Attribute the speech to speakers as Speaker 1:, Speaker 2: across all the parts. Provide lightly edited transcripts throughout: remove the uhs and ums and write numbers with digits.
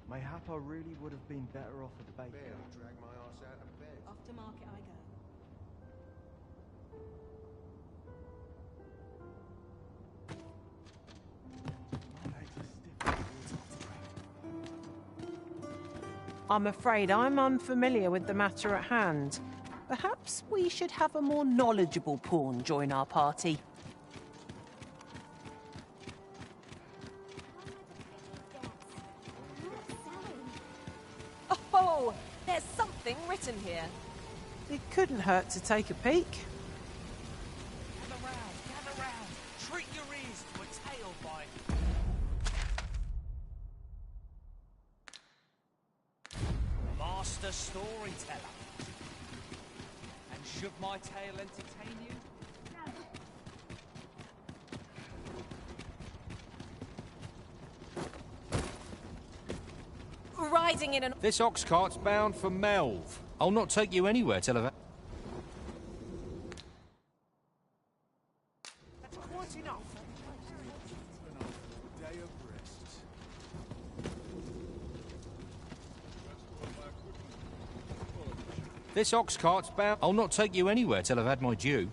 Speaker 1: Mayhap I really would have been better off a baker.
Speaker 2: Barely drag my ass out of bed.
Speaker 3: Off to market I go.
Speaker 4: I'm afraid I'm unfamiliar with the matter at hand. Perhaps we should have a more knowledgeable pawn join our party.
Speaker 3: Oh, there's something written here.
Speaker 4: It couldn't hurt to take a peek.
Speaker 5: Gather round. Treat your ears to a tail bite. Master storyteller. And should my tale entertain you?
Speaker 3: Riding in an...
Speaker 6: This ox cart's bound for Melv. I'll not take you anywhere till I've...
Speaker 5: That's quite enough.
Speaker 6: This ox cart's bound... I'll not take you anywhere till I've had my due.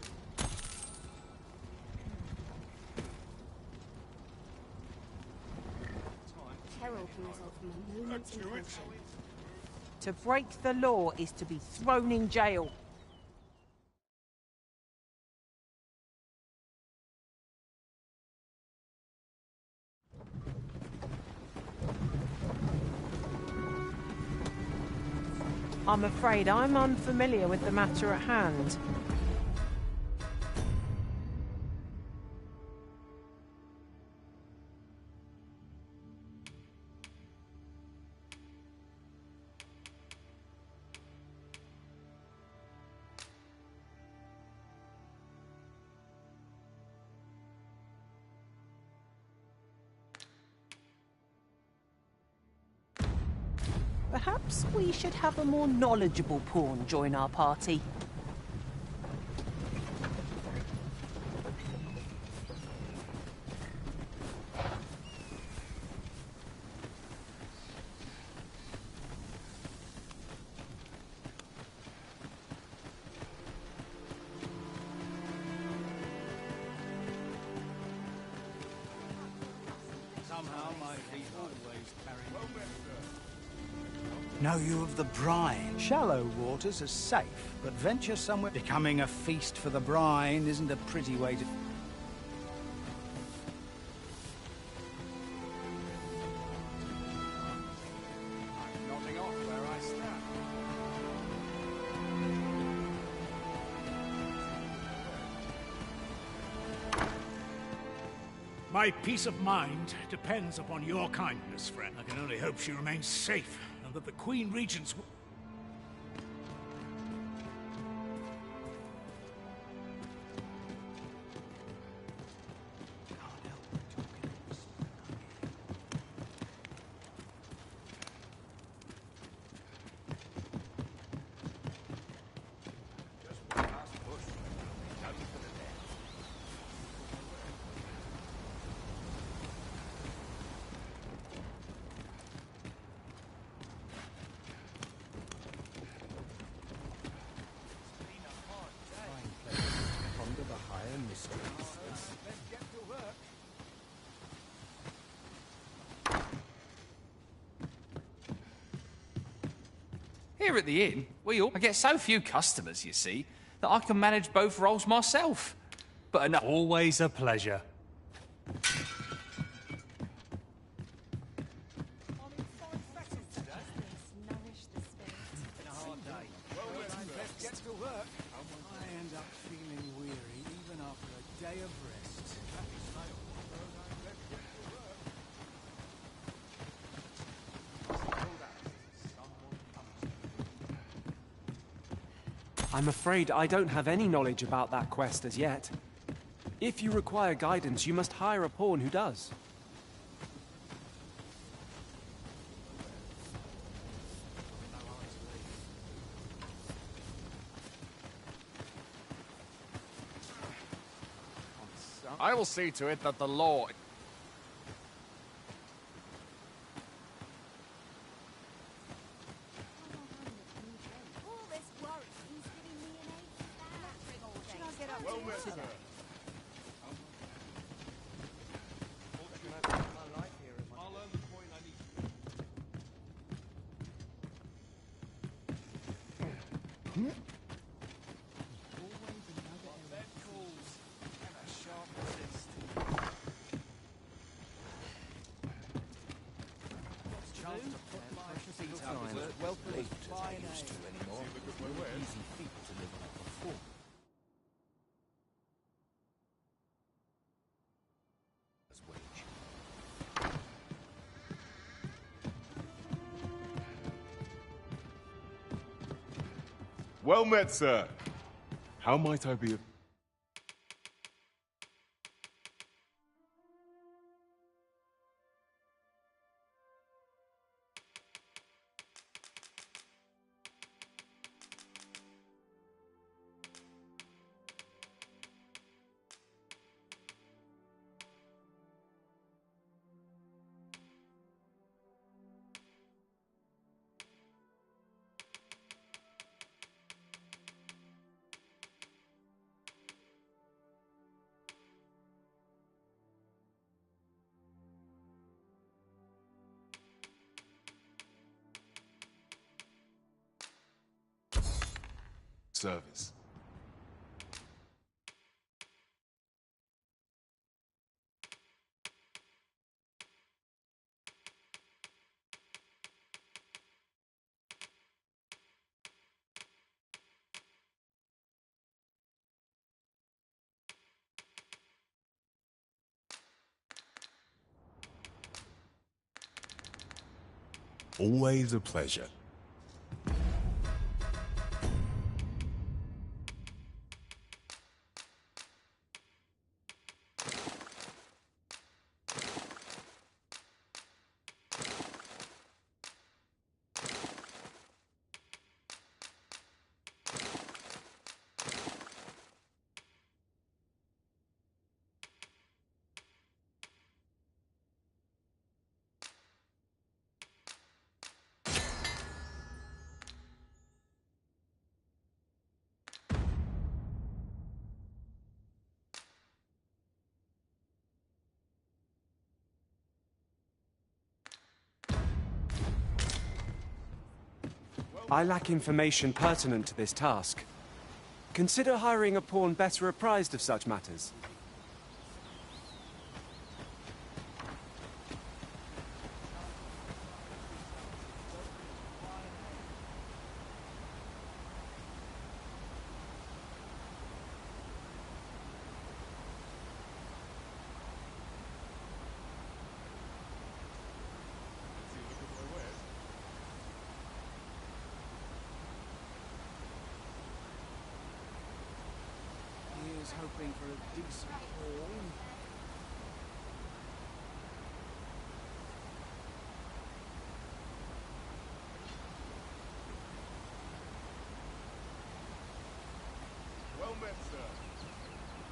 Speaker 3: Herald can result from a moment's intention.
Speaker 4: To break the law is to be thrown in jail. I'm afraid I'm unfamiliar with the matter at hand. Perhaps we should have a more knowledgeable pawn join our party.
Speaker 5: Somehow my feet always carry me.
Speaker 7: Know you of the brine? Shallow waters are safe, but venture somewhere becoming a feast for the brine isn't a pretty way to...
Speaker 5: I'm nodding off where I stand.
Speaker 8: My peace of mind depends upon your kindness, friend. I can only hope she remains safe, and that the Queen Regent's...
Speaker 1: Ponder the higher mysteries.
Speaker 5: Let's get to work.
Speaker 9: Here at the inn, I get so few customers, you see, that I can manage both roles myself. But enough.
Speaker 8: Always a pleasure.
Speaker 5: Let's get to work.
Speaker 7: I end up feeling weary even after a day of rest.
Speaker 1: I'm afraid I don't have any knowledge about that quest as yet. If you require guidance, you must hire a pawn who does.
Speaker 2: I will see to it that the law... Well met, sir.
Speaker 5: I'll earn the coin I need.
Speaker 6: Well played. Used to anymore. Easy feat to live on before. As wage.
Speaker 2: Well met, sir. How might I be of... service?
Speaker 10: Always a pleasure.
Speaker 1: I lack information pertinent to this task. Consider hiring a pawn better apprised of such matters.
Speaker 7: Here's hoping for a decent haul.
Speaker 2: Well met, sir.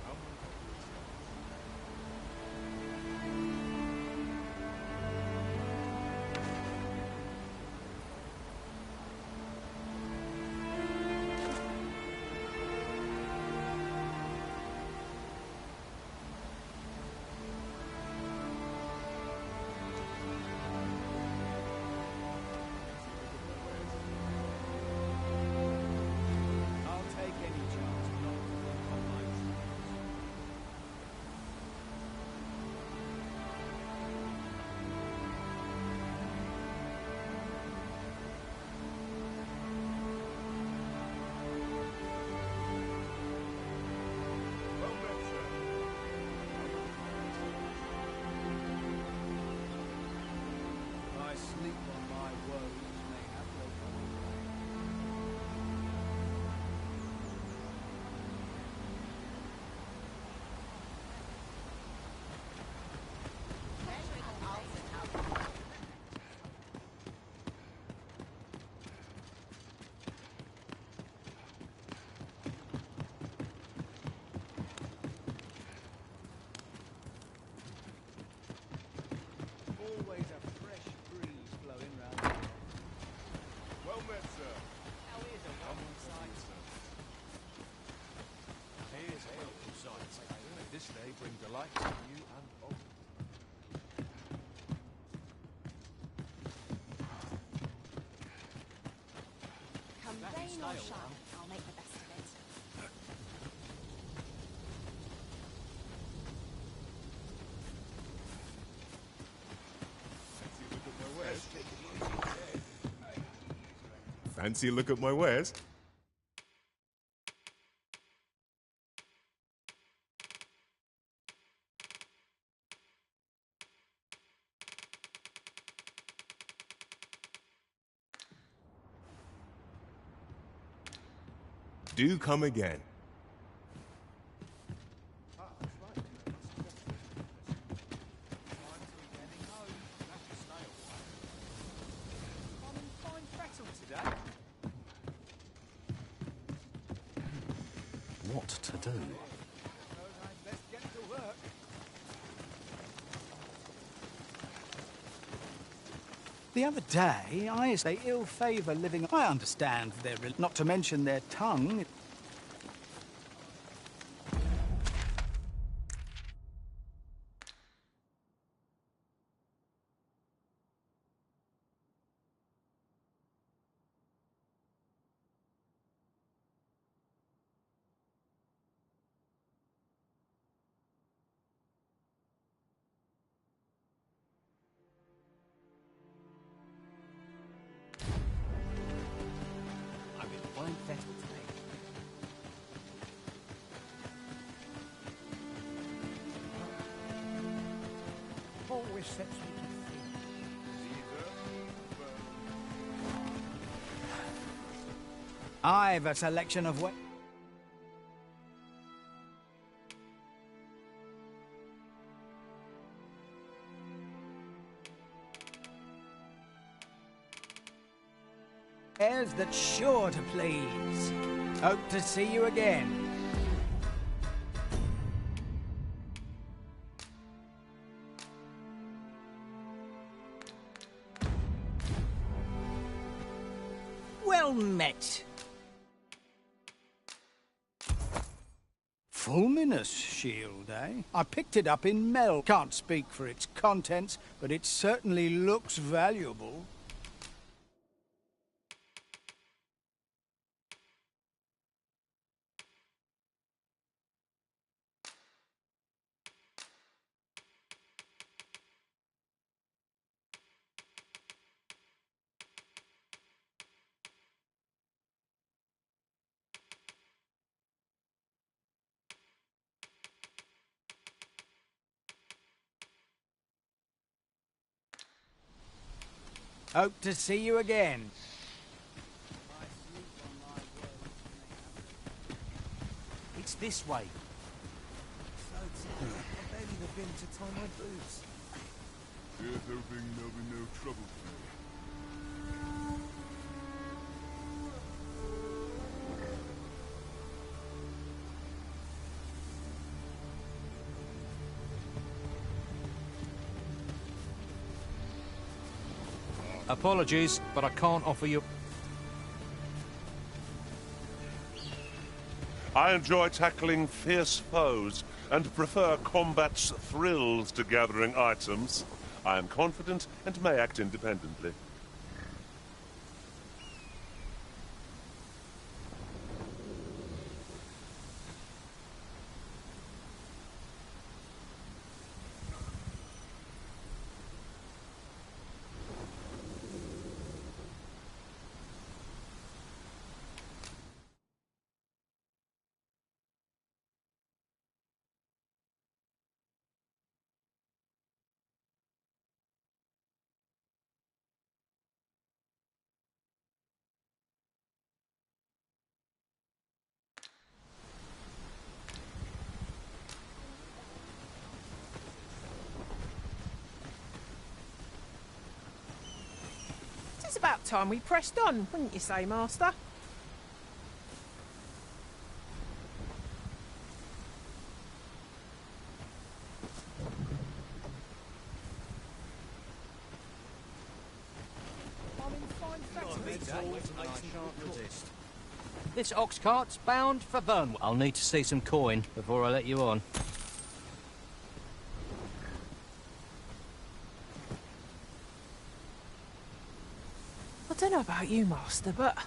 Speaker 2: How might I be of service?
Speaker 7: I'll take any chance.
Speaker 3: Rain or shine, I'll make the best of it.
Speaker 2: Fancy a look at my wares? Do come again.
Speaker 5: I'm in fine fettle today.
Speaker 6: What to do?
Speaker 5: Let's get to work.
Speaker 7: The other day, they ill favour living... I understand their... not to mention their tongue.
Speaker 5: I'm in fine fettle today. Always sets me to think.
Speaker 7: I've a selection of... wares that's sure to please. Hope to see you again. Well met. Fulminous shield, eh? I picked it up in Mel. Can't speak for its contents, but it certainly looks valuable. Hope to see you again.
Speaker 5: It's this way. I barely have been to tie my boots.
Speaker 2: Here's hoping there'll be no trouble for me.
Speaker 6: Apologies, but I can't offer you...
Speaker 11: I enjoy tackling fierce foes and prefer combat's thrills to gathering items. I am confident and may act independently.
Speaker 4: It's about time we pressed on, wouldn't you say, Master?
Speaker 5: I'm in fine fettle today.
Speaker 6: This ox cart's bound for Burnwell. I'll need to see some coin before I let you on.
Speaker 4: I don't know about you, Master, but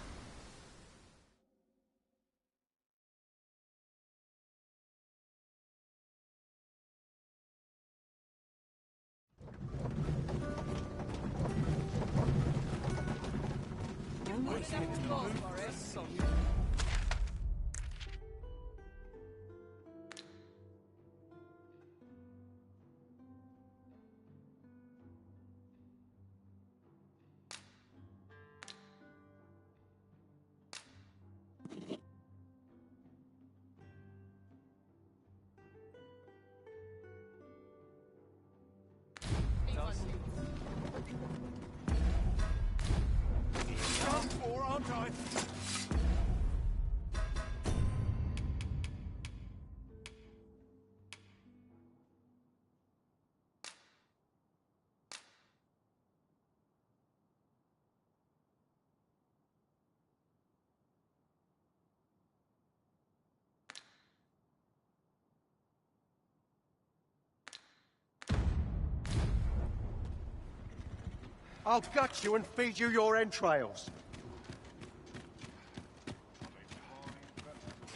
Speaker 12: I'll gut you and feed you your entrails.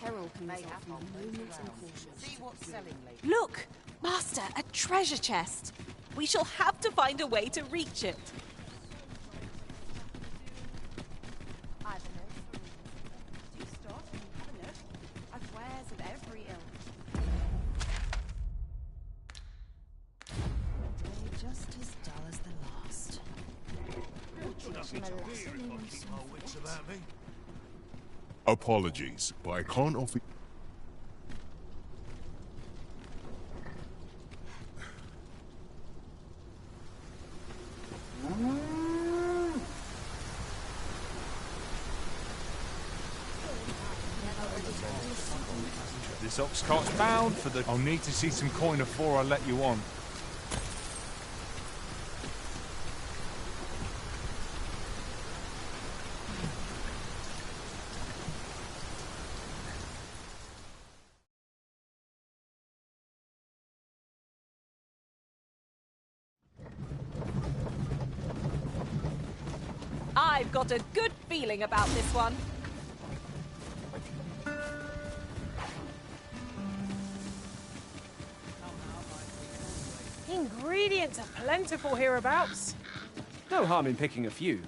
Speaker 3: Peril can result from moments and cautions.
Speaker 4: See what's selling lately.
Speaker 13: Look! Master, a treasure chest! We shall have to find a way to reach it.
Speaker 3: I've a note for readers. Do start and have a look. I've wares of every ilk.
Speaker 13: Day just as dull as the last.
Speaker 10: Apologies, but I can't offer.
Speaker 14: This ox cart's bound for the... I'll need to see some coin before I let you on.
Speaker 13: I've got a good feeling about this one.
Speaker 4: Ingredients are plentiful hereabouts.
Speaker 1: No harm in picking a few.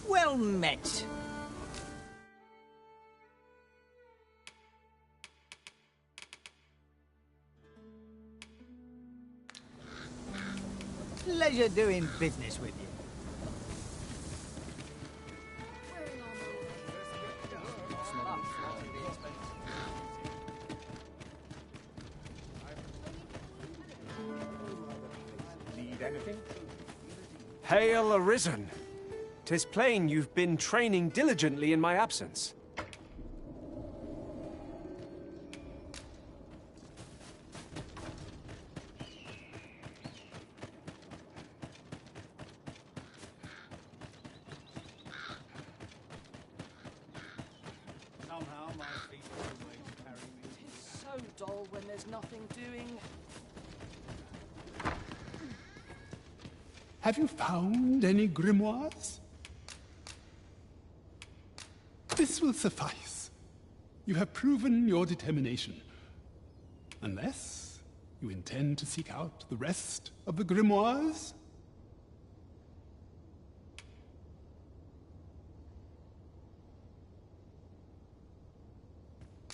Speaker 7: Well met. Pleasure doing business with you.
Speaker 12: Need anything?
Speaker 1: Hail Arisen! 'Tis plain you've been training diligently in my absence.
Speaker 7: Somehow my feet always carry me.
Speaker 13: It's so dull when there's nothing doing.
Speaker 15: Have you found any grimoires? This will suffice. You have proven your determination. Unless you intend to seek out the rest of the grimoires?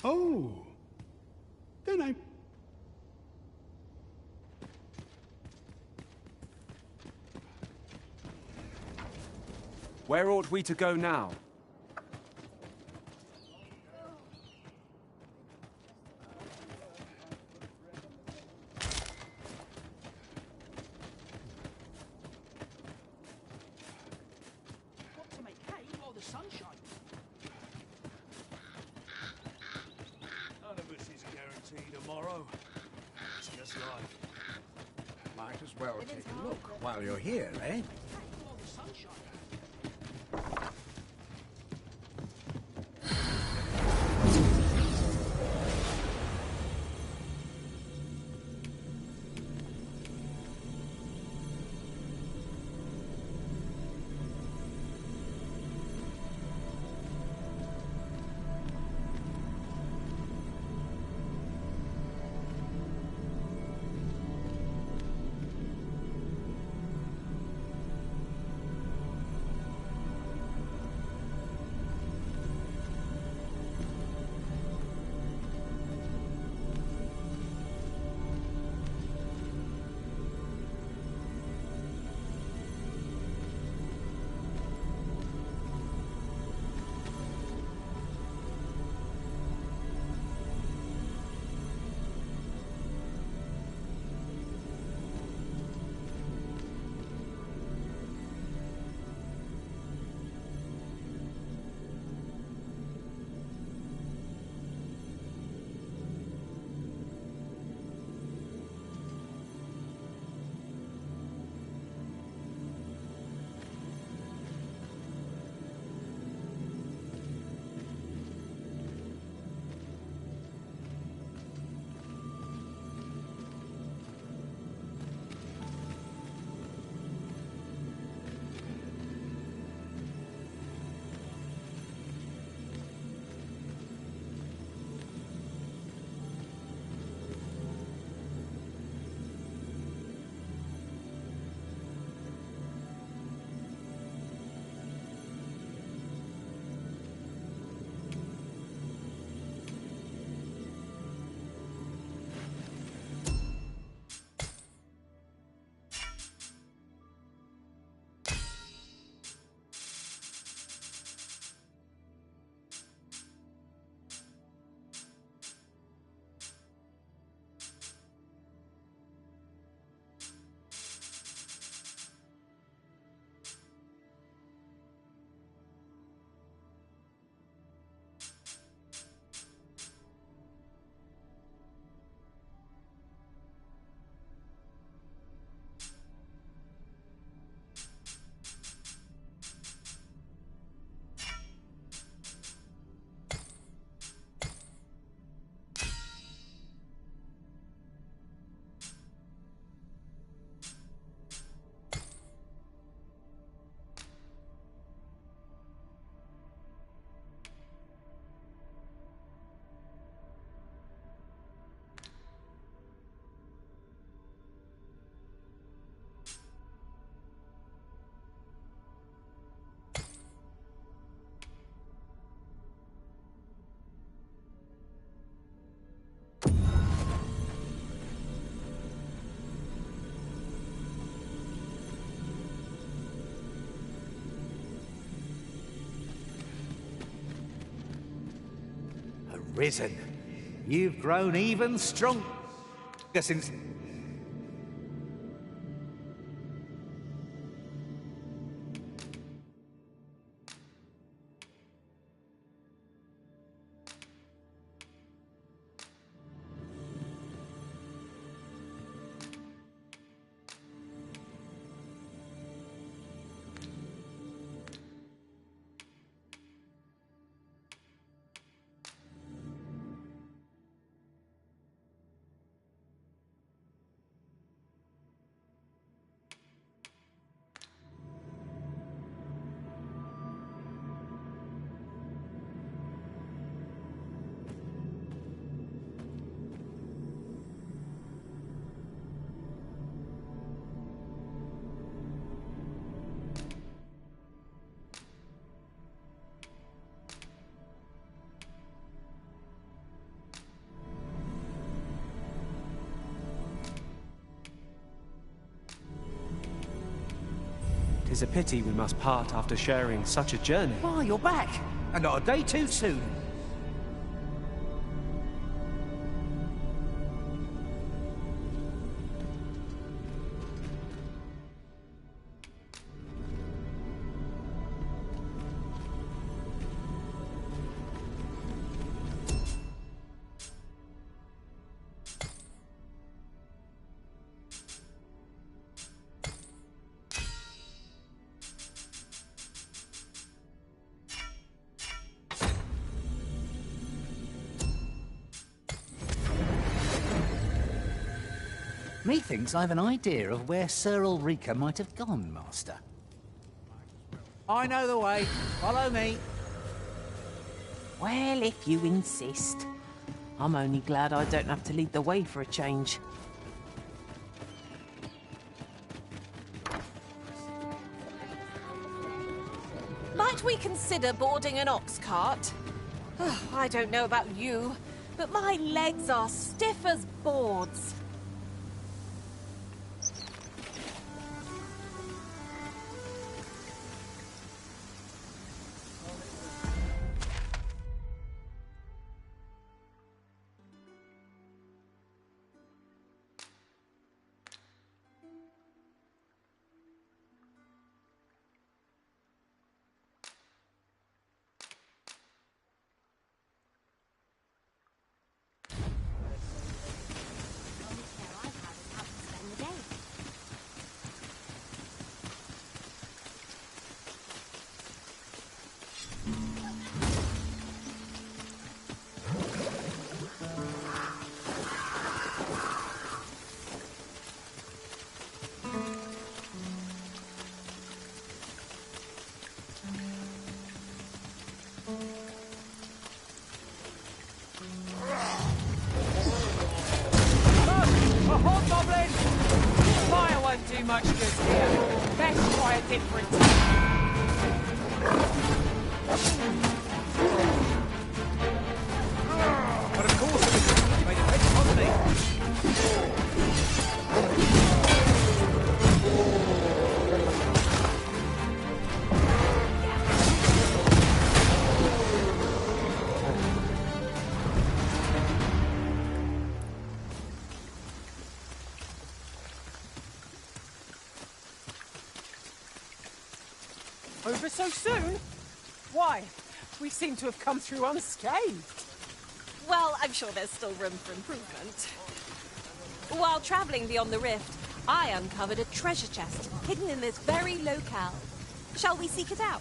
Speaker 15: Oh, then I...
Speaker 1: Where ought we to go now?
Speaker 8: Got to make hay while the sun shines. None of us is guaranteed tomorrow. It's just life.
Speaker 7: Might as well take a look while you're here, eh?
Speaker 8: While the sun shines.
Speaker 16: Risen. You've grown even stronger since...
Speaker 1: Tis a pity we must part after sharing such a journey.
Speaker 16: Oh, you're back. And not a day too soon. Methinks I have an idea of where Sir Ulrika might have gone, Master. I know the way. Follow me.
Speaker 4: Well, if you insist. I'm only glad I don't have to lead the way for a change.
Speaker 13: Might we consider boarding an ox cart? I don't know about you, but my legs are stiff as boards.
Speaker 4: Do much good here. Best try a different
Speaker 16: But of course it made a big holiday.
Speaker 4: Over so soon? Why? We seem to have come through unscathed.
Speaker 13: Well, I'm sure there's still room for improvement. While travelling beyond the rift, I uncovered a treasure chest hidden in this very locale. Shall we seek it out?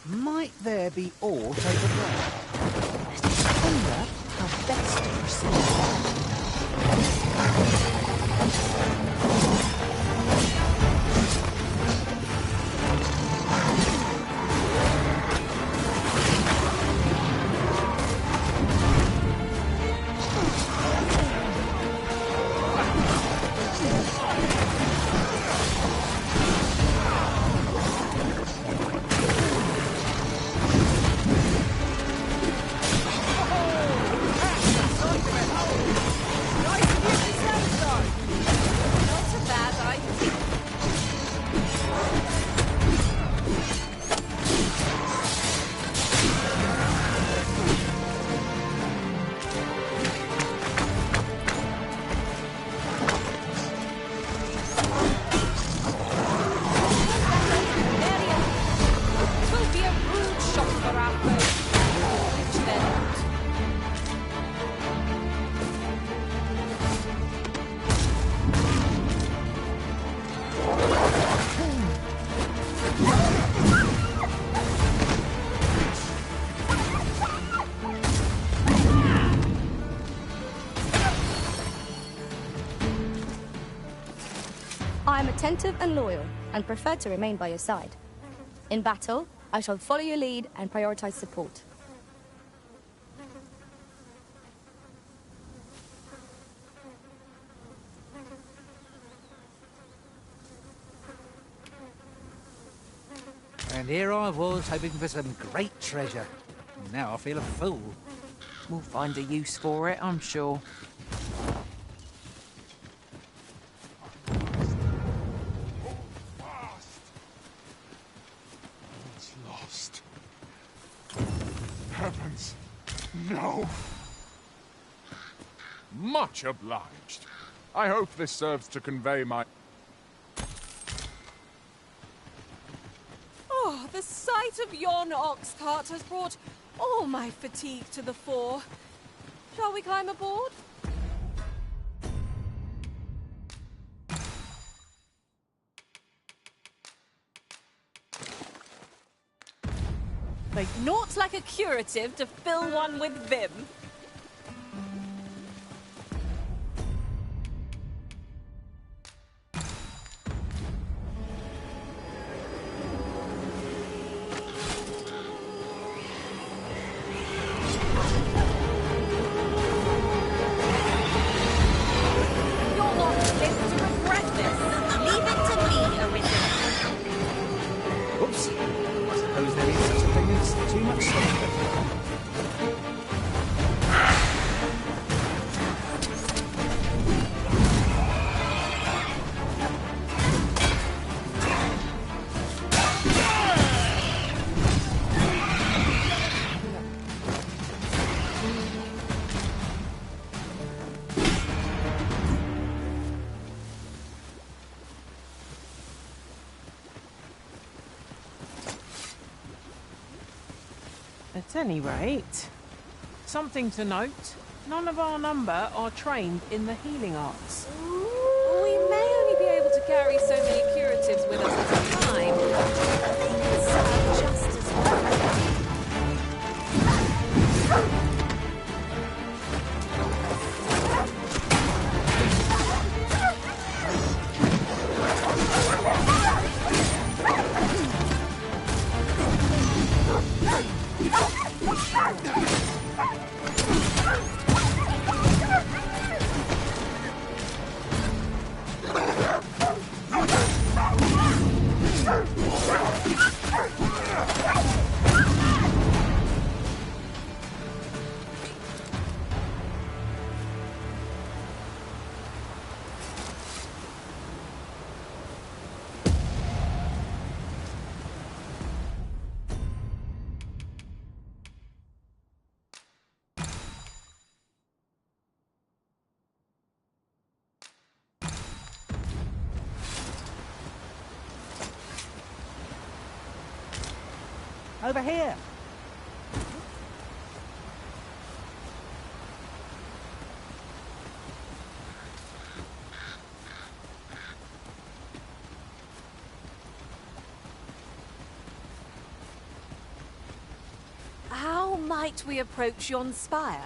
Speaker 16: Might there be aught over there?
Speaker 4: I wonder how best to proceed.
Speaker 13: Not a bad
Speaker 17: I am attentive and loyal, and prefer to remain by your side. In battle, I shall follow your lead and prioritize support.
Speaker 16: And here I was, hoping for some great treasure. Now I feel a fool.
Speaker 4: We'll find a use for it, I'm sure.
Speaker 14: It's lost. Heavens, no. Much obliged. I hope this serves to convey my...
Speaker 13: Oh, the sight of yon ox cart has brought all my fatigue to the fore. Shall we climb aboard? Like naught like a curative to fill one with vim.
Speaker 16: Oops. Suppose there is such a thing as too much slaughter.
Speaker 4: At any rate, something to note. None of our number are trained in the healing arts.
Speaker 13: We may only be able to carry so many curatives with us at a time. They can serve just as well.
Speaker 16: Over here.
Speaker 13: How might we approach yon spire?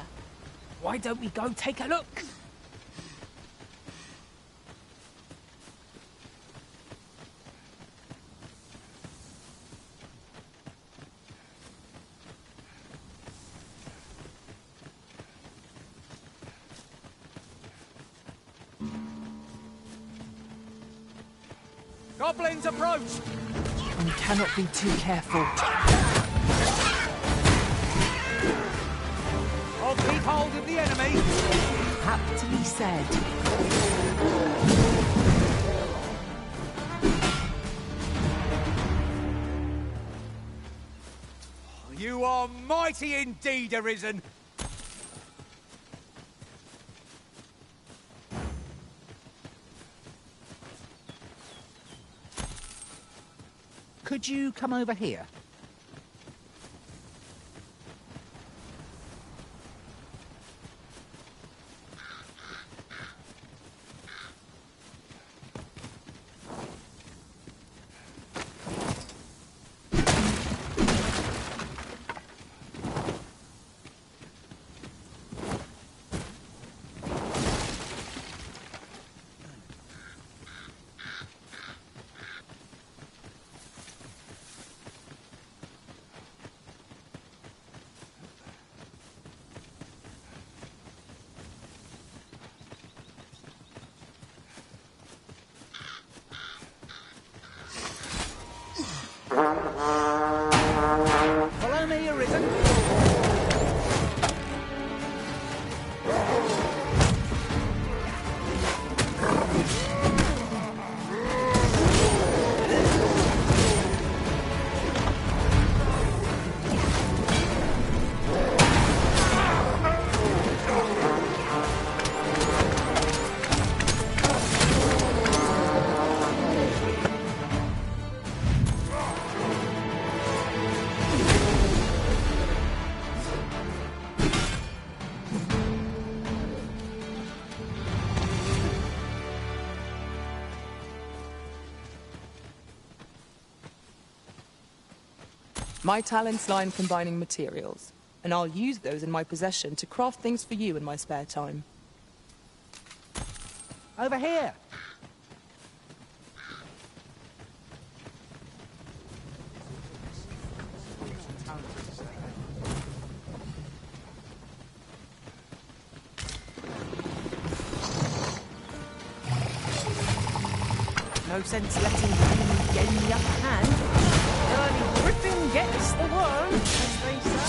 Speaker 4: Why don't we go take a look?
Speaker 9: Goblins approach!
Speaker 4: We cannot be too careful.
Speaker 9: I'll keep hold of the enemy.
Speaker 4: Aptly said.
Speaker 9: You are mighty indeed, Arisen.
Speaker 16: Could you come over here?
Speaker 18: My talents lie in combining materials, and I'll use those in my possession to craft things for you in my spare time.
Speaker 16: Over here!
Speaker 4: No sense letting the enemy gain the upper hand. Early griffin gets the worm, as they say.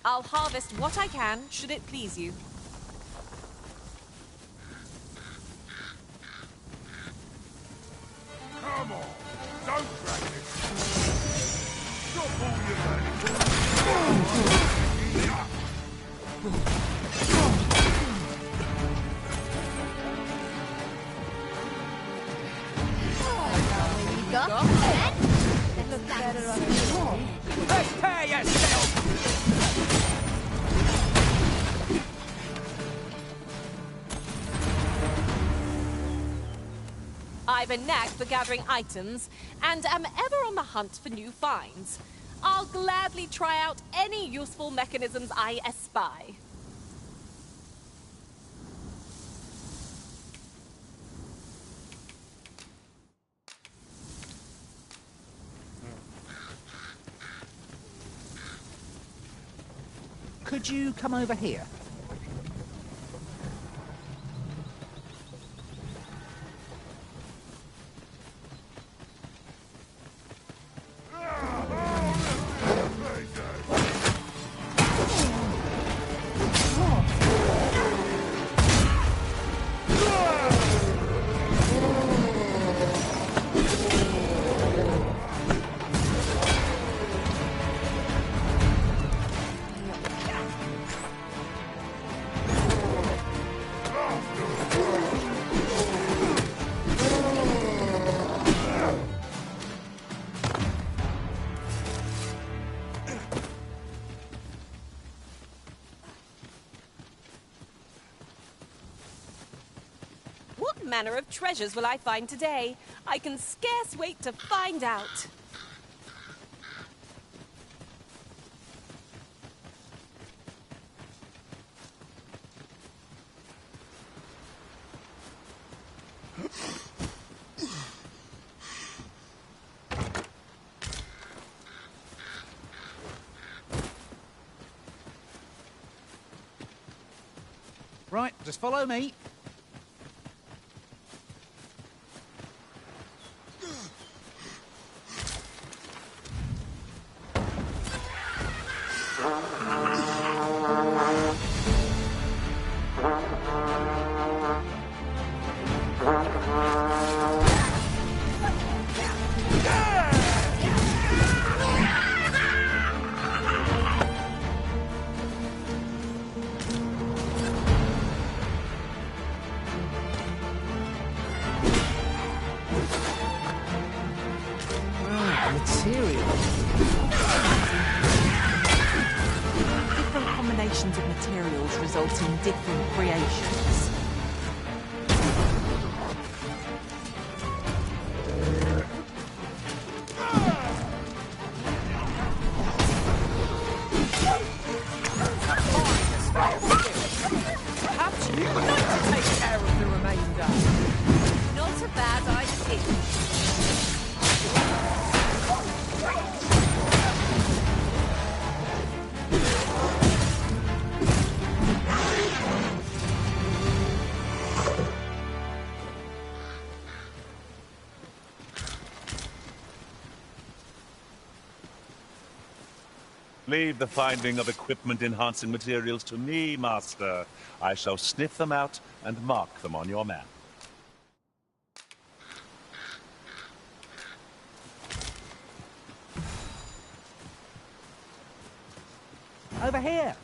Speaker 13: I'll harvest what I can, should it please you.
Speaker 2: Come on, don't drag this. Stop all your
Speaker 16: Prepare yourself!
Speaker 13: I've a knack for gathering items, and am ever on the hunt for new finds. I'll gladly try out any useful mechanisms I espy.
Speaker 16: Could you come over here?
Speaker 13: What manner of treasures will I find today? I can scarce wait to find out.
Speaker 16: Right, just follow me.
Speaker 4: Different combinations of materials result in different creations. Perhaps you would like to take care of the remainder.
Speaker 13: Not a bad idea.
Speaker 11: Leave the finding of equipment-enhancing materials to me, Master. I shall sniff them out and mark them on your map.
Speaker 16: Over here.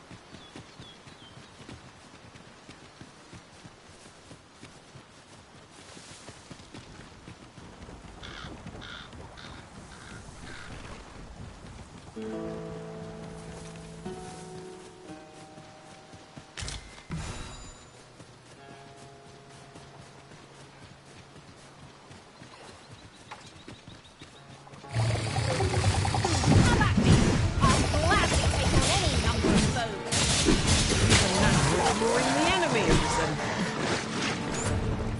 Speaker 4: Bring the enemy arisen.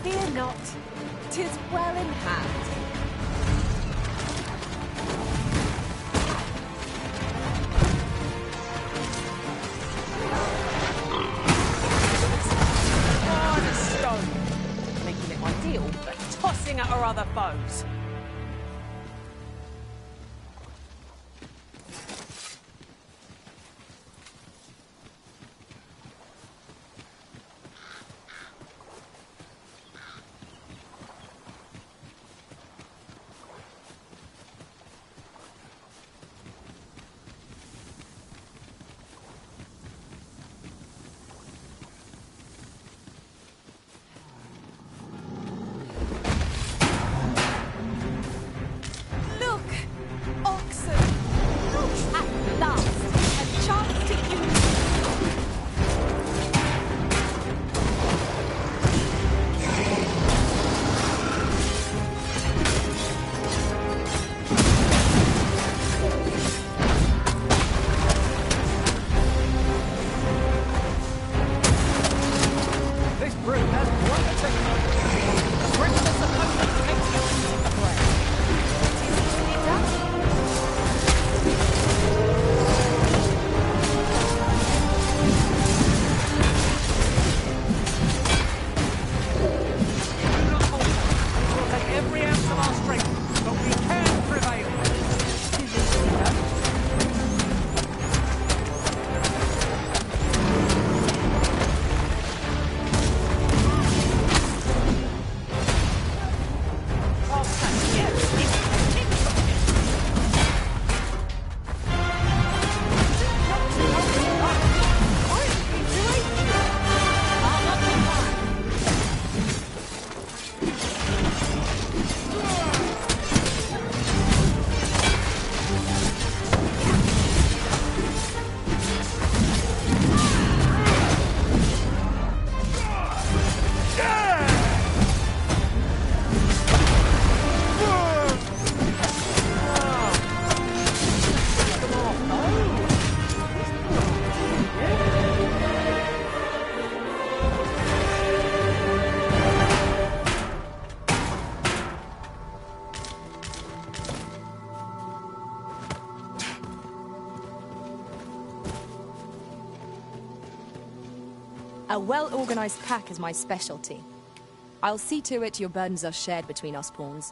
Speaker 13: Fear not, 'tis well in hand.
Speaker 4: Hard as stone, making it ideal for tossing at our other foes.
Speaker 18: A well-organized pack is my specialty. I'll see to it your burdens are shared between us pawns.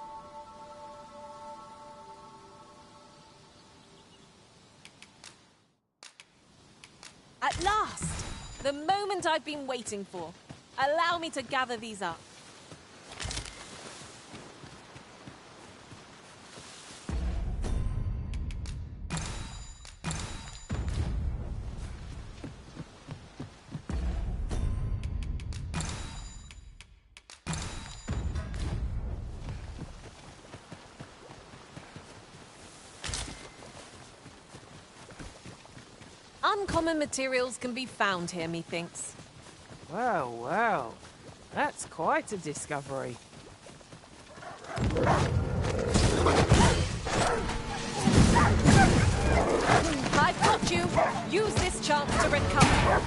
Speaker 13: At last! The moment I've been waiting for. Allow me to gather these up. Uncommon materials can be found here, methinks.
Speaker 4: Well, well. That's quite a discovery.
Speaker 13: I've got you! Use this chance to recover.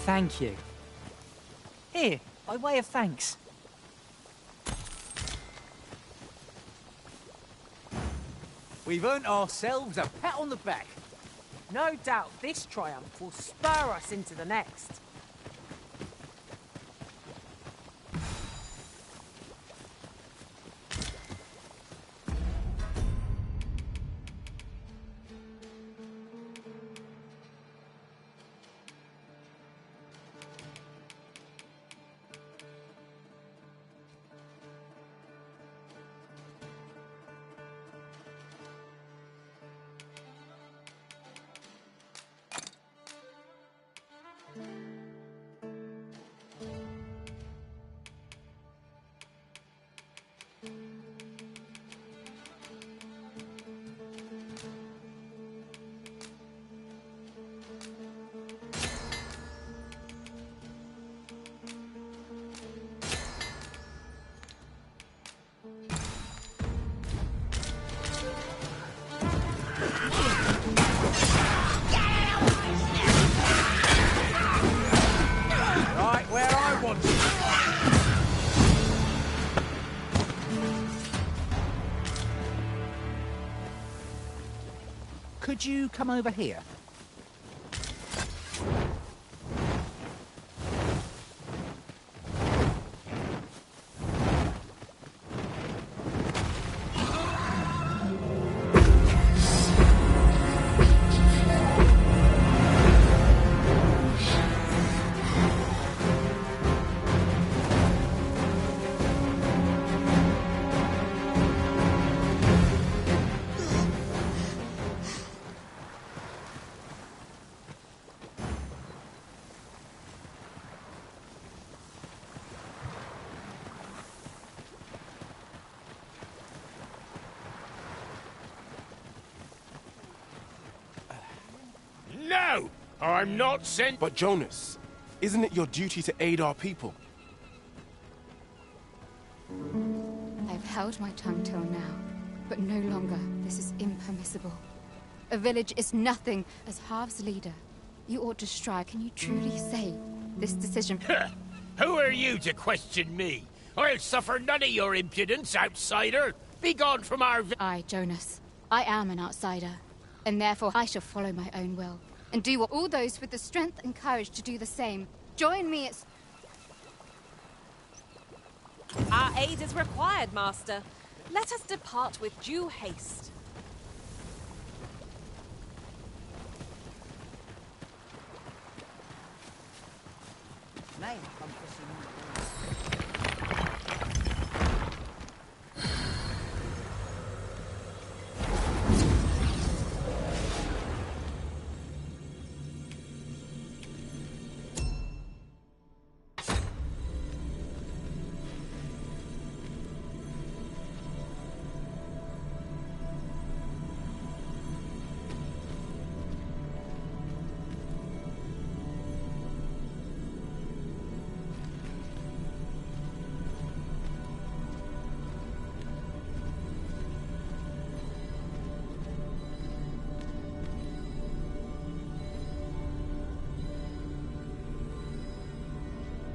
Speaker 16: Thank you. Here, by way of thanks. We've earned ourselves a pat on the back.
Speaker 4: No doubt this triumph will spur us into the next.
Speaker 16: Could you come over here?
Speaker 12: No! I'm not sent.
Speaker 19: But Jonas, isn't it your duty to aid our people?
Speaker 17: I've held my tongue till now, but no longer. This is impermissible. A village is nothing. As Half's leader, you ought to strive. Can you truly say this decision?
Speaker 12: Who are you to question me? I'll suffer none of your impudence, outsider. Be gone from our
Speaker 17: I, Jonas. I am an outsider, and therefore I shall follow my own will, and do what all those with the strength and courage to do the same. Join me at...
Speaker 13: Our aid is required, Master. Let us depart with due haste.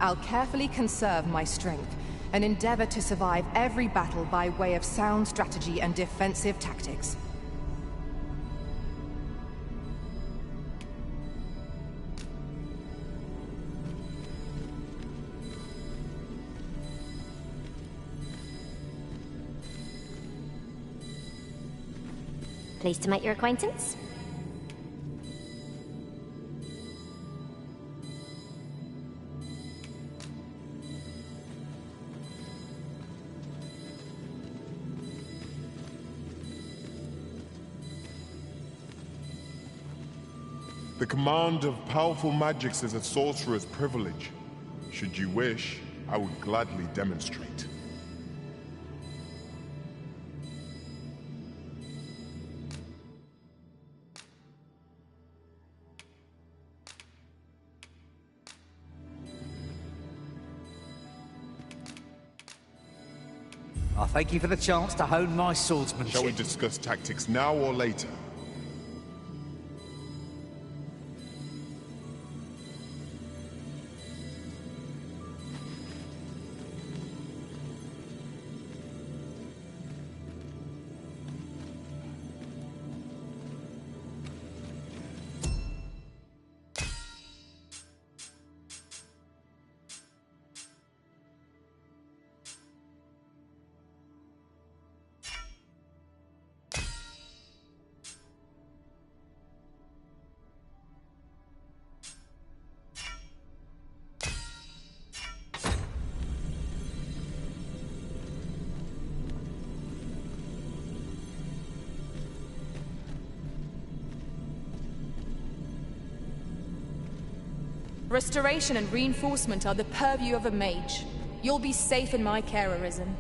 Speaker 18: I'll carefully conserve my strength and endeavor to survive every battle by way of sound strategy and defensive tactics.
Speaker 20: Pleased to make your acquaintance.
Speaker 10: The command of powerful magics is a sorcerer's privilege. Should you wish, I would gladly demonstrate.
Speaker 16: I thank you for the chance to hone my swordsmanship.
Speaker 10: Shall we discuss tactics now or later?
Speaker 18: Restoration and reinforcement are the purview of a mage. You'll be safe in my care, Arisen.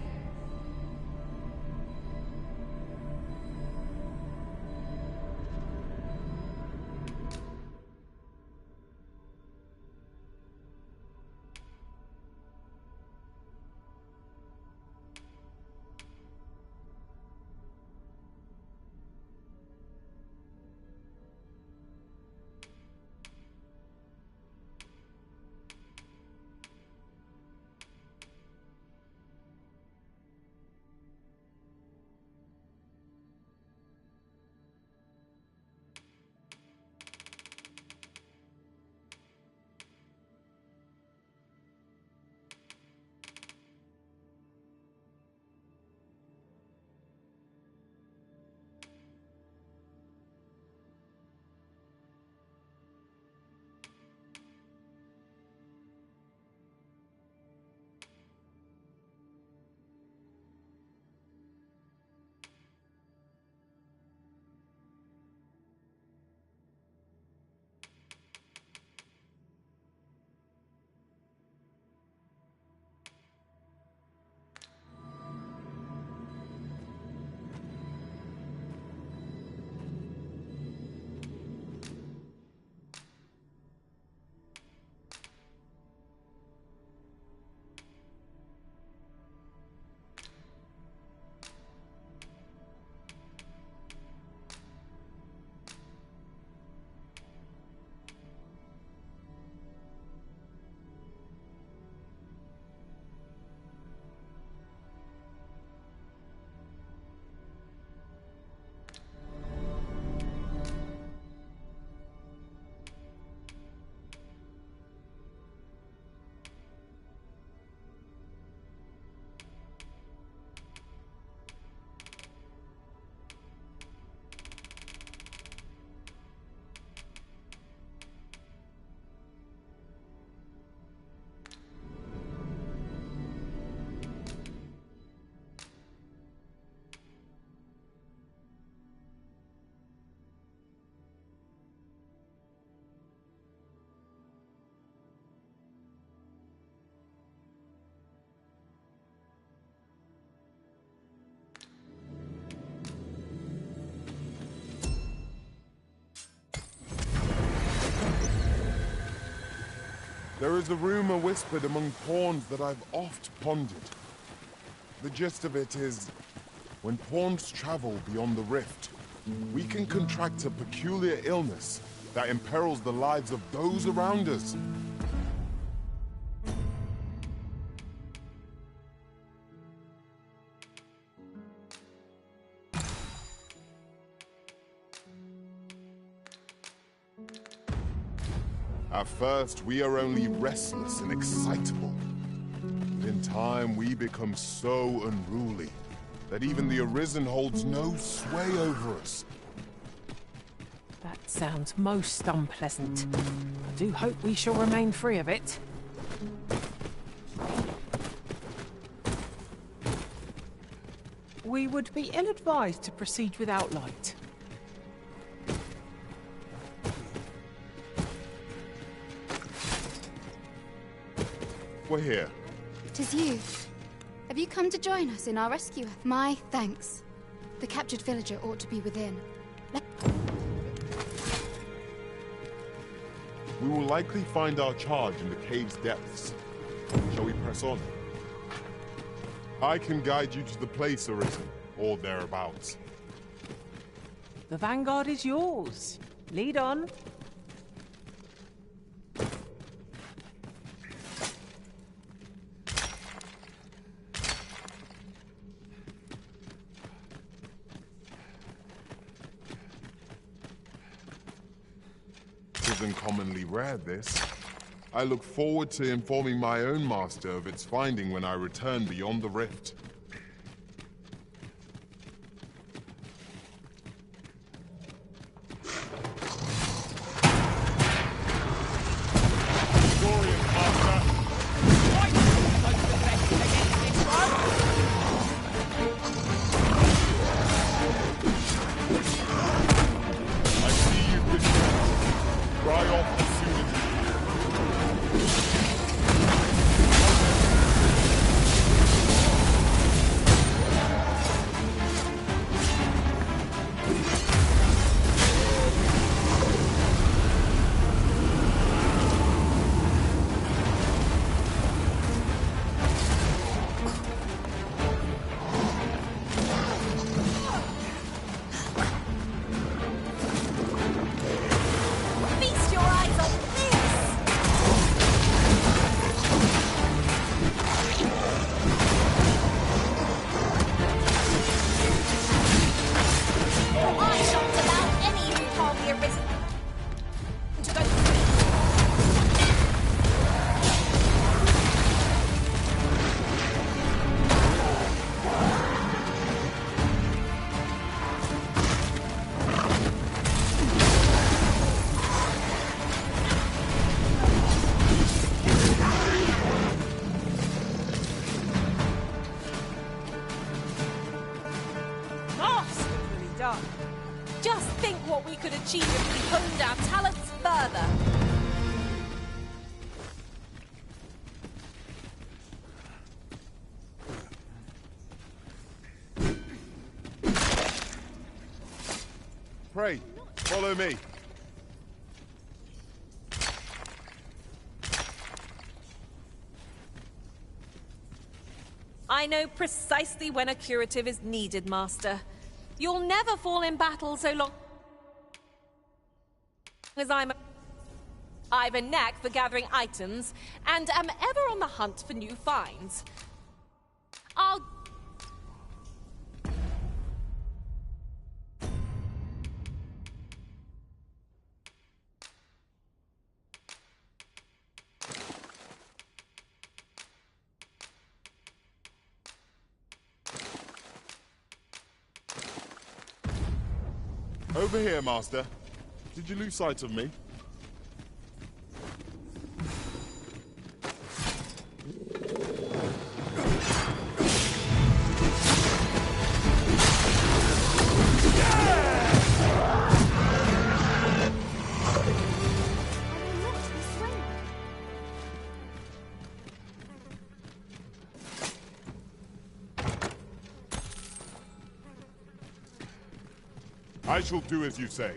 Speaker 10: There is a rumor whispered among pawns that I've oft pondered. The gist of it is, when pawns travel beyond the rift, we can contract a peculiar illness that imperils the lives of those around us. At first, we are only restless and excitable. But in time, we become so unruly that even the Arisen holds no sway over us.
Speaker 4: That sounds most unpleasant. I do hope we shall remain free of it. We would be ill-advised to proceed without light.
Speaker 10: We're here.
Speaker 17: Tis you. Have you come to join us in our rescue? My thanks. The captured villager ought to be within.
Speaker 10: We will likely find our charge in the cave's depths. Shall we press on? I can guide you to the place, Arisen, or thereabouts.
Speaker 4: The vanguard is yours. Lead on.
Speaker 10: Uncommonly rare, this. I look forward to informing my own master of its finding when I return beyond the rift.
Speaker 13: Just think what we could achieve if we honed our talents further.
Speaker 10: Pray, follow me.
Speaker 13: I know precisely when a curative is needed, Master. You'll never fall in battle so long as I've a knack for gathering items, and am ever on the hunt for new finds.
Speaker 10: Over here, Master. Did you lose sight of me? I shall do as you say.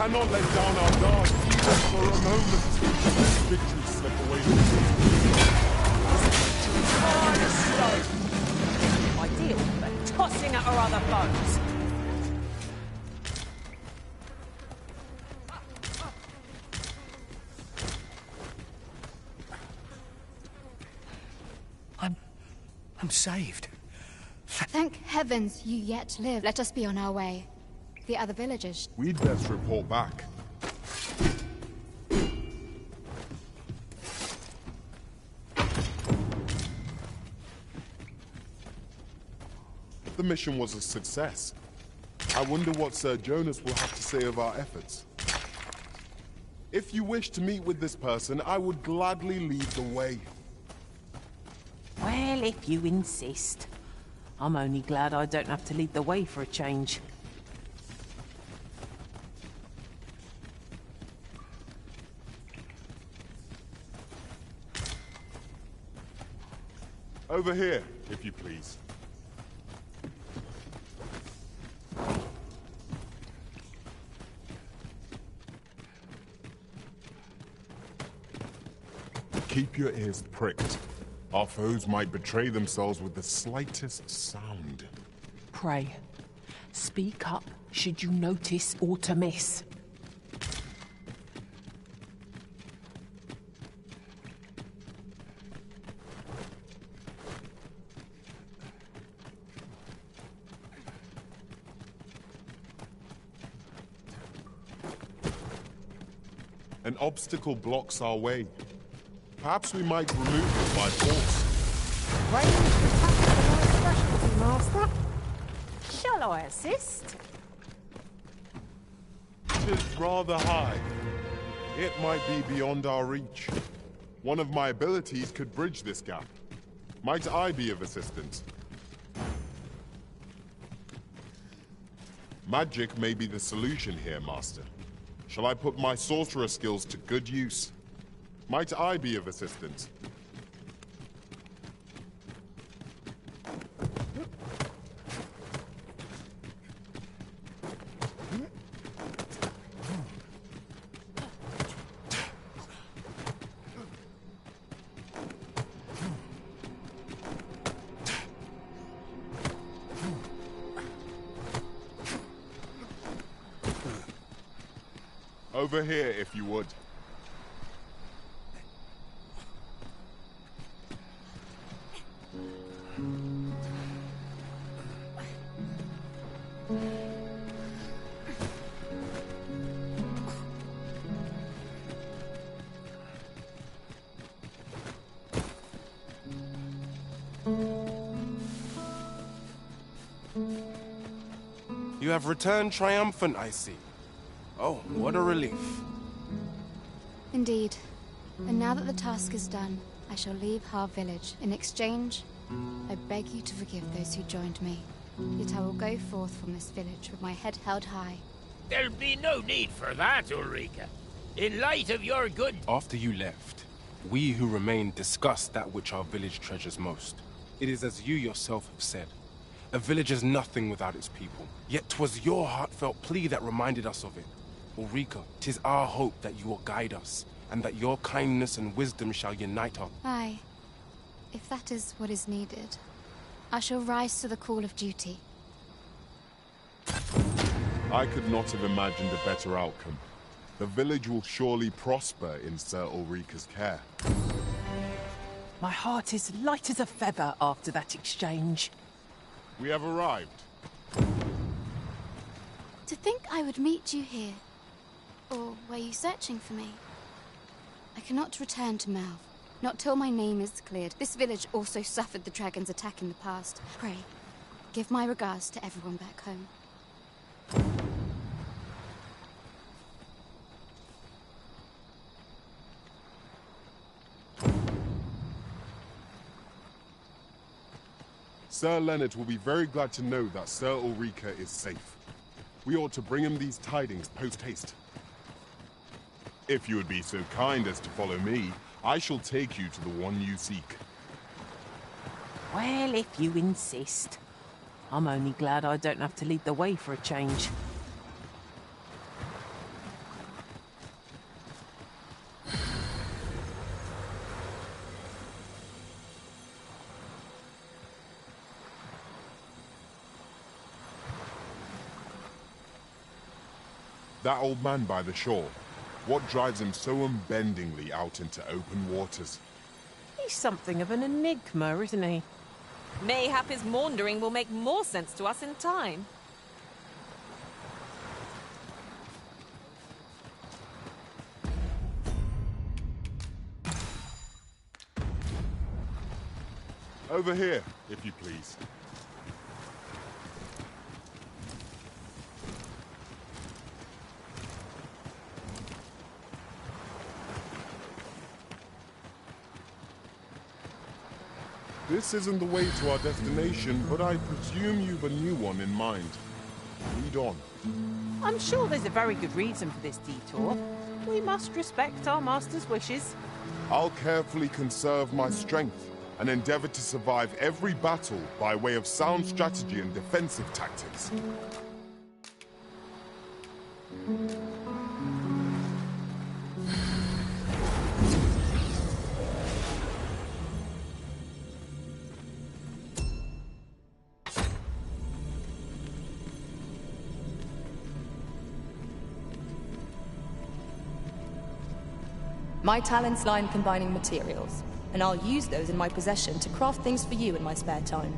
Speaker 10: Cannot let down our guard even for a moment. Victory slip away from us.
Speaker 4: Ideal for tossing at our other foes.
Speaker 7: I'm saved.
Speaker 17: Thank heavens you yet live. Let us be on our way. The other villagers.
Speaker 10: We'd best report back. The mission was a success. I wonder what Sir Jonas will have to say of our efforts. If you wish to meet with this person, I would gladly lead the way.
Speaker 4: Well, if you insist. I'm only glad I don't have to lead the way for a change.
Speaker 10: Over here, if you please. Keep your ears pricked. Our foes might betray themselves with the slightest sound.
Speaker 4: Pray, speak up should you notice aught amiss.
Speaker 10: An obstacle blocks our way. Perhaps we might remove it by force.
Speaker 4: Master. Shall I assist?
Speaker 10: It's rather high. It might be beyond our reach. One of my abilities could bridge this gap. Might I be of assistance? Magic may be the solution here, Master. Shall I put my sorcerer skills to good use? Might I be of assistance? Over here, if you would.
Speaker 19: You have returned triumphant, I see. Oh, what a relief.
Speaker 17: Indeed. And now that the task is done, I shall leave Harv village. In exchange, I beg you to forgive those who joined me. Yet I will go forth from this village with my head held high.
Speaker 12: There'll be no need for that, Ulrika. In light of your good...
Speaker 19: After you left, we who remained discussed that which our village treasures most. It is as you yourself have said. A village is nothing without its people. Yet 'twas your heartfelt plea that reminded us of it. Ulrika, 'tis our hope that you will guide us, and that your kindness and wisdom shall unite us.
Speaker 17: Aye. If that is what is needed, I shall rise to the call of duty.
Speaker 10: I could not have imagined a better outcome. The village will surely prosper in Sir Ulrika's care.
Speaker 4: My heart is light as a feather after that exchange.
Speaker 10: We have arrived.
Speaker 17: To think I would meet you here. Or were you searching for me? I cannot return to Melve, not till my name is cleared. This village also suffered the dragon's attack in the past. Pray, give my regards to everyone back home.
Speaker 10: Sir Leonard will be very glad to know that Sir Ulrika is safe. We ought to bring him these tidings post-haste. If you would be so kind as to follow me, I shall take you to the one you seek.
Speaker 4: Well, if you insist. I'm only glad I don't have to lead the way for a change.
Speaker 10: That old man by the shore, what drives him so unbendingly out into open waters?
Speaker 4: He's something of an enigma, isn't he?
Speaker 13: Mayhap his maundering will make more sense to us in time.
Speaker 10: Over here, if you please. This isn't the way to our destination, but I presume you've a new one in mind. Lead on.
Speaker 4: I'm sure there's a very good reason for this detour. We must respect our master's wishes.
Speaker 10: I'll carefully conserve my strength and endeavor to survive every battle by way of sound strategy and defensive tactics.
Speaker 18: My talents lie in combining materials, and I'll use those in my possession to craft things for you in my spare time.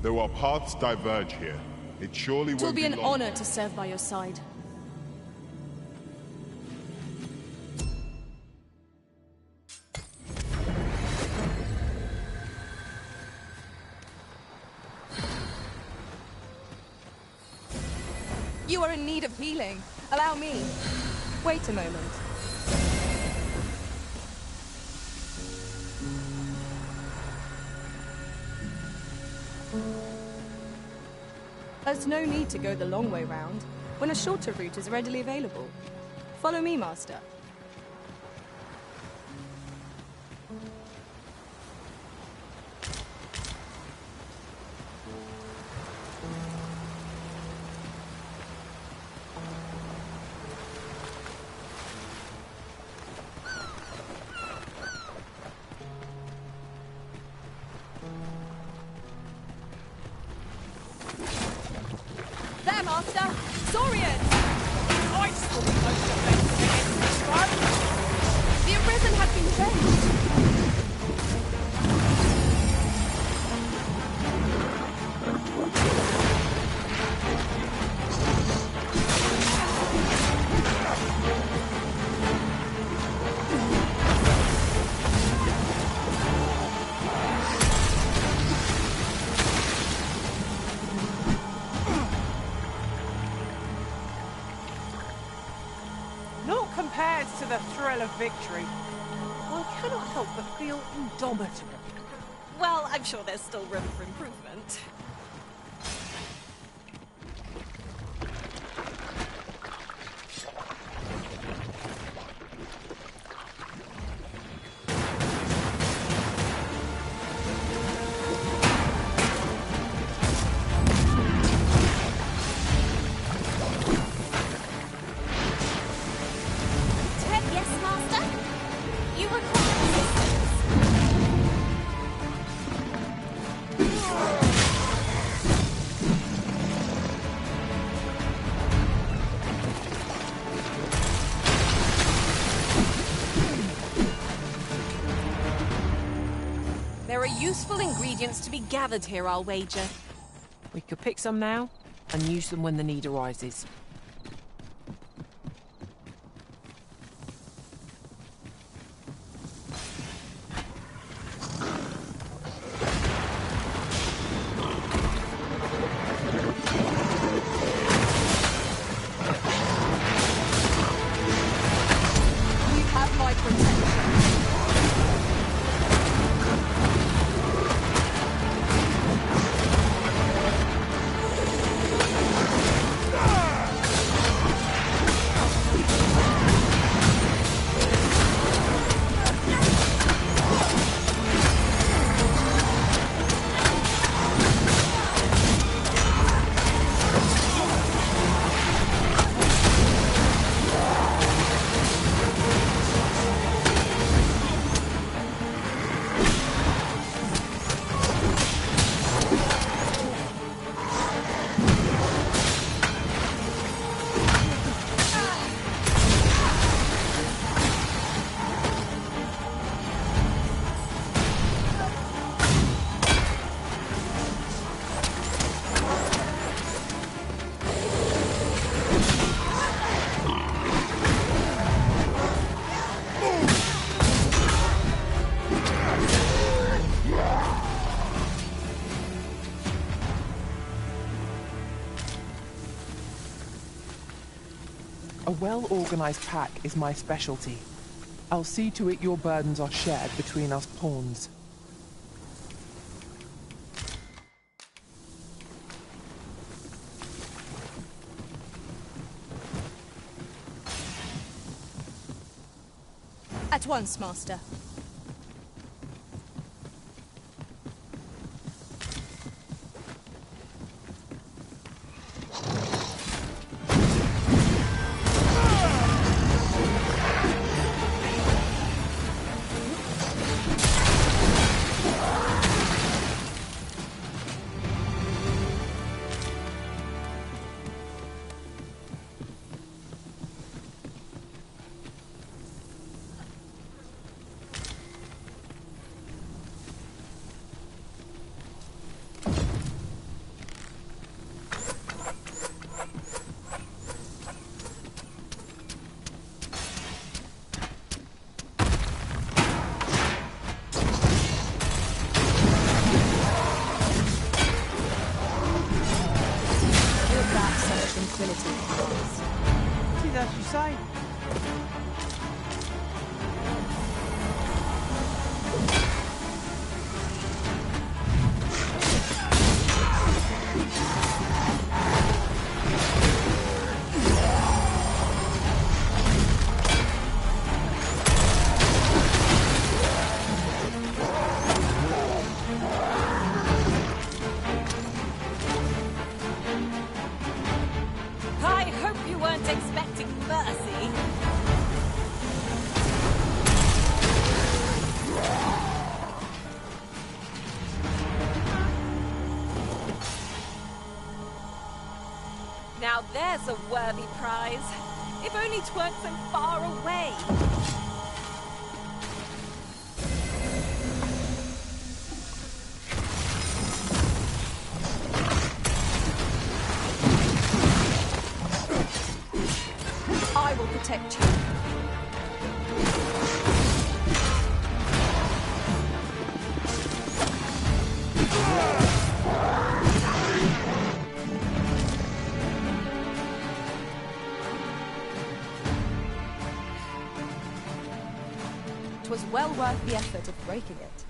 Speaker 10: Though our paths diverge here, it surely
Speaker 18: It will
Speaker 10: won't
Speaker 18: be an
Speaker 10: long.
Speaker 18: honor to serve by your side. You are in need of healing. Allow me. Wait a moment. There's no need to go the long way round, when a shorter route is readily available. Follow me, Master. There, Master! Saurian!
Speaker 5: Ice will be most effective against this one!
Speaker 18: The Arisen had been changed!
Speaker 4: Naught compares to the thrill of victory. One cannot help but feel indomitable.
Speaker 13: Well, I'm sure there's still room for improvement. You require assistance. There are useful ingredients to be gathered here, I'll wager.
Speaker 4: We could pick some now and use them when the need arises.
Speaker 18: You have my protection.
Speaker 21: A well-organized pack is my specialty. I'll see to it your burdens are shared between us pawns.
Speaker 18: At once, Master.
Speaker 4: It is as you say.
Speaker 13: I hope you weren't expecting mercy. Now there's a worthy prize. If only 'tweren't so far away.
Speaker 18: I will protect you. It was well worth the effort of breaking it.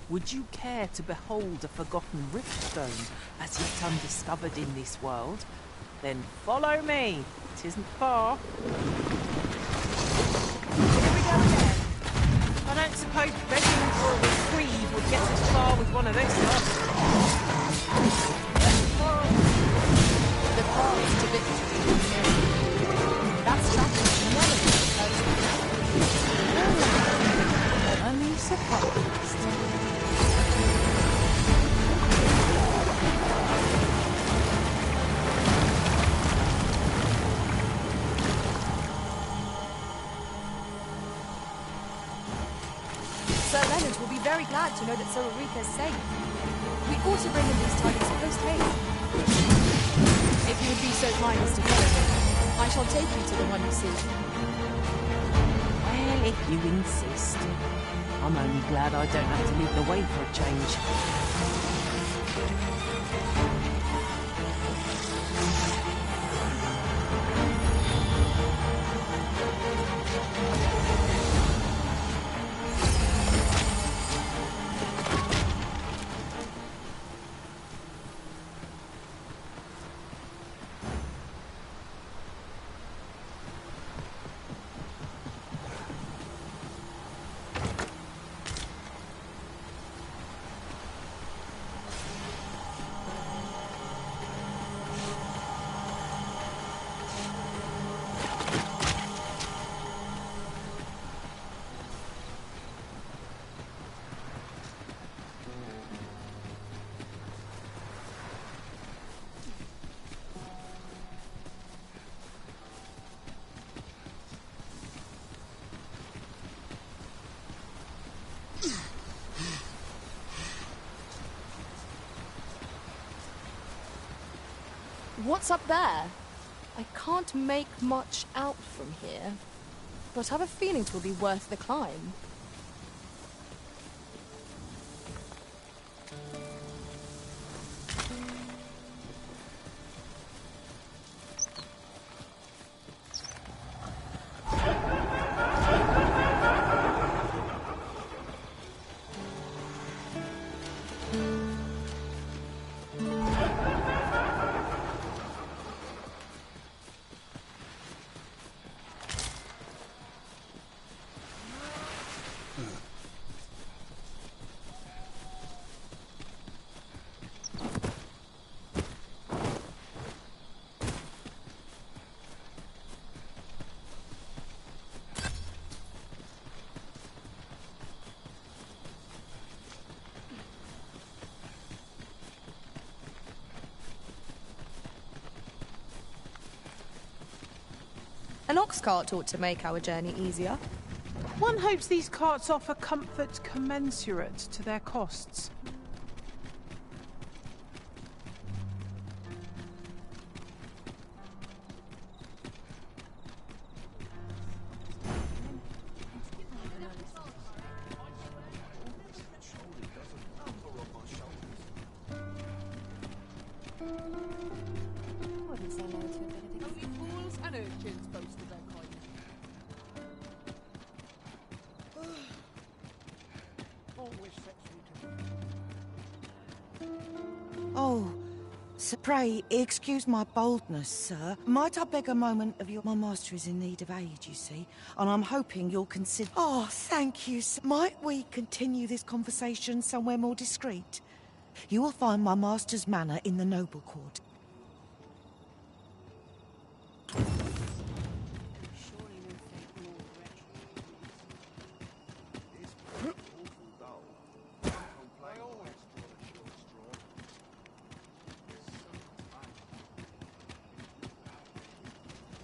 Speaker 4: Would you care to behold a forgotten riftstone as yet undiscovered in this world? Then follow me. It isn't far. Here we go again. I don't suppose begging for a reprieve would get us far with one of this lot.
Speaker 18: glad to know that Sororika is safe. We ought to bring in these targets post-haste. If you would be so kind as to follow me, I shall take you to the one you seek.
Speaker 4: Well, if you insist. I'm only glad I don't have to lead the way for a change.
Speaker 18: What's up there? I can't make much out from here, but I have a feeling it will be worth the climb. An ox cart ought to make our journey easier.
Speaker 4: One hopes these carts offer comfort commensurate to their costs.
Speaker 6: Oh, so pray, excuse my boldness, sir. Might I beg a moment of your... My master is in need of aid, you see, and I'm hoping you'll consider... Oh, thank you, sir. Might we continue this conversation somewhere more discreet? You will find my master's manor in the noble court.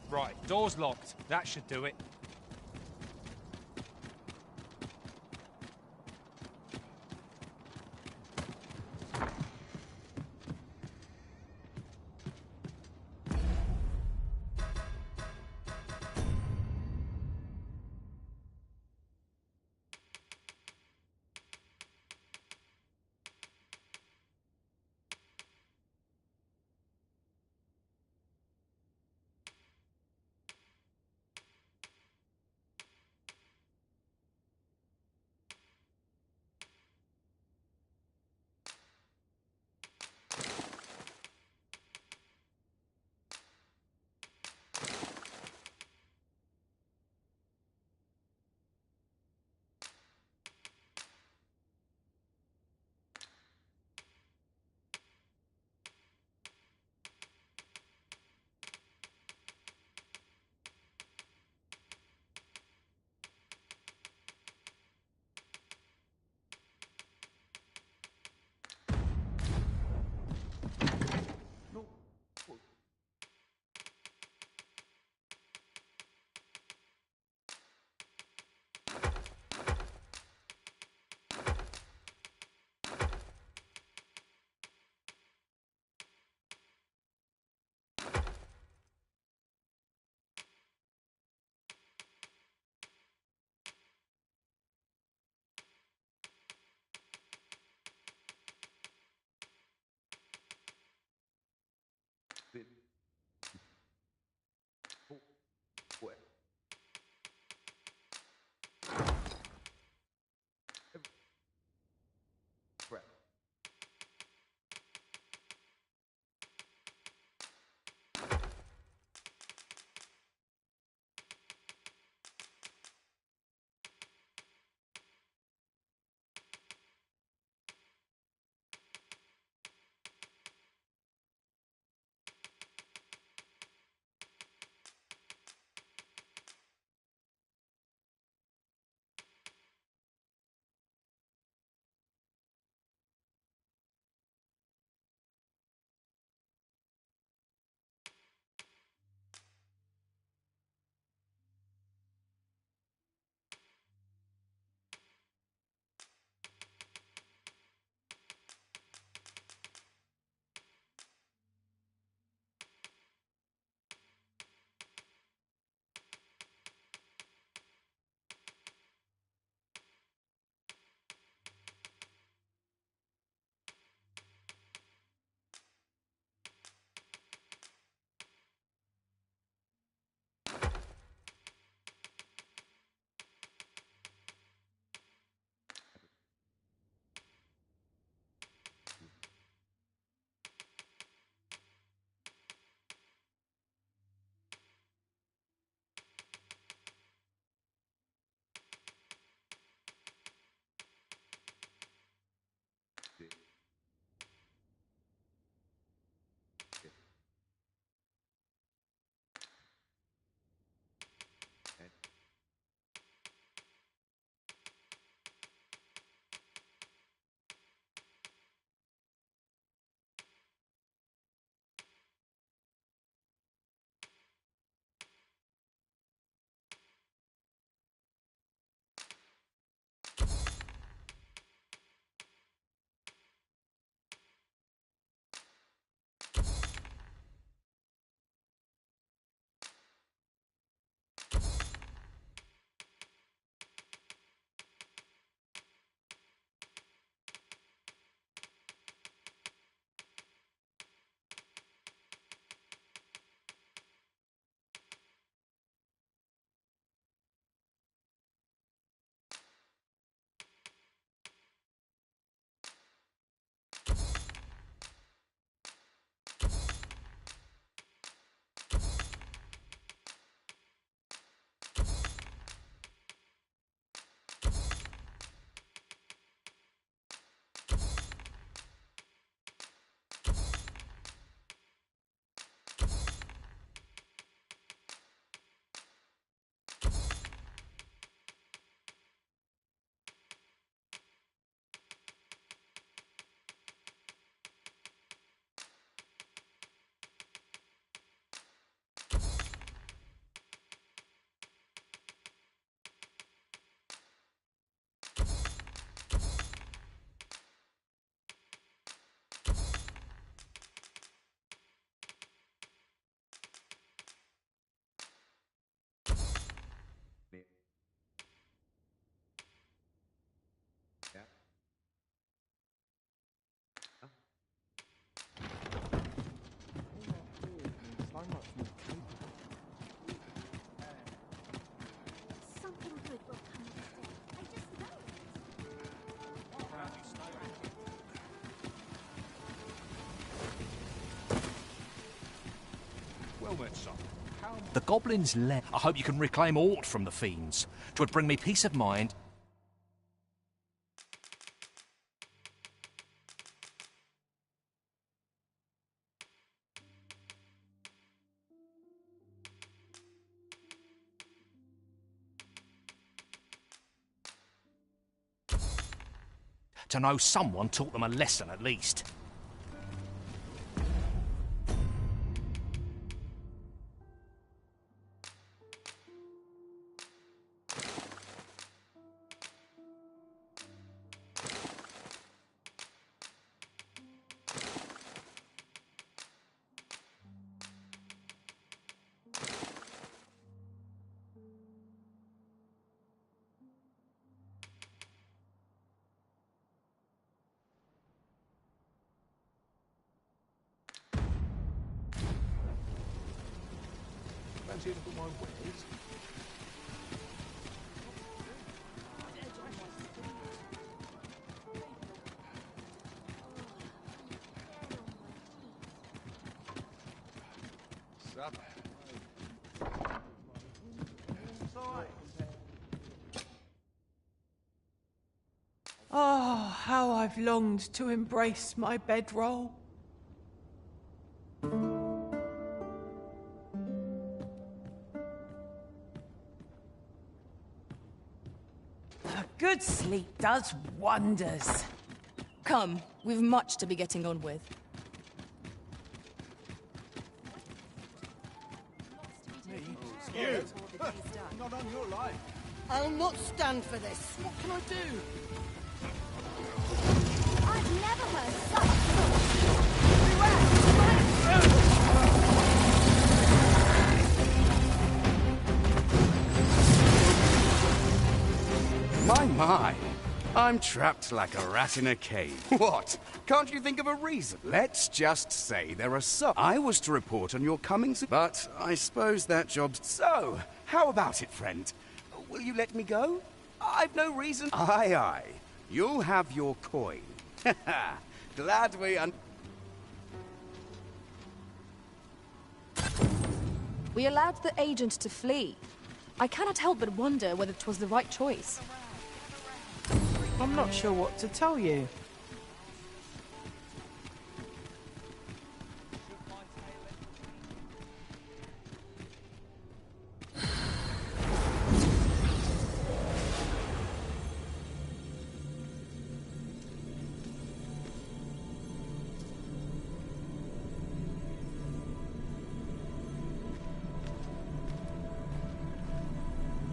Speaker 5: Right, door's locked. That should do it.
Speaker 8: helmet, son.
Speaker 3: The goblins left. I hope you can reclaim aught from the fiends. 'Twould bring me peace of mind. To know someone taught them a lesson, at least.
Speaker 14: Fancy a look at my wares?
Speaker 2: Sup?
Speaker 4: Oh, how I've longed to embrace my bedroll. A good sleep does wonders.
Speaker 18: Come, we've much to be getting on with.
Speaker 7: You! Not on your life.
Speaker 6: I'll not stand for this.
Speaker 7: What can I do?
Speaker 17: I've never heard
Speaker 22: My. I'm trapped like a rat in a cave. What? Can't you think of a reason? Let's just say there are some. I was to report on your coming soon, but I suppose that job's... So, how about it, friend? Will you let me go? I've no reason... Aye. You'll have your coin. Glad we
Speaker 18: We allowed the agent to flee. I cannot help but wonder whether it was the right choice.
Speaker 4: I'm not sure what to tell you.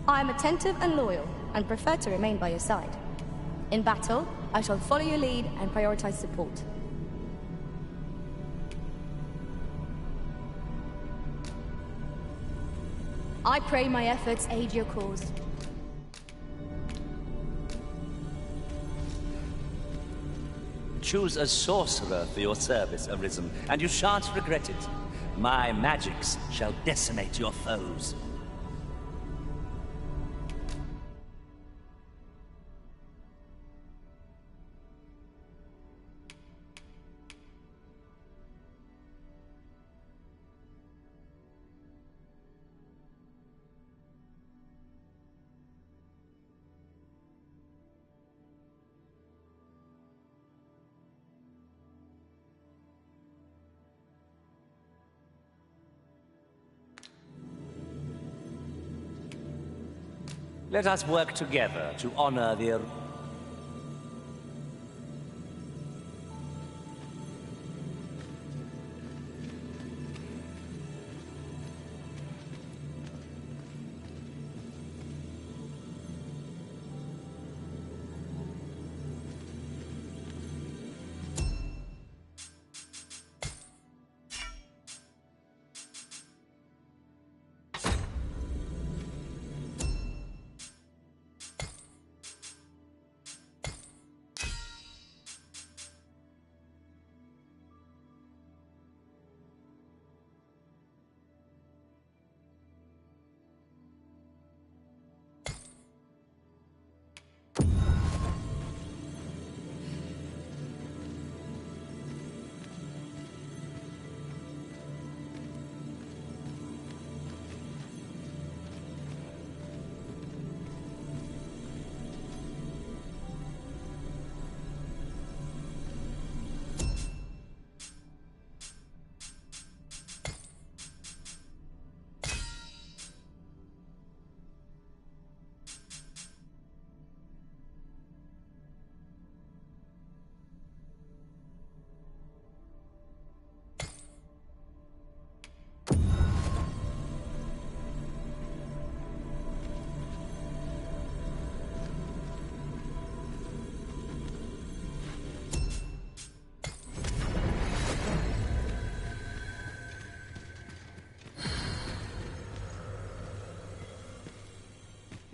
Speaker 23: I am attentive and loyal, and prefer to remain by your side. In battle, I shall follow your lead and prioritize support. I pray my efforts aid your cause.
Speaker 24: Choose a sorcerer for your service, Arisen, and you shan't regret it. My magics shall decimate your foes. Let us work together to honor the...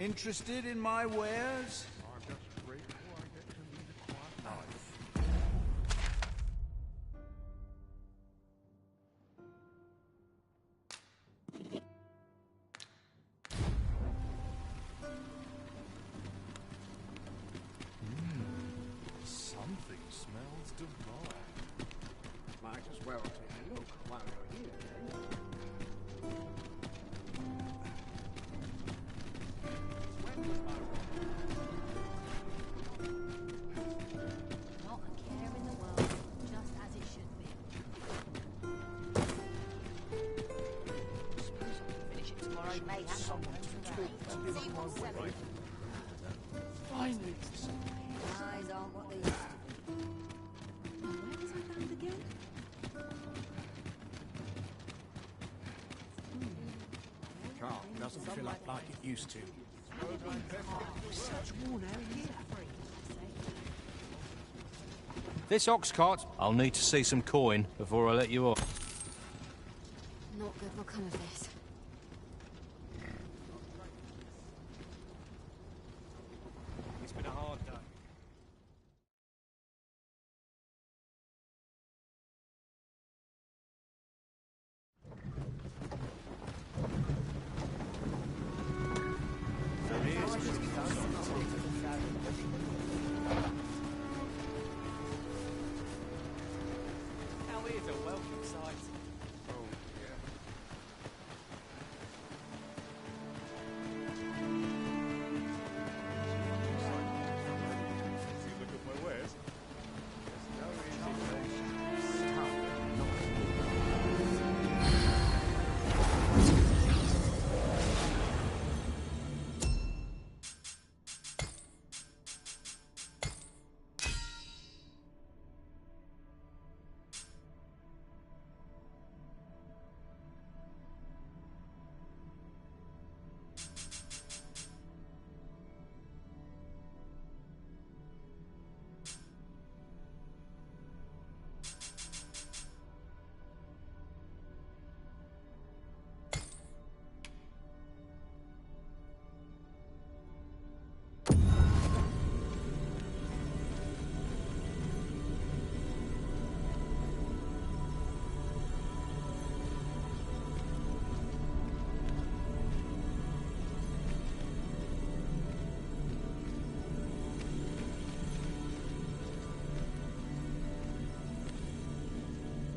Speaker 7: Interested in my wares?
Speaker 2: I'm just grateful I get to lead a quiet life.
Speaker 14: Something smells divine.
Speaker 8: Might as well take a look while you're here.
Speaker 1: Not a care in the world, just as it should be. Suppose I can finish it tomorrow, mate. See you on seven.
Speaker 8: Finally.
Speaker 1: Eyes aren't what they used to be. Now, where was I bound again?
Speaker 7: Carl doesn't fill up like it used to.
Speaker 8: Such worn out here.
Speaker 3: This ox cart, I'll need to see some coin before I let you off.
Speaker 17: Not good will come of this.
Speaker 5: It's been a hard day. Now here's a welcome sight.
Speaker 2: Oh, yeah. See, look at my wares. There's no easy place.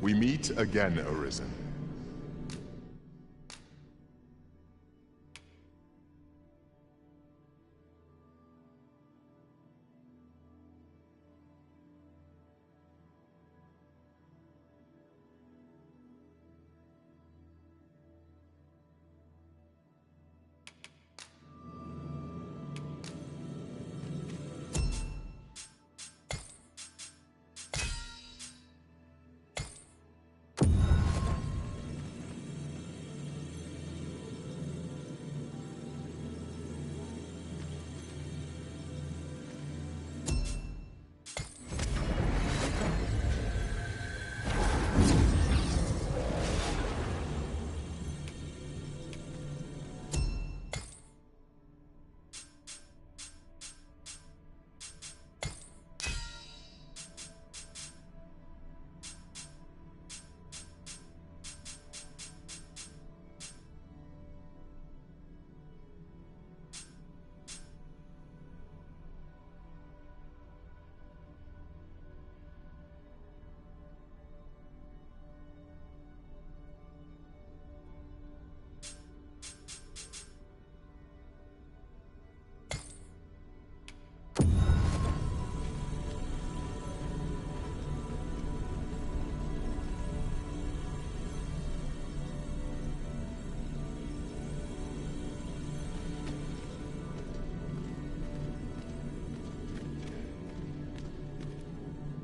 Speaker 10: We meet again, Arisen.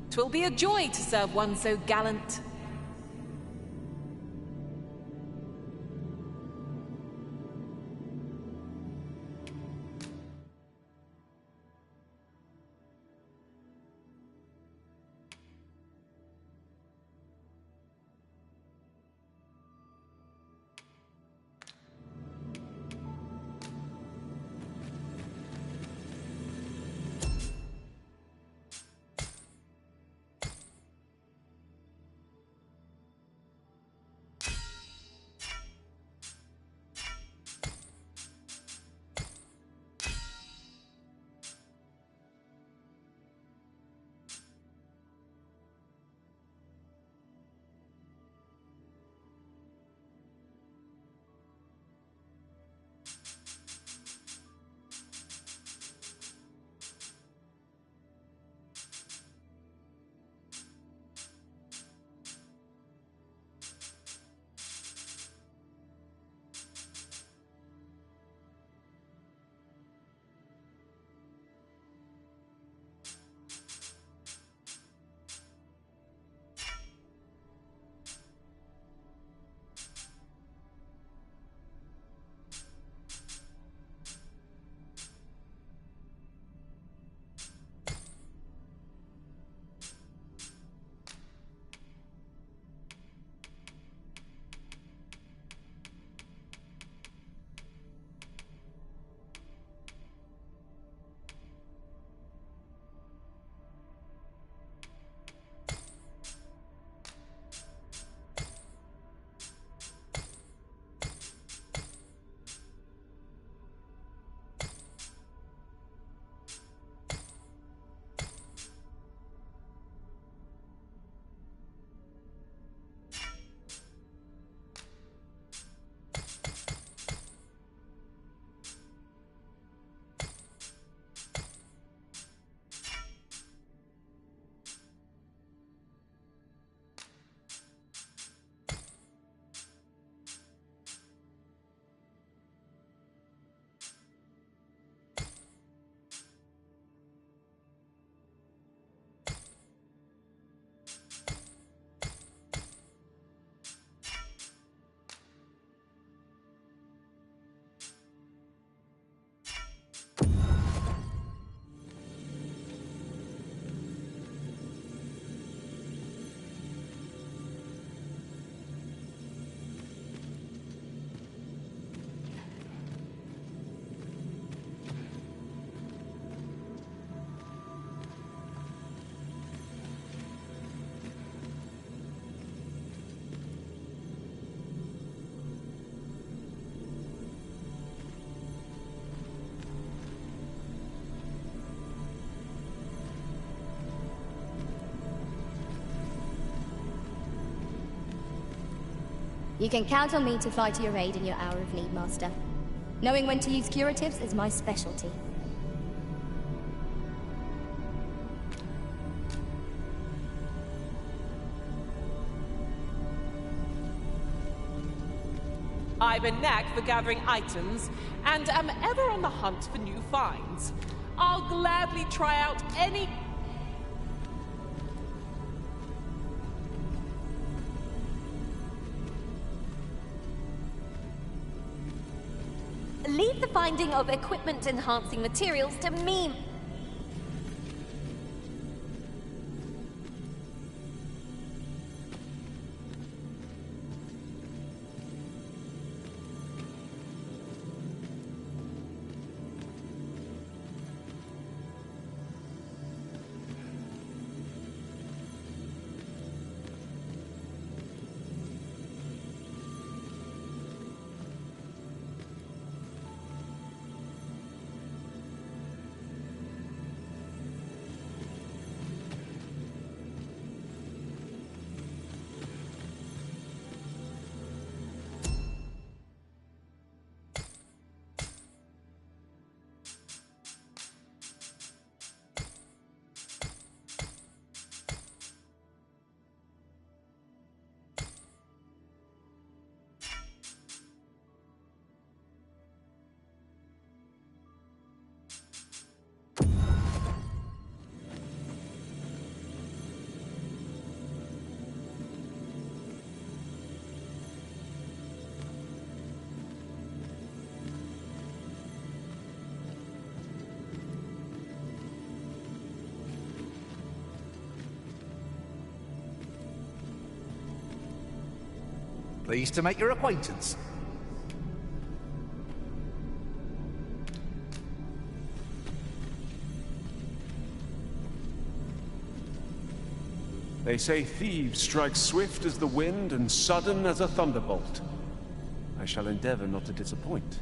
Speaker 4: Twill be a joy to serve one so gallant.
Speaker 23: You can count on me to fly to your aid in your hour of need, Master. Knowing when to use curatives is my specialty.
Speaker 4: I've a knack for gathering items, and am ever on the hunt for new finds. I'll gladly try out any...
Speaker 13: Leave the finding of equipment-enhancing materials to me.
Speaker 16: Pleased to make your acquaintance.
Speaker 9: They say thieves strike swift as the wind and sudden as a thunderbolt. I shall endeavor not to disappoint.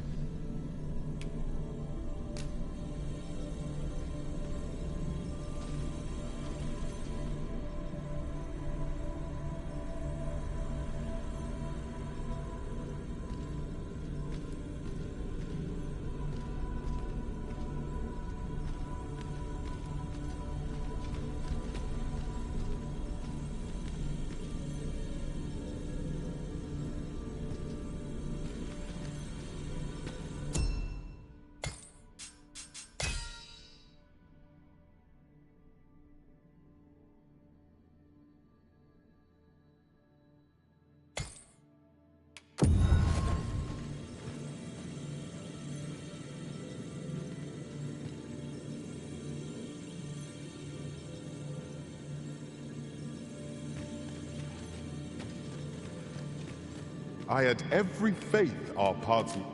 Speaker 10: I had every faith our paths would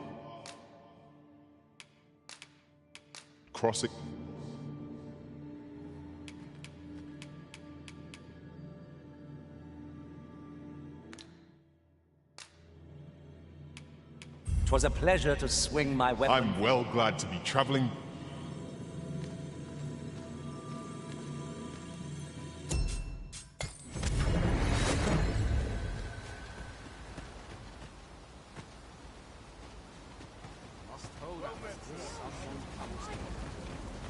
Speaker 10: crossing.
Speaker 24: Twas a pleasure to swing my weapon.
Speaker 10: I'm well glad to be traveling.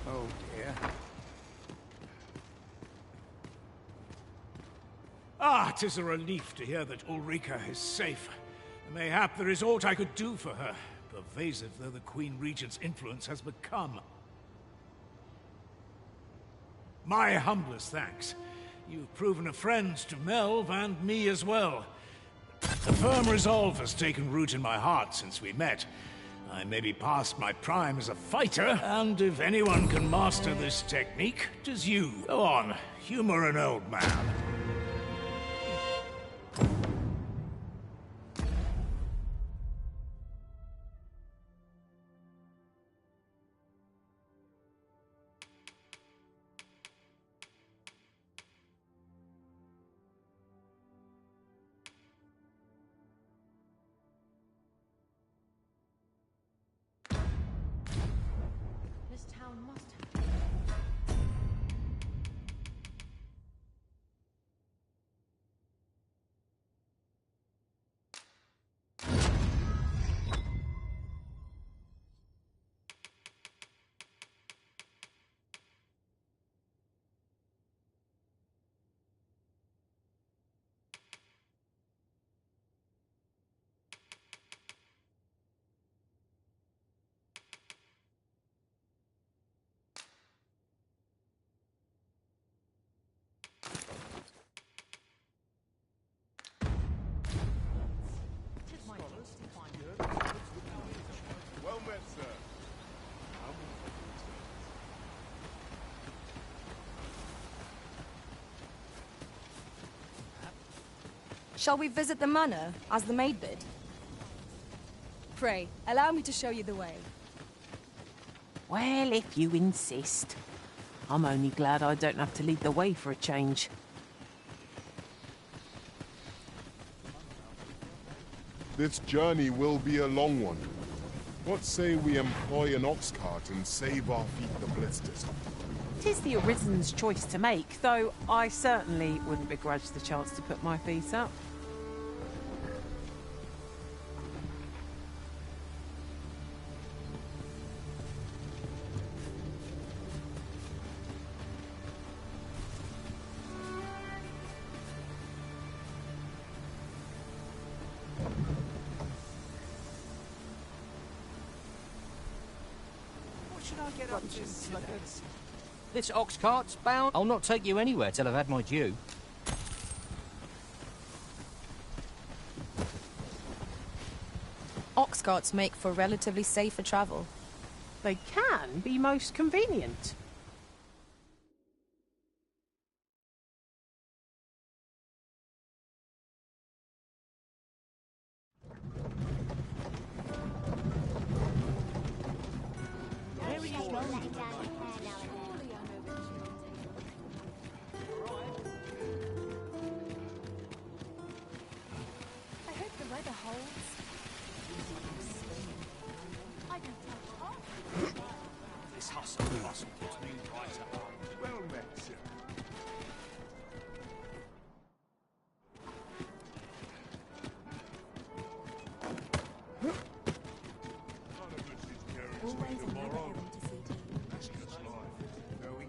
Speaker 7: Oh dear.
Speaker 8: Ah, 'tis a relief to hear that Ulrika is safe. Mayhap there is aught I could do for her, pervasive though the Queen Regent's influence has become. My humblest thanks. You've proven a friend to Melv and me as well. A firm resolve has taken root in my heart since we met. I may be past my prime as a fighter, and if anyone can master this technique, 'tis you. Go on, humor an old man.
Speaker 6: This town must have...
Speaker 23: Shall we visit the manor, as the maid bid?
Speaker 18: Pray, allow me to show you the way.
Speaker 4: Well, if you insist. I'm only glad I don't have to lead the way for a change.
Speaker 10: This journey will be a long one. What say we employ an ox cart and save our feet the blisters?
Speaker 4: 'Tis the Arisen's choice to make, though I certainly wouldn't begrudge the chance to put my feet up.
Speaker 3: This ox cart's bound. I'll not take you anywhere till I've had my due.
Speaker 18: Ox carts make for relatively safer travel.
Speaker 4: They can be most convenient.
Speaker 3: This hustle puts me right at home.
Speaker 2: Well met, sir.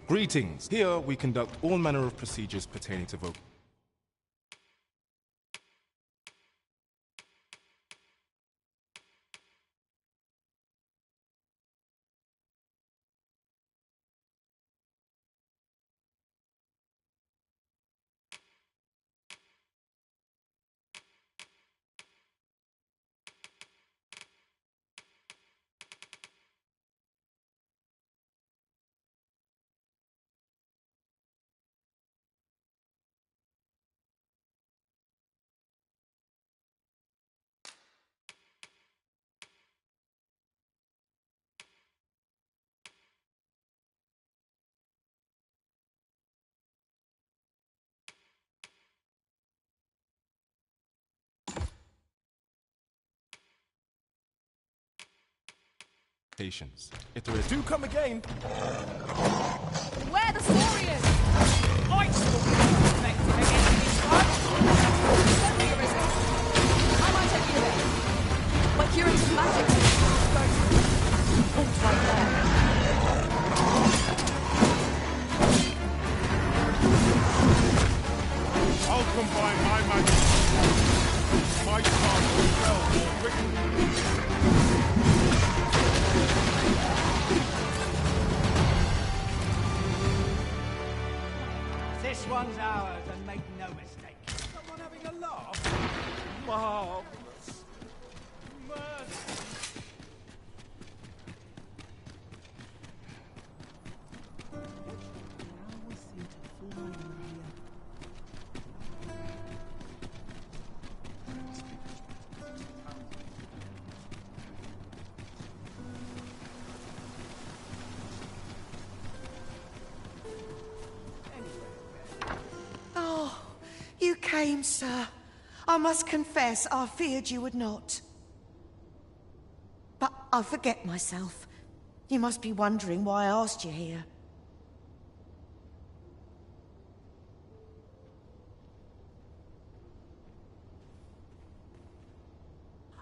Speaker 19: Greetings. Here we conduct all manner of procedures pertaining to voting. Patience. If there is, do come again.
Speaker 18: Where the Saurians?
Speaker 5: I still effective against this one.
Speaker 18: Send me, Arisen. I might take you there. My curative magic is right there.
Speaker 10: I'll combine my magic. My task will spell more quickly.
Speaker 7: This one's ours, and make no mistake. Someone having a laugh? Marvelous. Murder.
Speaker 6: Oh, you came, sir. I must confess, I feared you would not. But I forget myself. You must be wondering why I asked you here.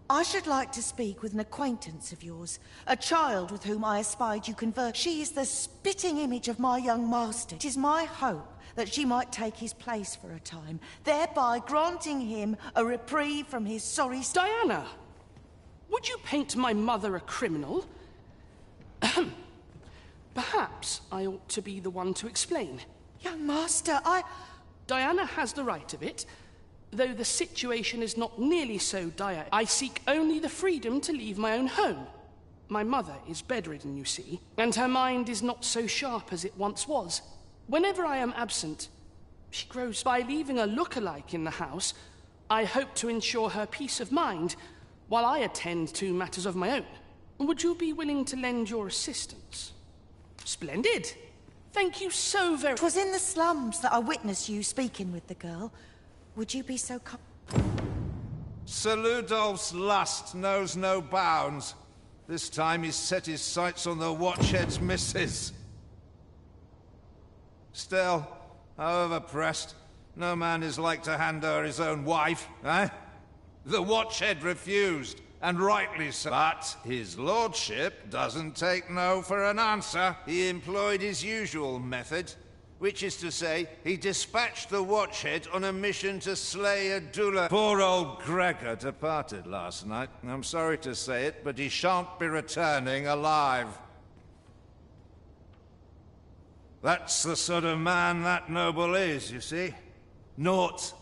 Speaker 6: I should like to speak with an acquaintance of yours, a child with whom I espied you converse. She is the spitting image of my young master. It is my hope that she might take his place for a time, thereby granting him a reprieve from his sorry...
Speaker 11: Diana! Would you paint my mother a criminal? Ahem. Perhaps I ought to be the one to explain.
Speaker 6: Young master,
Speaker 11: Diana has the right of it. Though the situation is not nearly so dire, I seek only the freedom to leave my own home. My mother is bedridden, you see, and her mind is not so sharp as it once was. Whenever I am absent, she grows by leaving a look-alike in the house. I hope to ensure her peace of mind while I attend to matters of my own. Would you be willing to lend your assistance? Splendid. Thank you so very...
Speaker 6: 'Twas in the slums that I witnessed you speaking with the girl. Would you be so
Speaker 12: Sir Ludolf's lust knows no bounds. This time he's set his sights on the Watchhead's missus. Still, however pressed, no man is like to hand her his own wife, eh? The Watchhead refused, and rightly so. But his lordship doesn't take no for an answer. He employed his usual method, which is to say, he dispatched the Watchhead on a mission to slay Adula. Poor old Gregor departed last night. I'm sorry to say it, but he shan't be returning alive. That's the sort of man that noble is, you see. Naught.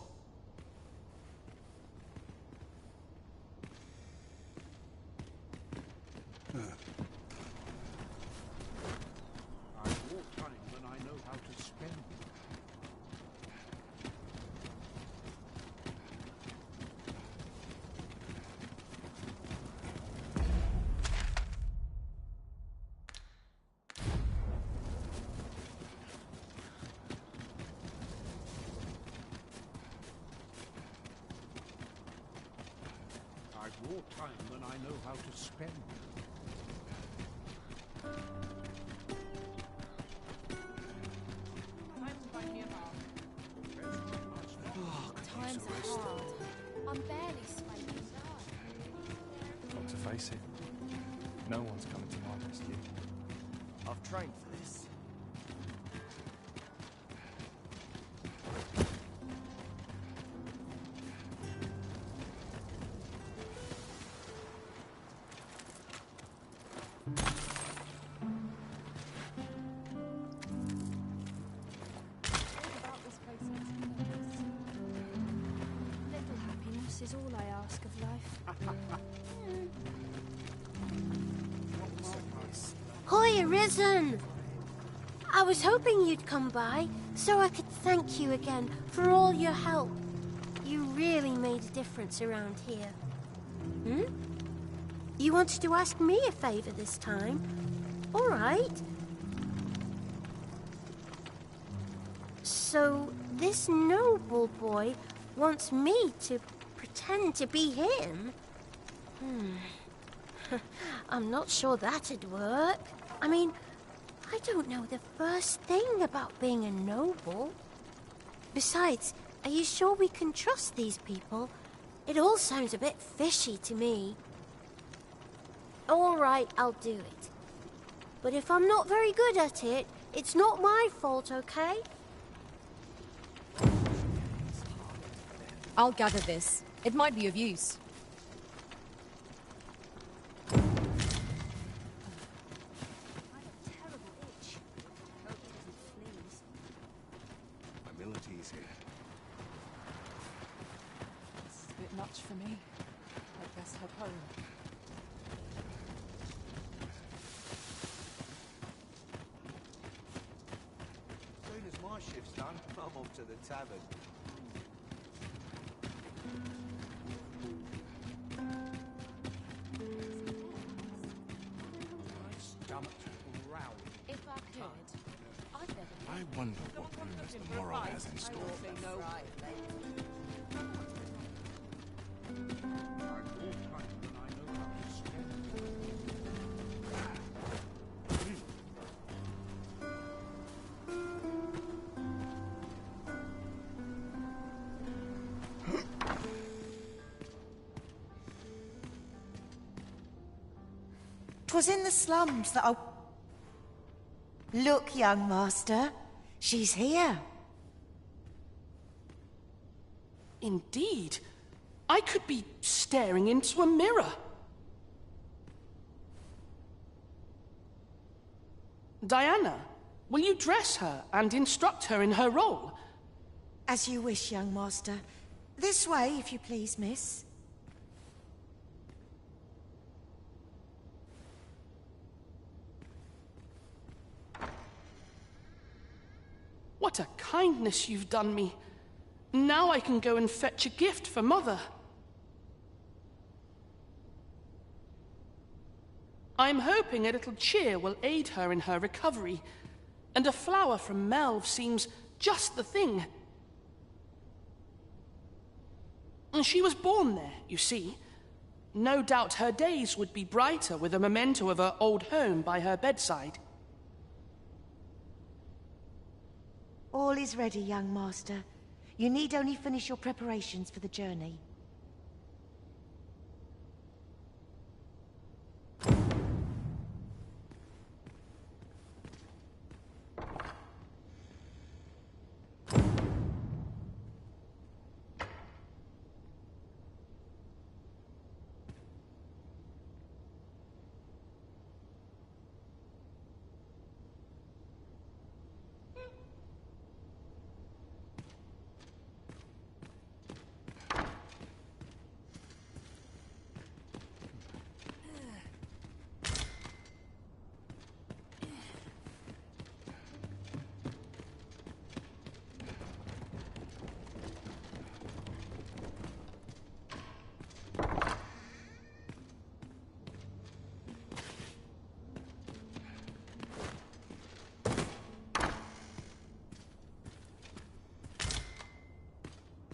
Speaker 8: I've more time than I know how to spend.
Speaker 18: Times are hard. I'm barely scraping by.
Speaker 14: Got to face it. No one's coming to my rescue.
Speaker 2: I've trained for this.
Speaker 18: Little happiness is all I ask of life.
Speaker 15: Hoy, Arisen! I was hoping you'd come by, so I could thank you again for all your help. You really made a difference around here. Hmm? You wanted to ask me a favor this time? All right. So, this noble boy wants me to pretend to be him? I'm not sure that'd work. I mean, I don't know the first thing about being a noble. Besides, are you sure we can trust these people? It all sounds a bit fishy to me. All right, I'll do it. But if I'm not very good at it, it's not my fault, okay?
Speaker 18: I'll gather this. It might be of use.
Speaker 2: Abilities here.
Speaker 18: This is a bit much for me. I'd best head home.
Speaker 2: As soon as my shift's done, I'm off to the tavern.
Speaker 18: If I could, I'd never...
Speaker 14: I wonder what rumors the morrow has in store.
Speaker 6: "'Twas in the slums that I... Look, young master. She's here.
Speaker 11: Indeed. I could be staring into a mirror. Diana, will you dress her and instruct her in her role?
Speaker 6: As you wish, young master. This way, if you please, miss.
Speaker 11: What a kindness you've done me. Now I can go and fetch a gift for Mother. I'm hoping a little cheer will aid her in her recovery, and a flower from Melve seems just the thing. And she was born there, you see. No doubt her days would be brighter with a memento of her old home by her bedside.
Speaker 6: All is ready, young master. You need only finish your preparations for the journey.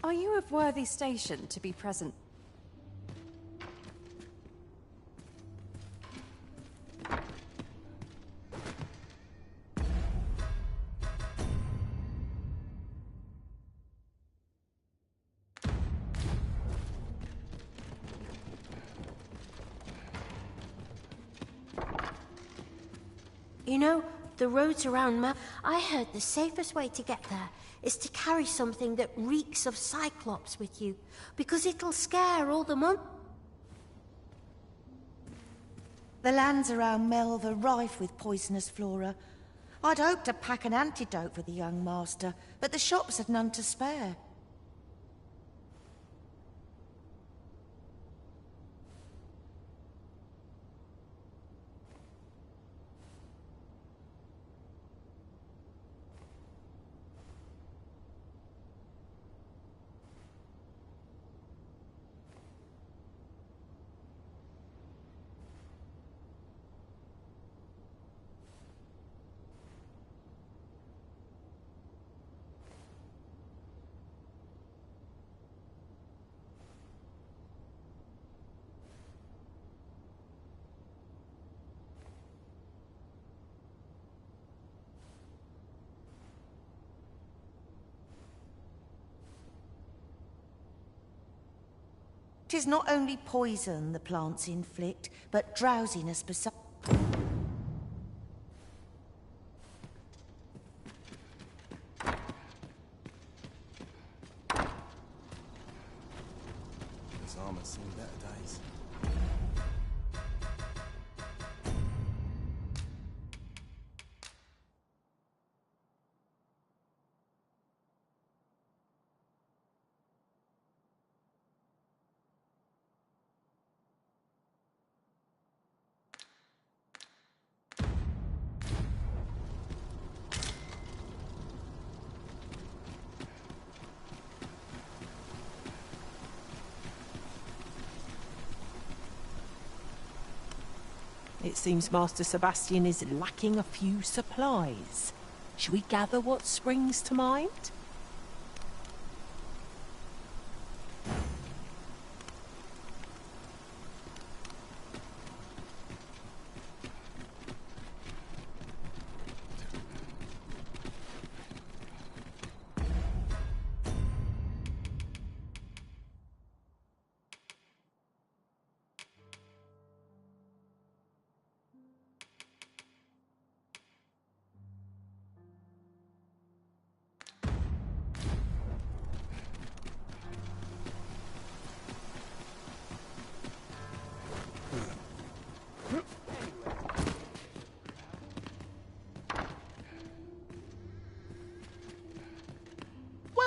Speaker 18: Are you of worthy station to be present?
Speaker 15: You know, the roads around I heard the safest way to get there is to carry something that reeks of Cyclops with you, because it'll scare all the
Speaker 6: The lands around Melve are rife with poisonous flora. I'd hoped to pack an antidote for the young master, but the shops had none to spare. Tis not only poison the plants inflict, but drowsiness besides.
Speaker 1: This armor's seen better days.
Speaker 4: It seems Master Sebastian is lacking a few supplies. Shall we gather what springs to mind?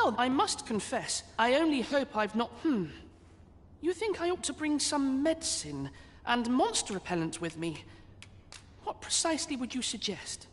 Speaker 11: Well, I must confess, I only hope I've not... You think I ought to bring some medicine and monster repellent with me? What precisely would you suggest?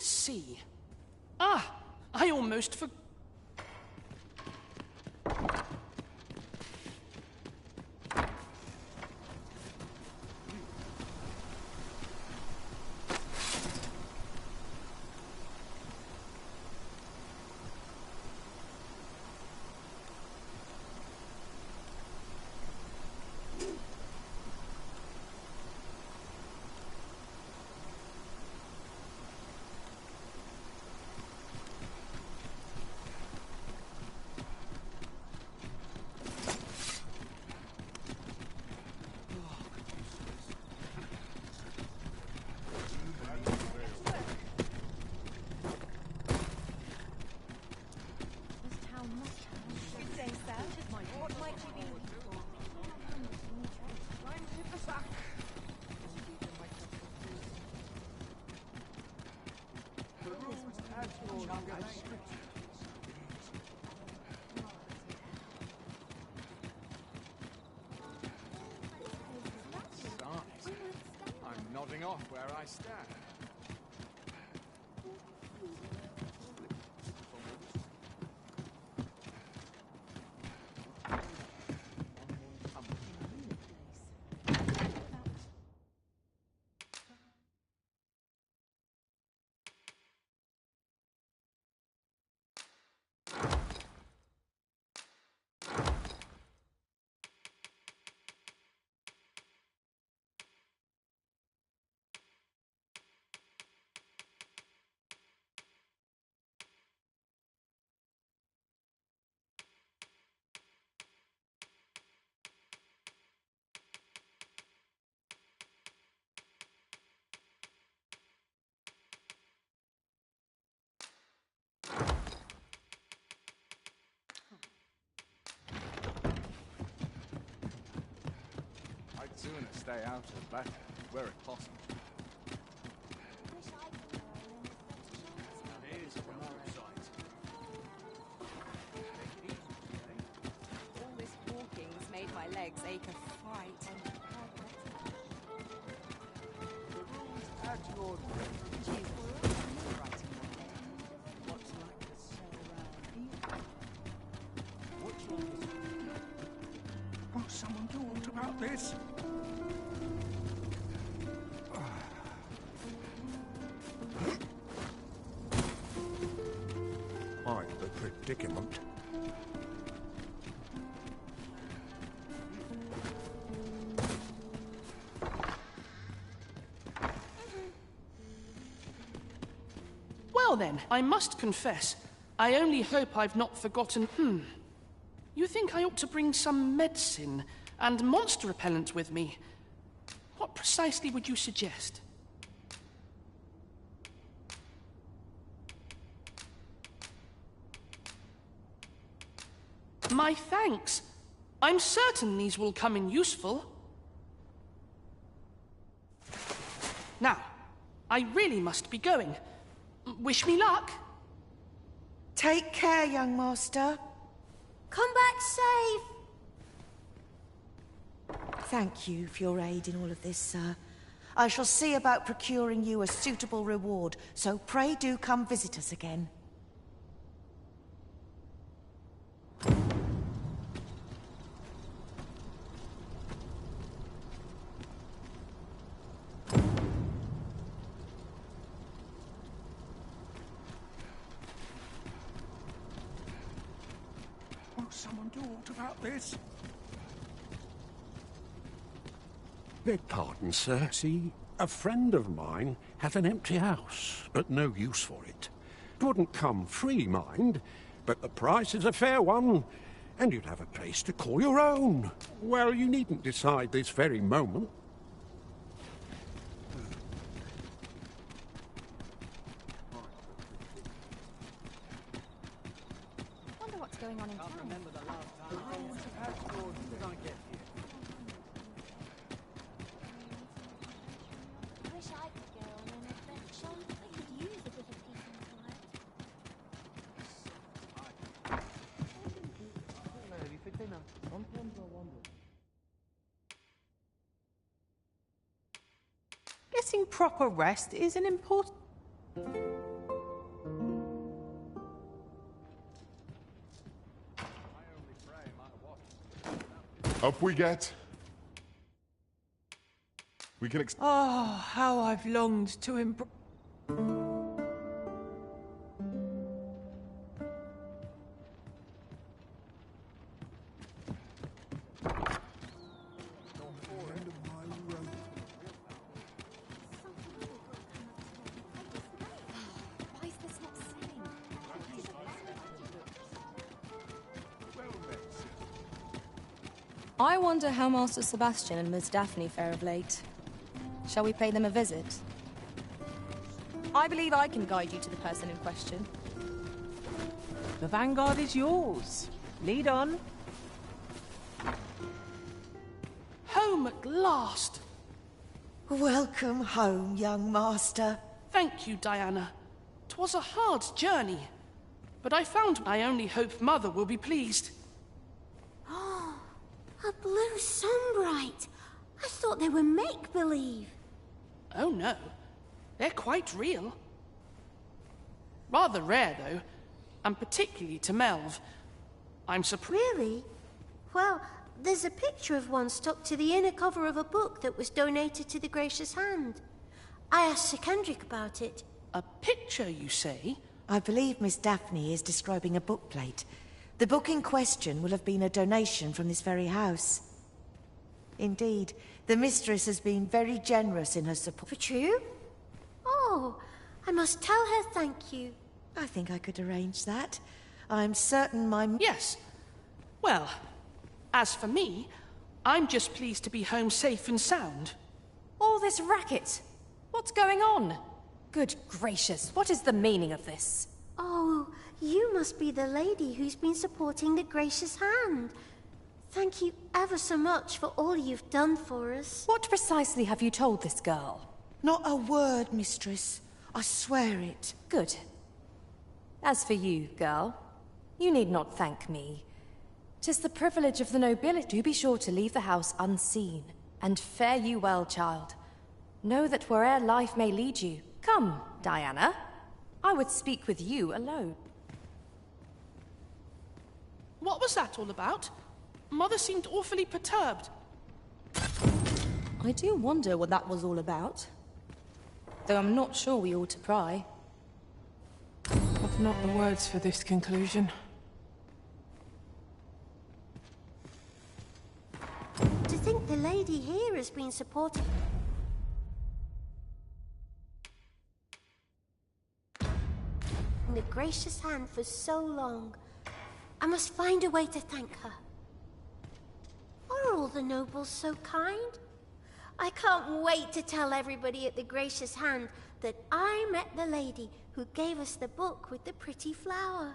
Speaker 11: Let's see. Ah, I almost forgot.
Speaker 2: I'm nodding off where I stand. I'd sooner stay out of battle, were it possible. Here's a remote site.
Speaker 18: All this walking's made my legs ache of fright.
Speaker 2: Add to your
Speaker 8: Won't someone do aught about this?
Speaker 10: Quite the predicament.
Speaker 11: Well then, I must confess, I only hope I've not forgotten. You think I ought to bring some medicine and monster repellent with me? What precisely would you suggest? My thanks. I'm certain these will come in useful. Now, I really must be going. Wish me luck.
Speaker 6: Take care, young master.
Speaker 15: Come back safe.
Speaker 6: Thank you for your aid in all of this, sir. I shall see about procuring you a suitable reward, so pray do come visit us again.
Speaker 8: Won't someone do aught about this?
Speaker 17: Beg pardon, sir. See, a friend of mine had an empty house, but no use for it. It wouldn't come free, mind, but the price is a fair one, and you'd have a place to call your own. Well, you needn't decide this very moment.
Speaker 18: Wonder what's going on in town.
Speaker 7: Remember the last time. The rules of Asgore did I get here?
Speaker 15: Wish I could go on an adventure. I could use a bit of peace and
Speaker 4: Getting proper rest is an important...
Speaker 10: Up we get. We can
Speaker 4: Oh, how I've longed to embrace.
Speaker 23: I wonder how Master Sebastian and Miss Daphne fare of late. Shall we pay them a visit? I believe I can guide you to the person in question.
Speaker 4: The vanguard is yours. Lead on.
Speaker 11: Home at last!
Speaker 6: Welcome home, young master.
Speaker 11: Thank you, Diana. 'Twas a hard journey, but I found I only hope Mother will be pleased.
Speaker 15: Oh, a blue sunbright. I thought they were make-believe.
Speaker 11: Oh no, they're quite real. Rather rare, though, and particularly to Melv. I'm surprised.
Speaker 15: Really? Well, there's a picture of one stuck to the inner cover of a book that was donated to the Gracious Hand. I asked Sir Kendrick about it.
Speaker 11: A picture, you say?
Speaker 6: I believe Miss Daphne is describing a bookplate. The book in question will have been a donation from this very house. Indeed, the mistress has been very generous in her support.
Speaker 15: For true? Oh, I must tell her thank you.
Speaker 6: I think I could arrange that. I'm certain my...
Speaker 11: Yes. Well, as for me, I'm just pleased to be home safe and sound.
Speaker 18: All this racket. What's going on? Good gracious, what is the meaning of this?
Speaker 15: Oh, you must be the lady who's been supporting the Gracious Hand. Thank you ever so much for all you've done for us.
Speaker 18: What precisely have you told this girl?
Speaker 6: Not a word, mistress. I swear it.
Speaker 18: Good. As for you, girl, you need not thank me. 'Tis the privilege of the nobility. Do be sure to leave the house unseen. And fare you well, child. Know that where'er life may lead you. Come, Diana. I would speak with you alone.
Speaker 11: What was that all about? Mother seemed awfully perturbed.
Speaker 23: I do wonder what that was all about. Though I'm not sure we ought to pry.
Speaker 4: I've not the words for this conclusion.
Speaker 15: To think the lady here has been supporting... the Gracious Hand for so long. I must find a way to thank her. Are all the nobles so kind? I can't wait to tell everybody at the Gracious Hand that I met the lady who gave us the book with the pretty flower.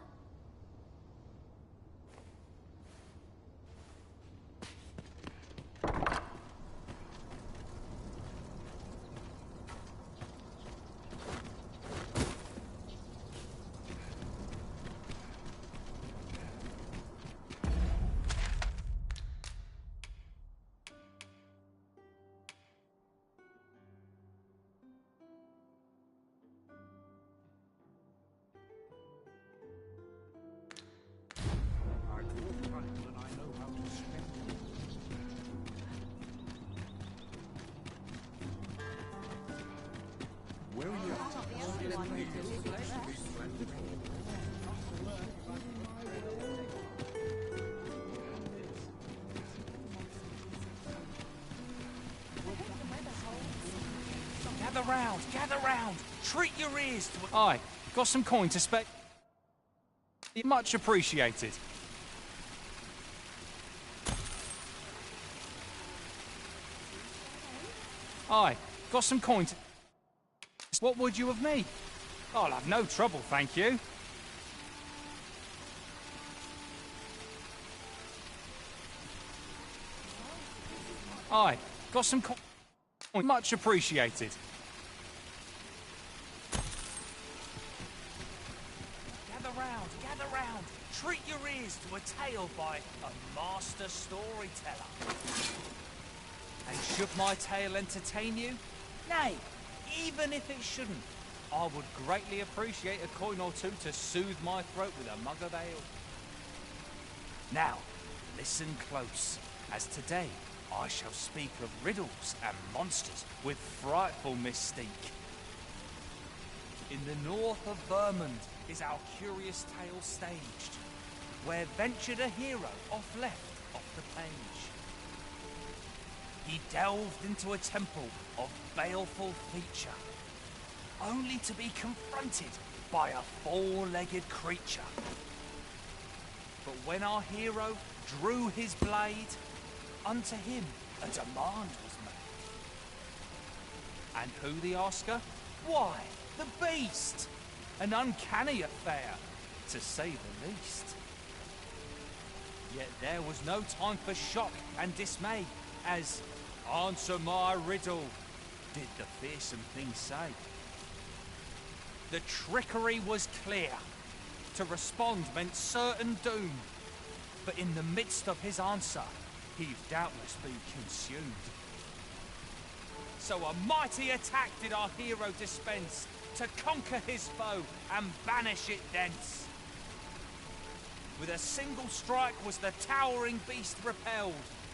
Speaker 3: Gather round! Treat your ears to... Aye, got some coin to spec... Much appreciated. Aye, got some coin to... What would you of me? I'll have no trouble, thank you. Aye, got some coin... Much appreciated. Gather round. Treat your ears to a tale by a master storyteller. And should my tale entertain you? Nay, even if it shouldn't, I would greatly appreciate a coin or two to soothe my throat with a mug of ale. Now, listen close. as today I shall speak of riddles and monsters with frightful mystique. In the north of Vermund is our curious tale staged, where ventured a hero oft-left off the page. He delved into a temple of baleful feature, only to be confronted by a four-legged creature. But when our hero drew his blade, unto him a demand was made. And who the asker? Why, the beast! An uncanny affair, to say the least. Yet there was no time for shock and dismay, as, "Answer my riddle," did the fearsome thing say. The trickery was clear. To respond meant certain doom. But in the midst of his answer, he'd doubtless be consumed. So a mighty attack did our hero dispense, to conquer his foe and banish it thence. With a single strike was the towering beast repelled,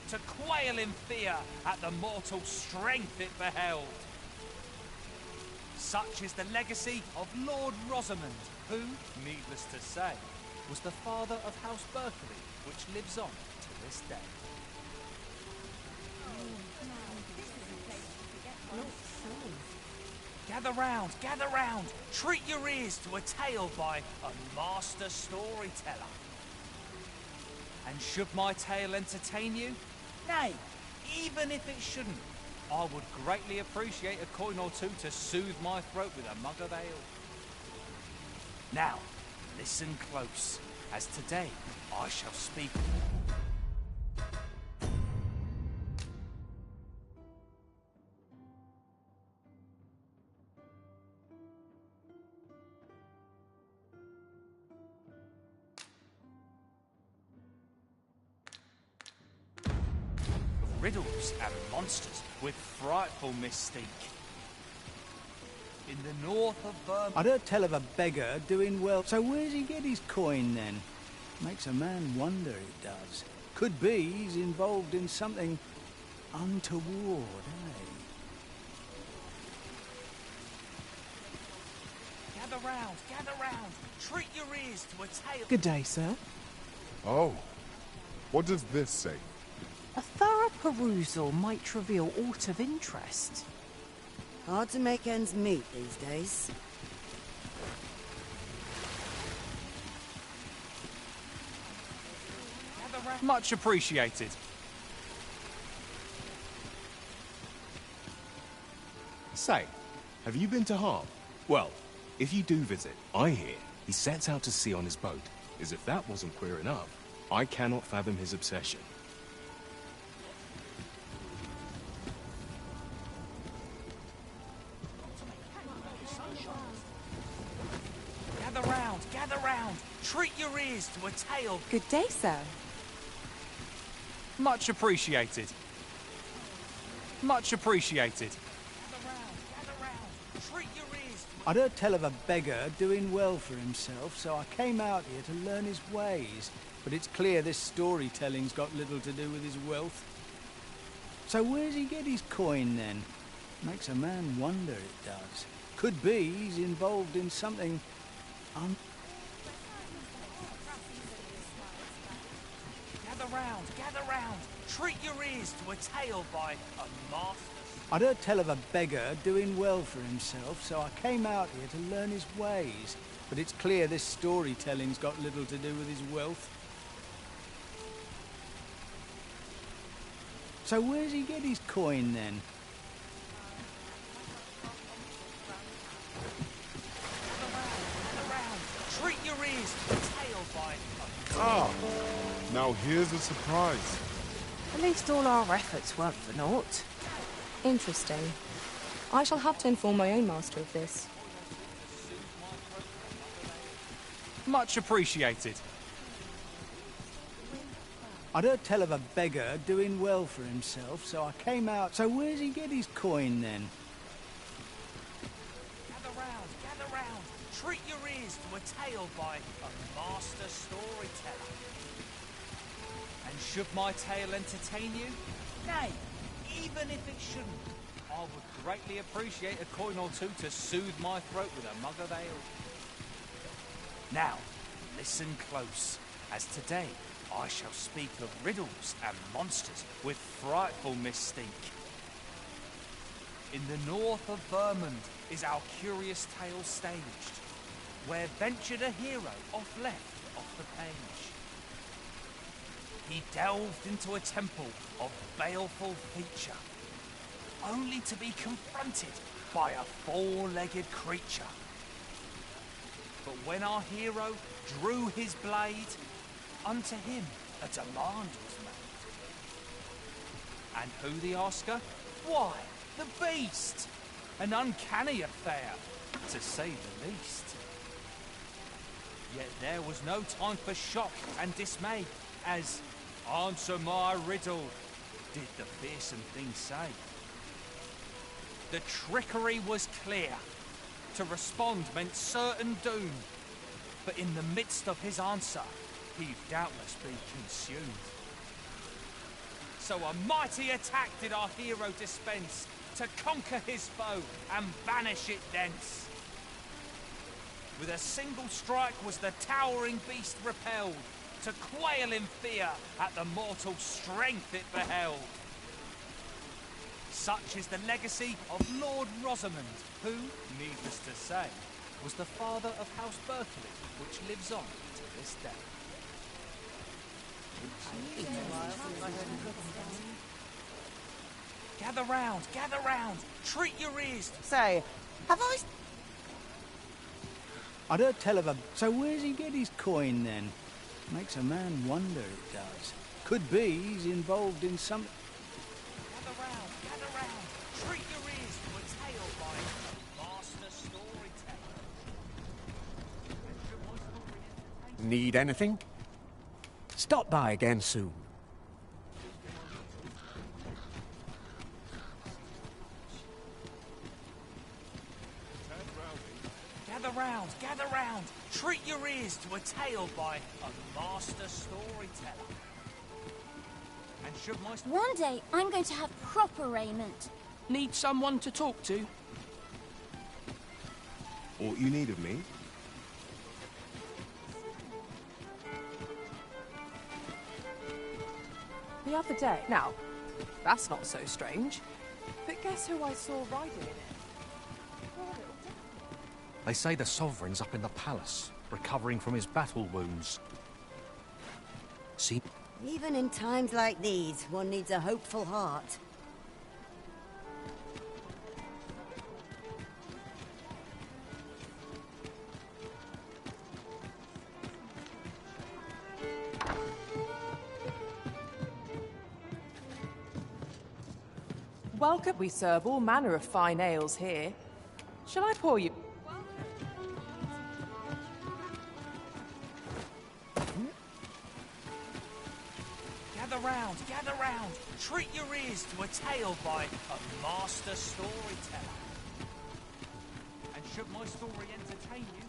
Speaker 3: to quail in fear at the mortal strength it beheld. Such is the legacy of Lord Rosamond, who, needless to say, was the father of House Berkeley, which lives on to this day. Gather round, treat your ears to a tale by a master storyteller. And should my tale entertain you? Nay, even if it shouldn't, I would greatly appreciate a coin or two to soothe my throat with a mug of ale. Now, listen close, as today I shall speak. Riddles and monsters with frightful mystique. In the north of Vermund...
Speaker 7: I'd heard tell of a beggar doing well. So where's he get his coin, then? Makes a man wonder, it does. Could be he's involved in something untoward, eh?
Speaker 3: Gather round. Treat your ears to a tale...
Speaker 4: Good day, sir.
Speaker 10: Oh. What does this say?
Speaker 4: A thorough perusal might reveal aught of interest.
Speaker 6: Hard to make ends meet these days.
Speaker 3: Much appreciated.
Speaker 1: Say, have you been to Harp? Well, if you do visit, I hear he sets out to sea on his boat. As if that wasn't queer enough, I cannot fathom his obsession.
Speaker 3: Gather round. Treat your ears to a tale.
Speaker 18: Good day, sir.
Speaker 3: Much appreciated. Much appreciated. Gather round. Treat your ears to...
Speaker 7: I'd heard tell of a beggar doing well for himself, so I came out here to learn his ways. But it's clear this storytelling's got little to do with his wealth. So where's he get his coin, then? Makes a man wonder, it does. Could be he's involved in something...
Speaker 3: Gather round. Treat your ears to a tale by a master.
Speaker 7: I'd heard tell of a beggar doing well for himself, so I came out here to learn his ways. But it's clear this storytelling's got little to do with his wealth. So where's he get his coin, then?
Speaker 3: Gather round. Treat your ears to a tale by a...
Speaker 10: Ah! Now here's a surprise.
Speaker 4: At least all our efforts weren't for naught.
Speaker 23: Interesting. I shall have to inform my own master of this.
Speaker 3: Much appreciated.
Speaker 7: I'd heard tell of a beggar doing well for himself, so I came out... So where's he get his coin, then?
Speaker 3: Gather round. Treat your ears to a tale by a master storyteller. And should my tale entertain you? Nay, even if it shouldn't, I would greatly appreciate a coin or two to soothe my throat with a mug of ale. Now, listen close, as today I shall speak of riddles and monsters with frightful mystique. In the north of Vermund is our curious tale staged, where ventured a hero off the page. He delved into a temple of baleful feature, only to be confronted by a four-legged creature. But when our hero drew his blade, unto him a demand was made. And who the asker? Why, the beast! An uncanny affair, to say the least. Yet there was no time for shock and dismay, as "Answer my riddle," did the fearsome thing say. The trickery was clear. To respond meant certain doom. But in the midst of his answer, he'd doubtless be consumed. So a mighty attack did our hero dispense, to conquer his foe and banish it thence. With a single strike was the towering beast repelled, to quail in fear at the mortal strength it beheld. Such is the legacy of Lord Rosamond, who, needless to say, was the father of House Berkeley, which lives on to this day. Gather round, treat your ears.
Speaker 6: Say, have I...
Speaker 7: I'd heard tell of a... So where's he get his coin, then? Makes a man wonder, it does. Could be he's involved in some...
Speaker 3: Gather round, treat your ears to a tale by a master storyteller.
Speaker 17: Need anything? Stop by again soon.
Speaker 3: Gather round, treat your ears to a tale by a master storyteller. And should my...
Speaker 15: One day, I'm going to have proper raiment.
Speaker 11: Need someone to talk to?
Speaker 1: Aught you need of me?
Speaker 4: The other day. Now, that's not so strange. But guess who I saw riding in it?
Speaker 13: They say the Sovereign's up in the palace, recovering from his battle wounds. See?
Speaker 20: Even in times like these, one needs a hopeful heart.
Speaker 4: Welcome. We serve all manner of fine ales here. Shall I pour you...
Speaker 3: Gather round, treat your ears to a tale by a master storyteller. And should my story entertain you,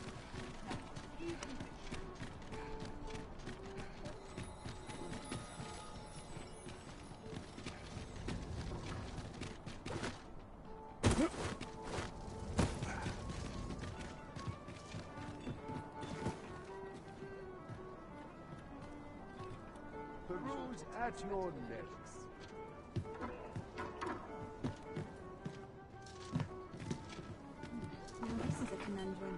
Speaker 2: Peruse at your necks.
Speaker 20: Now this is a conundrum.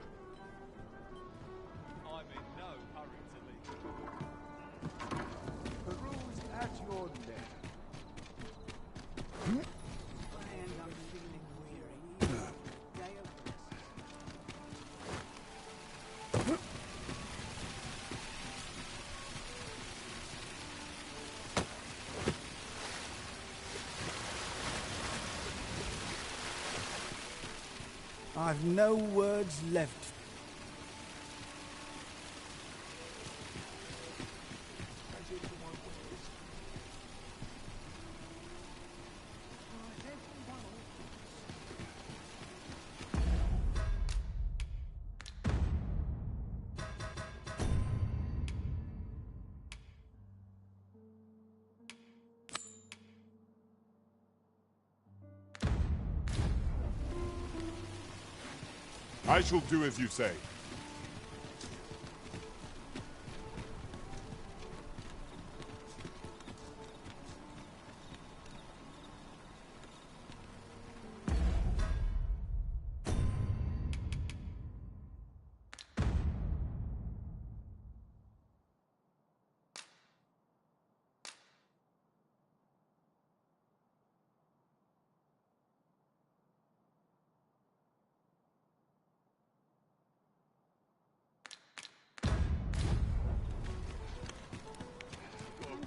Speaker 3: I'm in no hurry to leave.
Speaker 2: Peruse at your necks.
Speaker 7: I've no words left.
Speaker 10: I shall do as you say.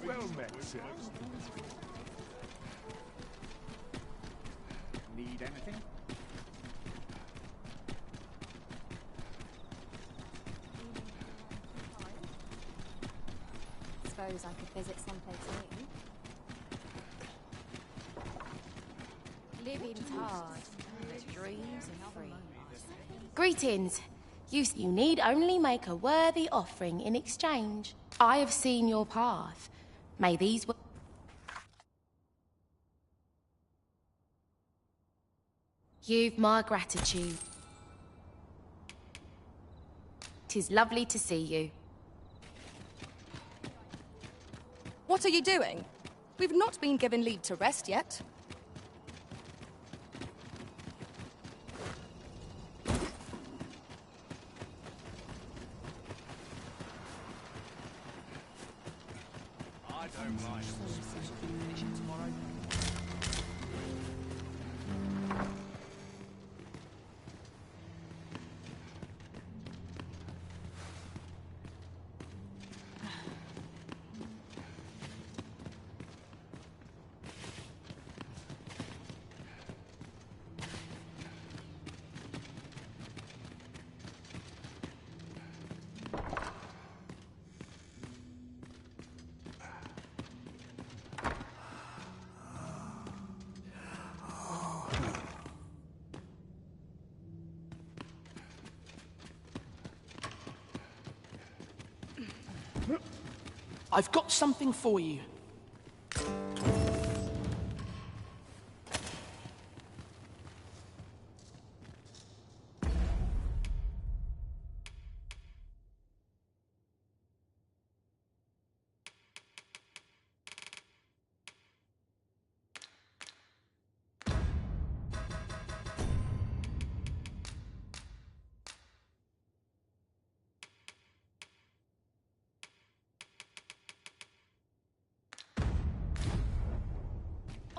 Speaker 2: Well met, sir. Need anything?
Speaker 23: Suppose I could visit someplace new. Living's hard, but dreams are free.
Speaker 15: Greetings. You need only make a worthy offering in exchange. I have seen your path. May these... You've my gratitude. 'Tis lovely to see you.
Speaker 23: What are you doing? We've not been given leave to rest yet.
Speaker 3: I don't mind finishing tomorrow.
Speaker 11: I've got something for you.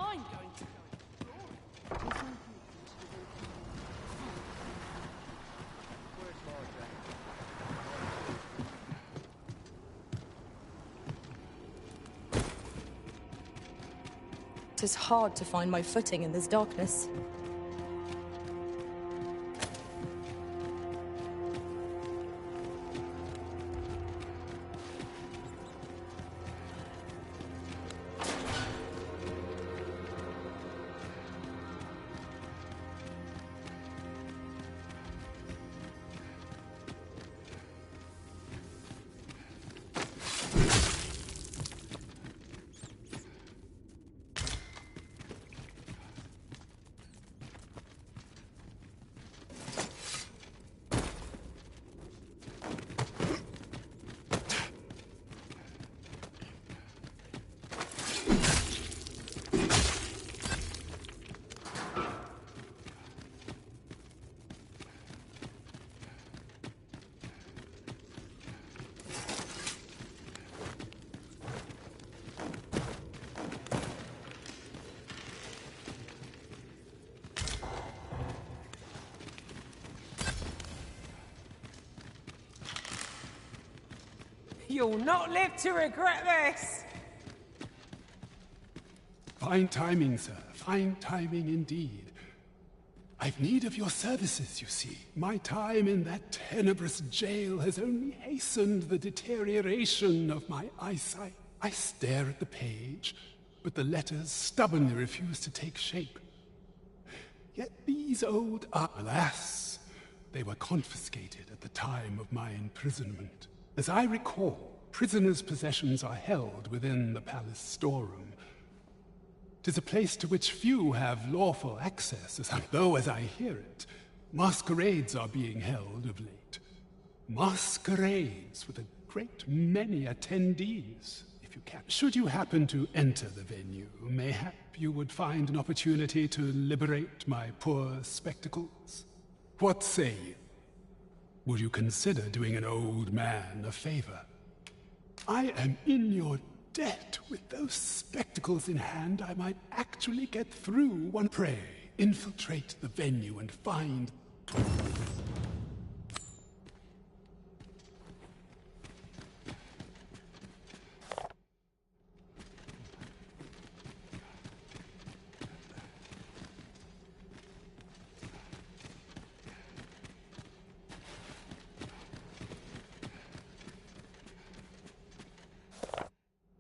Speaker 11: I'm going to
Speaker 23: It is hard to find my footing in this darkness.
Speaker 4: You'll not live to regret this!
Speaker 9: Fine timing, sir. Fine timing indeed. I've need of your services, you see. My time in that tenebrous jail has only hastened the deterioration of my eyesight. I stare at the page, but the letters stubbornly refuse to take shape. Yet these old... alas, they were confiscated at the time of my imprisonment. As I recall, prisoners' possessions are held within the palace storeroom. 'Tis a place to which few have lawful access, though, as I hear it, Masquerades are being held of late. Masquerades with a great many attendees. If you can. Should you happen to enter the venue, mayhap you would find an opportunity to liberate my poor spectacles. What say you? Would you consider doing an old man a favor? I am in your debt. With those spectacles in hand, I might actually get through one. Pray, infiltrate the venue and find...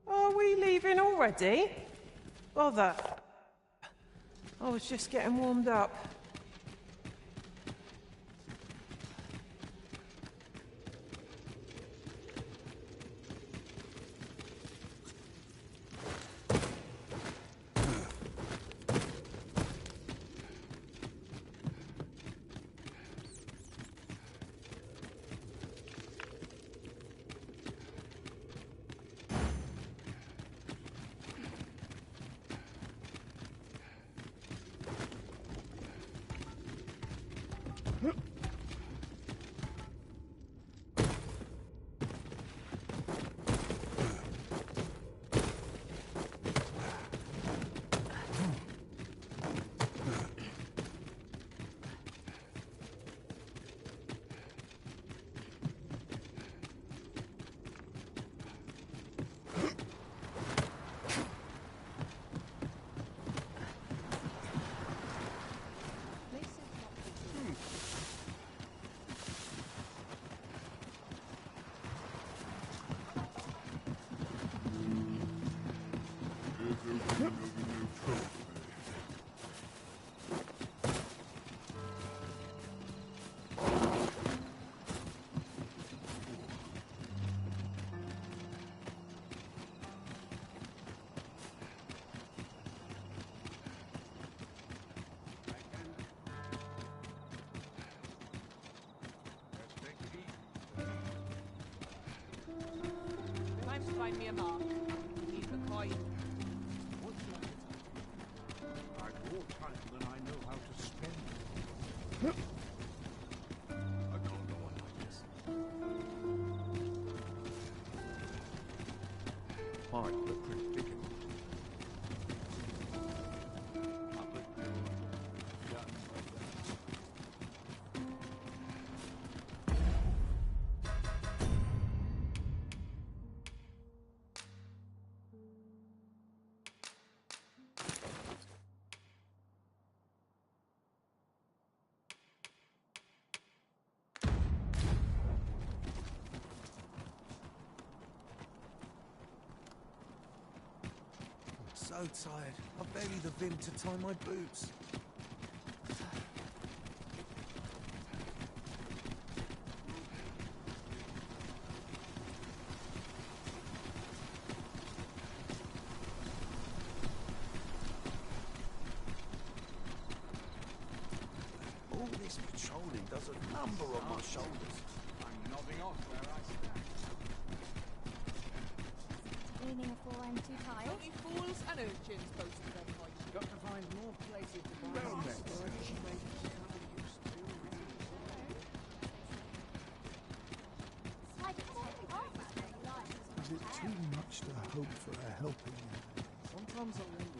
Speaker 4: Are we leaving already? Bother. I was just getting warmed up.
Speaker 5: Time to find me a mark. Keep a coin.
Speaker 17: I've more time than I know how to spend. I can't go on like this. Quite the predicament.
Speaker 16: So tired. I've barely the vim to tie my boots. All this patrolling does a number on my shoulders.
Speaker 5: I'm nodding off where I stand.
Speaker 21: Aiming for I'm too tired.
Speaker 5: Only fools and urchins boast of their point.
Speaker 7: Got to find more places to buy.
Speaker 5: Well met,
Speaker 7: sir. She may be kind of used to.
Speaker 16: Is it too much to hope for a helping hand? Sometimes I wonder.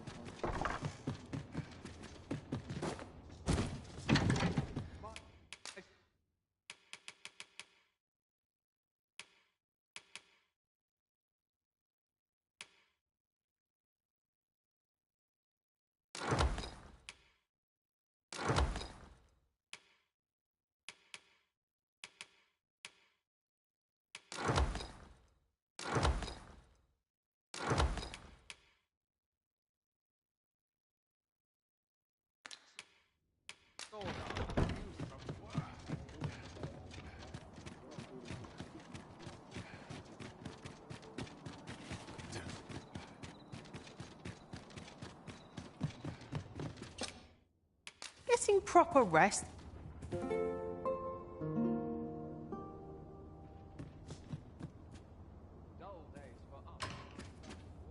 Speaker 4: Getting proper rest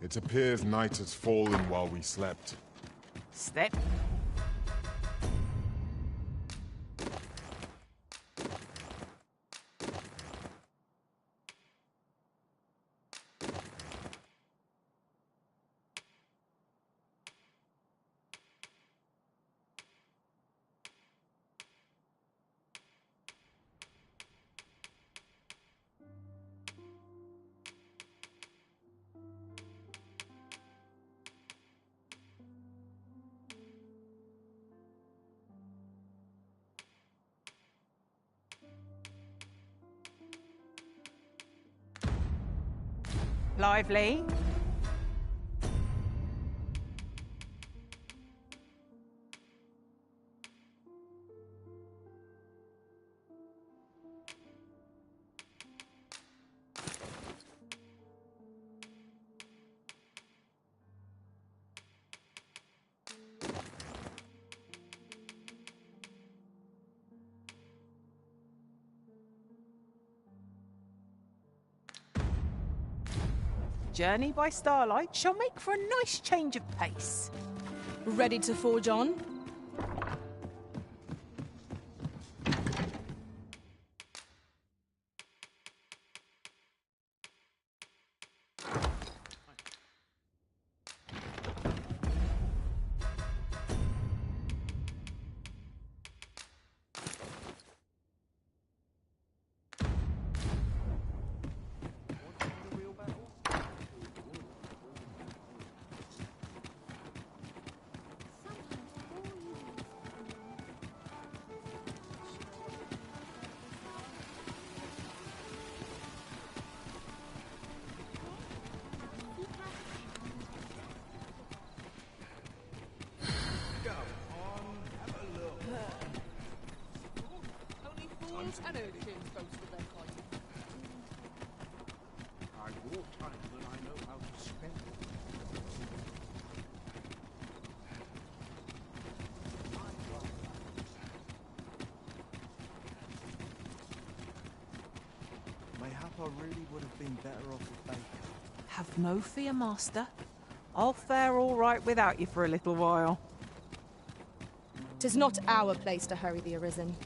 Speaker 10: It appears night has fallen while we slept.
Speaker 4: Step. Lively. Journey by starlight shall make for a nice change of pace.
Speaker 23: Ready to forge on?
Speaker 11: And urchins boast of their kind.
Speaker 17: I wore time that I know how to spend it.
Speaker 16: Mayhap I really would have been better off with bacon.
Speaker 4: Have no fear, master. I'll fare all right without you for a little while.
Speaker 23: 'Tis not our place to hurry the Arisen.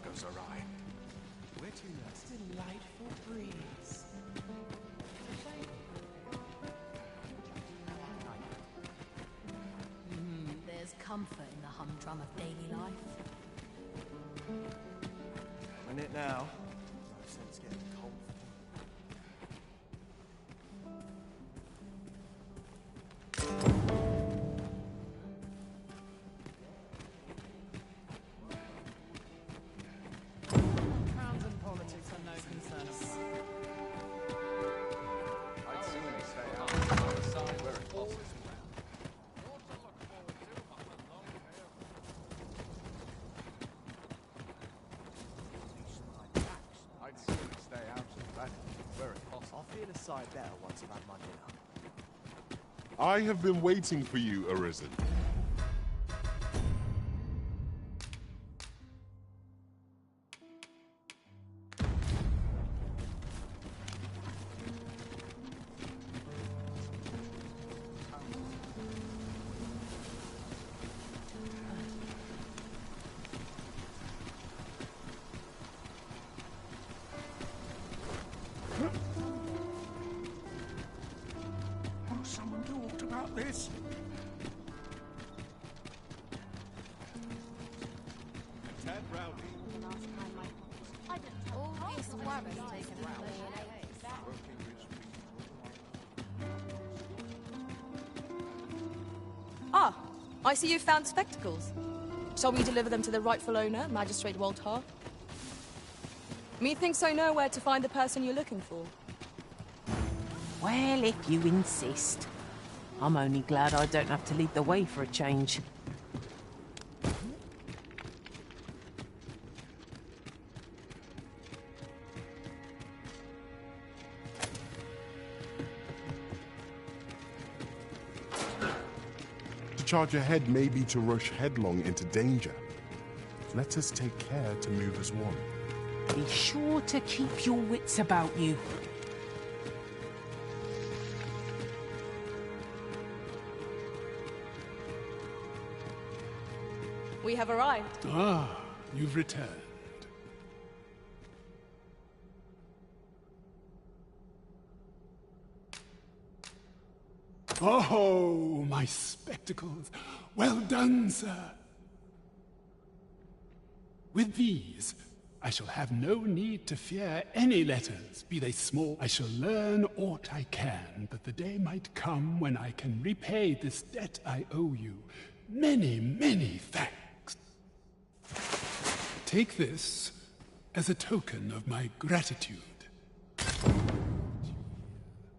Speaker 13: Goes awry.
Speaker 16: We're too late.
Speaker 4: Delightful breeze.
Speaker 12: There's comfort in the humdrum of daily life.
Speaker 16: In it now. No sense getting cold. Side better once I've had my dinner.
Speaker 10: I have been waiting for you, Arisen.
Speaker 17: Someone talked about this.
Speaker 2: Tad Rowdy.
Speaker 12: All this worry's taken round.
Speaker 23: Ah, I see you've found spectacles. Shall we deliver them to the rightful owner, Magistrate Waltar? Methinks I know where to find the person you're looking for.
Speaker 4: Well, if you insist. I'm only glad I don't have to lead the way for a change.
Speaker 10: charge ahead may be to rush headlong into danger. Let us take care to move as one.
Speaker 4: Be sure to keep your wits about you.
Speaker 23: We have arrived.
Speaker 9: Ah, you've returned. Oh, my spectacles. Well done, sir. With these, I shall have no need to fear any letters, be they small. I shall learn aught I can, but the day might come when I can repay this debt I owe you. Many, many thanks. Take this as a token of my gratitude.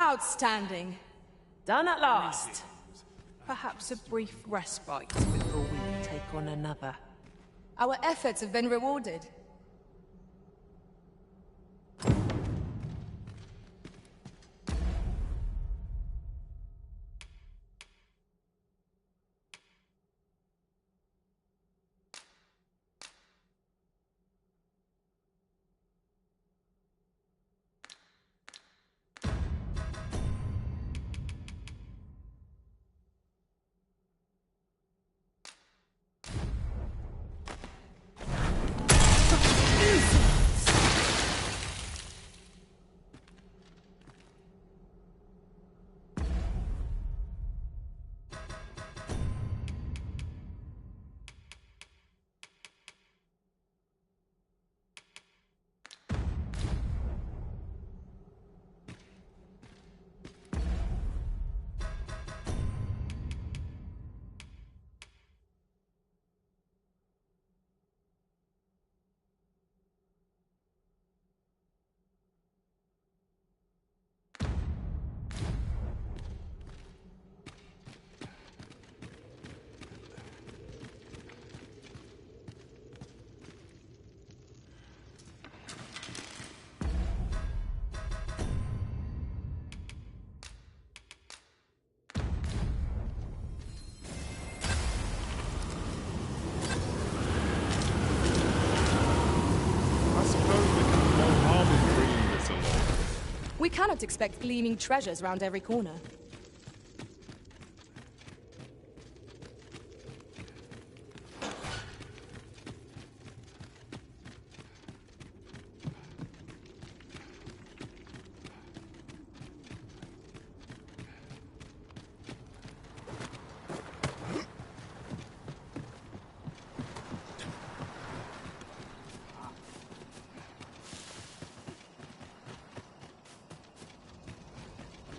Speaker 23: Outstanding.
Speaker 4: Done at last. Perhaps a brief respite before we take on another.
Speaker 23: Our efforts have been rewarded. We cannot expect gleaming treasures round every corner.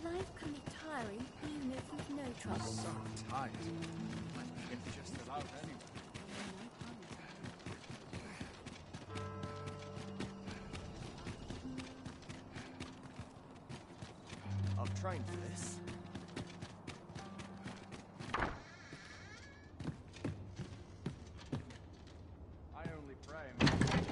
Speaker 15: Life can be tiring even if you've no trouble.
Speaker 13: So tight. Might get just about anyway.
Speaker 14: I've trained for this.
Speaker 13: I only pray my finishes.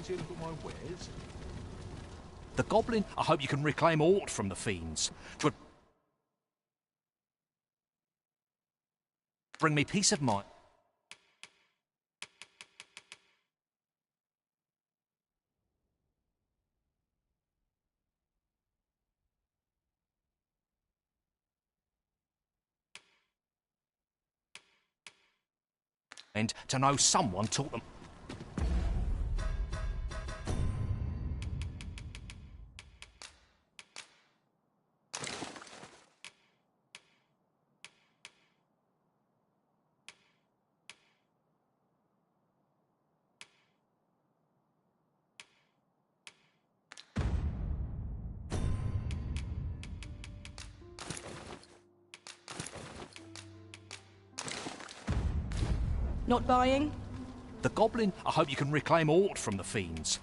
Speaker 13: Fancy a look at my wares? The goblin, I hope you can reclaim aught from the fiends. 'Twould bring me peace of mind. And to know someone taught them.
Speaker 23: Not buying?
Speaker 13: The goblin, I hope you can reclaim aught from the fiends.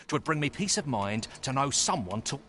Speaker 13: Twould bring me peace of mind to know someone taught.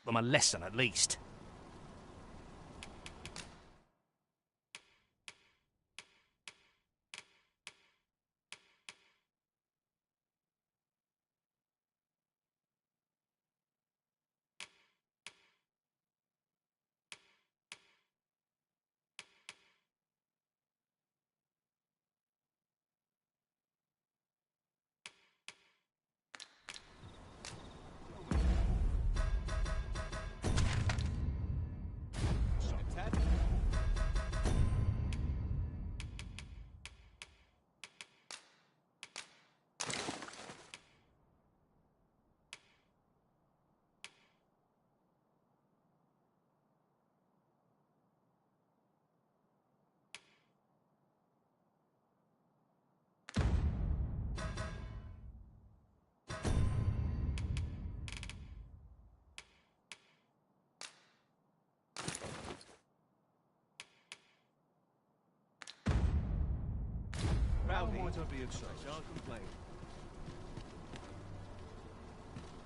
Speaker 13: Them a lesson at least.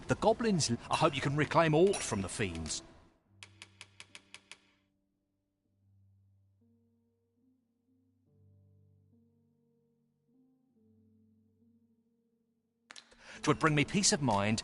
Speaker 13: The goblins, I hope you can reclaim aught from the fiends. Twould bring me peace of mind.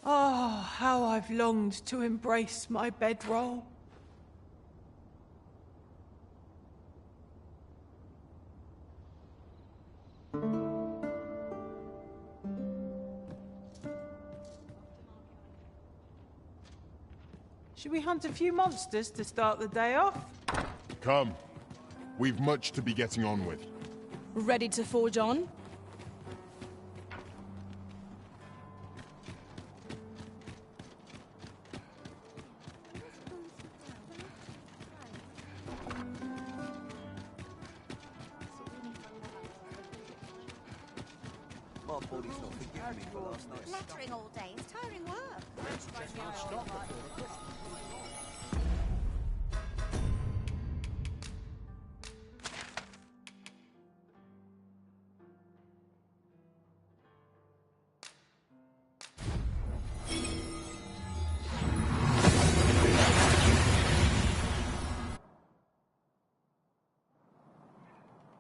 Speaker 4: Oh, how I've longed to embrace my bedroll. Should we hunt a few monsters to start the day off?
Speaker 10: Come. We've much to be getting on with.
Speaker 23: Ready to forge on?
Speaker 14: My body's not forgiving me for last night.
Speaker 8: Lettering all day is tiring work.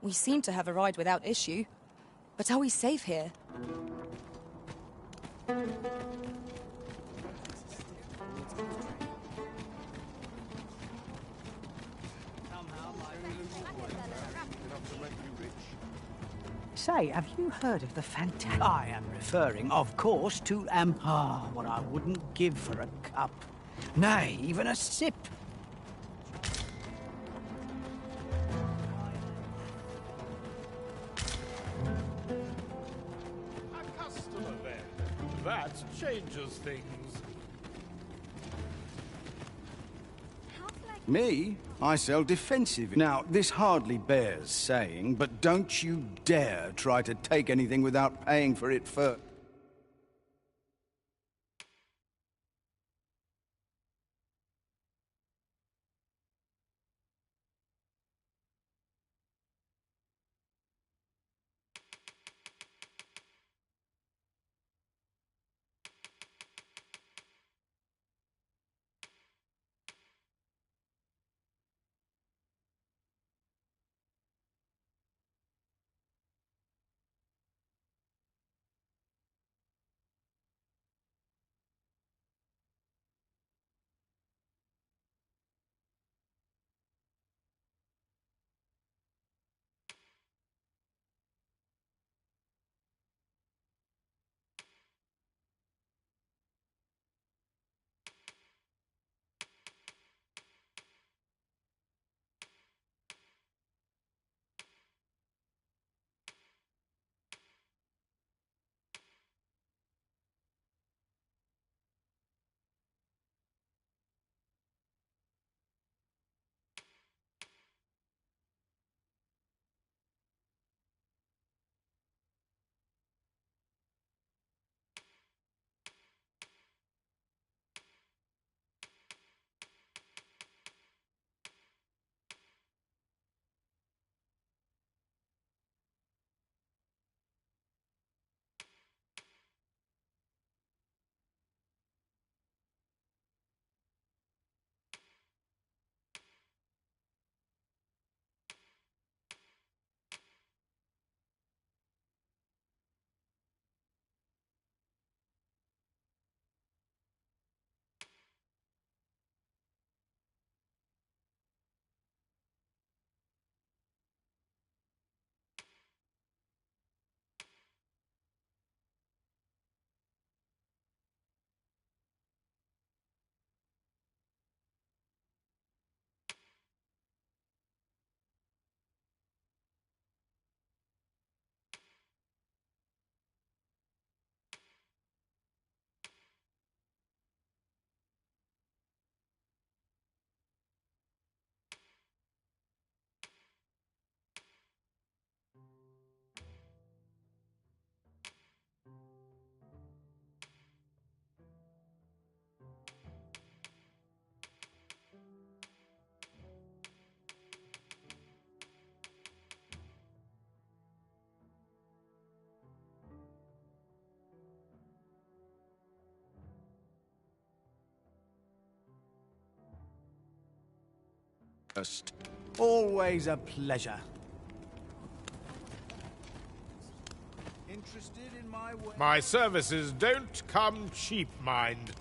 Speaker 23: We seem to have arrived without issue. But are we safe here?
Speaker 19: Say, have you heard of the fantastic... I am referring, of course, to, what I wouldn't give for a cup. Nay, even a sip.
Speaker 2: A customer then. That changes things.
Speaker 7: Me? I sell defensive. Now, this hardly bears saying, but don't you dare try to take anything without paying for it first. Always a pleasure. interested in my way?
Speaker 2: My services don't come cheap, mind.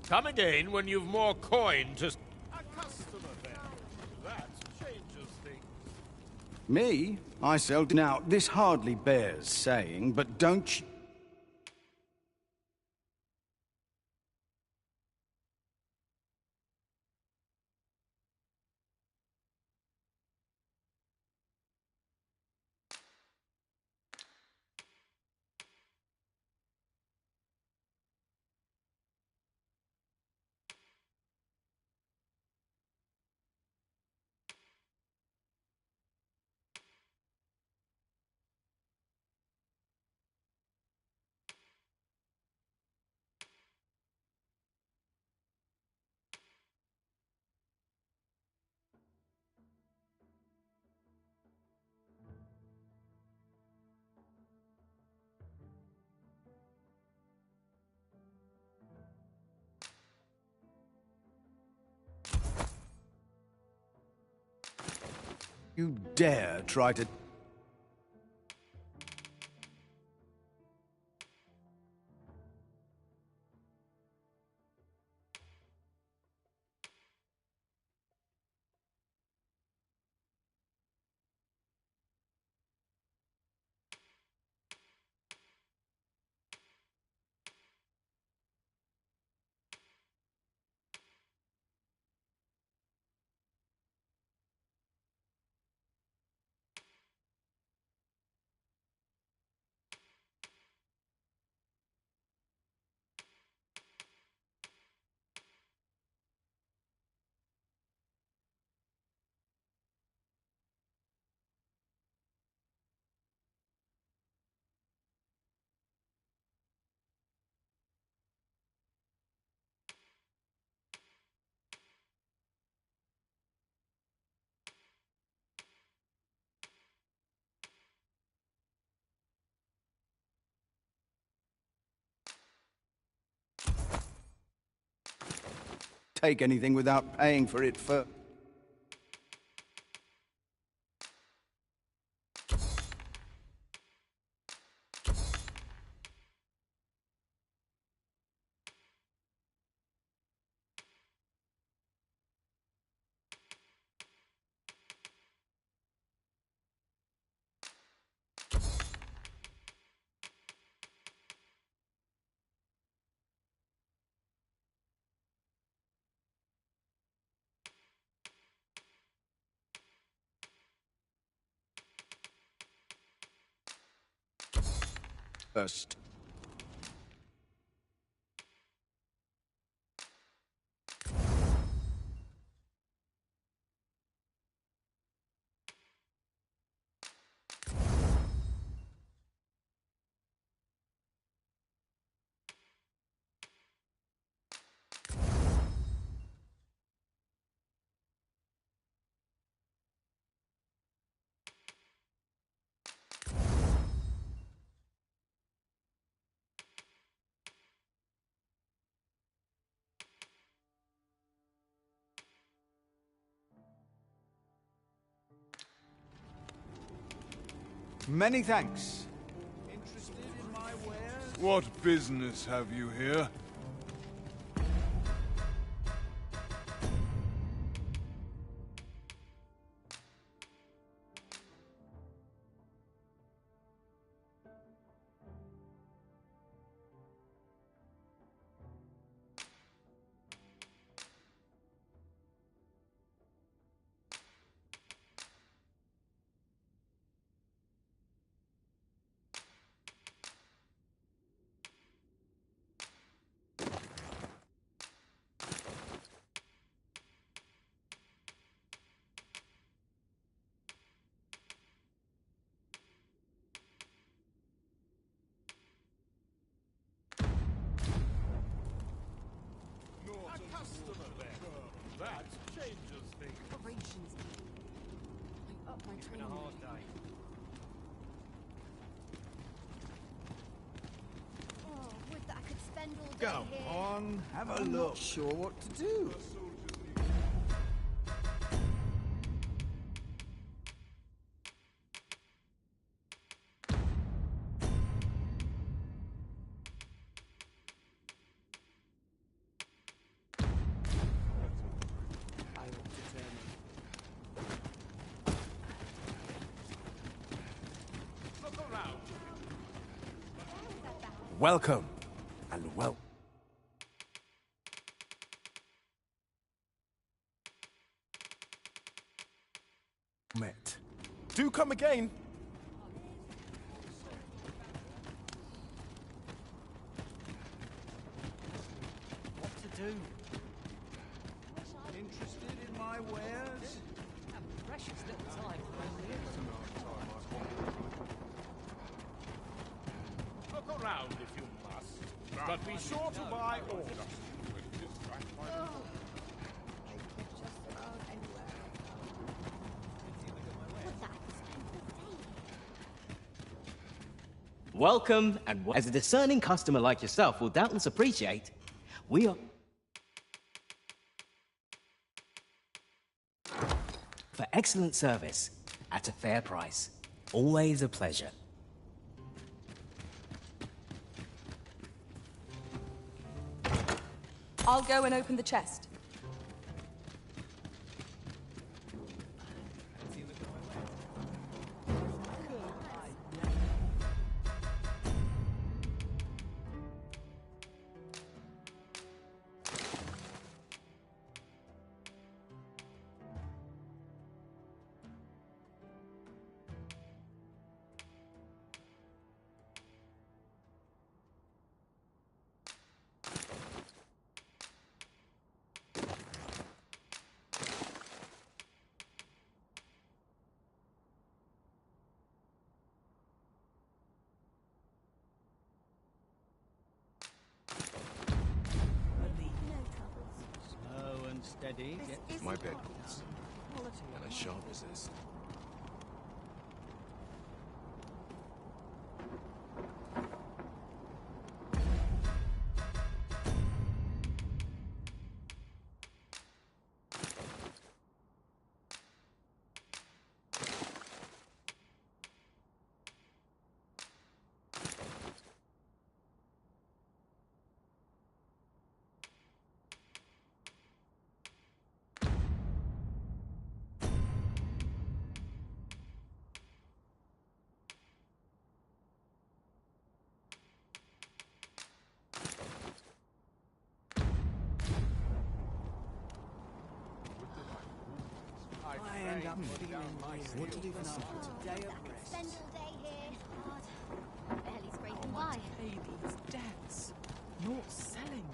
Speaker 2: Come again when you've more coin to... A customer then. That changes things.
Speaker 7: Me? I sell... Now, this hardly bears saying, but don't you... You dare try to... take anything without paying for it first. First. Many thanks. Interested in my wares?
Speaker 6: What business have you here?
Speaker 2: That changes things.
Speaker 21: Operations. I up my training. Oh, would that I could spend all day
Speaker 7: Go
Speaker 21: here.
Speaker 7: on, have a
Speaker 16: I'm
Speaker 7: look.
Speaker 16: not sure what to do.
Speaker 1: Welcome, and well. Met. Do come again.
Speaker 7: What to do? Interested in my wares?
Speaker 3: A precious little time for
Speaker 2: Look around if you must, but be sure to buy order.
Speaker 18: Welcome, and as a discerning customer like yourself will doubtless appreciate, we are... for excellent service at a fair price. Always a pleasure.
Speaker 23: I'll go and open the chest.
Speaker 7: Slow and steady.
Speaker 1: My bed calls. And I shan't resist.
Speaker 7: I end up feeling what did even after today of rest.
Speaker 21: Spend all day here. God, barely scraping by.
Speaker 3: pay these debts. Not selling.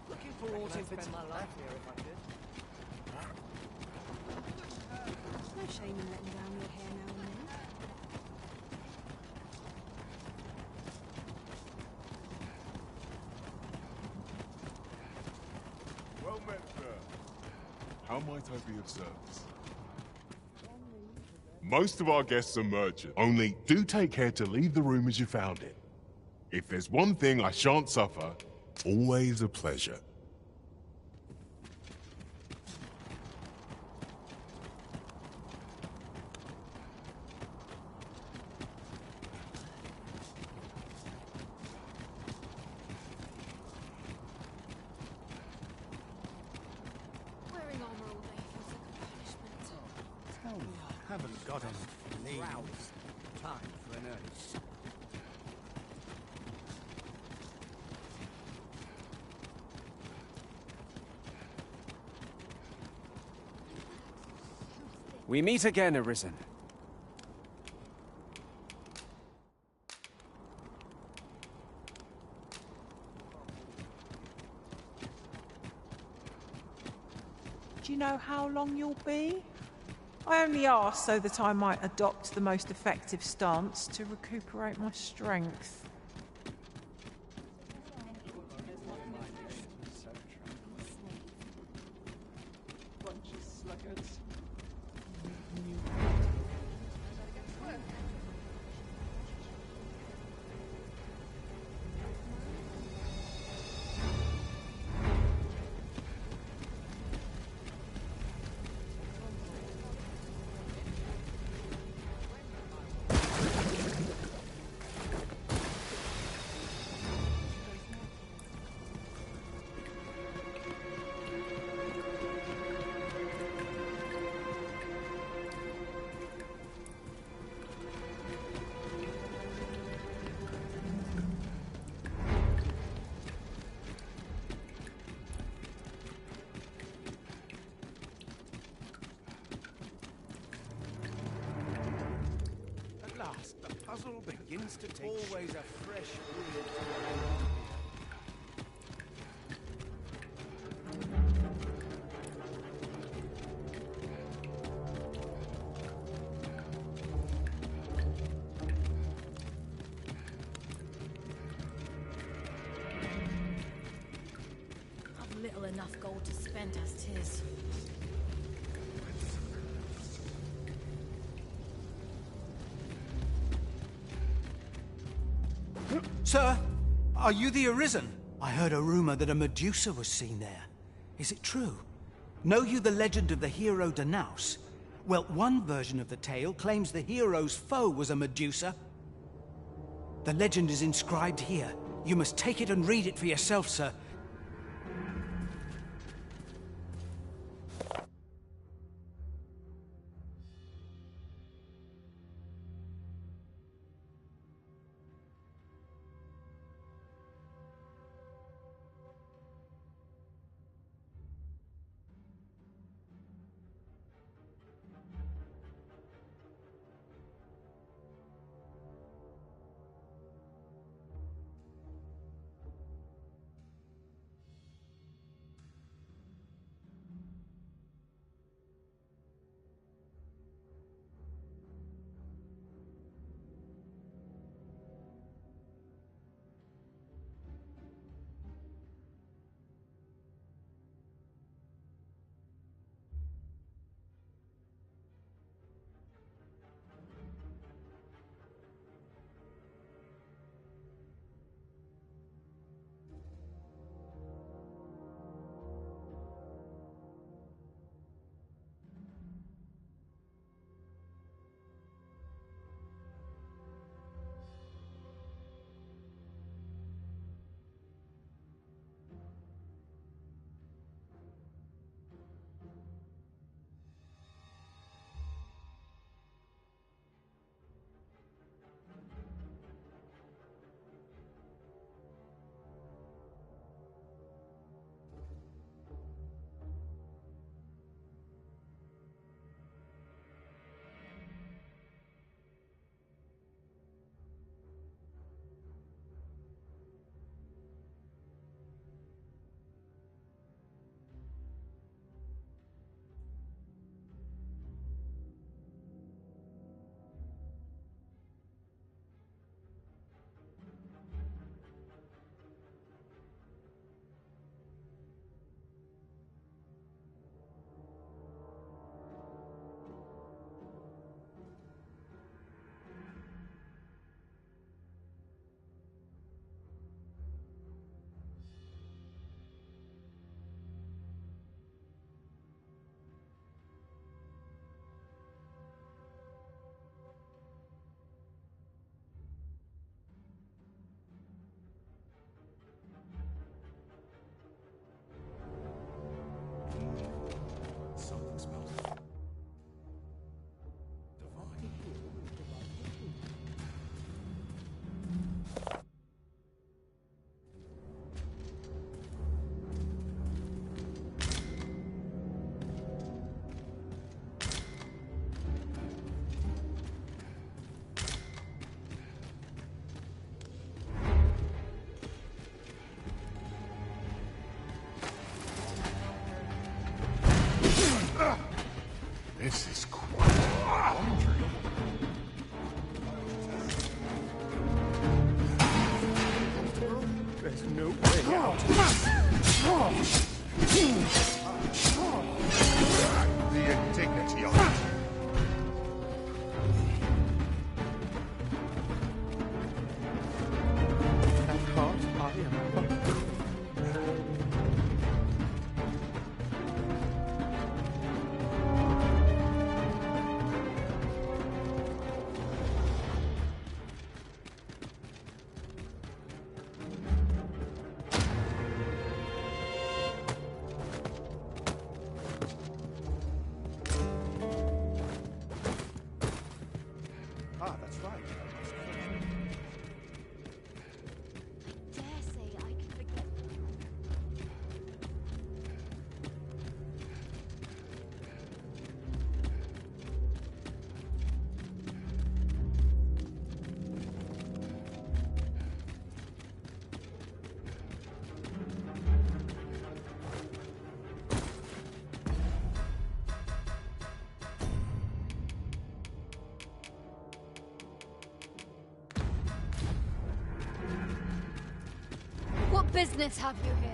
Speaker 7: Looking forward to spend my life here if I could.
Speaker 21: No shame in letting down your hair now and then.
Speaker 10: Well met, sir. How might I be of service? Most of our guests are merchants. Only do take care to leave the room as you found it. If there's one thing I shan't suffer, always a pleasure.
Speaker 7: Tell me, I haven't got any
Speaker 14: Rouse. Time for an early.
Speaker 5: We meet again, Arisen.
Speaker 4: Do you know how long you'll be? I only ask so that I might adopt the most effective stance to recuperate my strength.
Speaker 14: The puzzle begins to take
Speaker 7: always
Speaker 14: shape.
Speaker 7: a fresh weird.
Speaker 12: I've little enough gold to spend as 'tis.
Speaker 19: Sir, are you the Arisen? I heard a rumor that a Medusa was seen there. Is it true? Know you the legend of the hero Danaus? Well, one version of the tale claims the hero's foe was a Medusa. The legend is inscribed here. You must take it and read it for yourself, sir.
Speaker 10: This is quite a quandary.
Speaker 14: There's no way out.
Speaker 10: The indignity of it.
Speaker 14: At heart, I am a Ah, that's right.
Speaker 21: Dare say I can forget. What business have you here?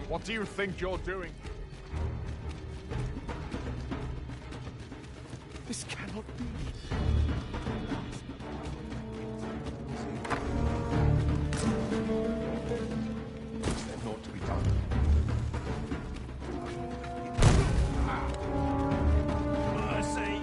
Speaker 10: What do you think you're doing?
Speaker 14: This cannot be.
Speaker 10: Is there naught to be done?
Speaker 14: Mercy!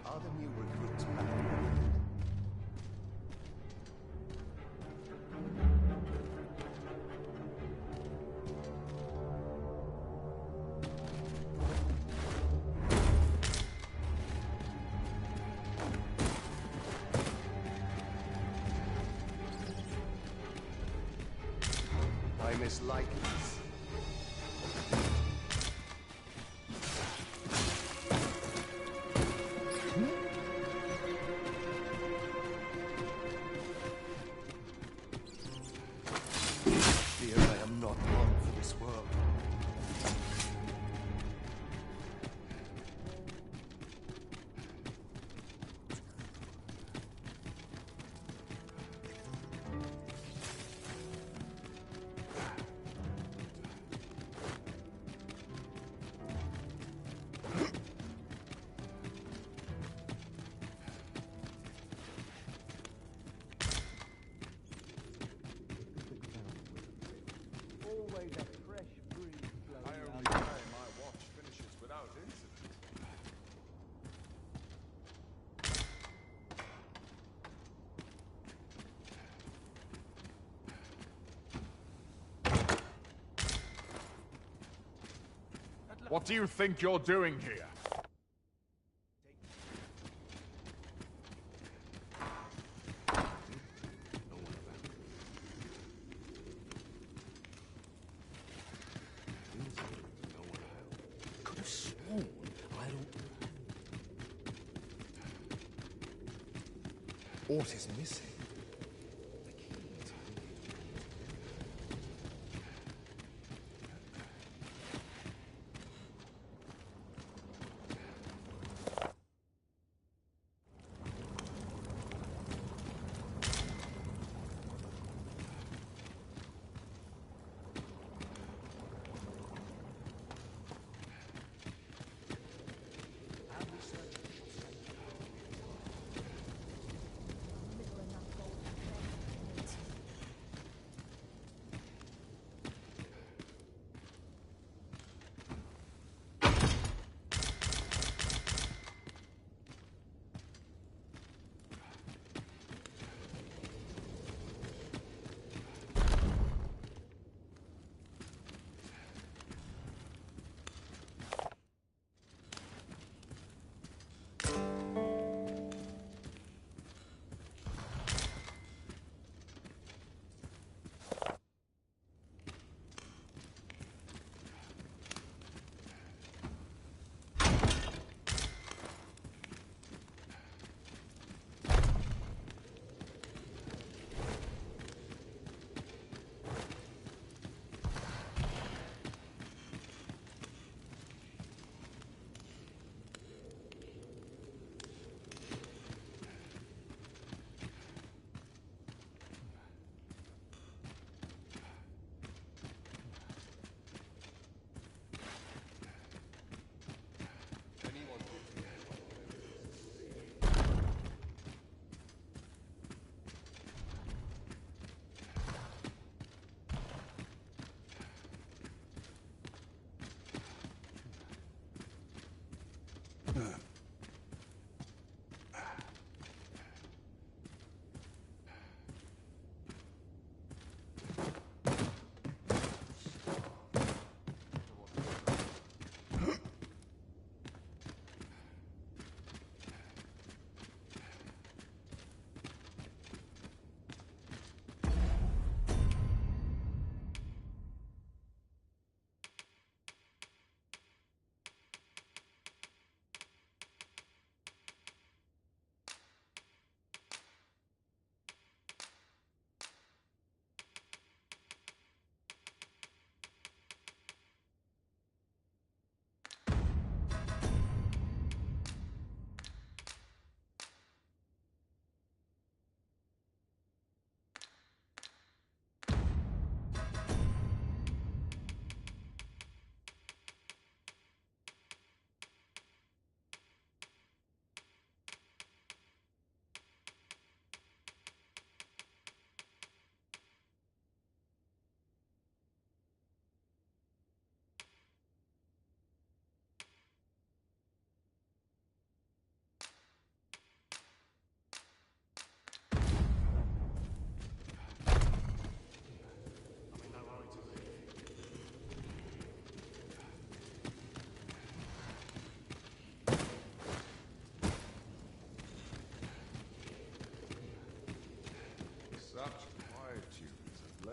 Speaker 11: Are the new recruits back? I mislike this. Fear I am not long for this world.
Speaker 17: What do you think you're doing here?
Speaker 13: Could have sworn I don't...
Speaker 11: What is missing?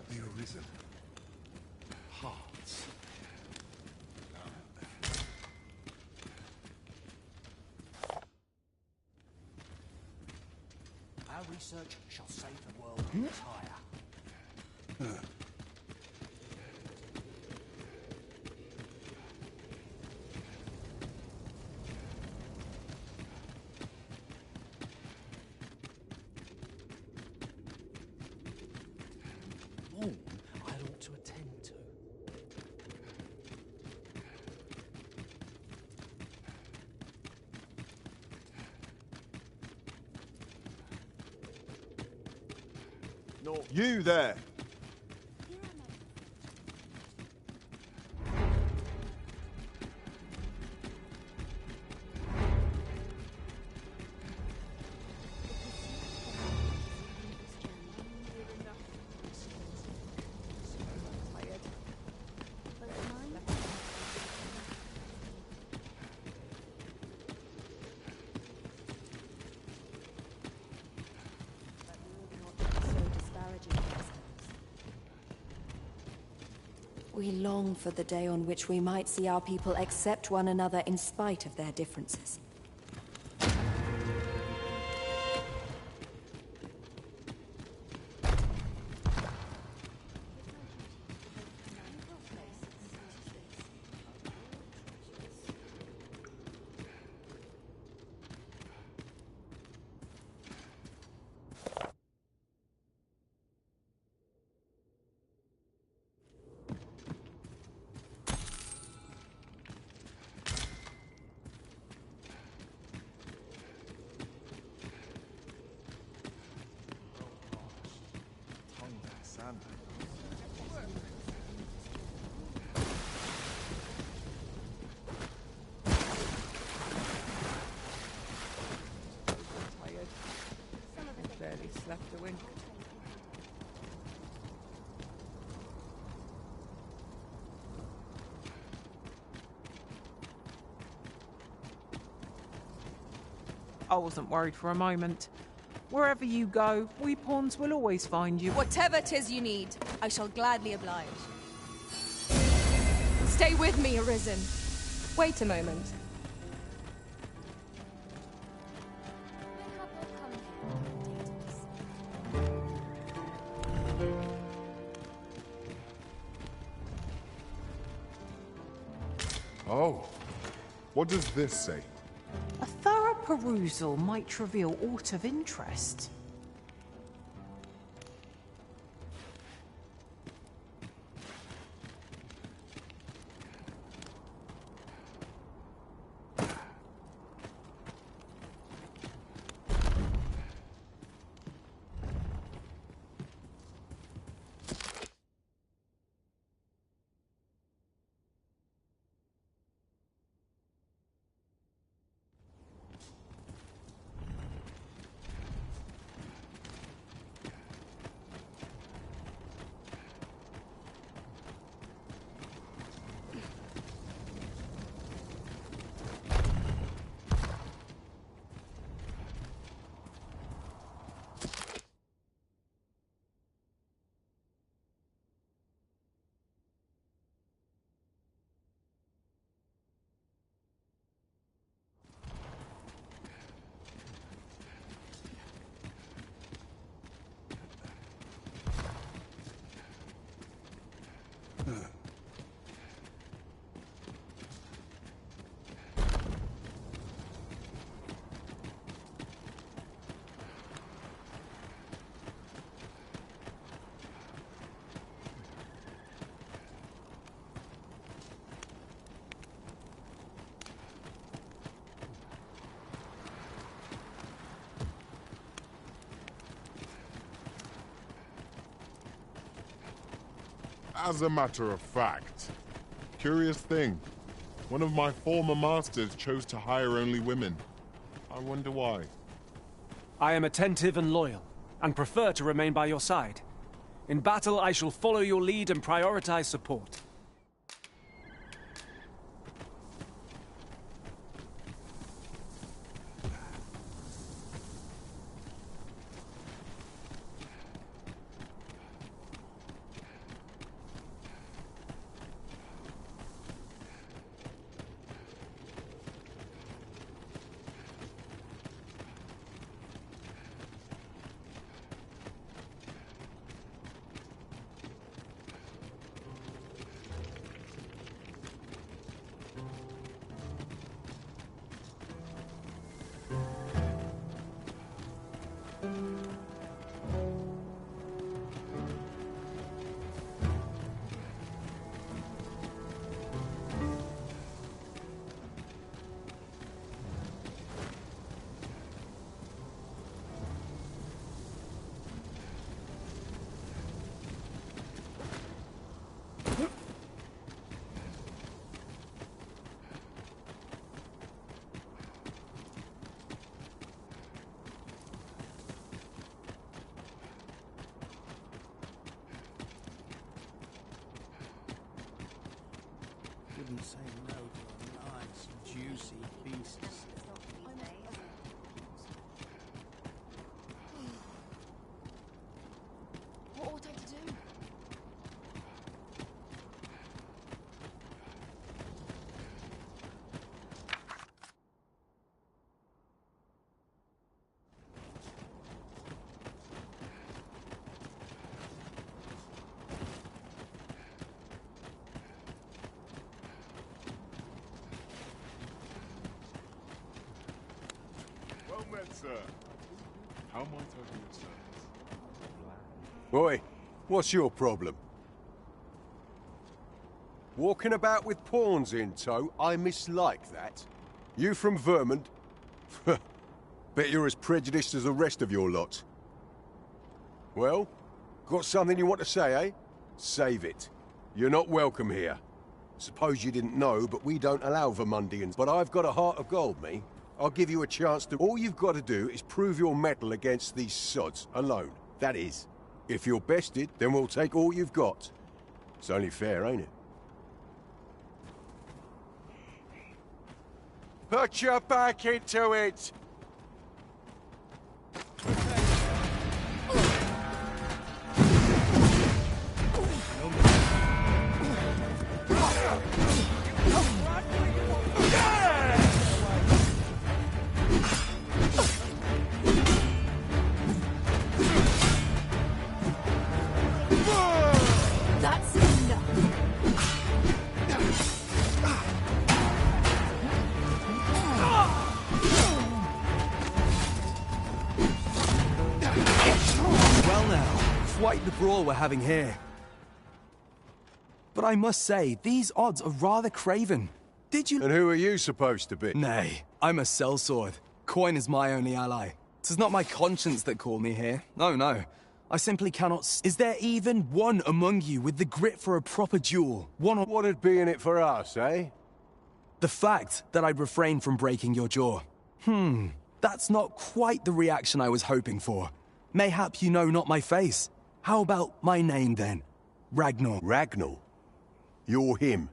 Speaker 11: The Arisen. Hearts.
Speaker 19: Our research shall save the world entire.
Speaker 13: One I ought to attend to.
Speaker 6: No. You there!
Speaker 23: We long for the day on which we might see our people accept one another in spite of their differences.
Speaker 4: Barely slept a wink. I wasn't worried for a moment. Wherever you go, we pawns will always find you.
Speaker 23: Whatever 'tis you need, I shall gladly oblige. Stay with me, Arisen. Wait a moment.
Speaker 10: Oh, what does this say?
Speaker 4: A thorough perusal might reveal aught of interest.
Speaker 10: As a matter of fact, curious thing, one of my former masters chose to hire only women. I wonder why.
Speaker 5: I am attentive and loyal, and prefer to remain by your side. In battle, I shall follow your lead and prioritize support.
Speaker 7: Wouldn't say no to a nice, juicy feast.
Speaker 23: What ought I to do?
Speaker 10: met, sir. How might I be of service?
Speaker 9: Boy, what's your problem? Walking about with pawns in tow, I mislike that. You from Vermont? Bet you're as prejudiced as the rest of your lot. Well, got something you want to say, eh? Save it. You're not welcome here. Suppose you didn't know, but we don't allow Vermundians. But I've got a heart of gold, me. I'll give you a chance to... All you've got to do is prove your mettle against these sods, alone. That is. If you're bested, then we'll take all you've got. It's only fair, ain't it? Put your back into it!
Speaker 15: That's enough.
Speaker 20: Well now, quite the brawl we're having here. But I must say, these odds are rather craven. Did you—
Speaker 9: And who are you supposed to be?
Speaker 20: Nay, I'm a sellsword. Coin is my only ally. 'Tis not my conscience that called me here. No, no. I simply cannot— Is there even one among you with the grit for a proper duel? One or—
Speaker 9: What'd be in it for us, eh?
Speaker 20: The fact that I'd refrain from breaking your jaw. That's not quite the reaction I was hoping for. Mayhap you know not my face. How about my name, then? Ragnar.
Speaker 9: Ragnar? You're him.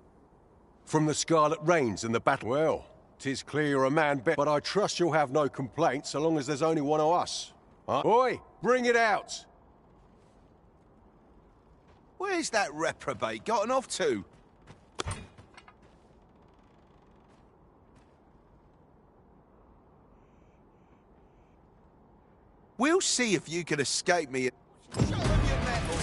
Speaker 9: From the Scarlet Rains and the battle. Well, 'tis clear you're a man but I trust you'll have no complaints so long as there's only one of us. Huh? Oi, bring it out!
Speaker 11: Where's that reprobate gotten off to? We'll see if you can escape me. Show them your mettle.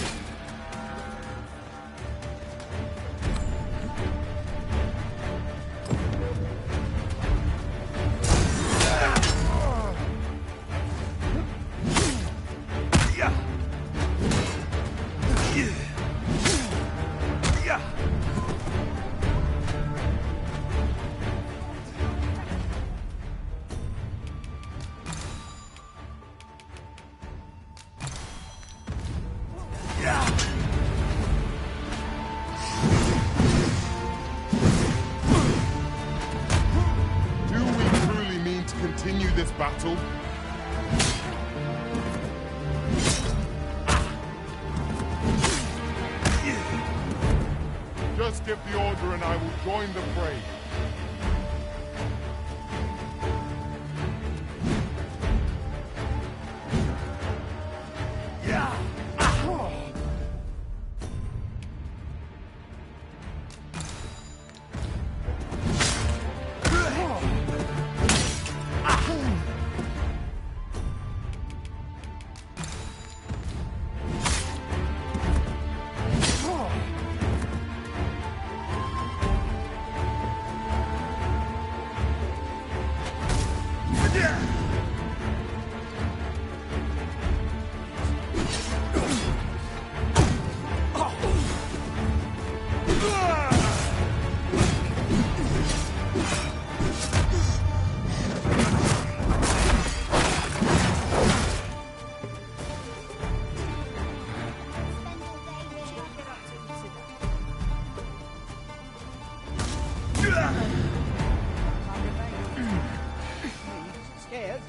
Speaker 10: Continue this battle? Just give the order and I will join the fray.
Speaker 7: Scared?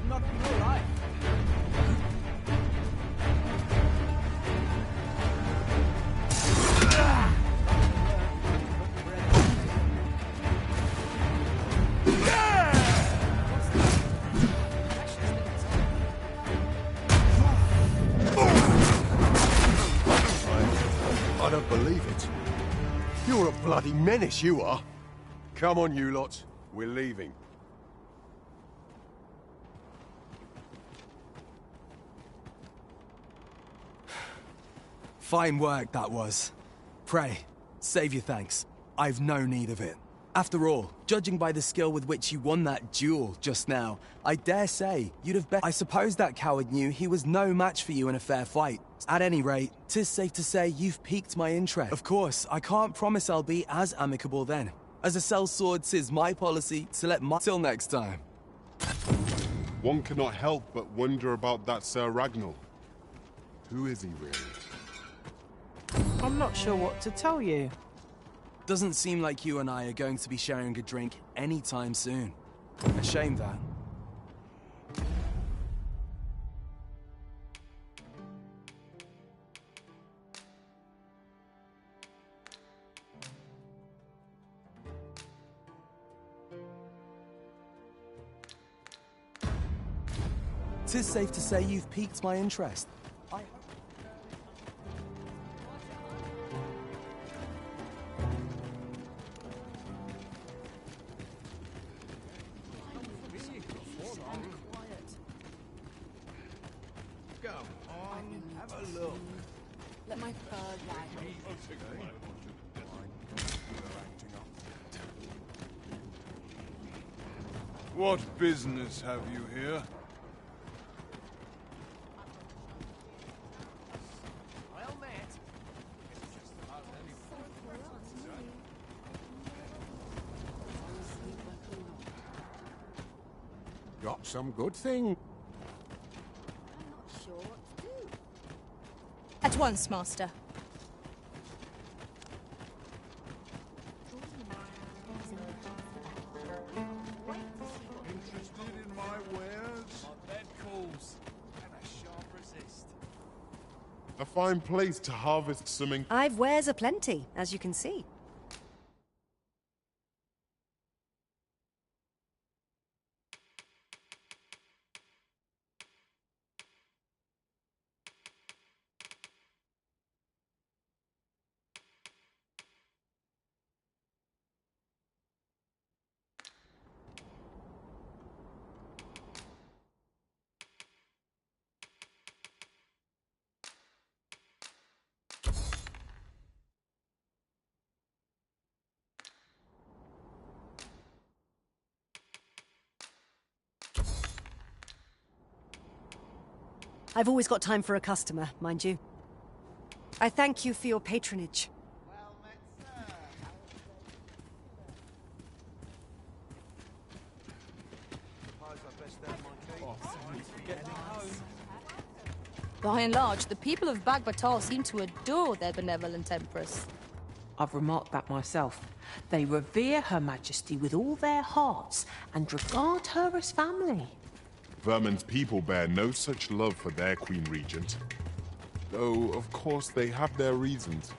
Speaker 7: Not for your life.
Speaker 9: I don't believe it. You're a bloody menace, you are. Come on, you lot. We're leaving.
Speaker 20: Fine work, that was. Pray, save your thanks. I've no need of it. After all, judging by the skill with which you won that duel just now, I dare say you'd have bet. I suppose that coward knew he was no match for you in a fair fight. At any rate, 'tis safe to say you've piqued my interest. Of course, I can't promise I'll be as amicable then. As a sellsword, 'tis my policy to let my... Till next time.
Speaker 10: One cannot help but wonder about that Sir Ragnall. Who is he really?
Speaker 4: I'm not sure what to tell you.
Speaker 20: Doesn't seem like you and I are going to be sharing a drink anytime soon. A shame that. Tis safe to say you've piqued my interest.
Speaker 23: Let my fur wag.
Speaker 8: What business have you here?
Speaker 3: Well met.
Speaker 9: Got some good thing.
Speaker 23: At once, Master.
Speaker 8: Interested in my wares?
Speaker 3: My bed calls, and I shan't resist.
Speaker 10: A fine place to harvest some...
Speaker 16: I've wares aplenty, as you can see. I've always got time for a customer, mind you. I thank you for your patronage.
Speaker 23: By and large, the people of Bagbatar seem to adore their benevolent empress.
Speaker 4: I've remarked that myself. They revere Her Majesty with all their hearts and regard her as family.
Speaker 10: Vermin's people bear no such love for their Queen Regent. Though, of course, they have their reasons.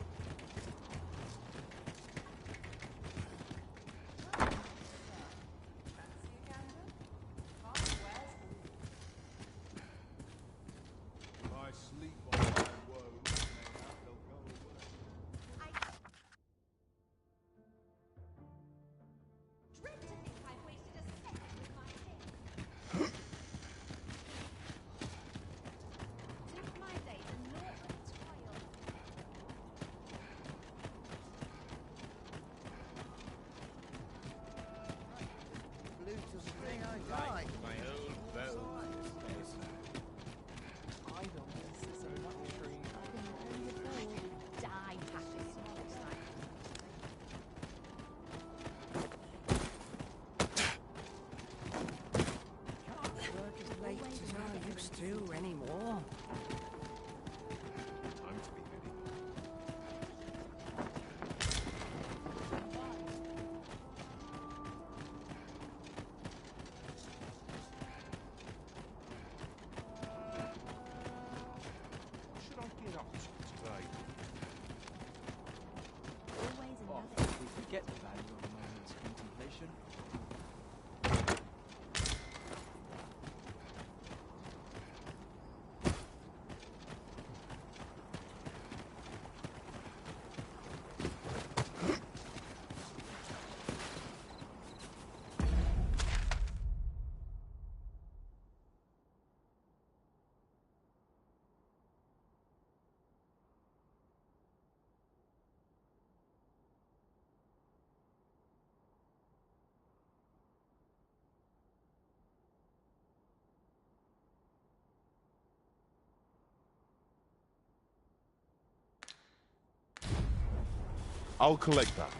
Speaker 10: I'll collect that.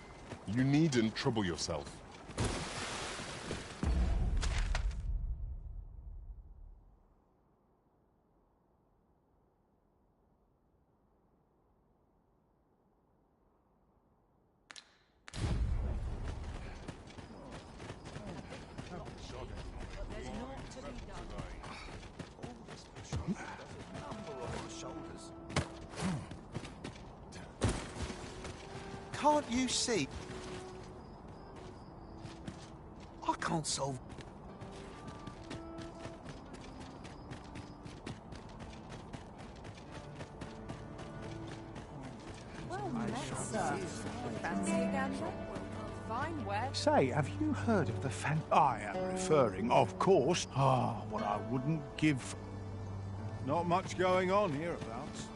Speaker 10: You needn't trouble yourself.
Speaker 11: Can't you see? I can't solve...
Speaker 7: Say, have you heard of the I am referring, of course. What I wouldn't give...
Speaker 6: Not much going on hereabouts.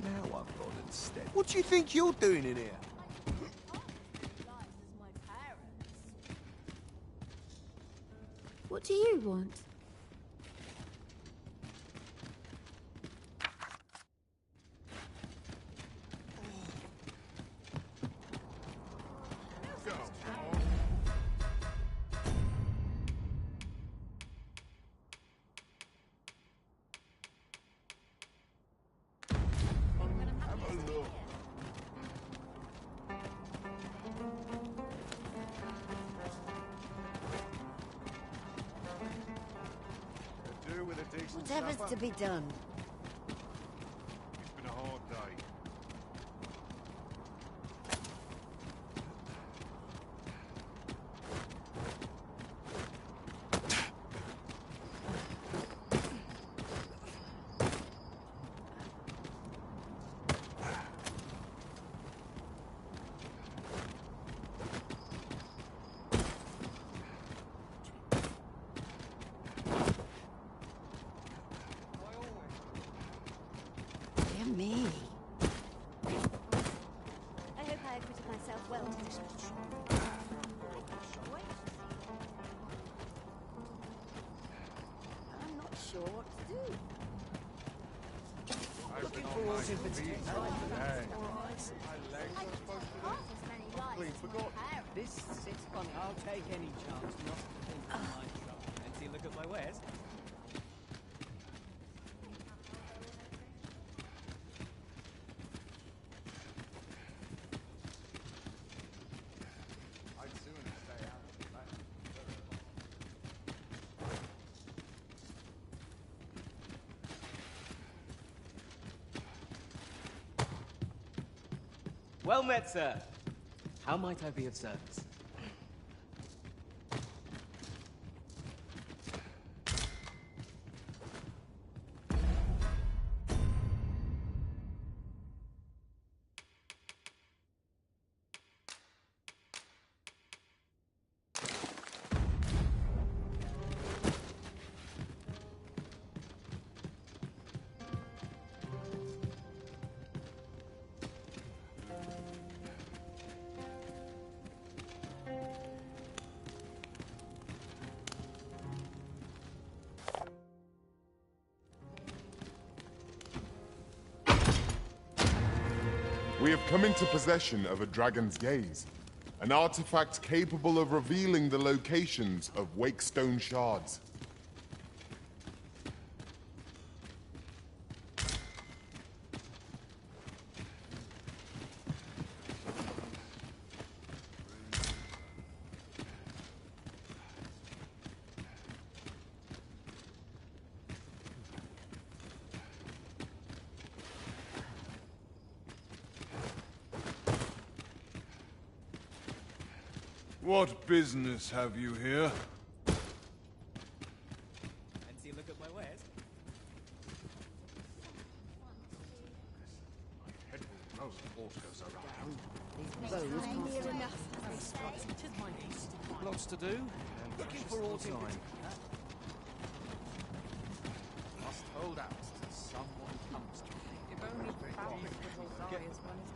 Speaker 11: Now I've got instead. What do you think you're doing in here?
Speaker 15: What do you want?
Speaker 2: Whatever's to be done.
Speaker 8: It's been a hard day.
Speaker 2: Me.
Speaker 21: I hope I acquitted myself well today.
Speaker 2: I'm not sure what to do.
Speaker 11: Looking forward to it.
Speaker 3: This sits funny. I'll take any chance not to think of my shop. Fancy look at my wares.
Speaker 18: Well met, sir. How might I be of service?
Speaker 10: We have come into possession of a Dragon's Gaze, an artifact capable of revealing the locations of Wakestone shards.
Speaker 8: What business have you here?
Speaker 3: Fancy look at my wares.
Speaker 5: Lots to do.
Speaker 3: Looking for all time.
Speaker 13: Must hold out till someone comes to me.
Speaker 4: If only family could all die as well as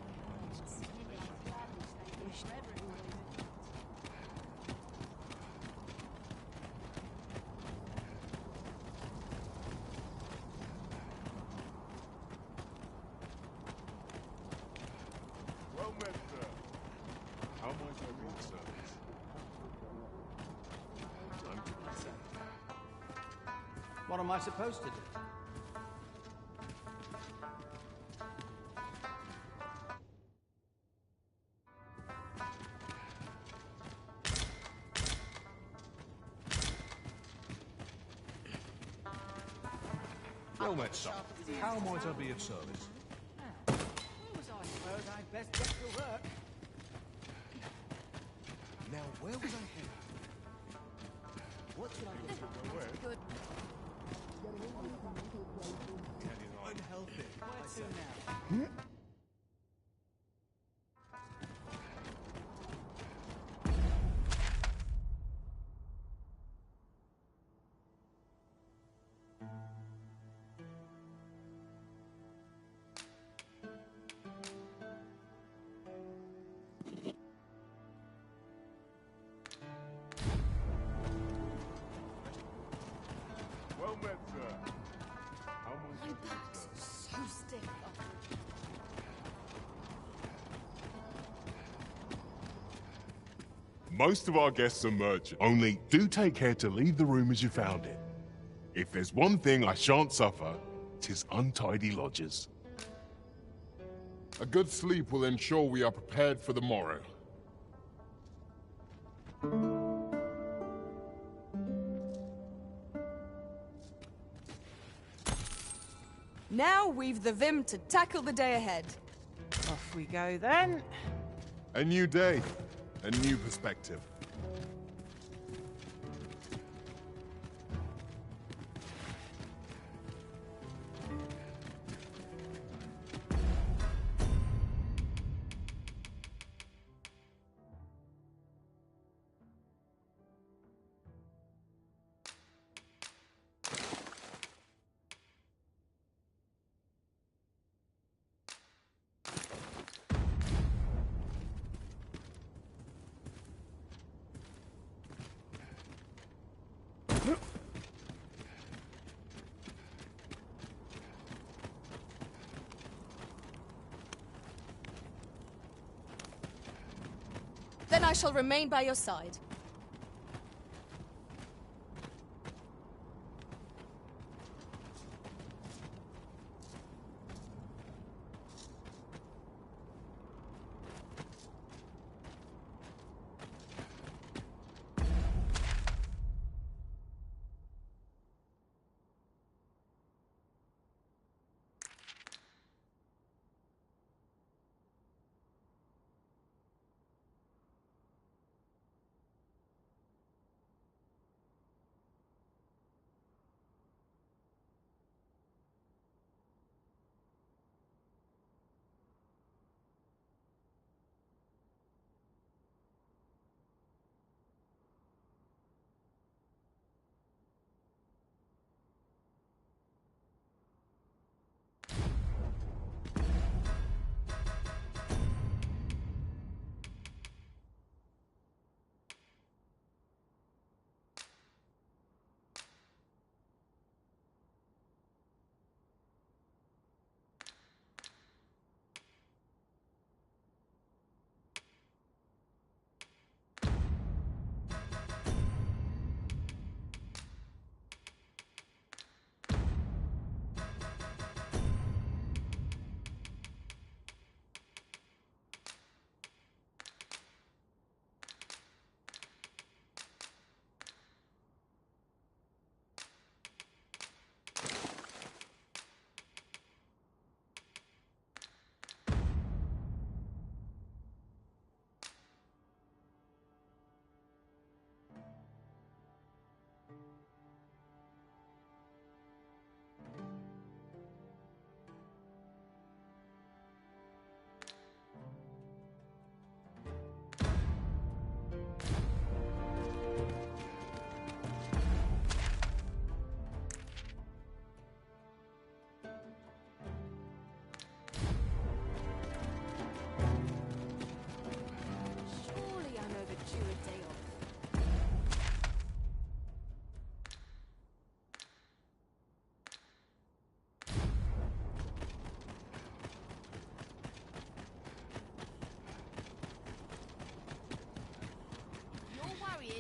Speaker 19: What am I supposed to do?
Speaker 17: Well met, son. How might I be of service?
Speaker 19: I suppose I'd best get to work.
Speaker 11: Now, where was I headed? What should I get to? Where?
Speaker 2: Good.
Speaker 11: Unhealthy.
Speaker 19: Where to now?
Speaker 8: Well met, sir. How much
Speaker 2: My
Speaker 8: is
Speaker 2: back's
Speaker 8: it, sir?
Speaker 2: so stiff.
Speaker 10: Most of our guests are merchants. Only do take care to leave the room as you found it. If there's one thing I shan't suffer, 'tis untidy lodgers. A good sleep will ensure we are prepared for the morrow.
Speaker 23: Now we've the vim to tackle the day ahead.
Speaker 4: Off we go then.
Speaker 10: A new day, a new perspective.
Speaker 23: Then I shall remain by your side.
Speaker 2: Surely I'm overdue a day off.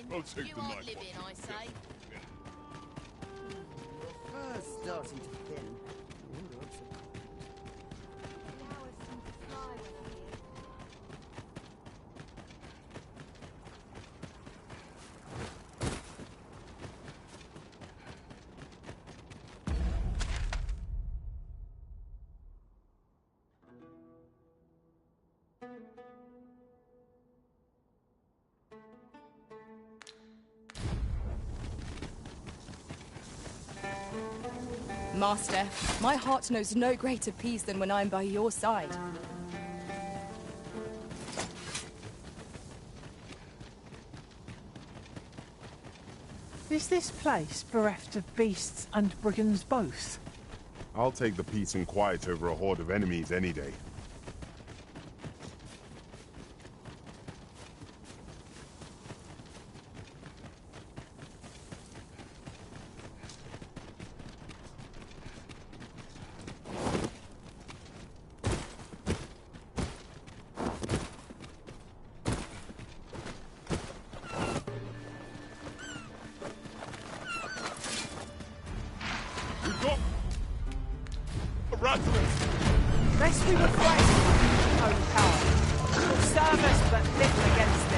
Speaker 8: I'll take
Speaker 1: You
Speaker 8: the
Speaker 1: aren't
Speaker 8: night
Speaker 1: living,
Speaker 8: watch.
Speaker 1: I say. starting to thin. I wonder what's it.
Speaker 2: The hours seem to fly with you.
Speaker 23: Master, my heart knows no greater peace than when I'm by your side.
Speaker 4: Is this place bereft of beasts and brigands both?
Speaker 10: I'll take the peace and quiet over a horde of enemies any day.
Speaker 4: Lest we reflect on own power, will serve us but little against it.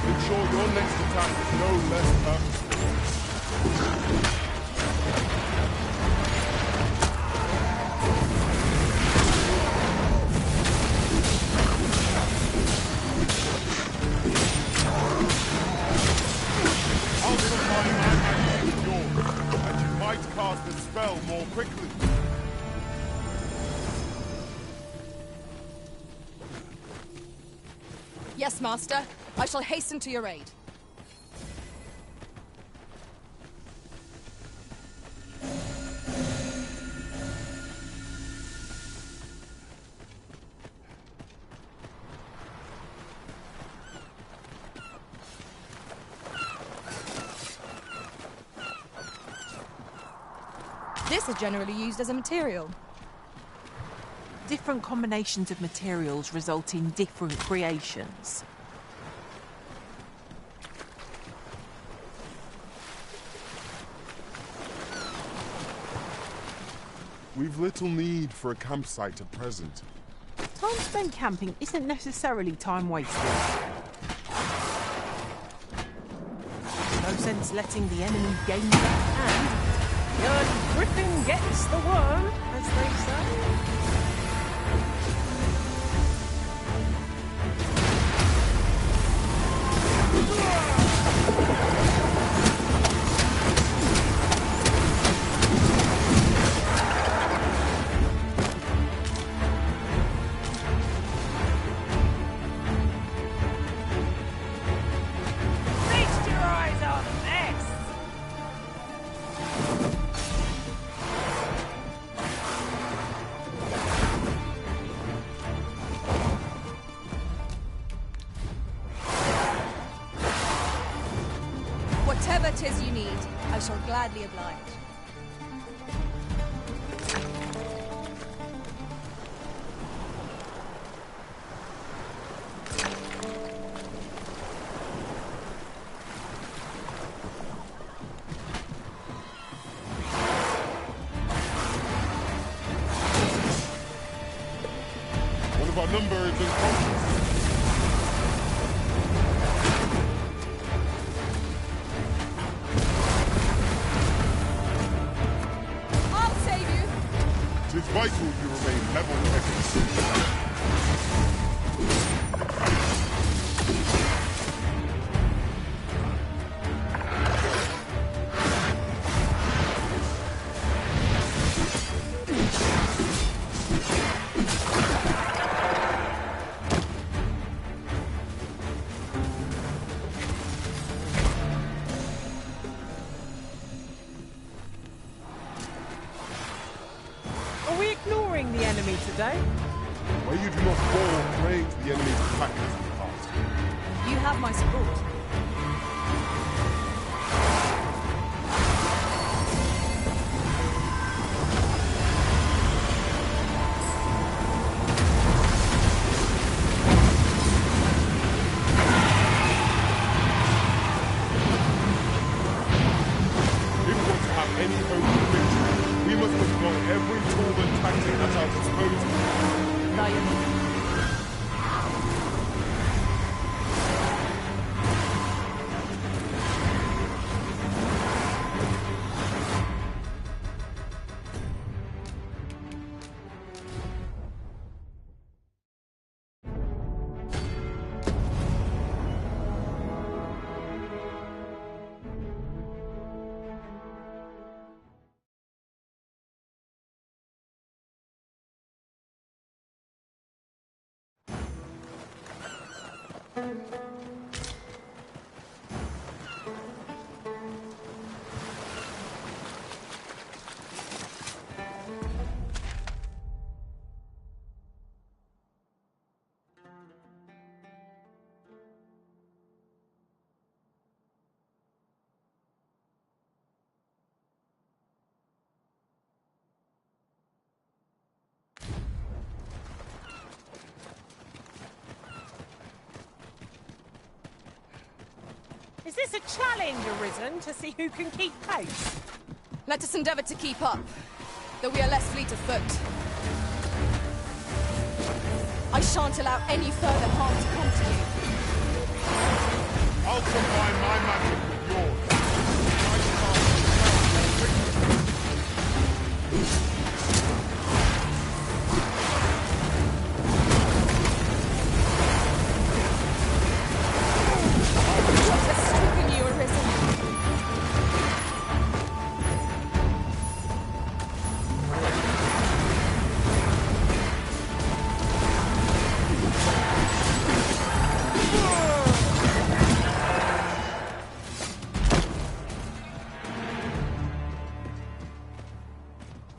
Speaker 10: Ensure your next attack is no less purposeful. I'll combine my magic with yours, and you might cast the spell more quickly.
Speaker 23: Yes, Master. I shall hasten to your aid. This is generally used as a material.
Speaker 4: Different combinations of materials result in different creations.
Speaker 10: We've little need for a campsite at present.
Speaker 4: Time spent camping isn't necessarily time wasted. No sense letting the enemy gain the hand. The early griffin gets the worm, as they say.
Speaker 23: Whatever 'tis you need, I shall gladly oblige.
Speaker 10: One of our number is unconscious. It is vital you remain level-headed.
Speaker 4: Are we ignoring the enemy today?
Speaker 10: Where you do not fall prey to the enemy's attack as you pass.
Speaker 23: You have my support.
Speaker 10: Any hope of victory, we must employ every tool and tactic at our disposal.
Speaker 4: Is this a challenge, Arisen, to see who can keep pace?
Speaker 23: Let us endeavour to keep up, though we are less fleet of foot. I shan't allow any further harm to come to you.
Speaker 10: I'll combine my magic with yours.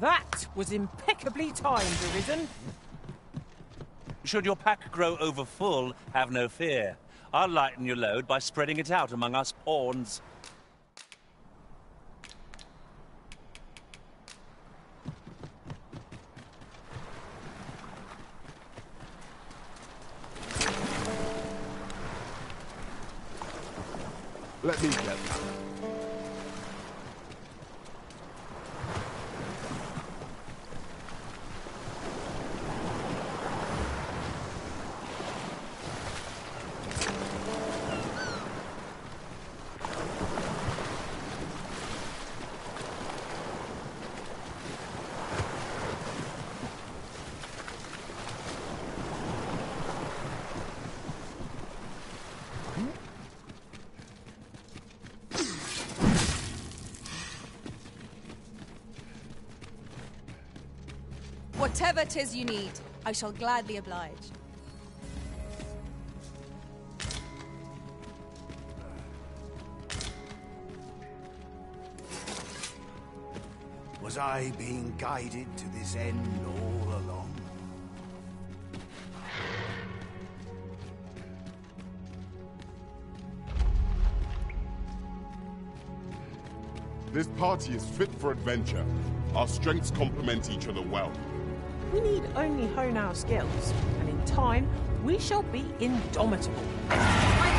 Speaker 4: That was impeccably timed, Arisen.
Speaker 12: Should your pack grow over full, have no fear. I'll lighten your load by spreading it out among us pawns.
Speaker 10: Let me get that.
Speaker 23: Whatever 'tis you need, I shall gladly oblige.
Speaker 11: Was I being guided to this end all along?
Speaker 10: This party is fit for adventure. Our strengths complement each other well.
Speaker 4: We need only hone our skills, and in time, we shall be indomitable. I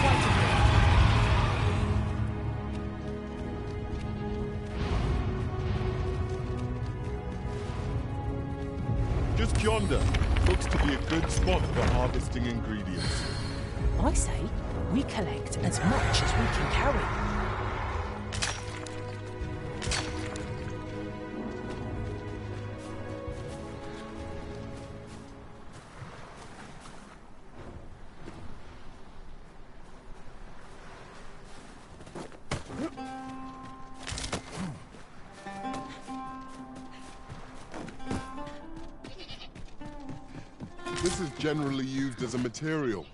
Speaker 4: quite agree.
Speaker 10: Just yonder looks to be a good spot for harvesting ingredients.
Speaker 4: I say we collect as much as we can carry.
Speaker 10: This is generally used as a material.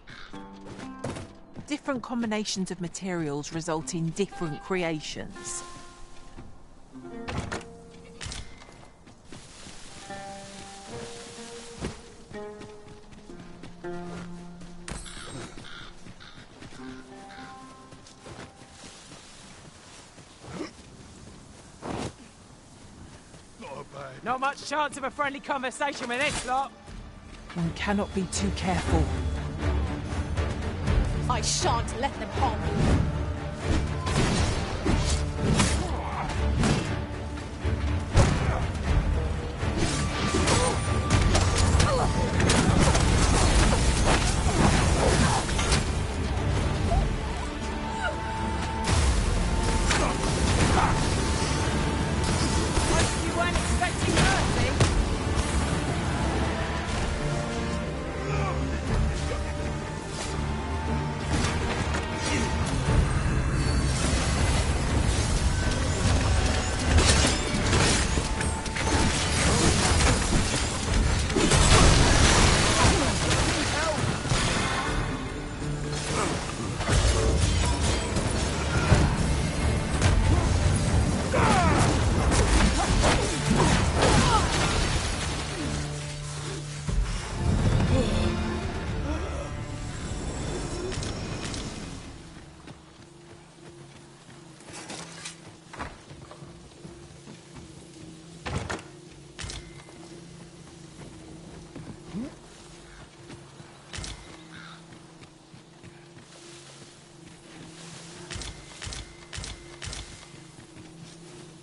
Speaker 4: Different combinations of materials result in different creations. much chance of a friendly conversation with this lot. One cannot be too careful.
Speaker 23: I shan't let them harm you.
Speaker 4: You weren't expecting mercy?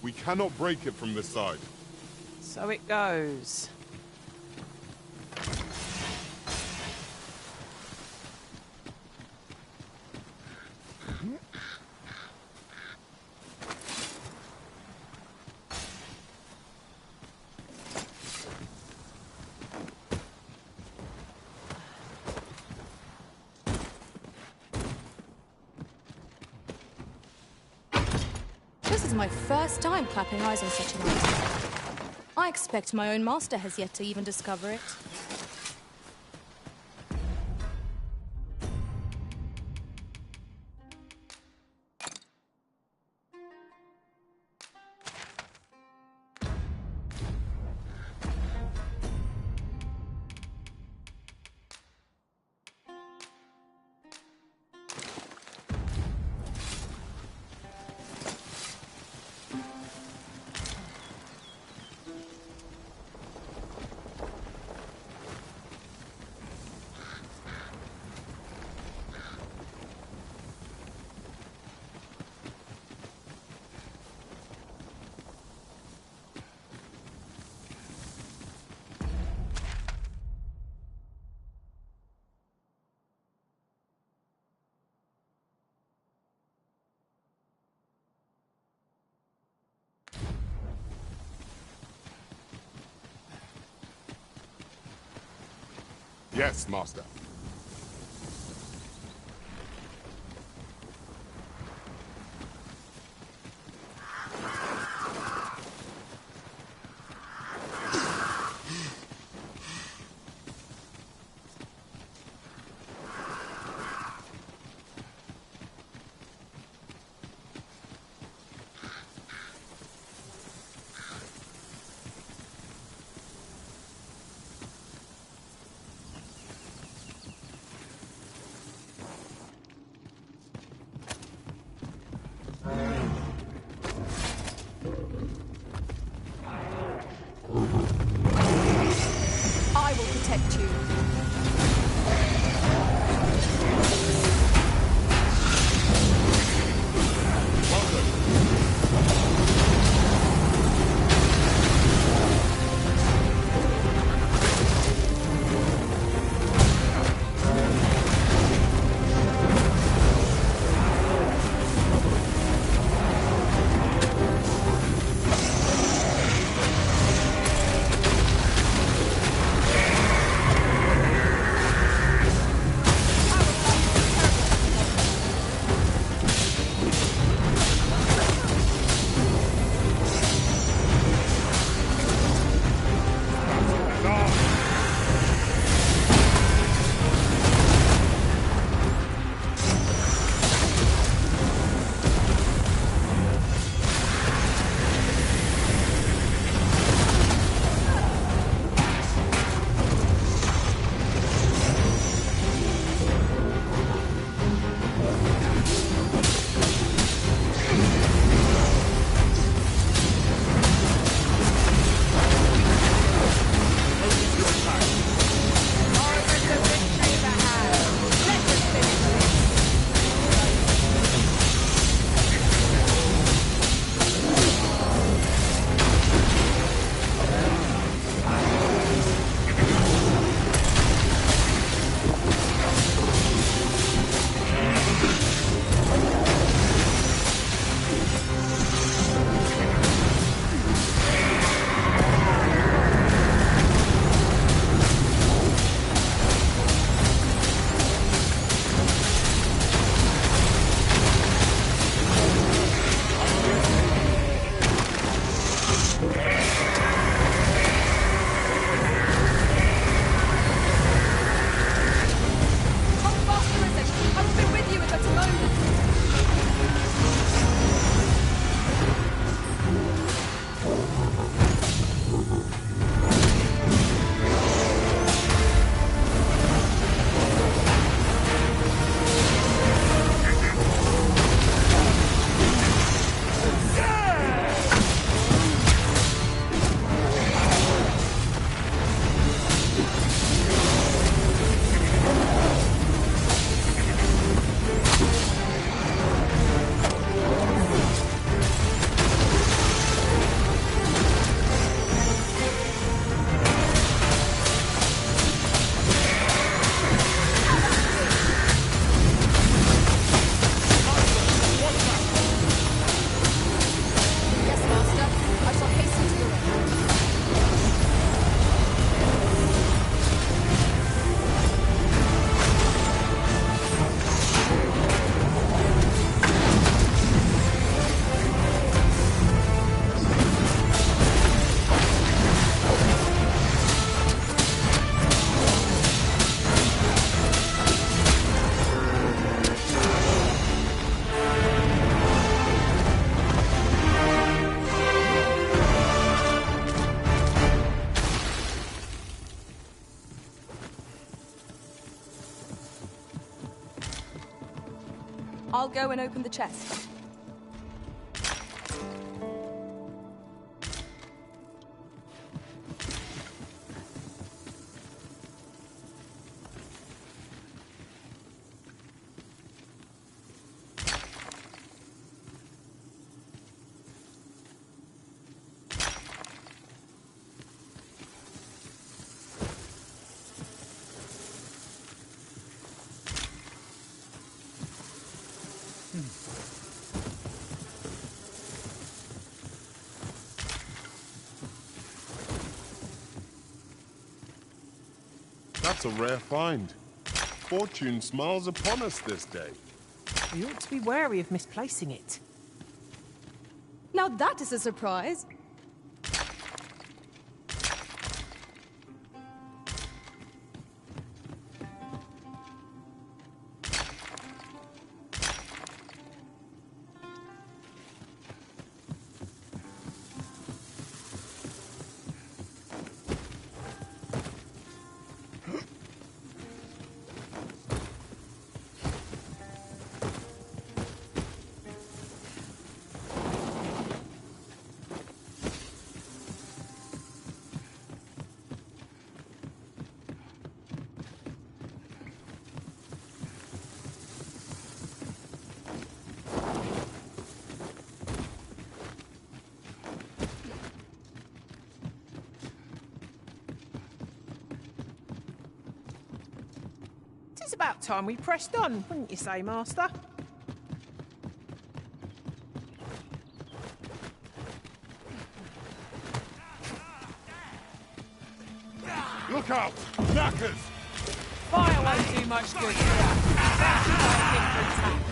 Speaker 10: We cannot break it from this side.
Speaker 4: So it goes.
Speaker 23: This is my first time clapping eyes on such an item. I expect my own master has yet to even discover it.
Speaker 10: Yes, Master.
Speaker 23: I'll go and open the chest.
Speaker 10: That's a rare find. Fortune smiles upon us this day.
Speaker 4: We ought to be wary of misplacing it.
Speaker 23: Now that is a surprise.
Speaker 4: It's about time we pressed on, wouldn't you say, Master?
Speaker 10: Look out! Knackers!
Speaker 4: Fire won't do much good here. That should make a difference.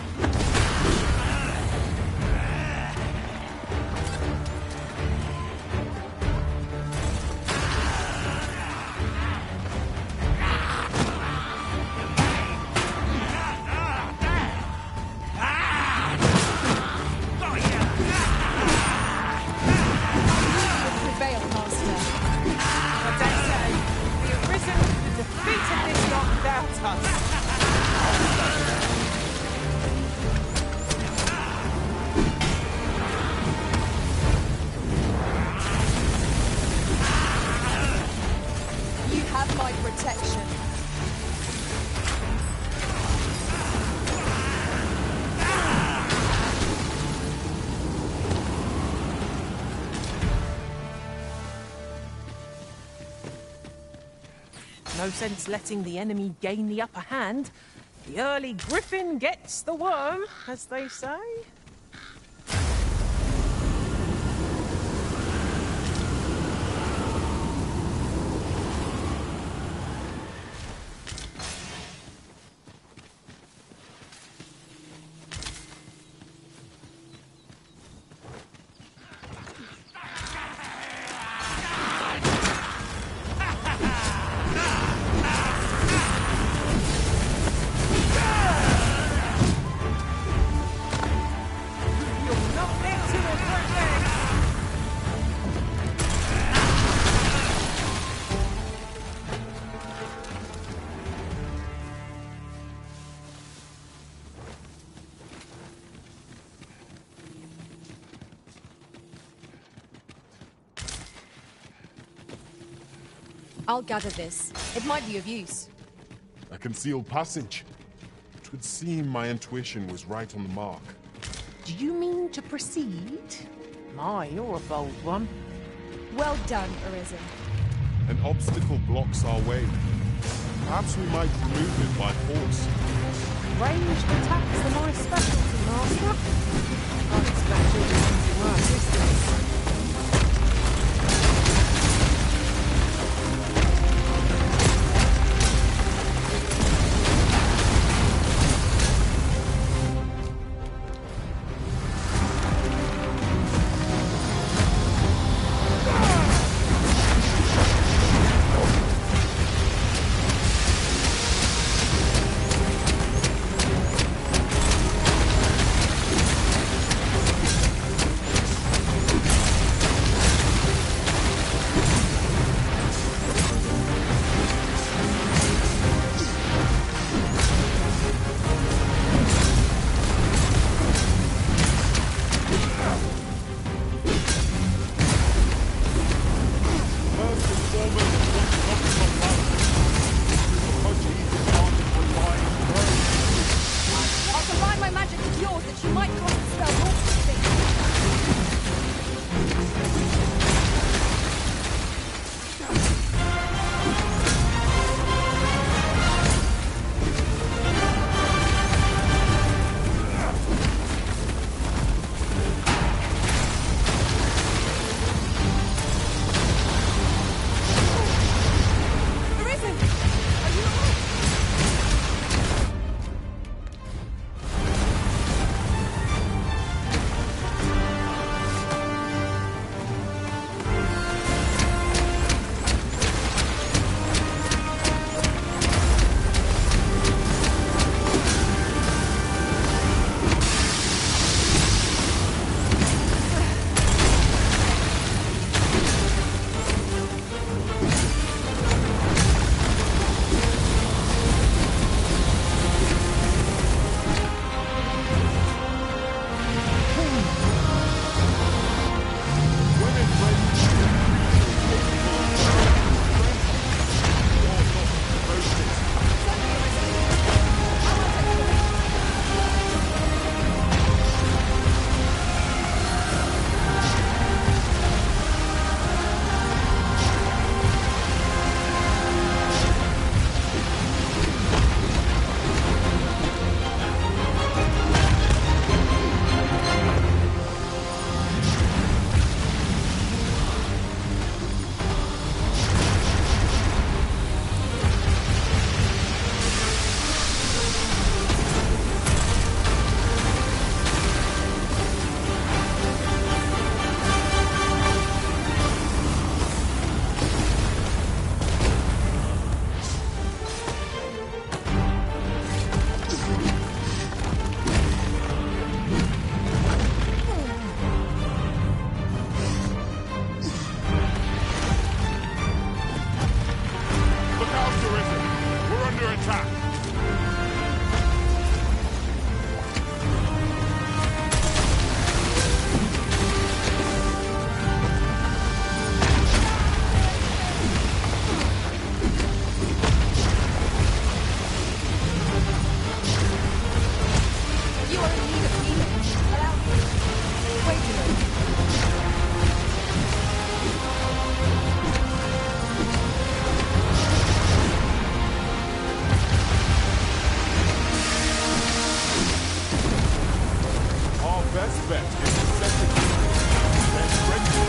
Speaker 4: No sense letting the enemy gain the upper hand. The early griffin gets the worm, as they say.
Speaker 23: I'll gather this. It might be of use.
Speaker 10: A concealed passage. It would seem my intuition was right on the mark.
Speaker 4: Do you mean to proceed? My, you're a bold one.
Speaker 23: Well done, Arisen.
Speaker 10: An obstacle blocks our way. Perhaps we might remove it by force.
Speaker 4: Ranged attacks are my specialty, Master. I expect you'll be using my assistance.
Speaker 10: attack!
Speaker 23: You are in need of healing. Allow me. Wait a moment.
Speaker 10: Our best bet is to set the then strengthen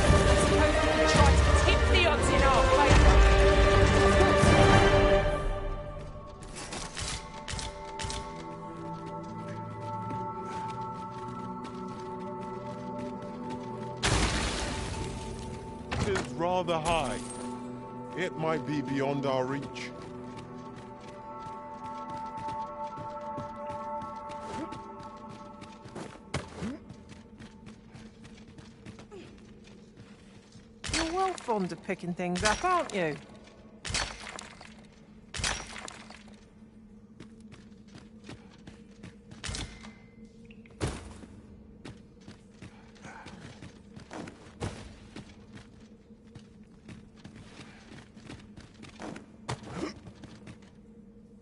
Speaker 4: Suppose we could try to tip the odds in our favour.
Speaker 10: it is rather high. It might be beyond our reach.
Speaker 4: You're well fond of picking things up, aren't you?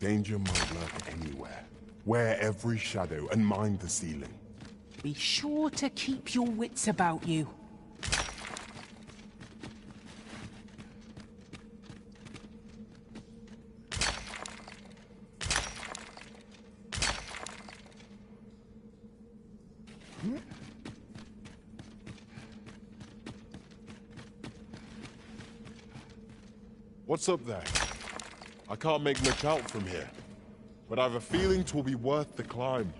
Speaker 10: Danger might lurk anywhere. Wear every shadow and mind the ceiling.
Speaker 4: Be sure to keep your wits about you.
Speaker 10: What's up there? I can't make much out from here, but I've a feeling 'twill be worth the climb.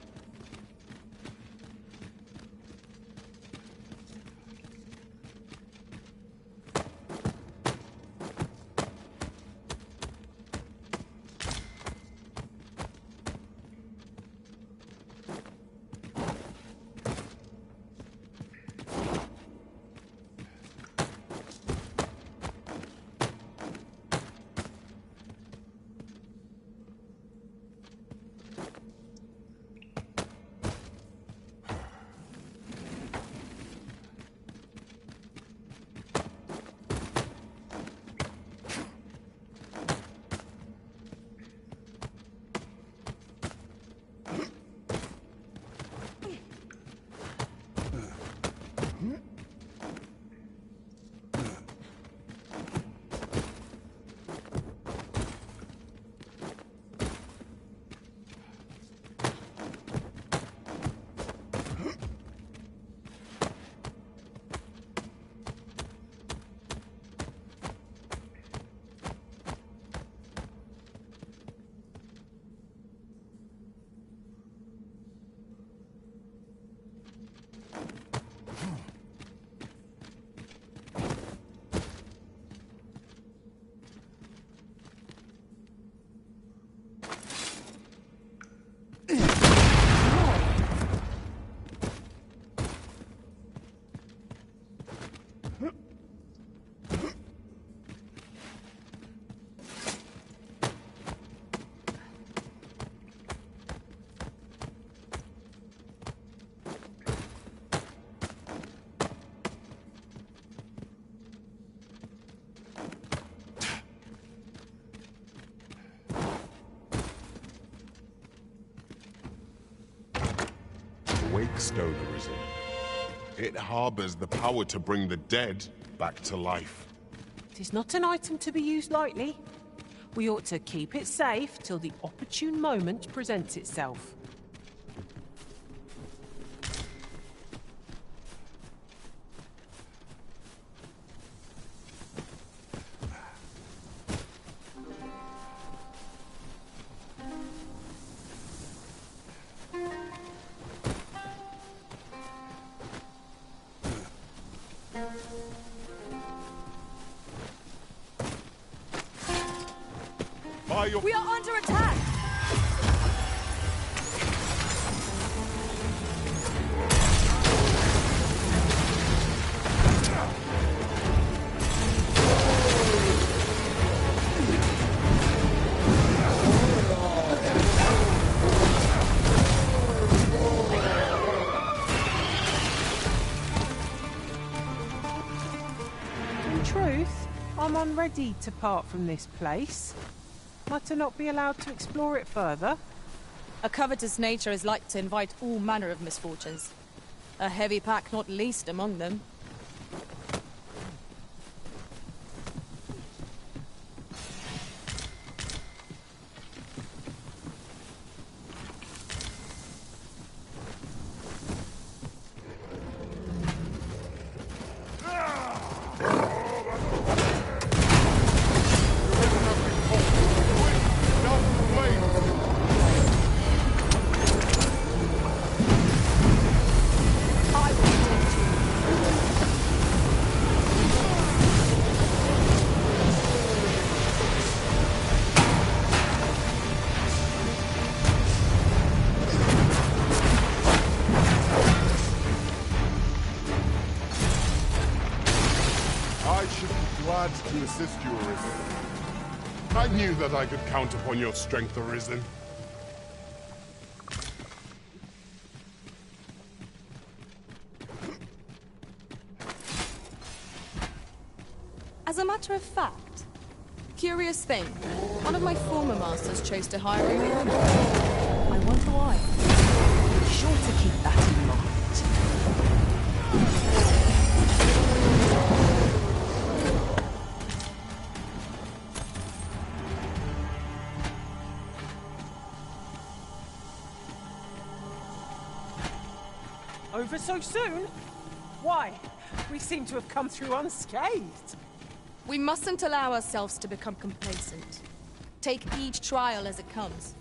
Speaker 10: Wakestone arisen. It harbors the power to bring the dead back to life.
Speaker 4: It is not an item to be used lightly. We ought to keep it safe till the opportune moment presents itself.
Speaker 23: We are under attack!
Speaker 4: someone ready to part from this place? Might I not be allowed to explore it further?
Speaker 23: A covetous nature is like to invite all manner of misfortunes. A heavy pack not least among them.
Speaker 10: To assist you, Arisen. I knew that I could count upon your strength, Arisen.
Speaker 23: As a matter of fact, curious thing, one of my former masters chose to hire a new employee. I wonder why.
Speaker 1: Be sure to keep that in mind.
Speaker 4: Over so soon? Why? We seem to have come through unscathed.
Speaker 23: We mustn't allow ourselves to become complacent. Take each trial as it comes.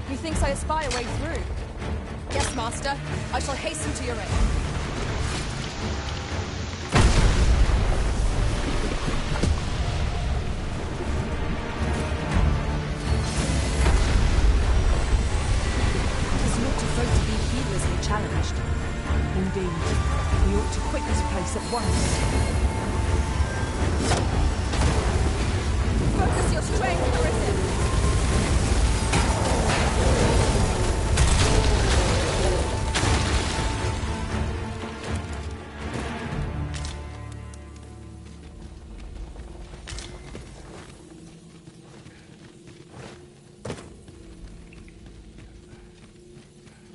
Speaker 23: Methinks I espy a way through. Yes, Master. I shall hasten to your aid.
Speaker 1: It is not a foe to be heedlessly challenged. Indeed, we ought to quit this place at once.
Speaker 23: Focus your strength, Arisen!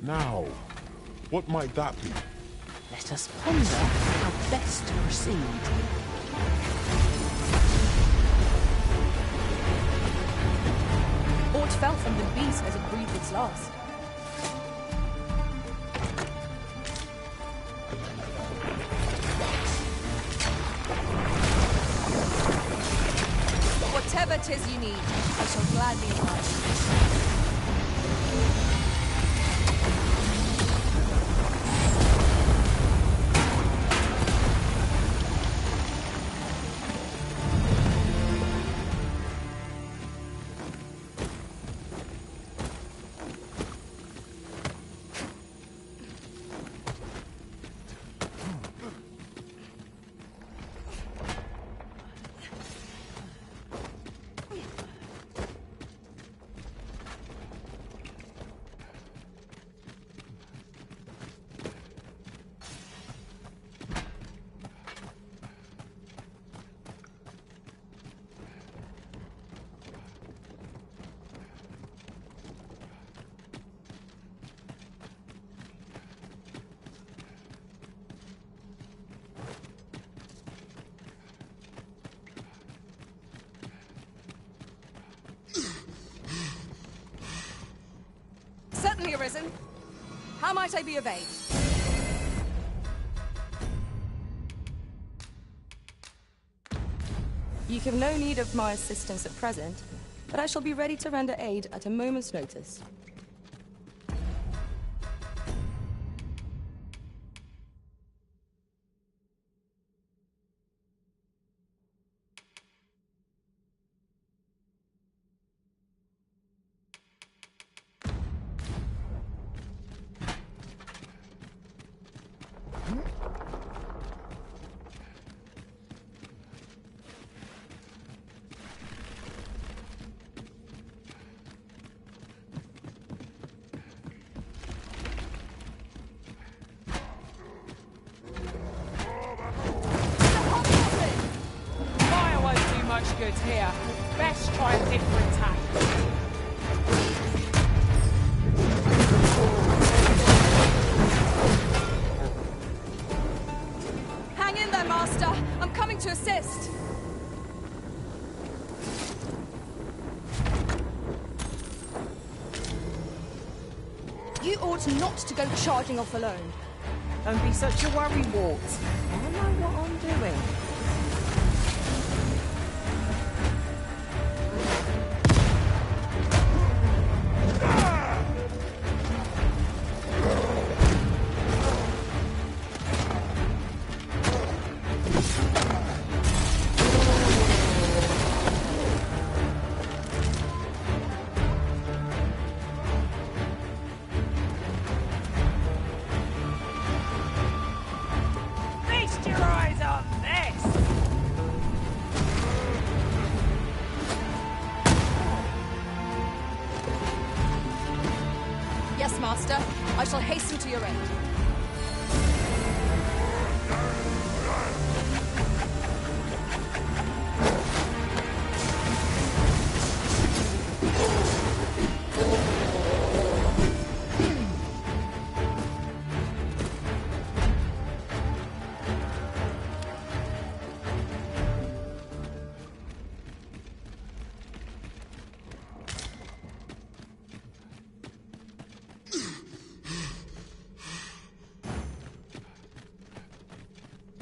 Speaker 10: Now, what might that be?
Speaker 1: Let us ponder how best to proceed.
Speaker 23: Aught fell from the beast as it breathed its last. Whatever 'tis you need, I shall gladly oblige. Certainly, Arisen. How might I be of aid? You have no need of my assistance at present, but I shall be ready to render aid at a moment's notice.
Speaker 4: Fire won't do much good here. Best try a different tack.
Speaker 23: Hang in there, Master! I'm coming to assist! You ought not to go charging off alone.
Speaker 4: Don't be such a worry, Wart. I know what I'm doing. Feast your eyes on this!
Speaker 23: Yes, Master. I shall hasten to your aid.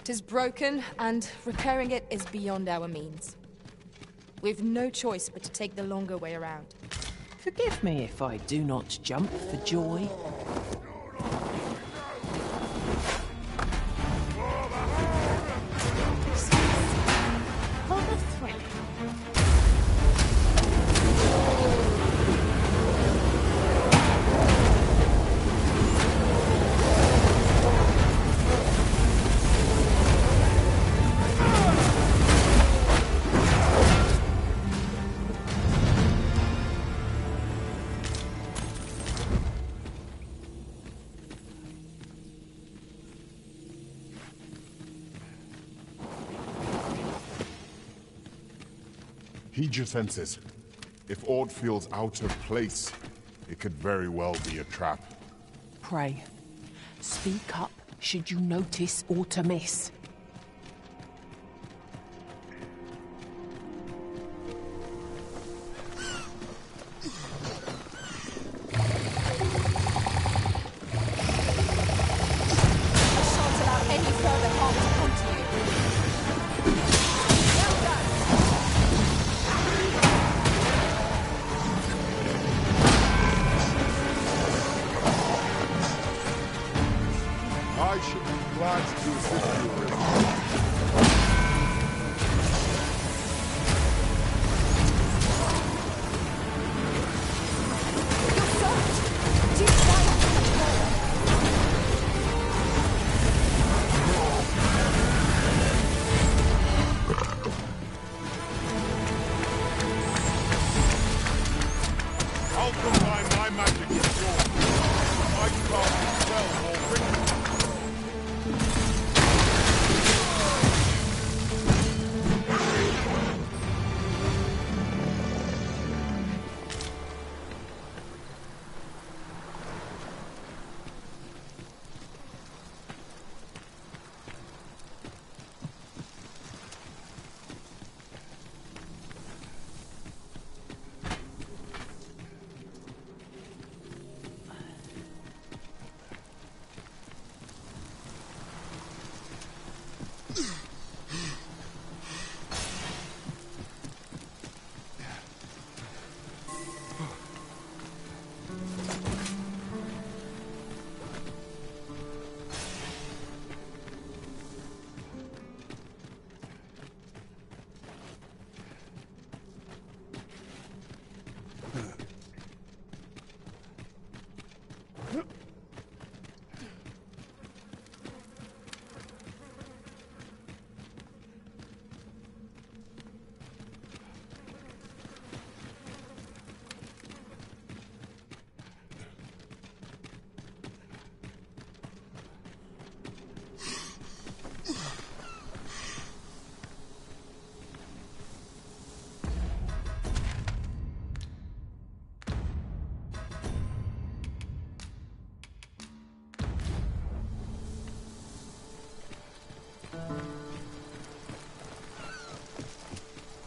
Speaker 23: It is broken, and repairing it is beyond our means. We've no choice but to take the longer way around.
Speaker 4: Forgive me if I do not jump for joy. This is rather thrilling.
Speaker 10: Heed your senses. If aught feels out of place, it could very well be a trap.
Speaker 4: Pray, speak up should you notice or to miss.
Speaker 23: I shan't allow any further harm to come to you. Well done!
Speaker 10: I should be glad to assist you, Rick.
Speaker 23: Your search! Do quiet!
Speaker 10: I'll combine my magic with yours. I cast a spell already.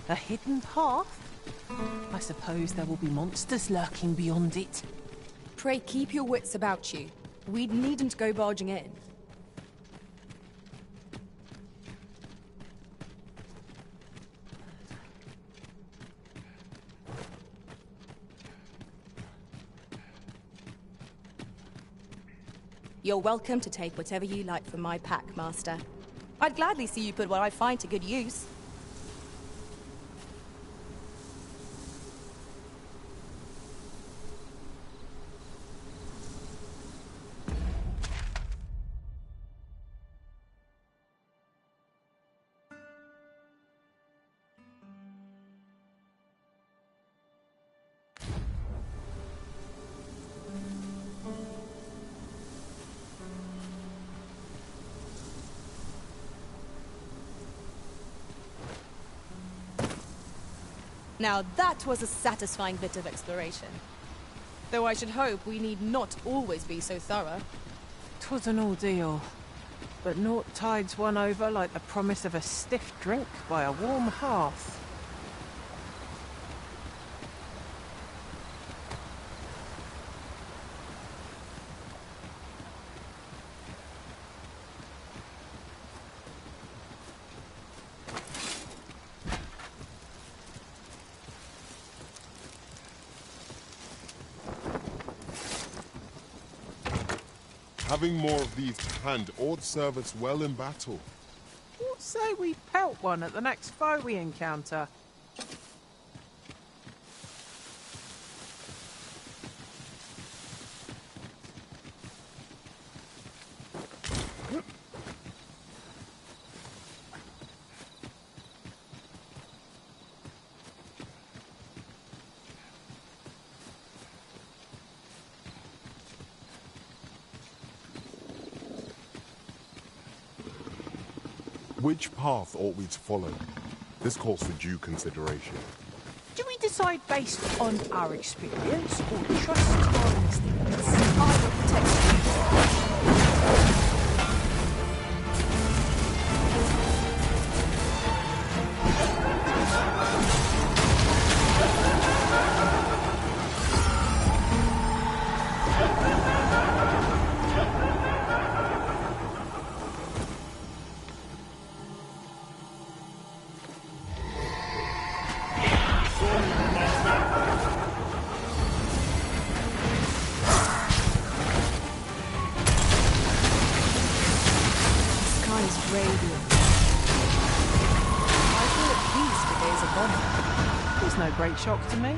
Speaker 4: A hidden path? I suppose there will be monsters lurking beyond it.
Speaker 23: Pray keep your wits about you. We needn't go barging in. You're welcome to take whatever you like from my pack, Master. I'd gladly see you put what I find to good use. Now that was a satisfying bit of exploration. Though I should hope we need not always be so thorough.
Speaker 4: 'Twas an ordeal, but naught tides one over like the promise of a stiff drink by a warm hearth.
Speaker 10: Having more of these to hand ought serve us well in battle.
Speaker 4: What say we pelt one at the next foe we encounter?
Speaker 10: Which path ought we to follow? This calls for due consideration.
Speaker 4: Do we decide based on our experience or trust our instincts? I will protect no great shock to me.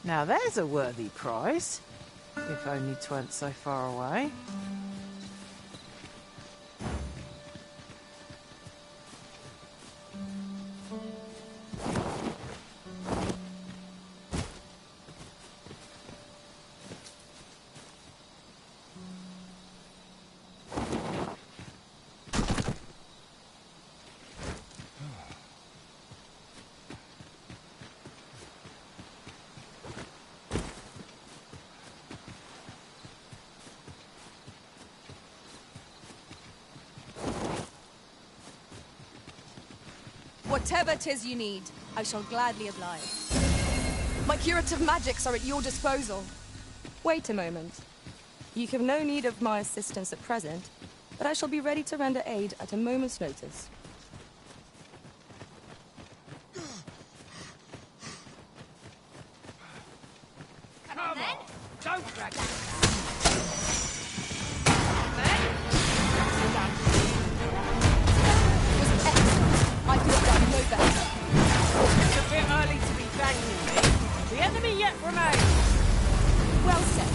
Speaker 4: Now there's a worthy prize. If only 'tweren't so far away.
Speaker 23: Whatever 'tis you need, I shall gladly oblige. My curative magics are at your disposal. Wait a moment. You have no need of my assistance at present, but I shall be ready to render aid at a moment's notice.
Speaker 3: Come on, don't drag it.
Speaker 23: I could have done no better.
Speaker 4: It's a bit early to be thanking me. The enemy yet remains.
Speaker 23: Well said.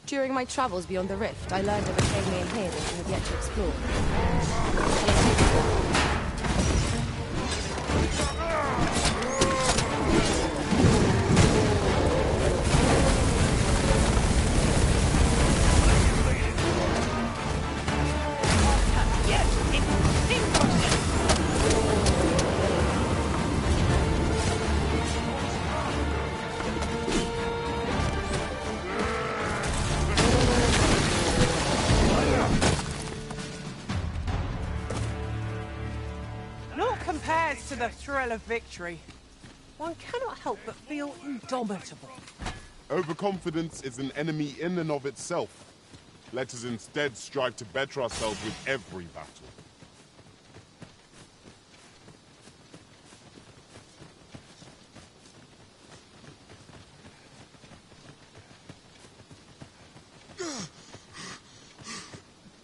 Speaker 23: During my travels beyond the rift, I learned of a Dogma in here that you have yet to explore.
Speaker 4: Compared to the thrill of victory, one cannot help but feel indomitable.
Speaker 10: Overconfidence is an enemy in and of itself. Let us instead strive to better ourselves with every battle.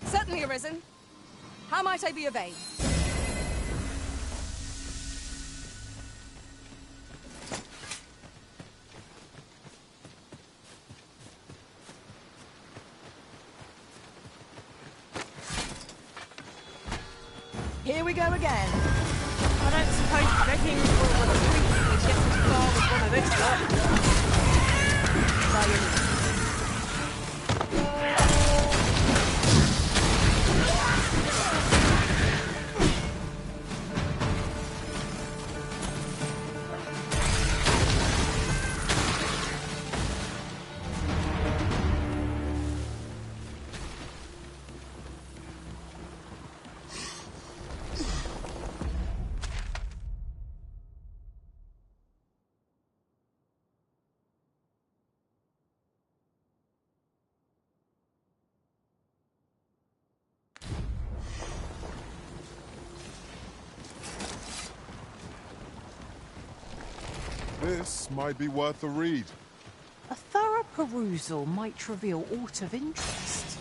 Speaker 23: Certainly, Arisen. How might I be of aid? Here we go again.
Speaker 4: I don't suppose begging for a retreat would get as far as one of this lot.
Speaker 23: By your leave.
Speaker 10: This might be worth a read.
Speaker 4: A thorough perusal might reveal aught of interest.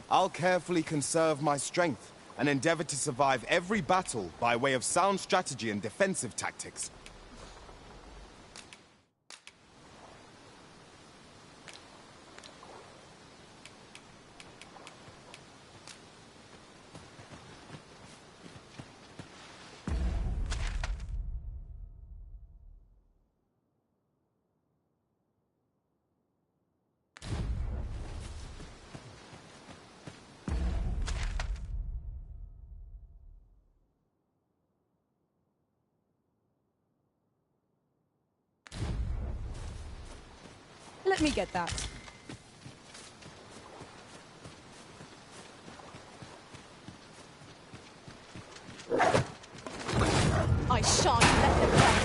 Speaker 14: I'll carefully conserve my strength and endeavor to survive every battle by way of sound strategy and defensive tactics.
Speaker 23: Let me get that. I shan't let them back.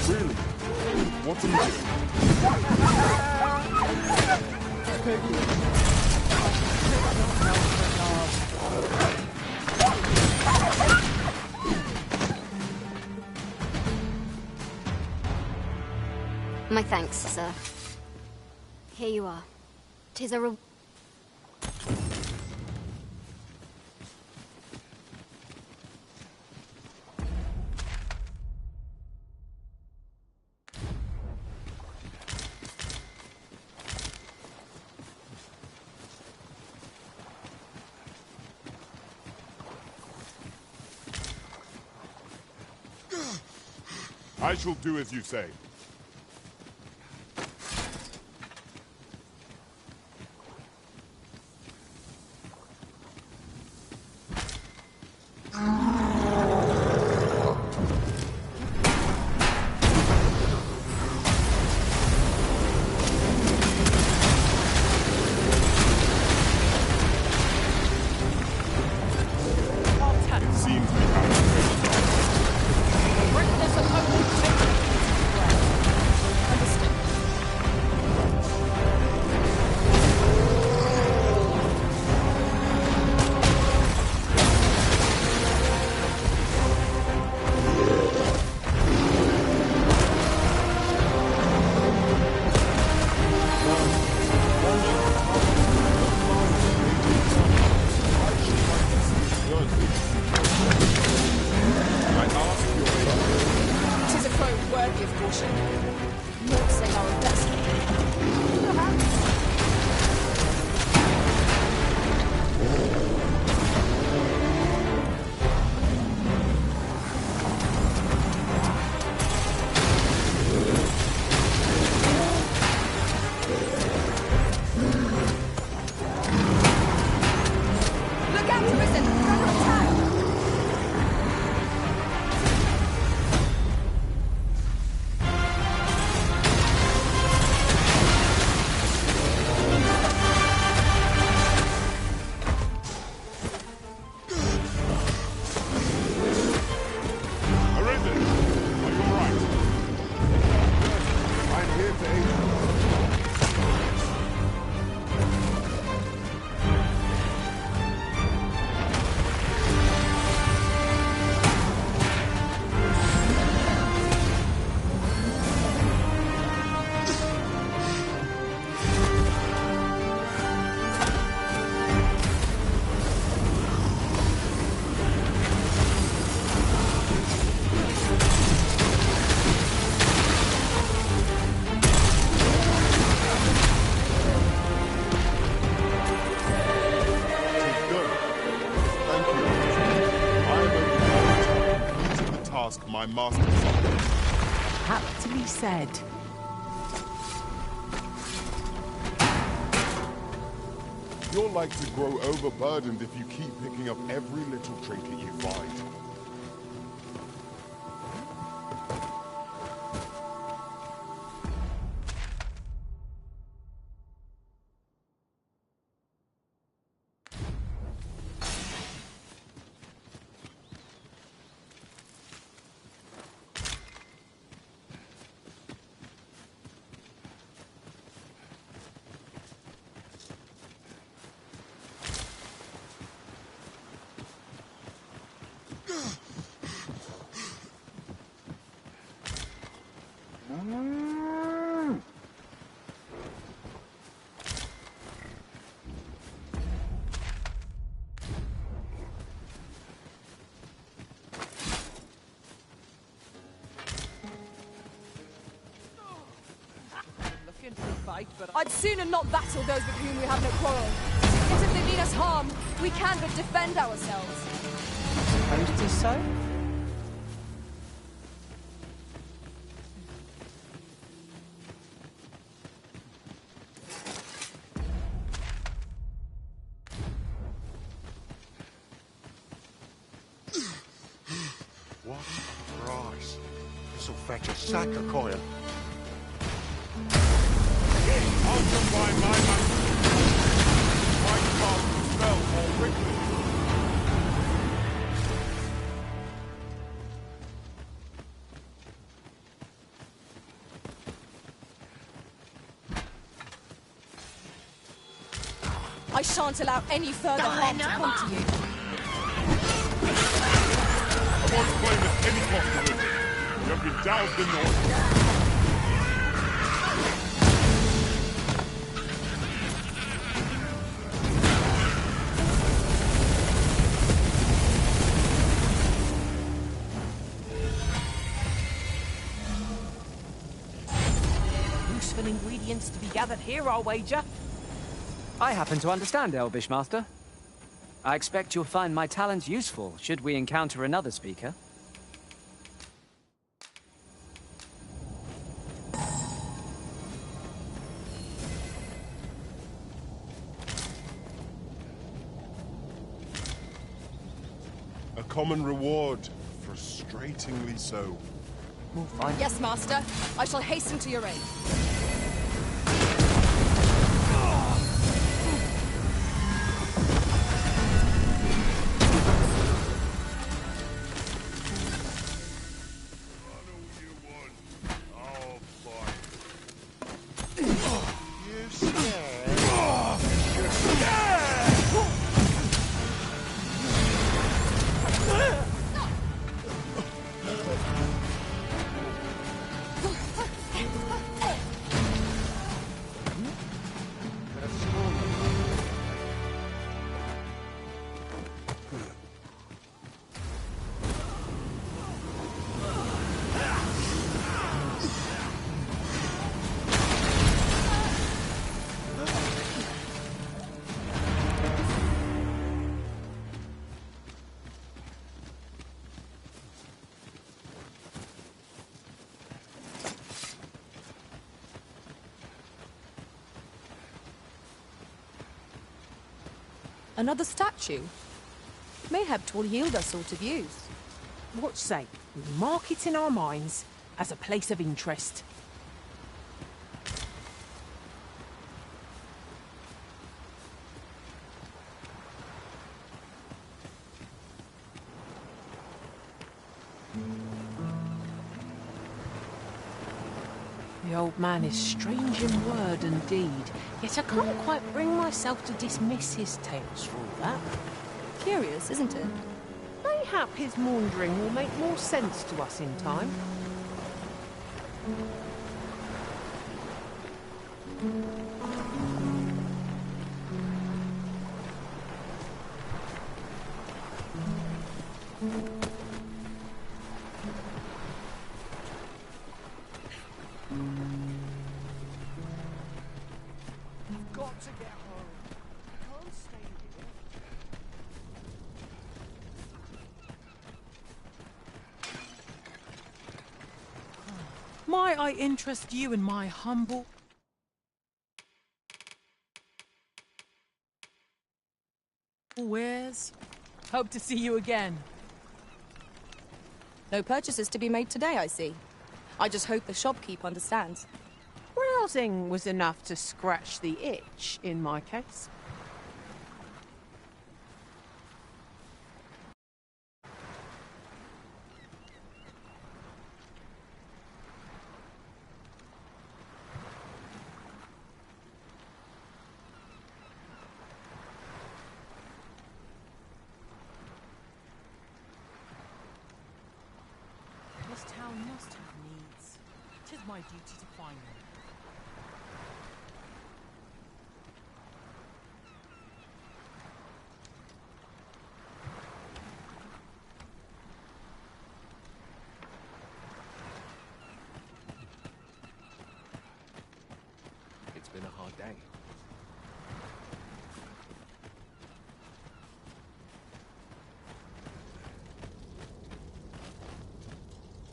Speaker 10: Really? What are you
Speaker 21: My thanks, sir. Here you are. 'Tis a
Speaker 10: I shall do as you say. Seems we have
Speaker 23: Greatness of hope understood. Tis a foe worthy of caution. Not say our best. Look out, Risen! Under attack!
Speaker 10: Arisen! Are you alright? I'm here to aid you. Tis good. Thank you. I am only completing the task my master assigned.
Speaker 4: Aptly said.
Speaker 10: You're like to grow overburdened if you keep picking up every little trinket you find.
Speaker 4: Looking for a fight, but
Speaker 23: I'd sooner not battle those with whom we have no quarrel. Yet if they mean us harm, we can but defend ourselves.
Speaker 4: Suppose 'tis so.
Speaker 17: What a price. This'll fetch a sack of coin.
Speaker 8: I'll combine my magic. Might cast the spell more quickly.
Speaker 23: I shan't allow any further harm to come to you.
Speaker 8: I won't claim it any closer with it. You have been doused in oil.
Speaker 4: Useful ingredients to be gathered here, I'll wager.
Speaker 3: I happen to understand Elvish, Master. I expect you'll find my talents useful should we encounter another speaker.
Speaker 10: A common reward, frustratingly so.
Speaker 23: We'll find. Yes, Master. I shall hasten to your aid. Another statue? Mayhap 'twill yield us all to views.
Speaker 4: What say? We mark it in our minds as a place of interest. The old man is strange in word and deed, yet I can't quite bring myself to dismiss his tales for all that.
Speaker 23: Curious, isn't it?
Speaker 4: Mayhap his maundering will make more sense to us in time.
Speaker 5: I've got to get home. I can't stay here.
Speaker 4: Might I interest you in my humble... wares? Hope to see you again.
Speaker 23: No purchases to be made today, I see. I just hope the shopkeep understands.
Speaker 4: Browsing was enough to scratch the itch, in my case. This town must have needs. 'Tis my duty to find them.
Speaker 13: It's been a hard day.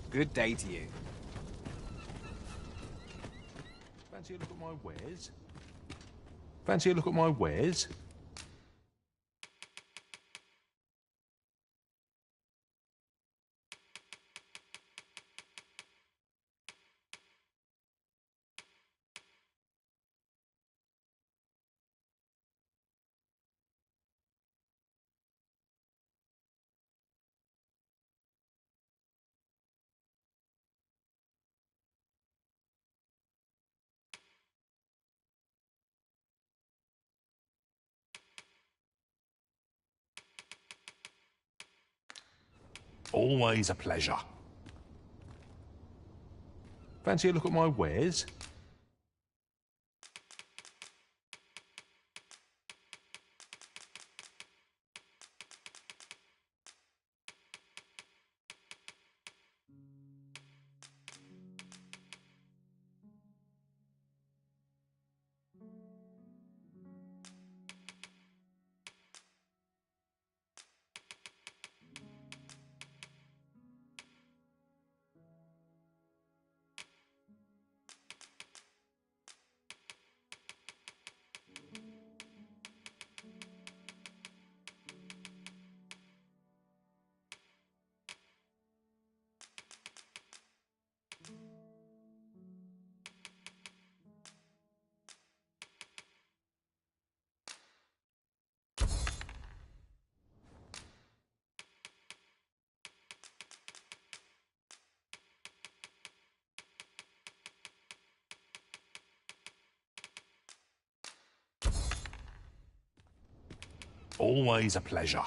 Speaker 14: Good day to you.
Speaker 17: Fancy a look at my wares? Fancy a look at my wares? Always a pleasure. Fancy a look at my wares? Always a pleasure.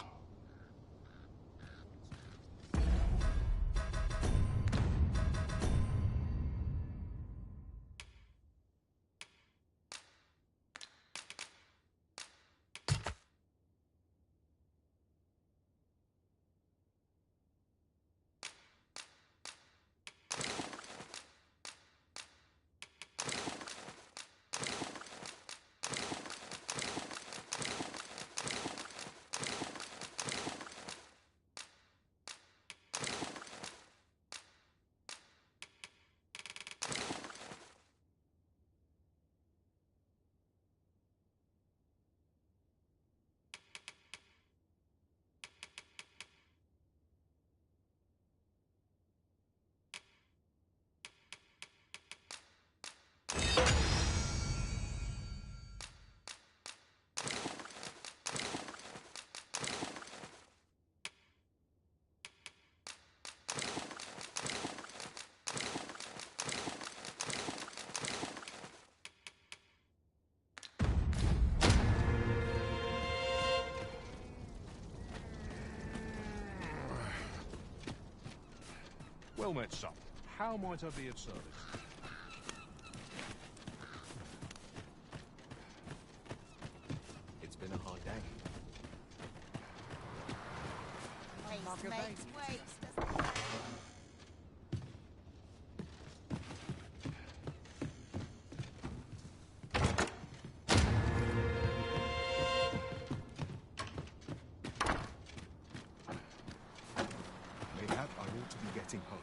Speaker 17: Well met, son. How might I be of service?
Speaker 11: It's been a hard day.
Speaker 2: Wait.
Speaker 11: Mayhap I ought to be getting home.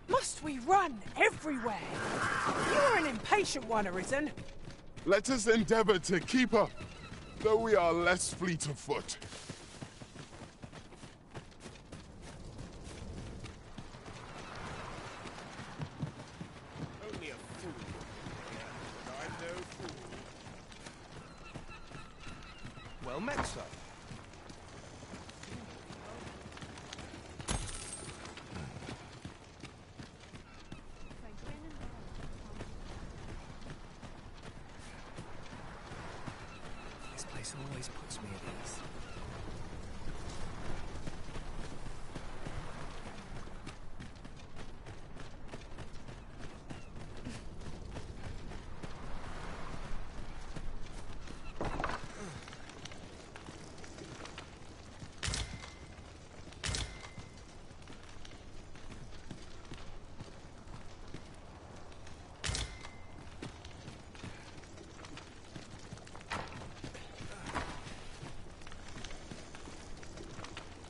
Speaker 4: Must we run everywhere? You're an impatient one, Arisen.
Speaker 10: Let us endeavor to keep up, though we are less fleet of foot.
Speaker 8: Only a fool. But I'm no fool.
Speaker 7: Well met, sir.
Speaker 11: This place always puts me at ease.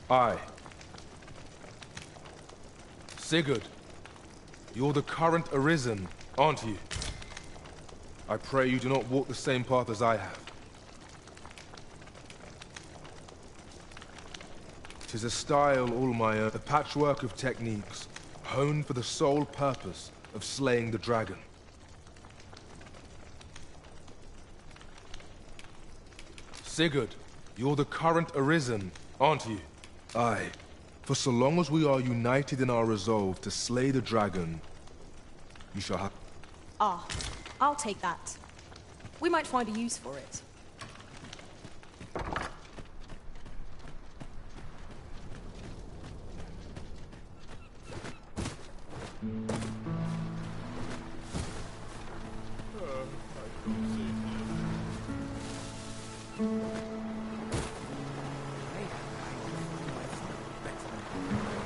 Speaker 17: Aye. Sigurd, you're the current Arisen, aren't you?
Speaker 9: I pray you do not walk the same path as I have. 'Tis a style all my own, a patchwork of techniques, honed for the sole purpose of slaying the dragon. Sigurd, you're the current Arisen, aren't you? Aye. For so long as we are united in our resolve to slay the dragon, you shall have...
Speaker 23: Ah, I'll take that. We might find a use for it.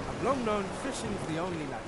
Speaker 20: I've long known fishing's the only life.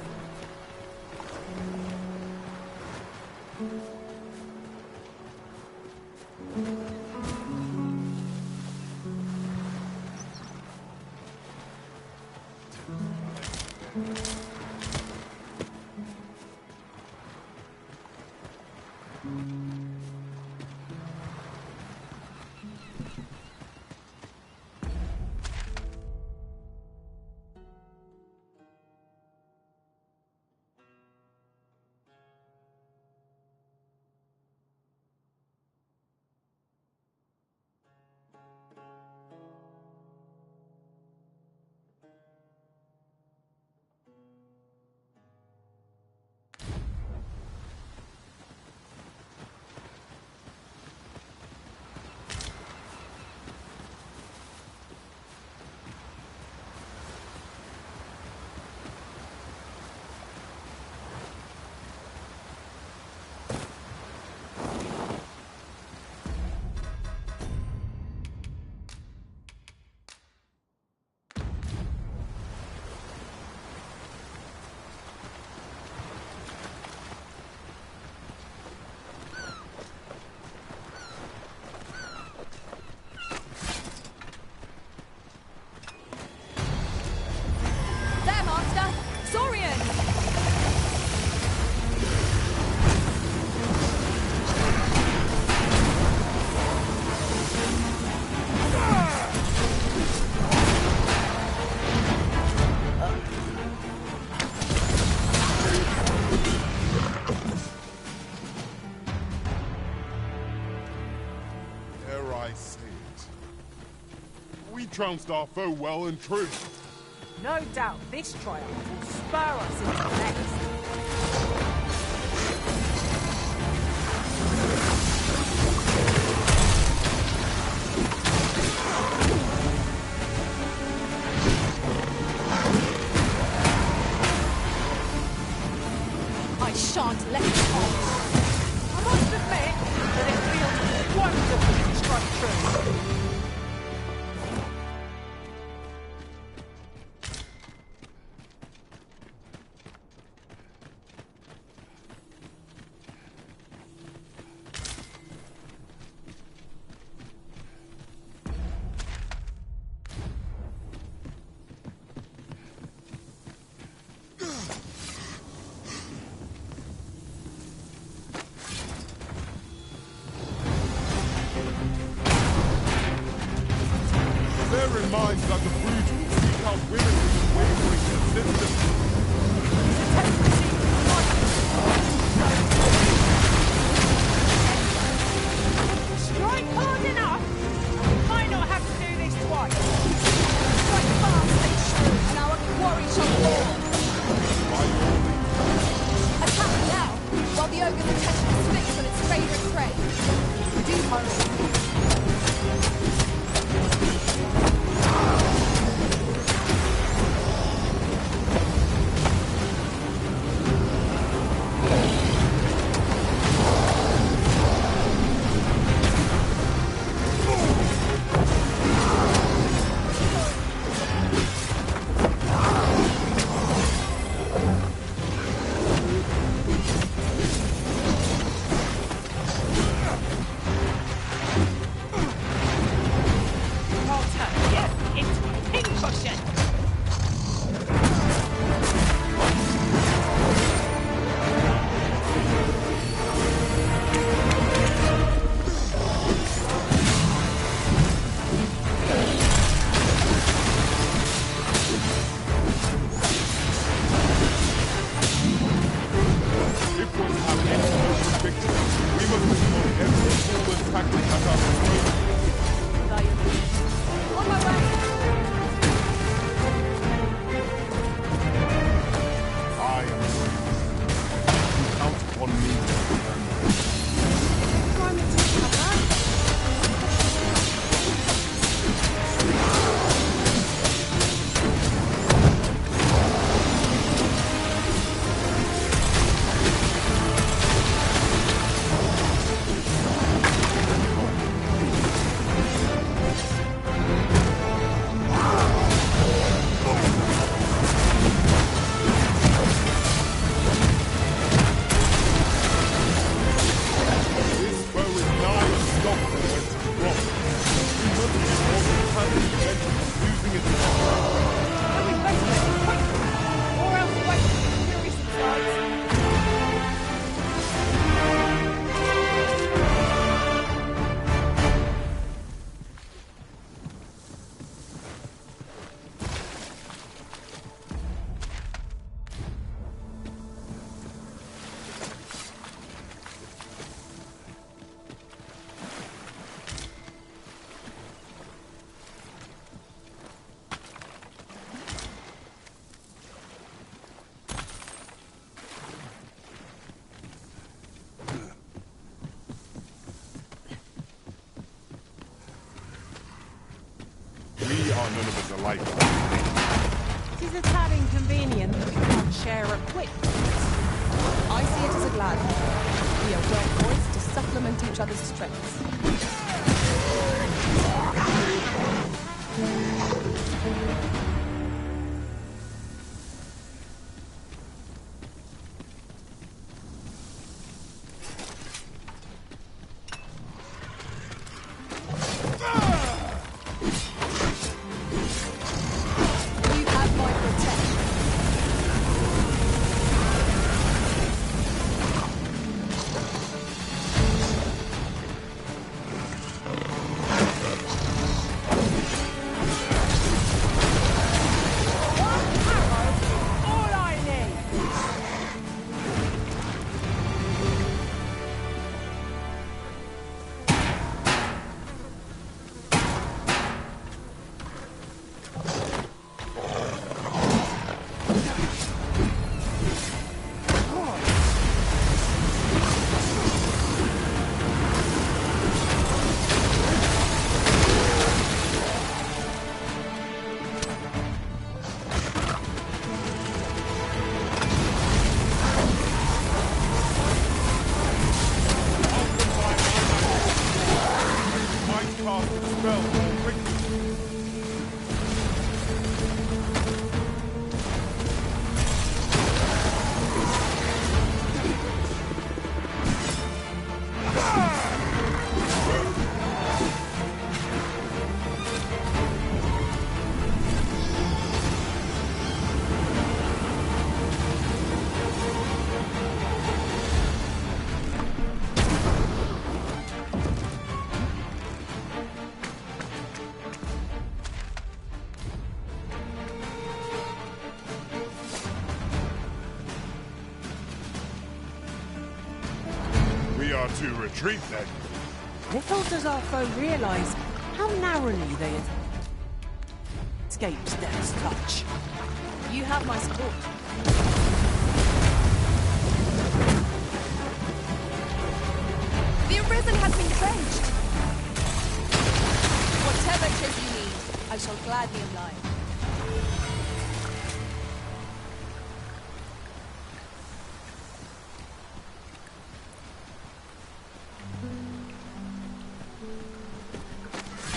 Speaker 10: Trounced our foe well and true.
Speaker 4: No doubt this triumph will spur us into the next.
Speaker 23: I shan't let it on.
Speaker 4: I must admit that it feels wonderful to strike true.
Speaker 10: none of us are like
Speaker 4: It is a tad inconvenient that we can't share equipment.
Speaker 23: I see it as a glad. We are well poised to supplement each other's strengths. You have my protection.
Speaker 4: All I need!
Speaker 10: might cast a spell more quickly. We are to retreat then.
Speaker 4: Little does our foe realise how narrowly they had escaped death's touch.
Speaker 23: You have my support. The Arisen has been drenched. Whatever it is you need, I shall gladly oblige.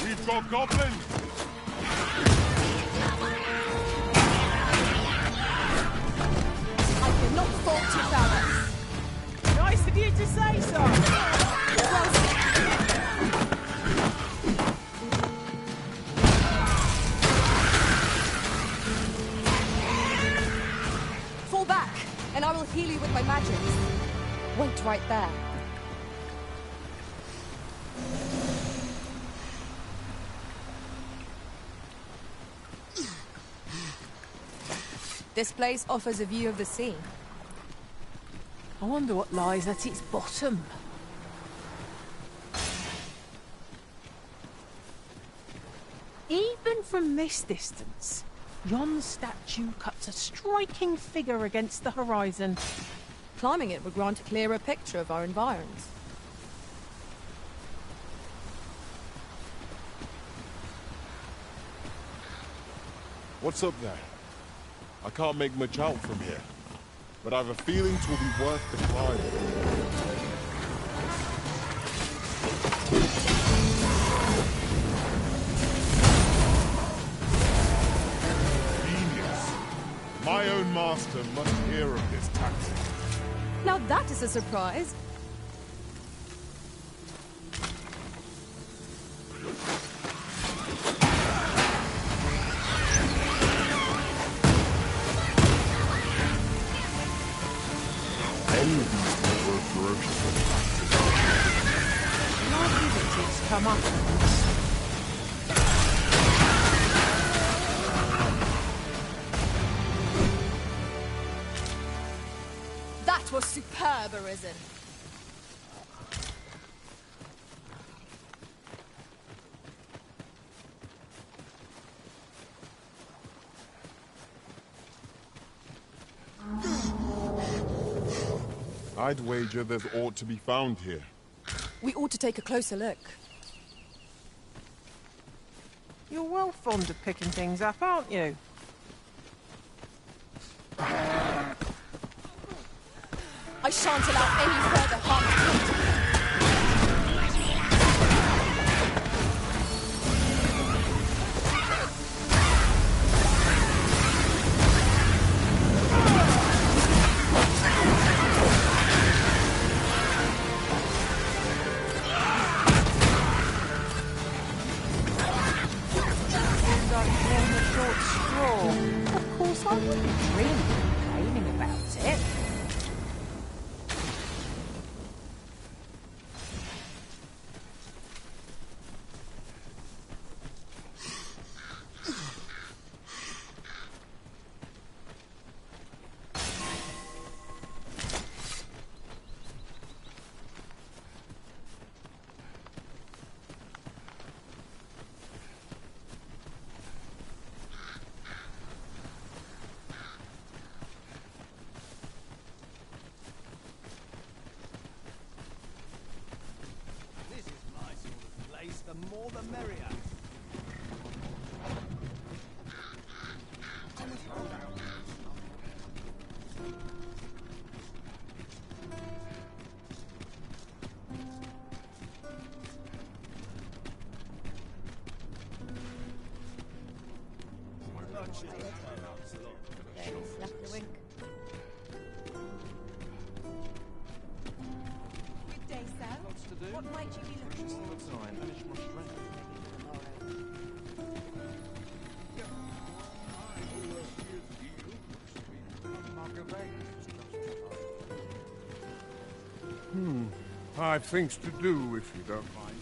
Speaker 10: We've got goblins!
Speaker 23: I cannot fault your prowess.
Speaker 4: Nice of you to say so!
Speaker 23: Well fall back, and I will heal you with my magics. Wait right there. This place offers a view of the sea.
Speaker 4: I wonder what lies at its bottom. Even from this distance, yon statue cuts a striking figure against the horizon.
Speaker 23: Climbing it would grant a clearer picture of our environs.
Speaker 10: What's up there? I can't make much out from here, but I have a feeling 'twill be worth the climb. Genius. My own master must hear of this tactic.
Speaker 23: Now that is a surprise.
Speaker 10: Any of these people are ferocious.
Speaker 4: Likely that it's come up.
Speaker 23: That was superb, Arisen.
Speaker 10: I'd wager there's aught to be found here.
Speaker 23: We ought to take a closer look.
Speaker 4: You're well fond of picking things up, aren't you?
Speaker 23: I shan't allow any further harm to come to me.
Speaker 4: Of course, I wouldn't dream of complaining about it.
Speaker 19: This is my sort of place. The more the merrier.
Speaker 15: Left a wink.
Speaker 2: Good day, sir. What might you be looking for?
Speaker 8: I've things to do, if you don't mind.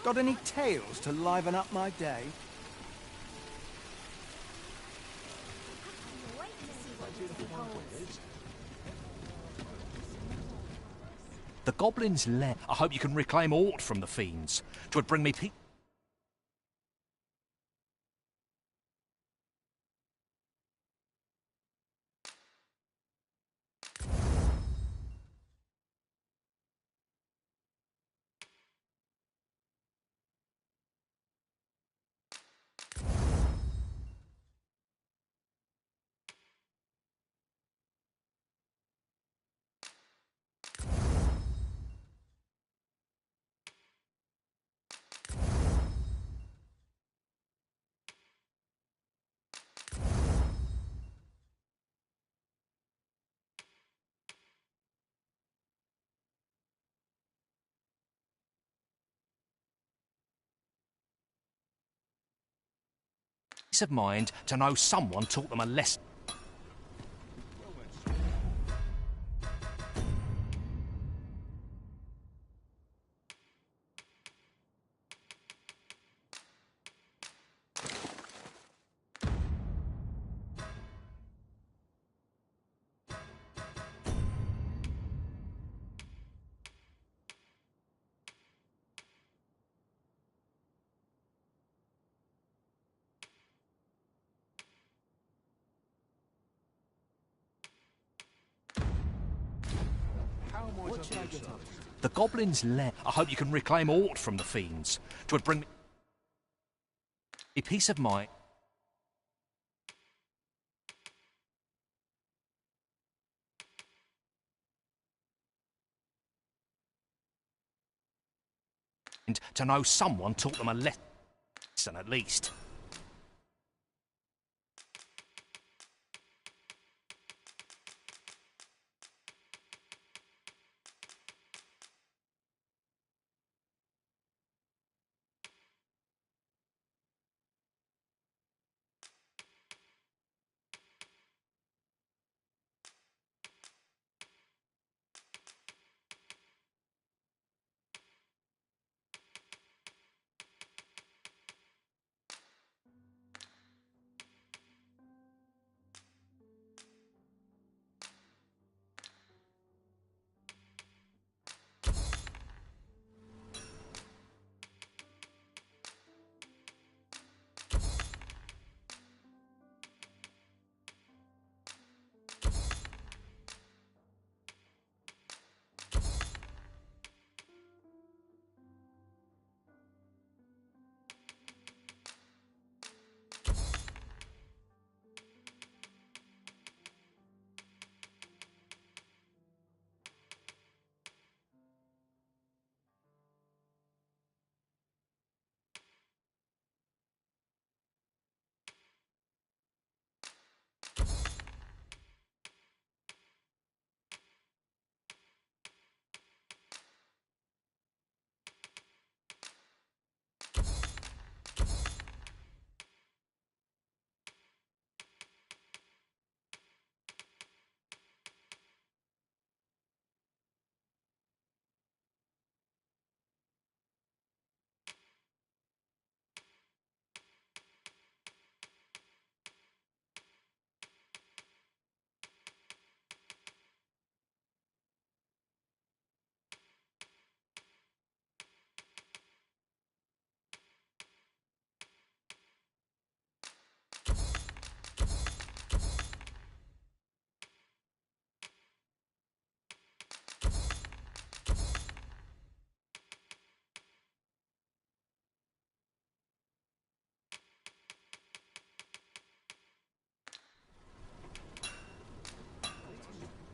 Speaker 19: Got any tales to liven up my day?
Speaker 13: The goblin's lair. I hope you can reclaim aught from the fiends. 'Twould bring me peace. Of mind to know someone taught them a lesson.
Speaker 8: What should I get up?
Speaker 13: The goblin's lair. I hope you can reclaim aught from the fiends. 'Twould bring me peace of mind. To know someone taught them a lesson at least.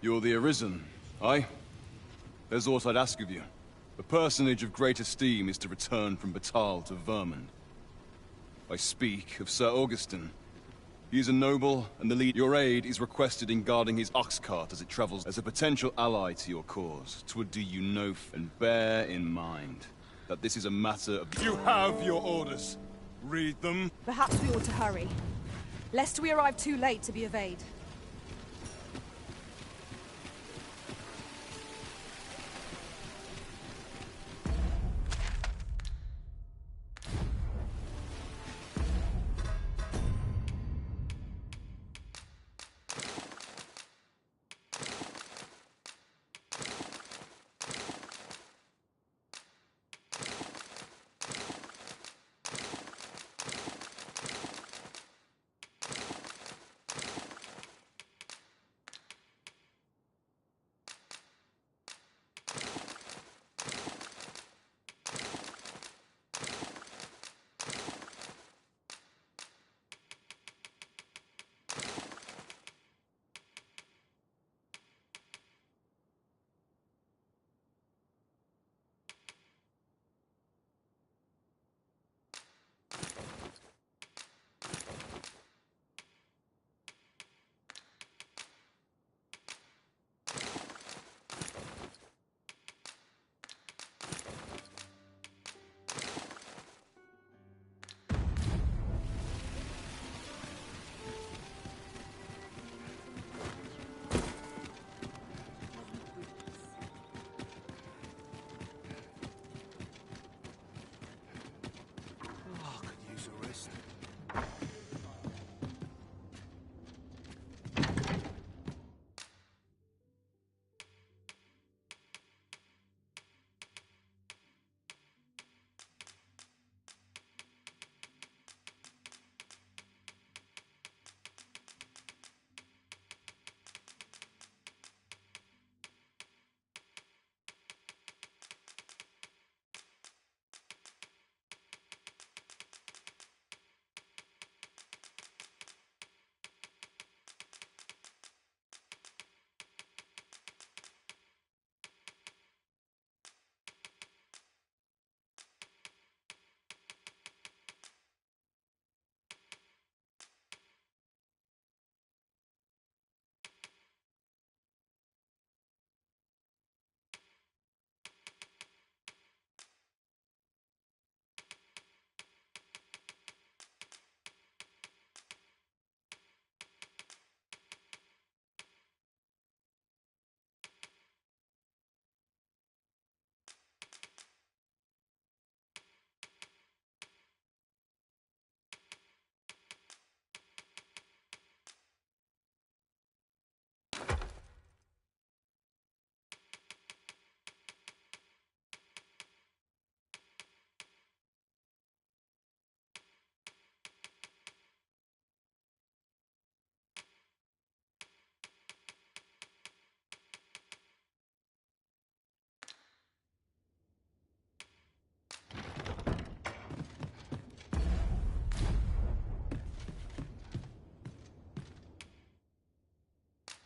Speaker 6: You're the Arisen, aye? There's aught I'd ask of you. A personage of great esteem is to return from Batal to Vermund. I speak of Sir Augustin. He is a noble, and the lead your aid is requested in guarding his ox cart as it travels. As a potential ally to your cause, 'twould do you no and bear in mind that this is a matter of... You have your orders. Read them.
Speaker 23: Perhaps we ought to hurry, lest we arrive too late to be obeyed.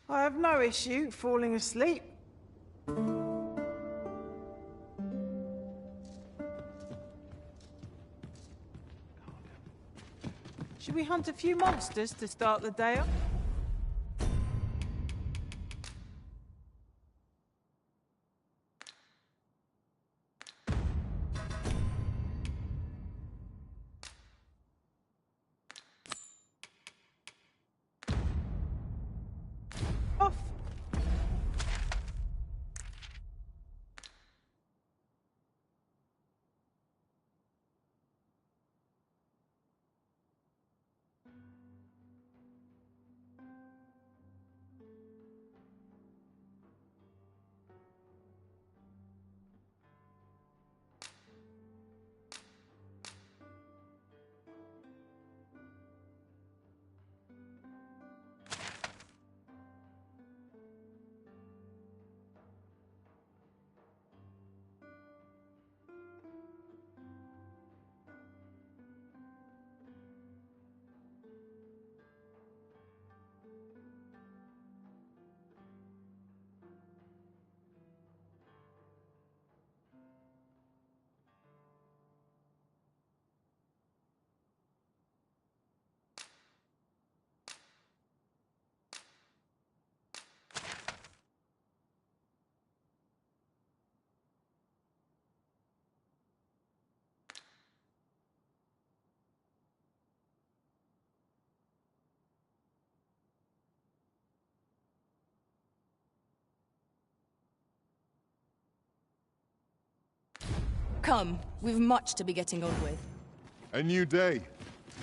Speaker 4: I have no issue falling asleep. Should we hunt a few monsters to start the day off? Off.
Speaker 23: Come, we've much to be getting on with.
Speaker 10: A new day,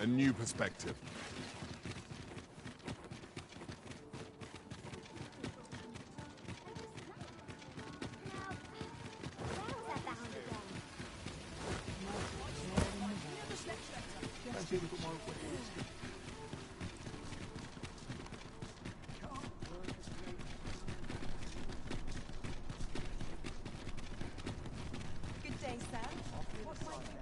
Speaker 10: a new perspective.
Speaker 23: Good day, sir. What might you be?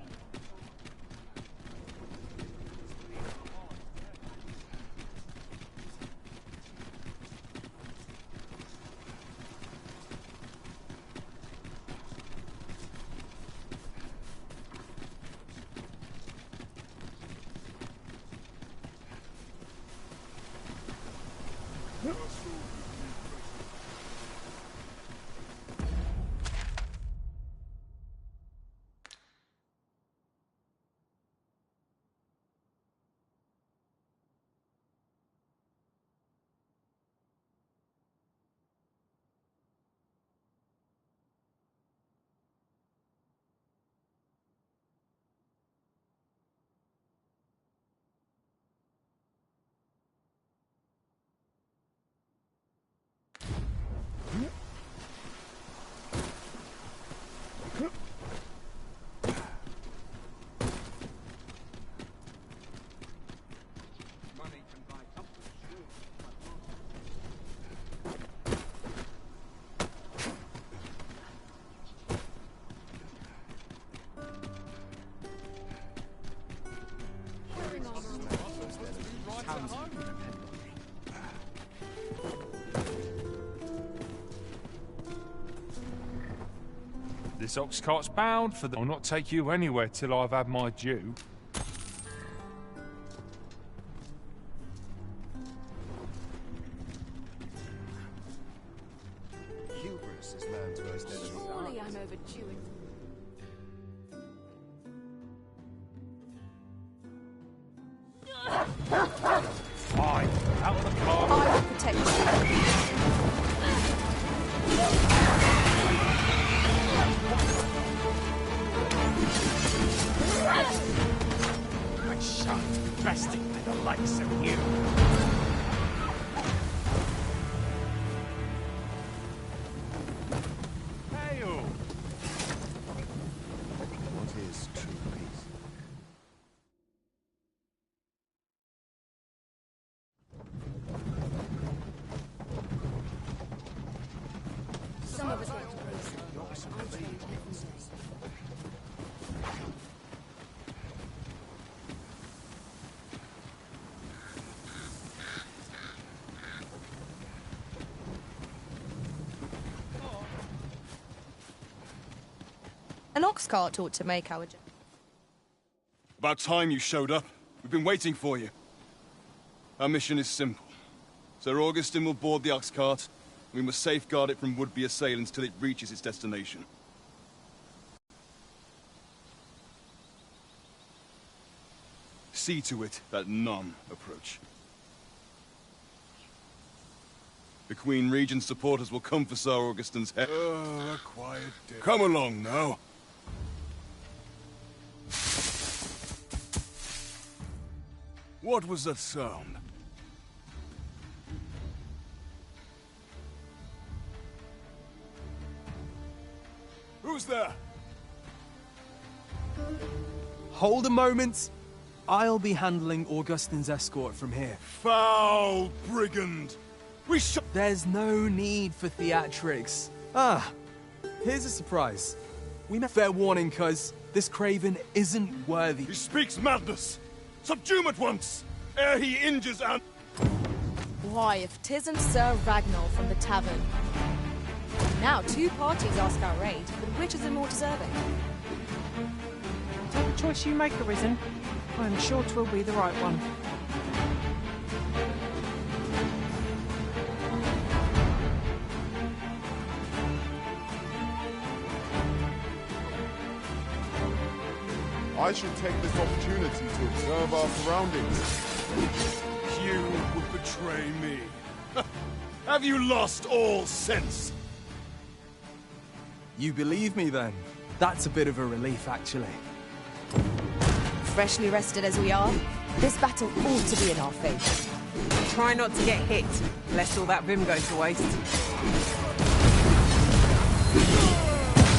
Speaker 8: This ox cart's bound for the... I'll not take you anywhere till I've had my due.
Speaker 11: Hubris is man's worst enemy.
Speaker 1: Surely I'm overdue.
Speaker 8: Fine, out of the car.
Speaker 23: I will protect you.
Speaker 3: I shan't be trusting with the likes of you.
Speaker 8: Hail!
Speaker 11: What is true peace?
Speaker 1: Some of us want to praise him. I spend every day.
Speaker 23: An ox cart ought to make our journey.
Speaker 6: About time you showed up. We've been waiting for you. Our mission is simple. Sir Augustin will board the ox cart. We must safeguard it from would-be assailants till it reaches its destination. See to it that none approach. The Queen Regent's supporters will come for Sir Augustin's head.
Speaker 10: Oh, a quiet day.
Speaker 6: Come along now. What was that sound? Who's there?
Speaker 16: Hold a moment. I'll be handling Augustin's escort from here.
Speaker 6: Foul brigand!
Speaker 16: There's no need for theatrics. Ah, here's a surprise. We met fair warning, cuz this craven isn't worthy.
Speaker 6: He speaks madness! Subdue him at once, ere he injures and...
Speaker 23: Why, if 'tisn't Sir Ragnar from the tavern. Now 2 parties ask our aid, but which is the more deserving?
Speaker 4: Whatever choice you make, Arisen, I'm sure 'twill be the right one.
Speaker 10: I should take this opportunity to observe our surroundings.
Speaker 6: You would betray me. Have you lost all sense?
Speaker 16: You believe me, then? That's a bit of a relief, actually.
Speaker 23: Freshly rested as we are, this battle ought to be in our favour.
Speaker 4: Try not to get hit, lest all that vim goes to waste.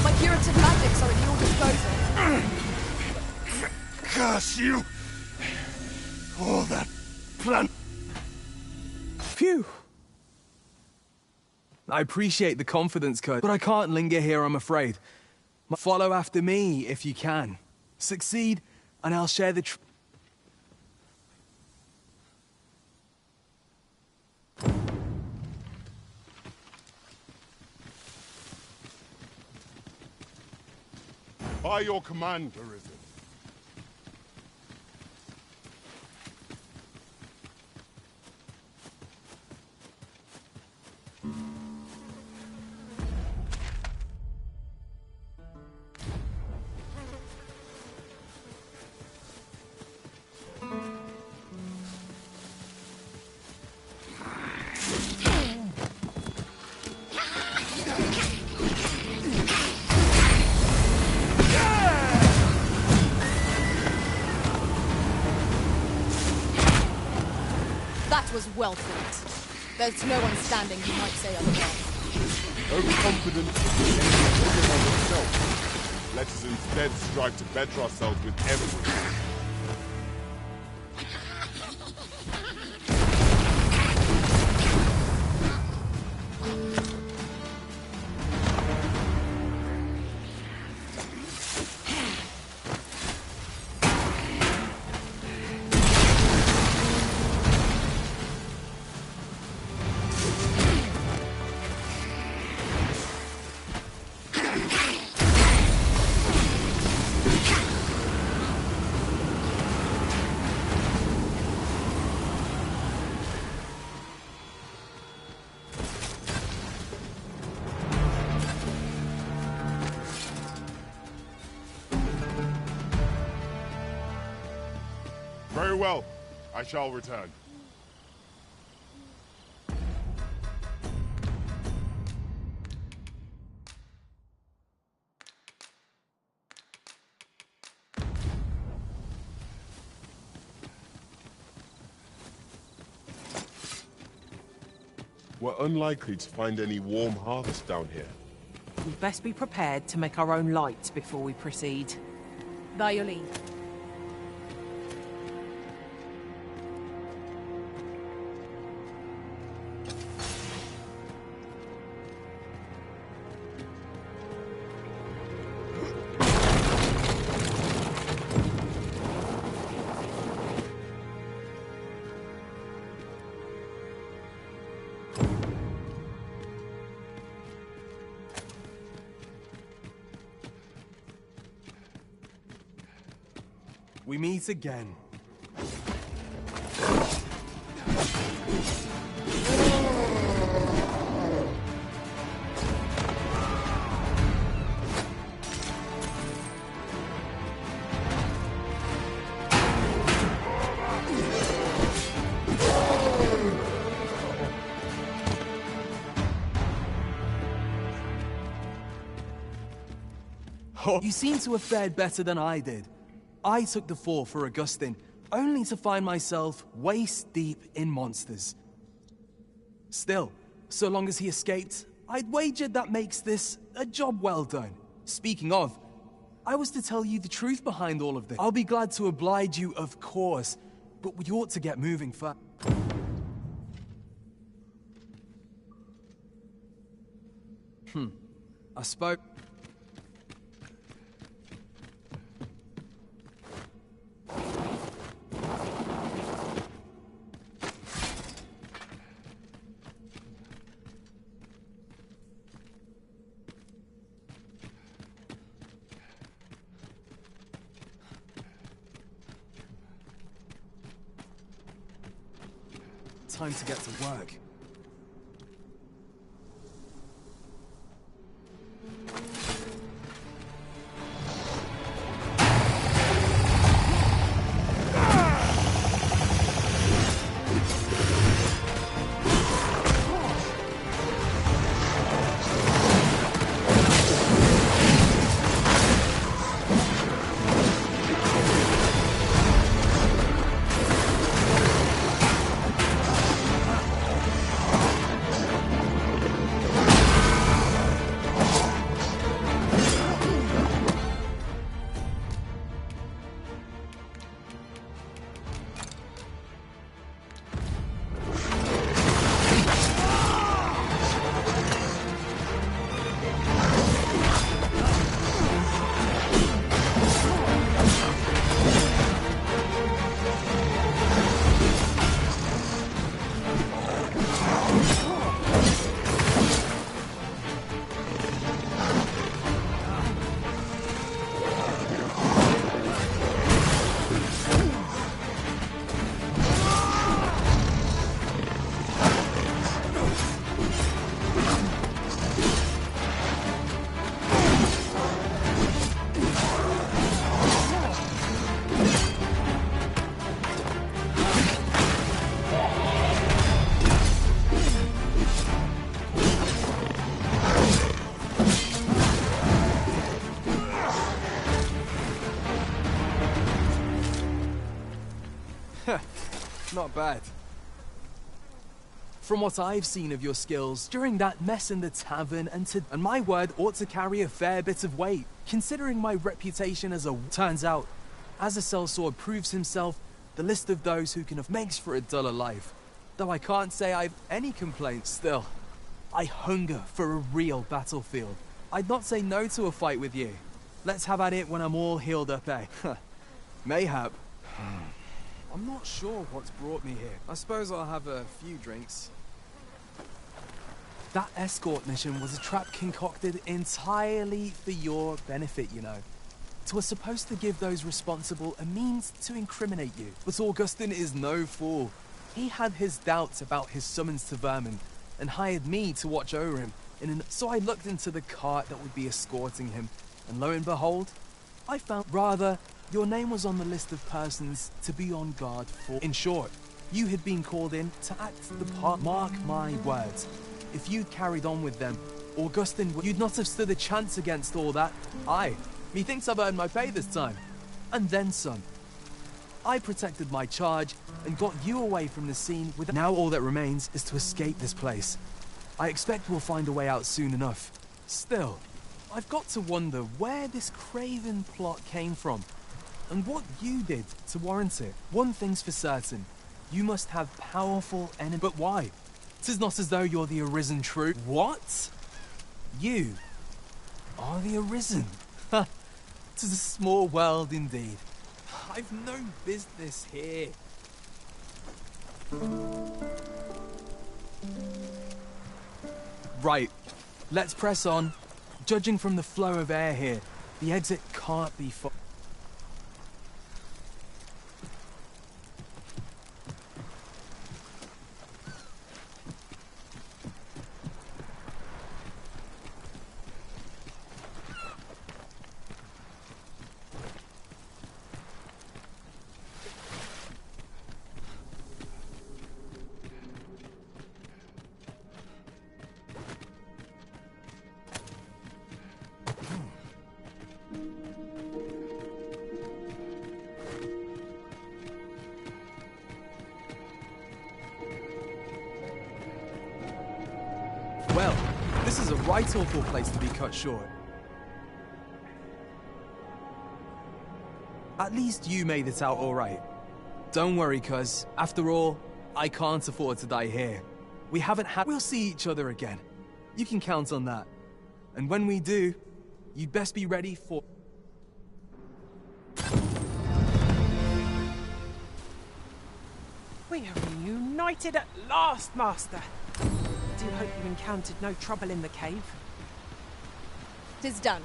Speaker 23: My curative magics are at your disposal.
Speaker 8: Curse you! All that plan.
Speaker 16: Phew! I appreciate the confidence, Kurt, but I can't linger here, I'm afraid. Follow after me, if you can. Succeed, and I'll share the
Speaker 10: By your command, Arisen.
Speaker 23: That was well fought. There's no one standing who might say otherwise.
Speaker 10: Overconfident of itself. Let us instead strive to better ourselves with everything. Very well. I shall return. We're unlikely to find any warm hearths down here.
Speaker 4: We'd best be prepared to make our own light before we proceed.
Speaker 23: By your leave.
Speaker 16: We meet again. Oh, you seem to have fared better than I did. I took the fall for Augustine, only to find myself waist-deep in monsters. Still, so long as he escaped, I'd wagered that makes this a job well done. Speaking of, I was to tell you the truth behind all of this. I'll be glad to oblige you, of course, but we ought to get moving first. I spoke... Time to get to work. not bad. From what I've seen of your skills during that mess in the tavern, and my word ought to carry a fair bit of weight, considering my reputation as a... Turns out, as a sellsword proves himself, the list of those who can have makes for a duller life. Though I can't say I've any complaints still. I hunger for a real battlefield. I'd not say no to a fight with you. Let's have at it when I'm all healed up, eh? Mayhap. I'm not sure what's brought me here. I suppose I'll have a few drinks. That escort mission was a trap concocted entirely for your benefit, you know. It was supposed to give those responsible a means to incriminate you. But Augustin is no fool. He had his doubts about his summons to Vermin, and hired me to watch over him. So I looked into the cart that would be escorting him, and lo and behold, I found... Rather, your name was on the list of persons to be on guard for. In short, you had been called in to act the part. Mark my words. If you'd carried on with them, Augustin, you'd not have stood a chance against all that. Aye, methinks I've earned my pay this time. And then some. I protected my charge and got you away from the scene with... Now all that remains is to escape this place. I expect we'll find a way out soon enough. Still, I've got to wonder where this craven plot came from, and what you did to warrant it. One thing's for certain, you must have powerful enemies. But why? 'Tis not as though you're the Arisen true. What? You are the Arisen? Ha! 'Tis a small world indeed. I've no business here. Right, let's press on. Judging from the flow of air here, the exit can't be far. Well, this is a right awful place to be cut short. At least you made it out all right. Don't worry, cuz, after all, I can't afford to die here. We haven't had... We'll see each other again. You can count on that. And when we do, you'd best be ready for...
Speaker 4: We are reunited at last, Master. I do hope you encountered no trouble in the cave.
Speaker 23: 'Tis done.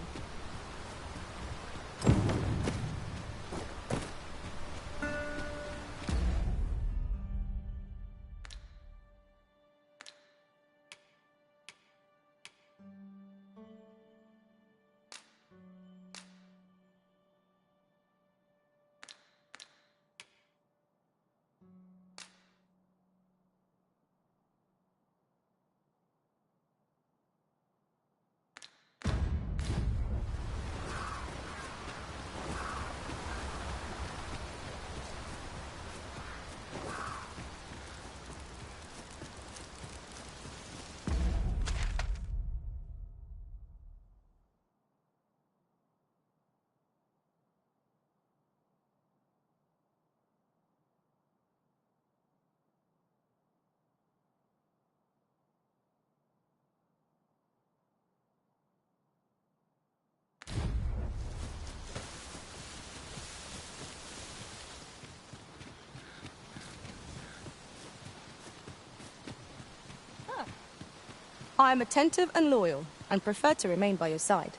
Speaker 23: I am attentive and loyal, and prefer to remain by your side.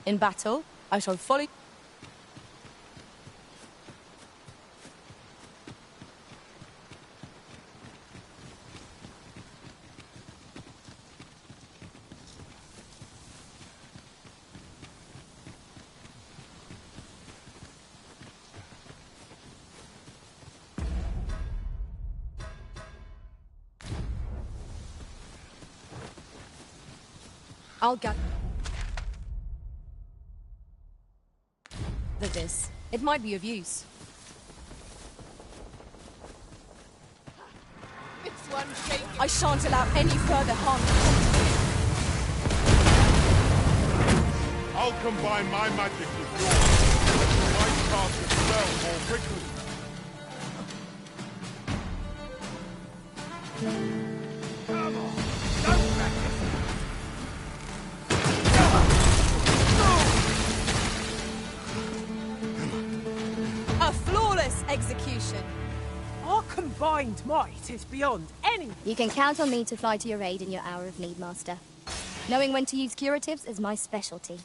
Speaker 23: In battle, I shall follow... I'll gather this. It might be of use. I shan't allow any further harm to come to you.
Speaker 10: I'll combine my magic with yours. Might cast the spell more quickly.
Speaker 8: Come on, don't practice.
Speaker 23: A flawless execution.
Speaker 4: Our combined might is beyond any.
Speaker 21: You can count on me to fly to your aid in your hour of need, Master. Knowing when to use curatives is my specialty.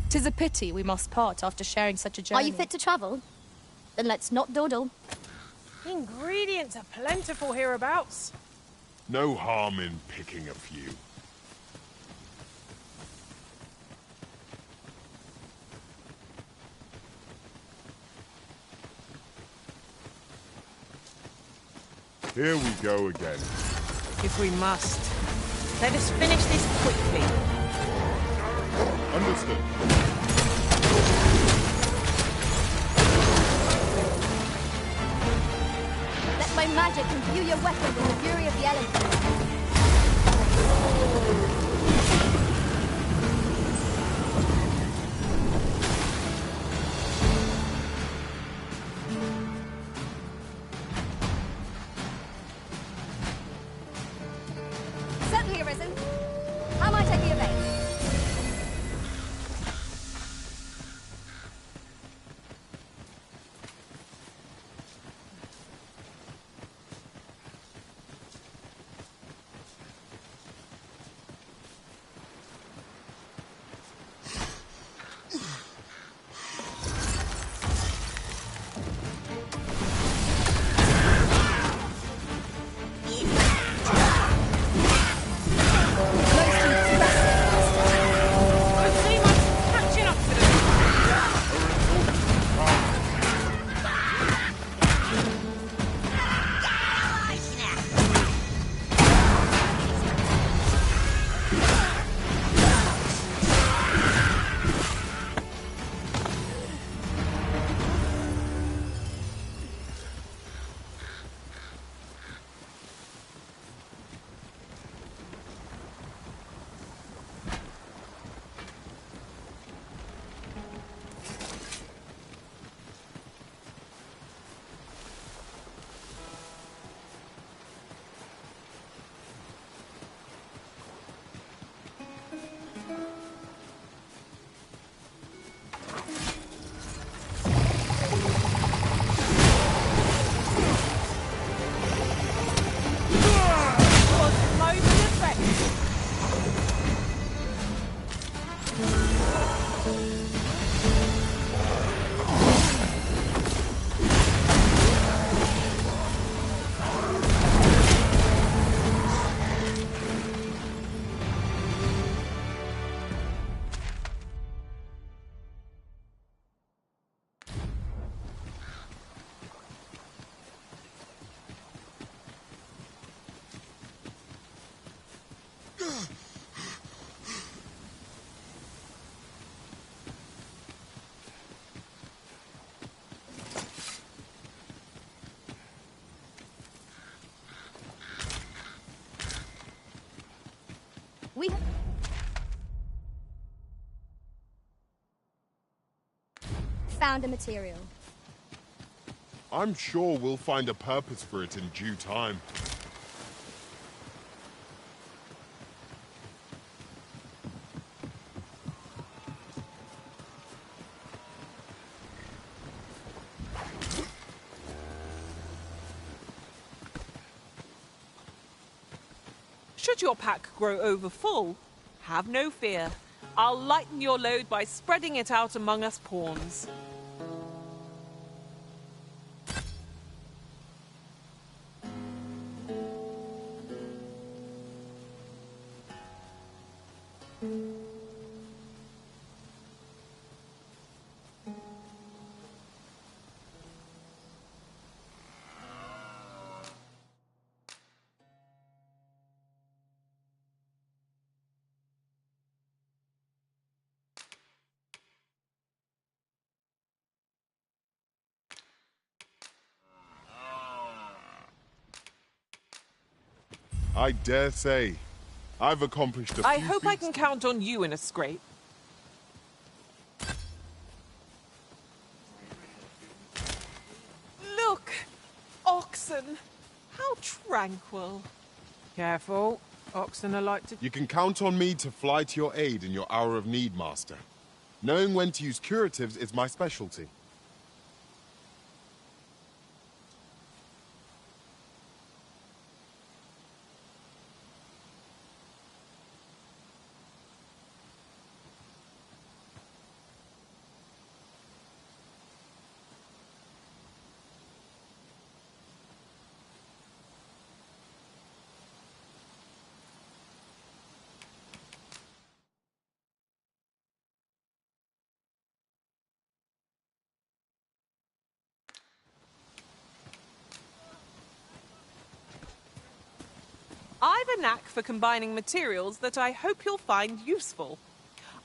Speaker 23: Tis a pity we must part after sharing such a journey.
Speaker 21: Are you fit to travel? Then let's not dawdle.
Speaker 4: Ingredients are plentiful hereabouts.
Speaker 10: No harm in picking a few. Here we go again.
Speaker 4: If we must. Let us finish this quickly.
Speaker 10: Understood.
Speaker 21: Let my magic imbue your weapon with the fury of the elements. Certainly, Arisen. How might I be of aid? We found a material.
Speaker 10: I'm sure we'll find a purpose for it in due time.
Speaker 4: Should your pack grow over full, have no fear. I'll lighten your load by spreading it out among us pawns.
Speaker 10: I dare say. I've accomplished a few
Speaker 4: I hope I
Speaker 10: feats
Speaker 4: can count on you in a scrape. Look! Oxen! How tranquil. Careful. Oxen are like to...
Speaker 10: You can count on me to fly to your aid in your hour of need, Master. Knowing when to use curatives is my specialty.
Speaker 4: I've a knack for combining materials that I hope you'll find useful.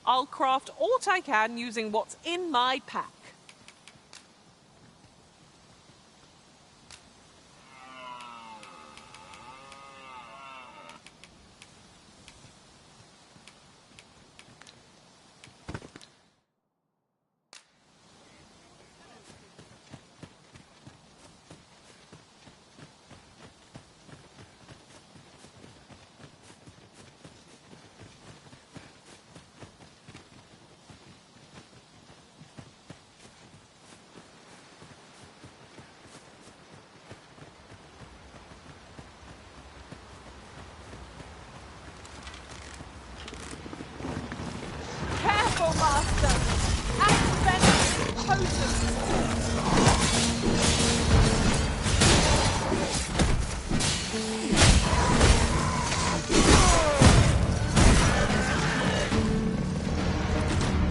Speaker 4: I'll craft aught I can using what's in my pack. Careful, Master! Accident potent!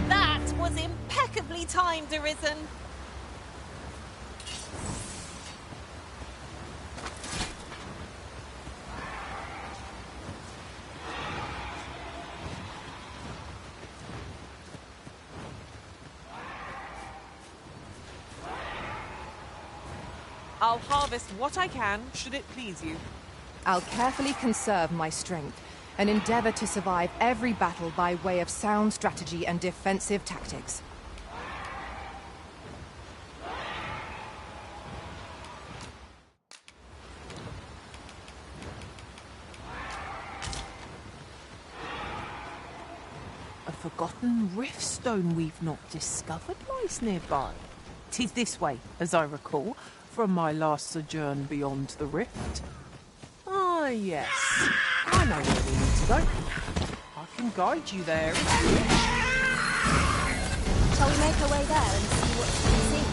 Speaker 4: That was impeccably timed, Arisen. I'll harvest what I can, should it please you.
Speaker 23: I'll carefully conserve my strength and endeavor to survive every battle by way of sound strategy and defensive tactics.
Speaker 4: A forgotten rift stone we've not discovered lies nearby. 'Tis this way, as I recall, from my last sojourn beyond the rift. Ah, yes. I know where we need to go. I can guide you there if you wish.
Speaker 21: Shall we make our way there and see what we can see?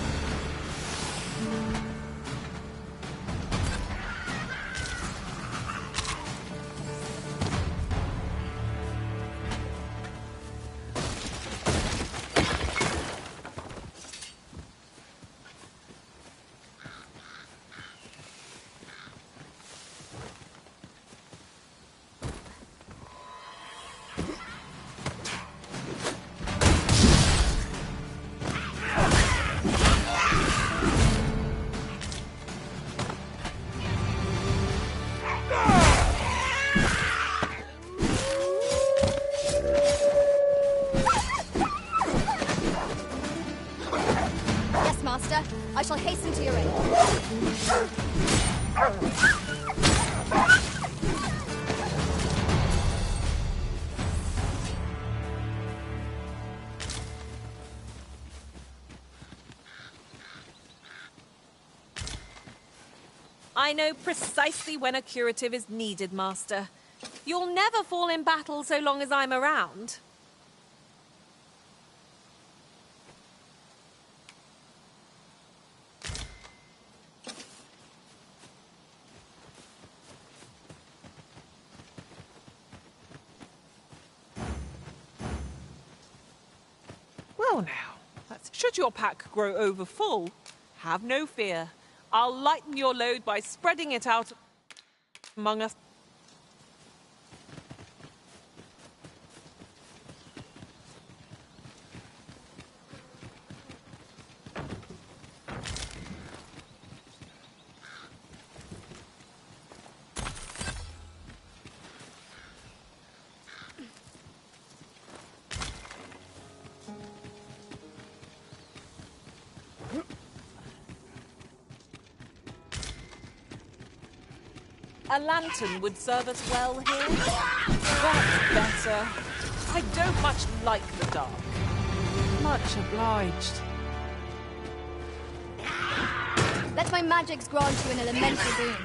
Speaker 21: I shall hasten to your aid.
Speaker 4: I know precisely when a curative is needed, Master. You'll never fall in battle so long as I'm around. Well now, should your pack grow over full, have no fear. I'll lighten your load by spreading it out among us. A lantern would serve us well here. That's better. I don't much like the dark. Much obliged.
Speaker 21: Let my magics grant you an elemental boon.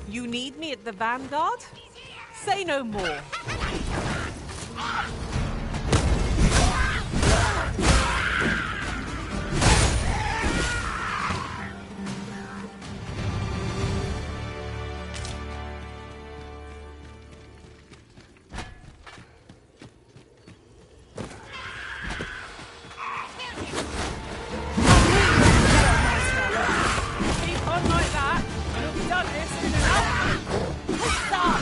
Speaker 4: You need me at the Vanguard? Say no more. Keep on like that. You'll be done here soon enough. Stop!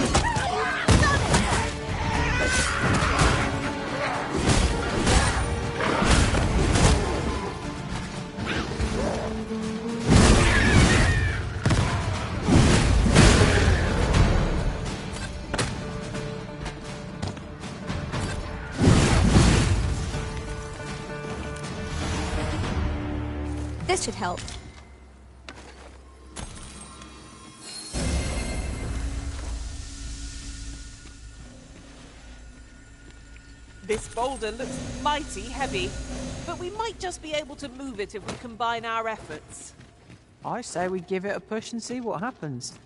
Speaker 21: This should help.
Speaker 4: This boulder looks mighty heavy, but we might just be able to move it if we combine our efforts. I say we give it a push and see what happens.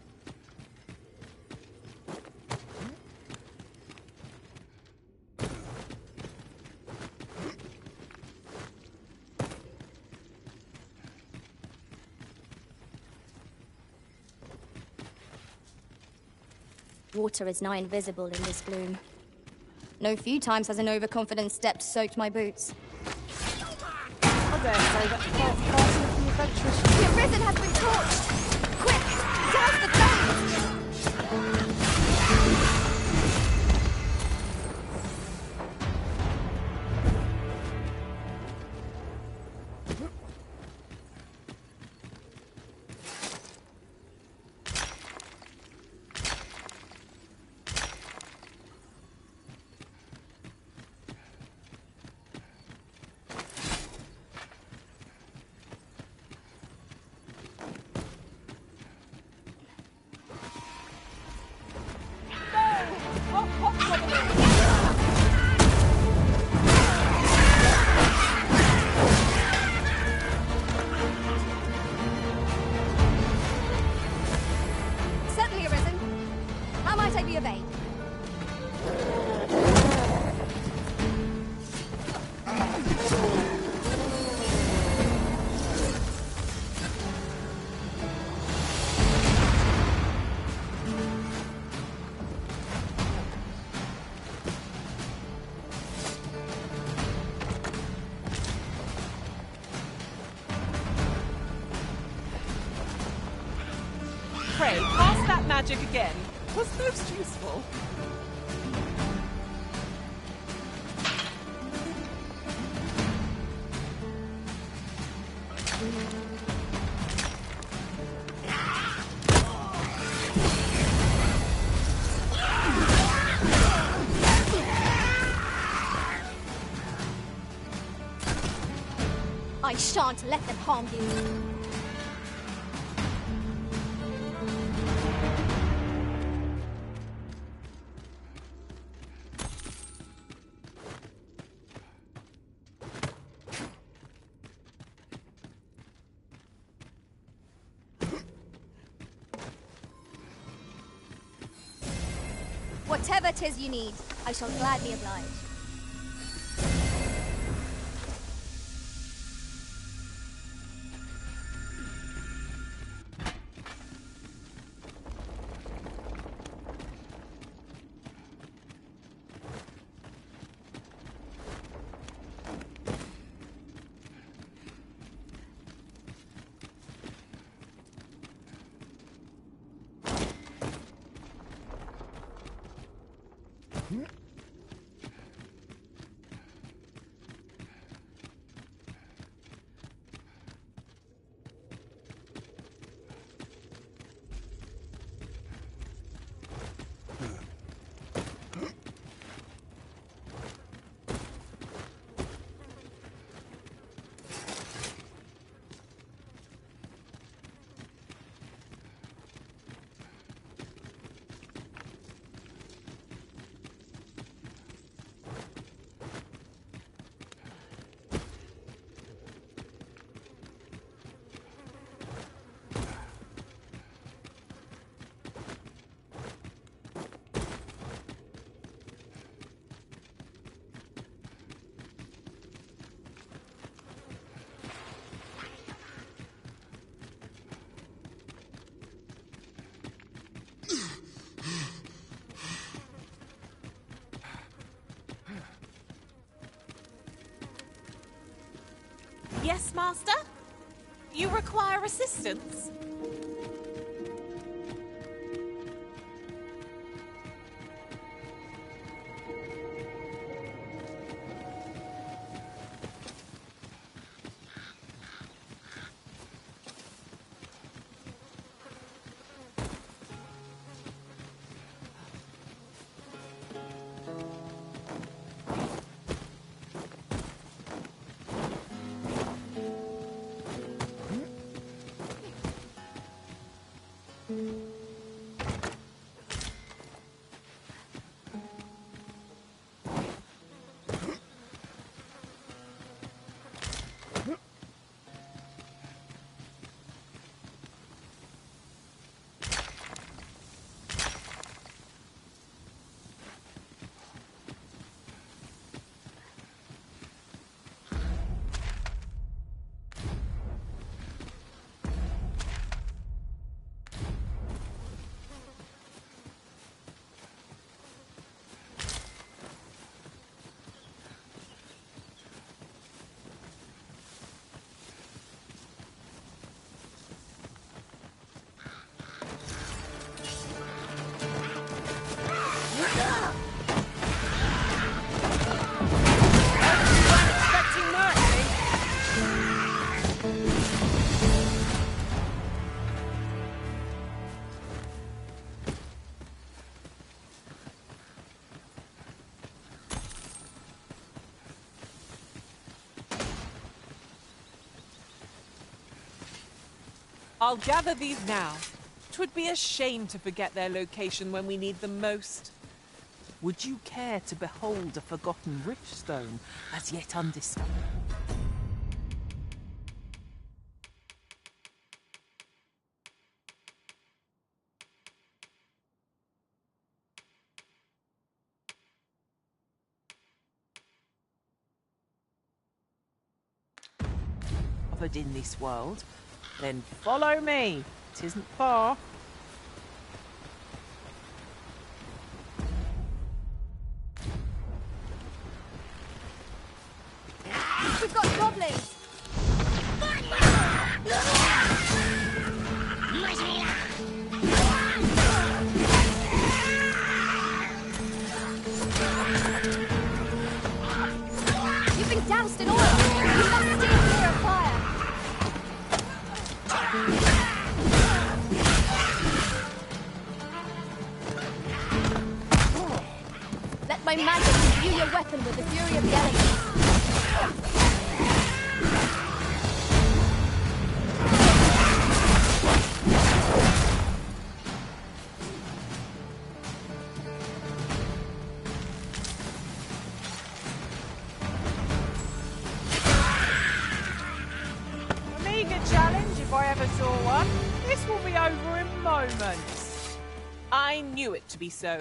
Speaker 21: Water is nigh invisible in this bloom. No few times has an overconfident step soaked my boots.
Speaker 4: I dare say that's part and parcel of the adventurous.
Speaker 21: The arisen has been torched! Quick! Douse the flames! Certainly arisen. How might I be of aid?
Speaker 4: Pray, cast that magic again. Was most useful.
Speaker 21: I shan't let them harm you. Whatever 'tis you need, I shall gladly oblige.
Speaker 4: Yes, Master? You require assistance? I'll gather these now. 'Twould be a shame to forget their location when we need them most. Would you care to behold a forgotten riftstone as yet undiscovered? Covered in this world, then follow me. 'Tisn't far.
Speaker 21: We've got goblins! You've been doused in oil! You must steer clear of fire! Let my magic imbue your weapon with the fury of the elements.
Speaker 4: An eager challenge if I ever saw one. This will be over in moments. I knew it to be so.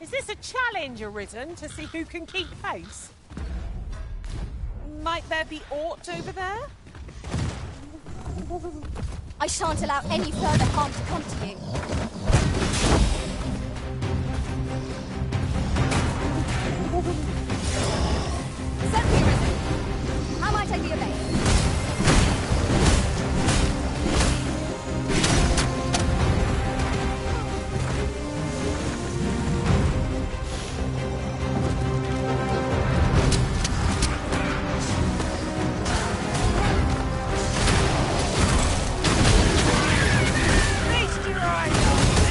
Speaker 4: Is this a challenge arisen to see who can keep pace? Might there be aught over there?
Speaker 21: I shan't allow any further harm to come to you. Certainly, Arisen. How might I be obeyed?
Speaker 4: Feast your eyes!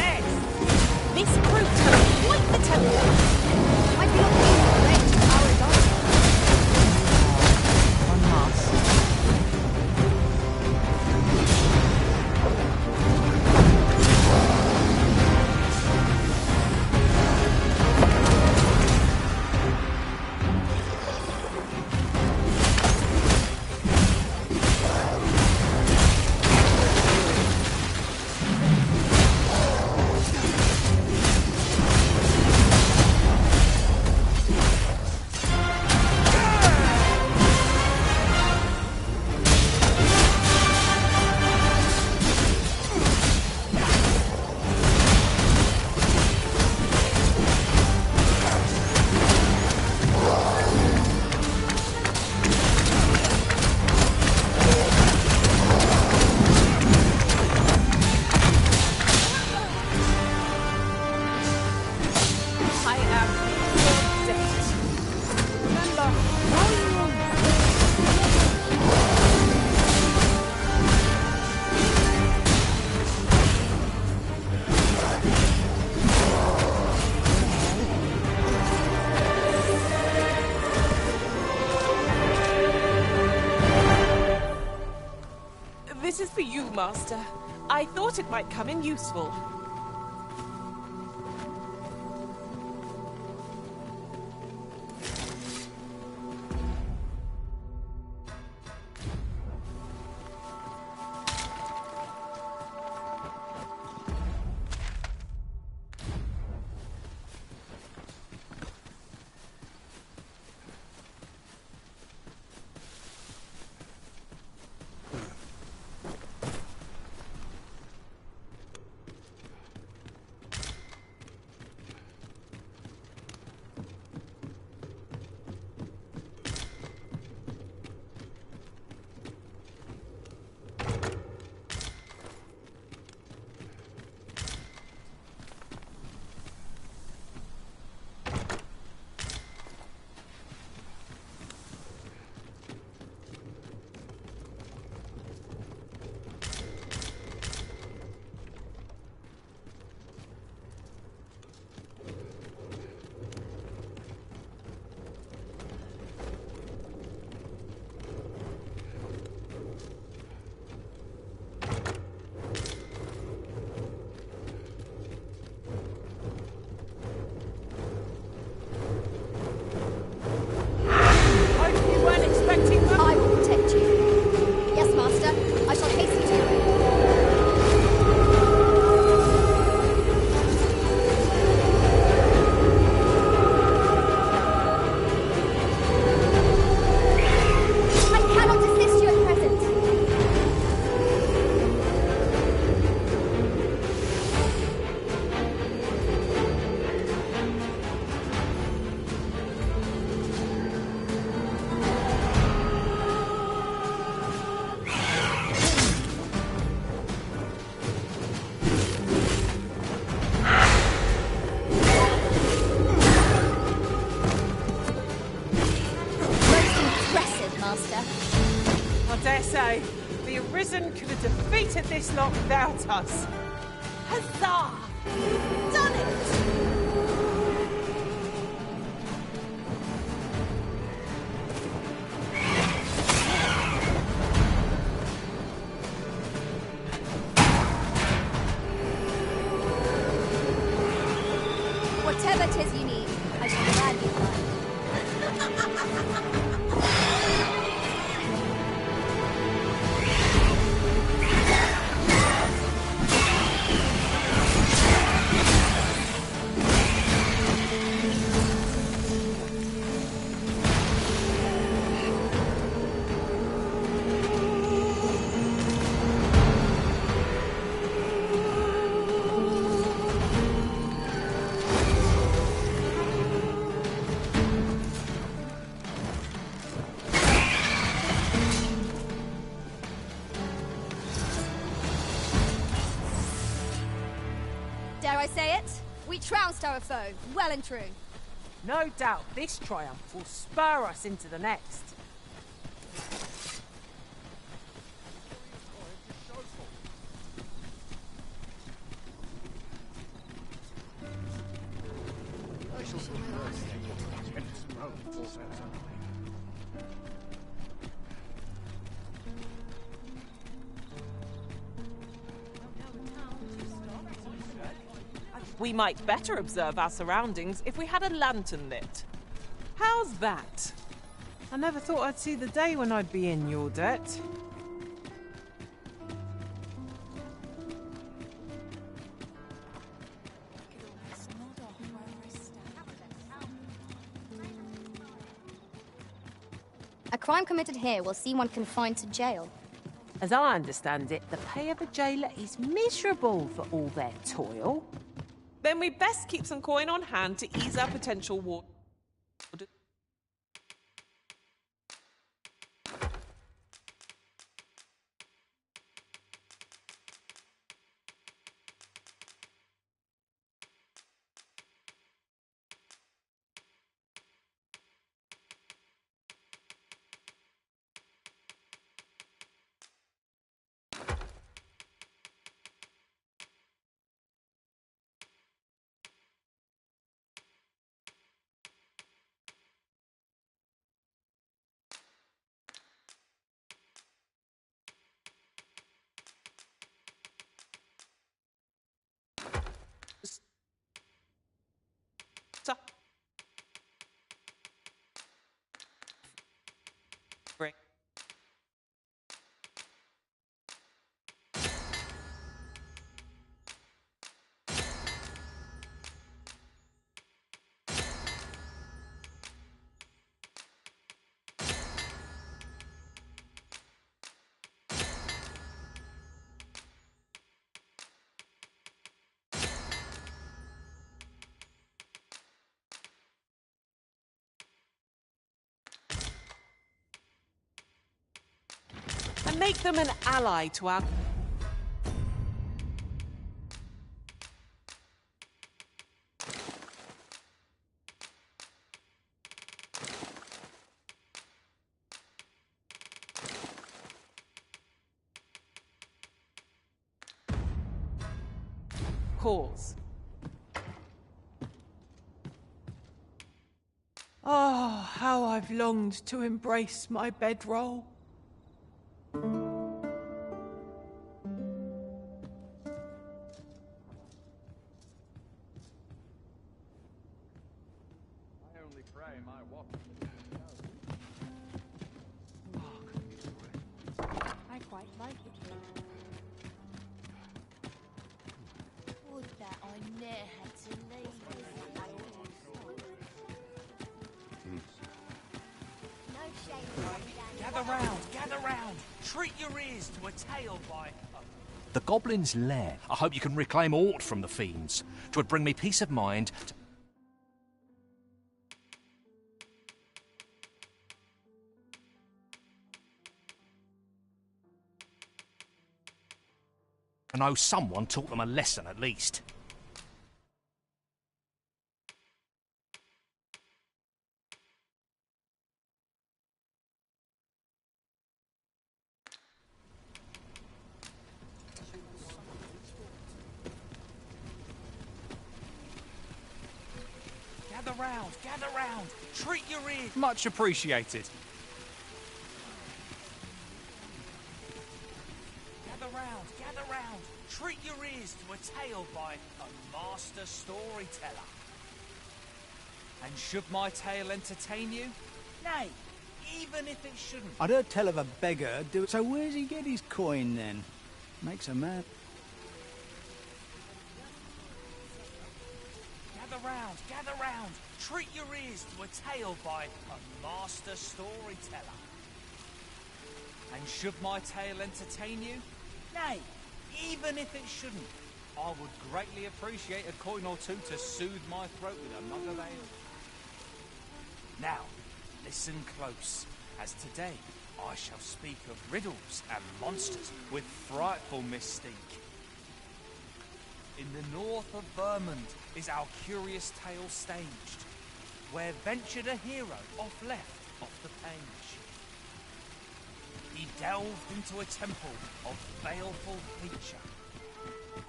Speaker 4: for you, Master. I thought it might come in useful.
Speaker 21: I will protect you. Yes, Master. I shall hasten to your aid. I cannot assist you at present.
Speaker 4: I dare say, the Arisen could have defeated this lot without us. Huzzah! Done it!
Speaker 21: Whatever it is you need, I shall gladly oblige. Dare I say it? We trounced our foe, well and true.
Speaker 4: No doubt this triumph will spur us into the next. We might better observe our surroundings if we had a lantern lit. How's that? I never thought I'd see the day when I'd be in your debt.
Speaker 21: A crime committed here will see one confined to jail.
Speaker 4: As I understand it, the pay of a jailer is miserable for all their toil. Then we best keep some coin on hand to ease our potential war. and make them an ally to our... cause. Oh, how I've longed to embrace my bedroll.
Speaker 2: I only pray my watch.
Speaker 1: I quite like it here.
Speaker 12: Would that I ne'er had to leave. No shame.
Speaker 3: Gather round! Treat your ears to a tale by
Speaker 13: The Goblin's Lair. I hope you can reclaim aught from the fiends. 'Twould bring me peace of mind to know someone taught them a lesson at least.
Speaker 3: Gather round! Treat your ears!
Speaker 13: Much appreciated.
Speaker 3: Gather round! Treat your ears to a tale by a master storyteller. And should my tale entertain you? Nay, even if it shouldn't.
Speaker 7: I'd heard tell of a beggar do it. So where's he get his coin then? Makes a man.
Speaker 3: Gather round! Treat your ears to a tale by a master storyteller. And should my tale entertain you? Nay, even if it shouldn't, I would greatly appreciate a coin or two to soothe my throat with a mug of ale. Now, listen close, as today I shall speak of riddles and monsters with frightful mystique. In the north of Vermund is our curious tale staged, where ventured a hero off the page. He delved into a temple of baleful feature,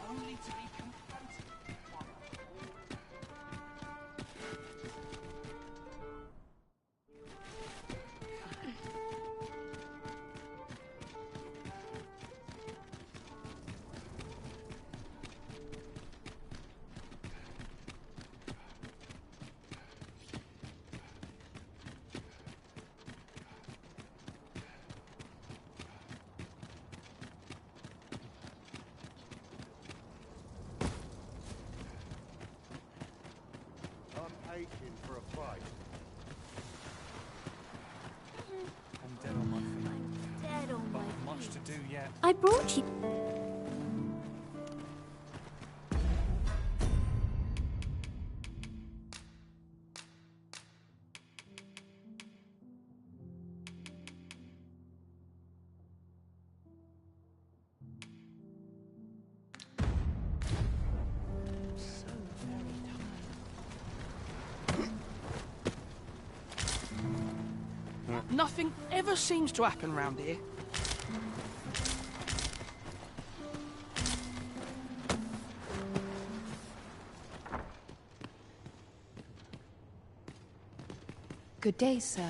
Speaker 3: only to be confronted by a
Speaker 8: aching for a fight.
Speaker 3: I'm dead on my feet.
Speaker 12: Dead on my feet.
Speaker 3: Much to do yet.
Speaker 15: I brought you...
Speaker 20: Nothing ever seems to happen round here.
Speaker 1: Good day, sir.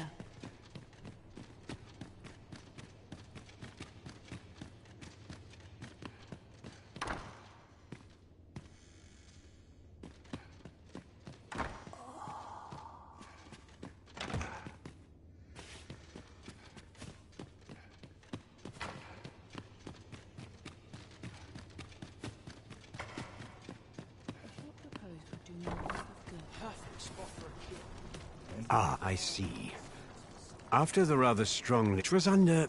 Speaker 18: Ah, I see. After the rather strong... It was under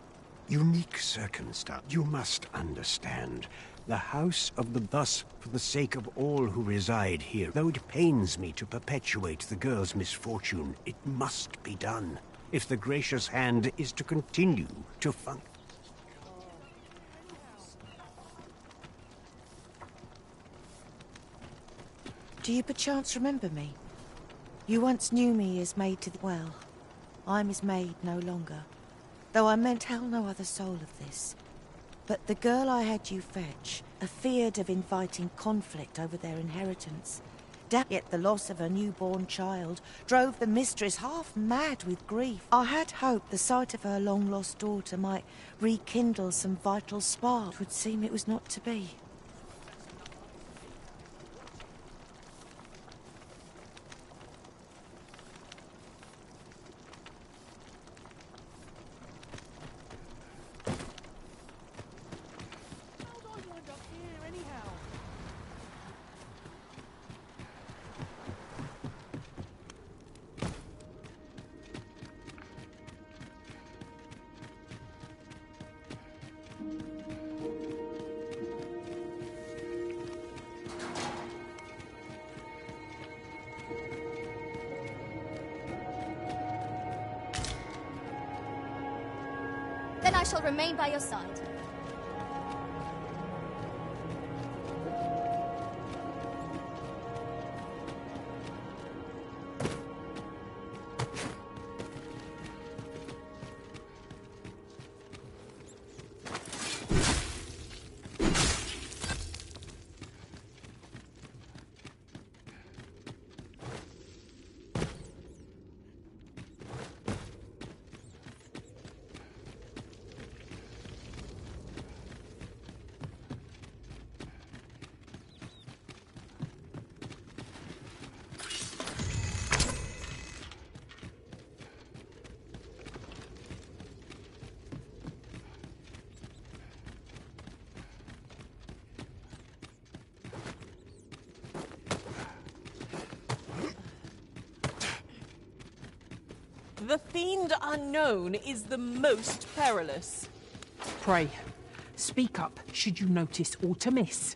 Speaker 18: unique circumstance. You must understand. The House of the... Thus, for the sake of all who reside here, though it pains me to perpetuate the girl's misfortune, it must be done, if the gracious hand is to continue to function.
Speaker 5: Do you perchance remember me? You once knew me as maid to the... Well, I'm his maid no longer, though I meant hell no other soul of this. But the girl I had you fetch, afeard of inviting conflict over their inheritance, yet the loss of her newborn child drove the mistress half mad with grief. I had hoped the sight of her long-lost daughter might rekindle some vital spark. It would seem it was not to be.
Speaker 21: Then I shall remain by your side.
Speaker 4: The fiend unknown is the most perilous. Pray, speak up should you notice aught amiss.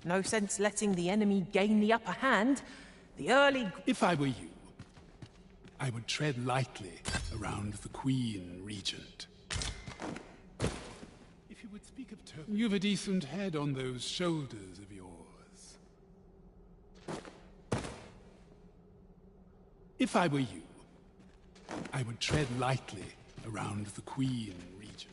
Speaker 4: No sense letting the enemy gain the upper hand. The early...
Speaker 14: If I were you, I would tread lightly around the Queen Regent. If you would speak of Turkey... You've a decent head on those shoulders of yours. If I were you, I would tread lightly around the Queen Regent.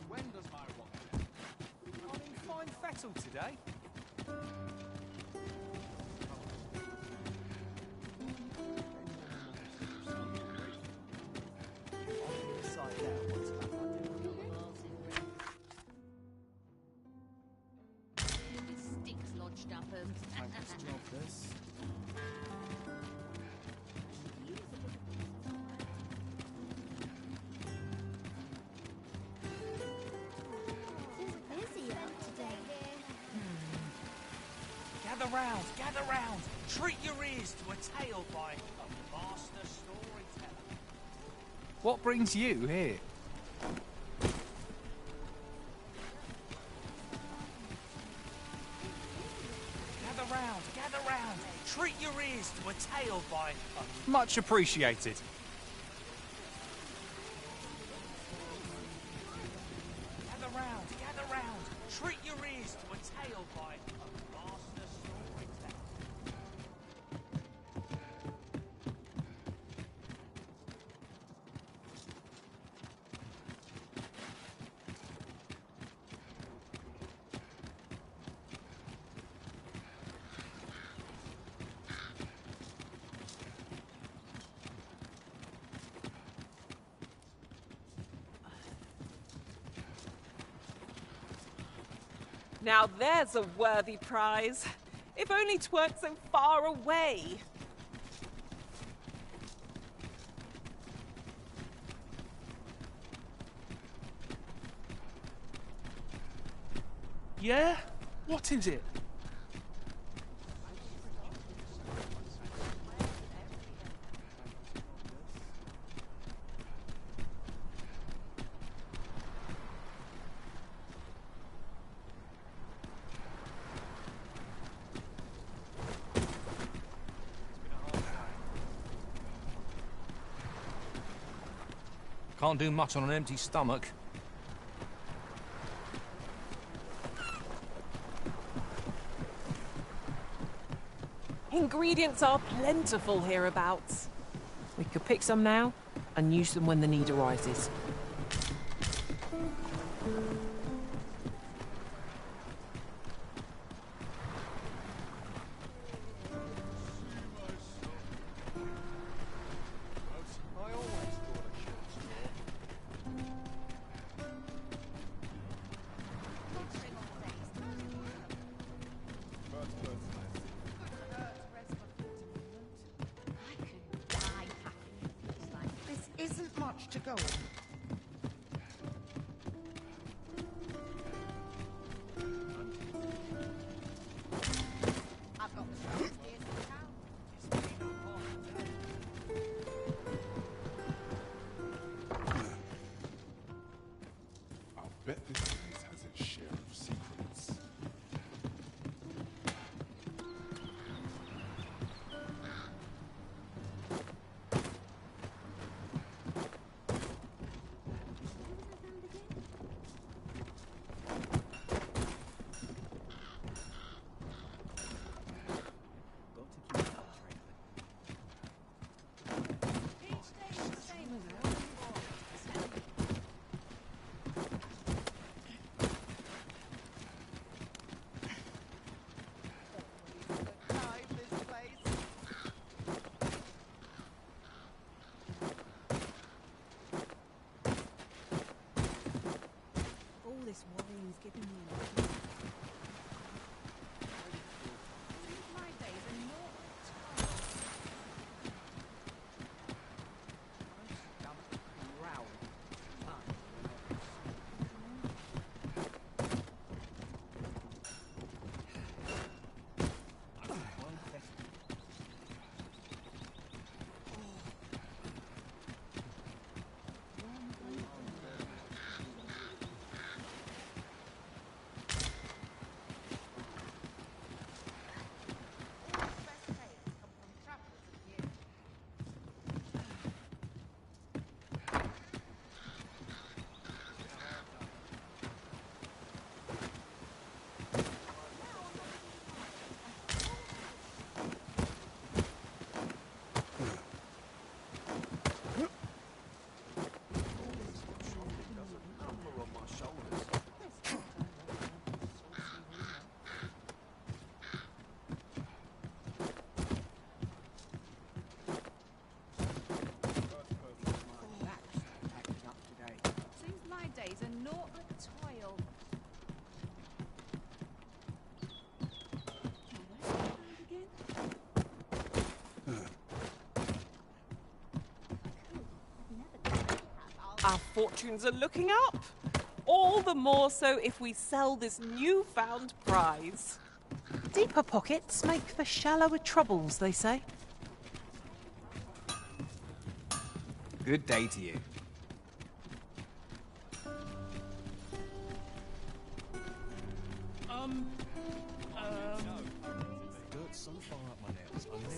Speaker 3: When does my watch? I'm in fine fettle today.
Speaker 12: Sticks lodged up
Speaker 3: gather round. Treat your ears to a tale by a master storyteller.
Speaker 16: What brings you here?
Speaker 3: Gather round. Treat your ears to a tale by a...
Speaker 16: Much appreciated.
Speaker 3: Gather round. Treat your ears to a tale by a master storyteller.
Speaker 4: Now there's a worthy prize. If only 'tweren't so far away.
Speaker 16: Yeah? What is it?
Speaker 13: Can't do much on an empty stomach.
Speaker 4: Ingredients are plentiful hereabouts. We could pick some now and use them when the need arises.
Speaker 11: This isn't much to go on. I've got the shop here
Speaker 10: I'll bet this place has its share of secrets.
Speaker 1: All this worrying's giving me an idea. My days are not
Speaker 4: Our fortunes are looking up. All the more so if we sell this newfound prize. Deeper pockets make for shallower troubles, they say.
Speaker 3: Good day to you.
Speaker 13: Dirt so far up my nails, I'm there.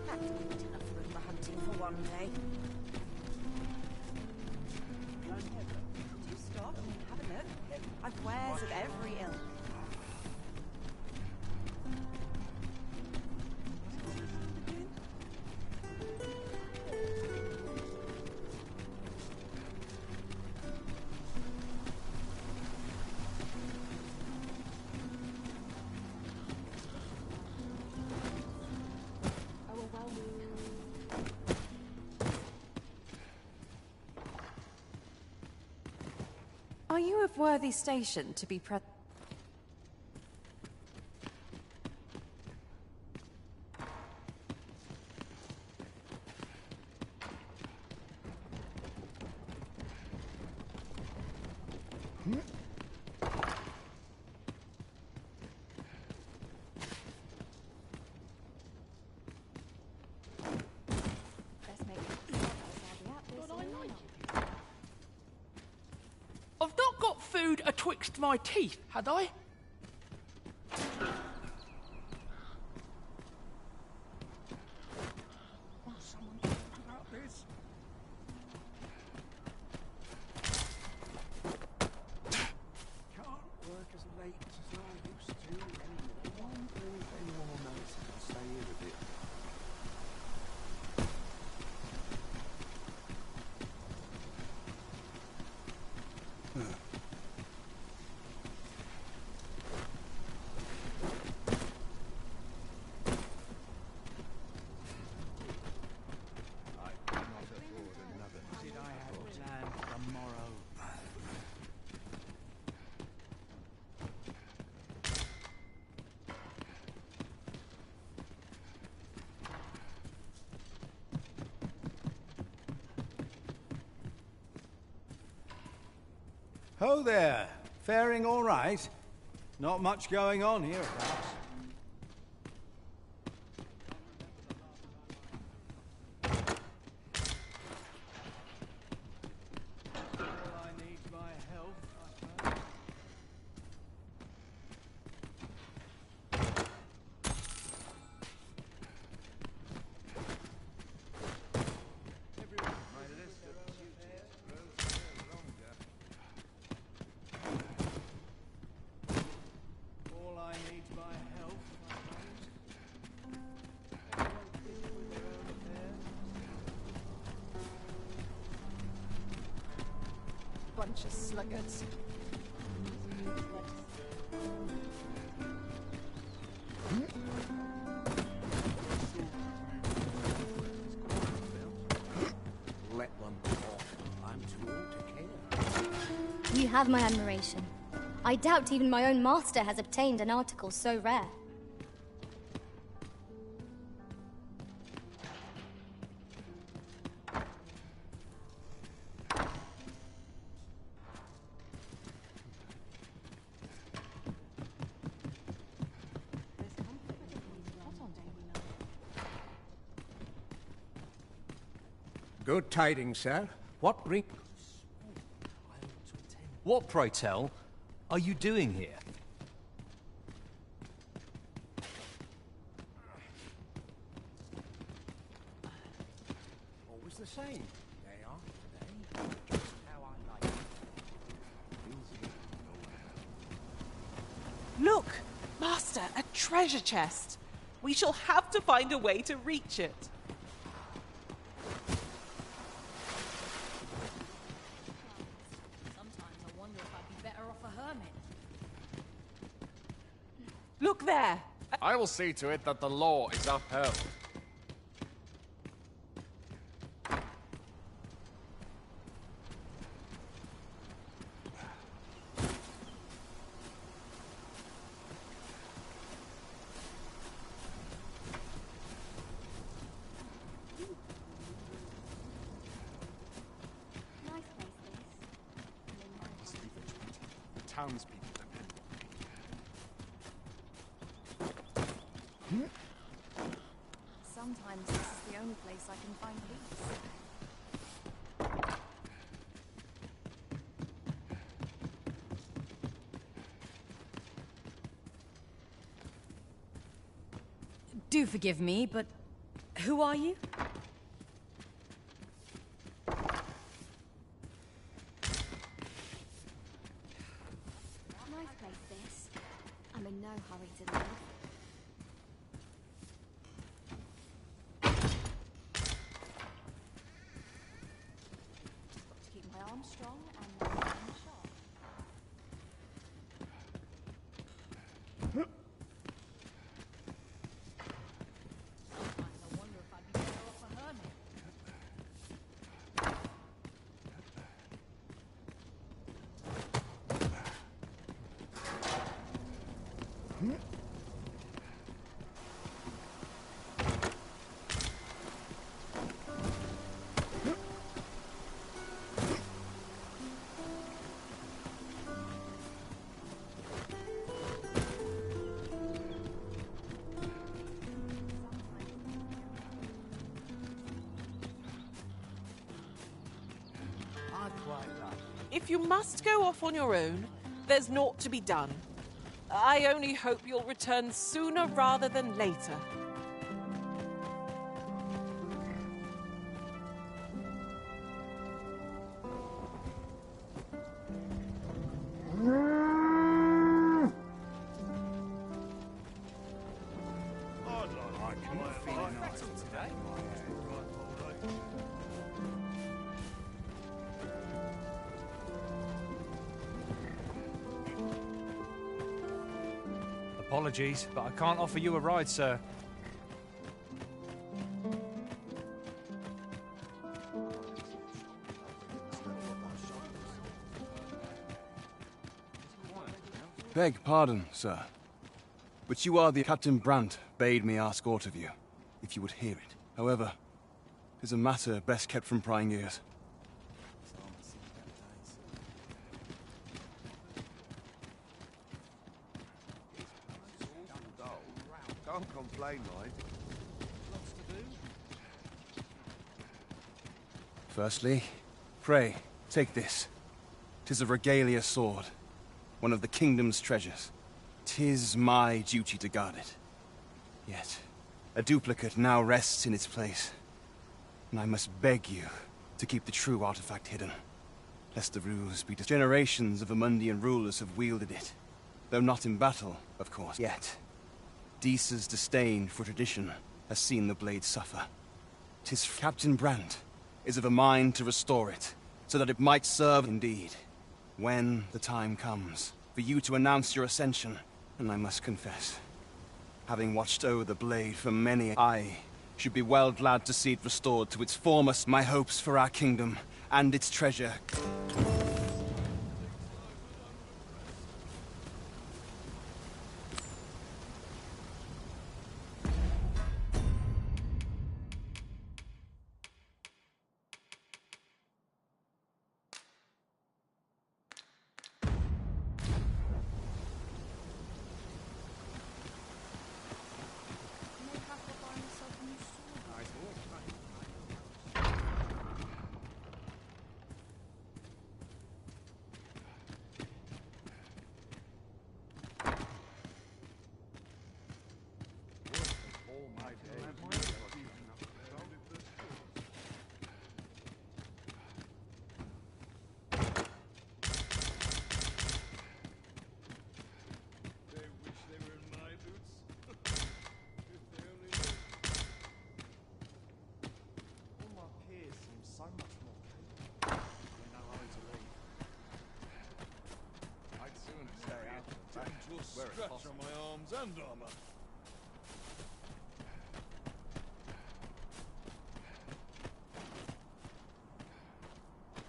Speaker 5: That's good enough room for hunting for one day.
Speaker 1: Do stop and have a look. I've wares of every ilk.
Speaker 23: Are you of worthy station to be
Speaker 20: I've not got food atwixt my teeth, had I?
Speaker 13: Oh, someone talk about this. Can't work as late as I used to anymore. Wondering if anyone will notice if I stay here a bit.
Speaker 7: Did I have planned tomorrow? Ho there! Faring all right? Not much going on here, perhaps. All I need's my help, I suppose. All I need's my help, I suppose. Everyone's busy with their own affairs.
Speaker 4: Bunch of sluggards.
Speaker 13: Let them talk. I'm too old to care.
Speaker 21: You have my admiration. I doubt even my own master has obtained an article so rare.
Speaker 18: Good tidings, sir. What bring...
Speaker 13: What, pray tell, are you doing here?
Speaker 18: Always the same. They are today. Just how I like it.
Speaker 4: Look! Master, a treasure chest. We shall have to find a way to reach it.
Speaker 12: Sometimes I wonder if I'd be better off a hermit.
Speaker 4: Look there!
Speaker 8: I will see to it that the law is upheld.
Speaker 21: Nice place, this.
Speaker 8: Townspeople depend on me.
Speaker 21: sometimes this is the only place I can find peace.
Speaker 9: Do forgive me, but who are you?
Speaker 21: Nice place, this. I'm in no hurry to leave. Got to keep my arms strong and my mind sharp.
Speaker 9: I wonder if I'd be better off a hermit.
Speaker 4: If you must go off on your own, there's naught to be done. I only hope you'll return sooner rather than later.
Speaker 3: Apologies, but I can't offer you a ride, sir.
Speaker 6: Beg pardon, sir. But you are the Captain Brandt bade me ask aught of you, if you would hear it. However, 'tis a matter best kept from prying ears.
Speaker 13: Can't complain, mate.
Speaker 2: Lots to do.
Speaker 6: Firstly, pray, take this. 'Tis a regalia sword, one of the kingdom's treasures. 'Tis my duty to guard it. Yet, a duplicate now rests in its place, and I must beg you to keep the true artifact hidden, lest the ruse be generations of Amundian rulers have wielded it, though not in battle, of course. Yet, Deesa's disdain for tradition has seen the blade suffer. 'Tis Captain Brandt is of a mind to restore it, so that it might serve indeed, when the time comes for you to announce your ascension. And I must confess, having watched over the blade for many, I should be well glad to see it restored to its former. My hopes for our kingdom and its treasure.
Speaker 8: Scratch on my arms and armor.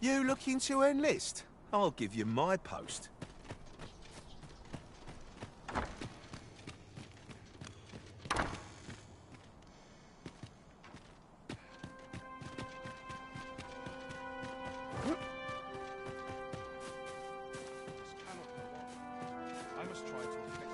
Speaker 17: You looking to enlist? I'll give you my post.
Speaker 2: I must try to affect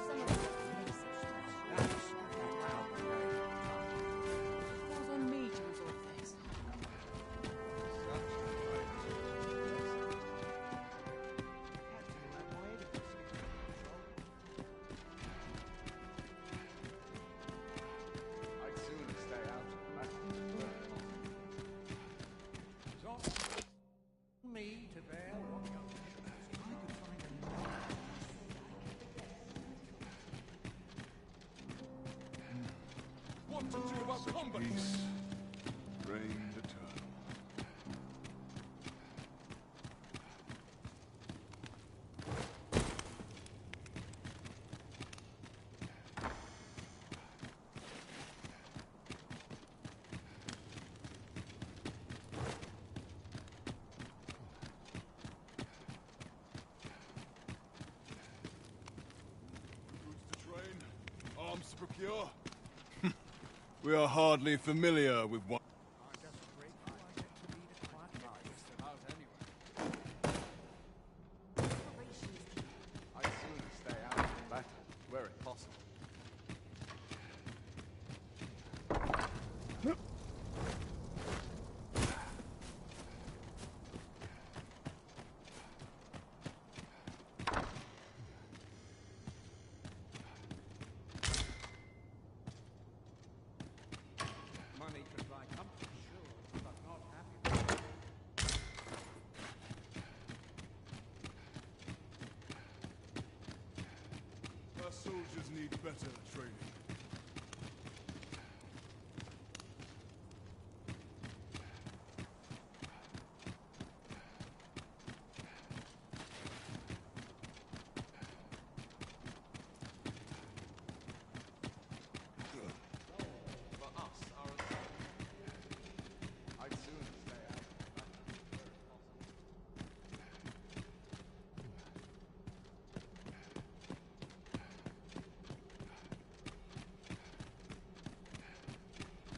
Speaker 6: We are hardly familiar with one.
Speaker 2: I'd sooner stay out of the battle, were it possible. Money could buy comfort, sure, but not happiness.
Speaker 6: Our soldiers need better training.
Speaker 2: For us, our I'd sooner stay out of the battle, were it possible.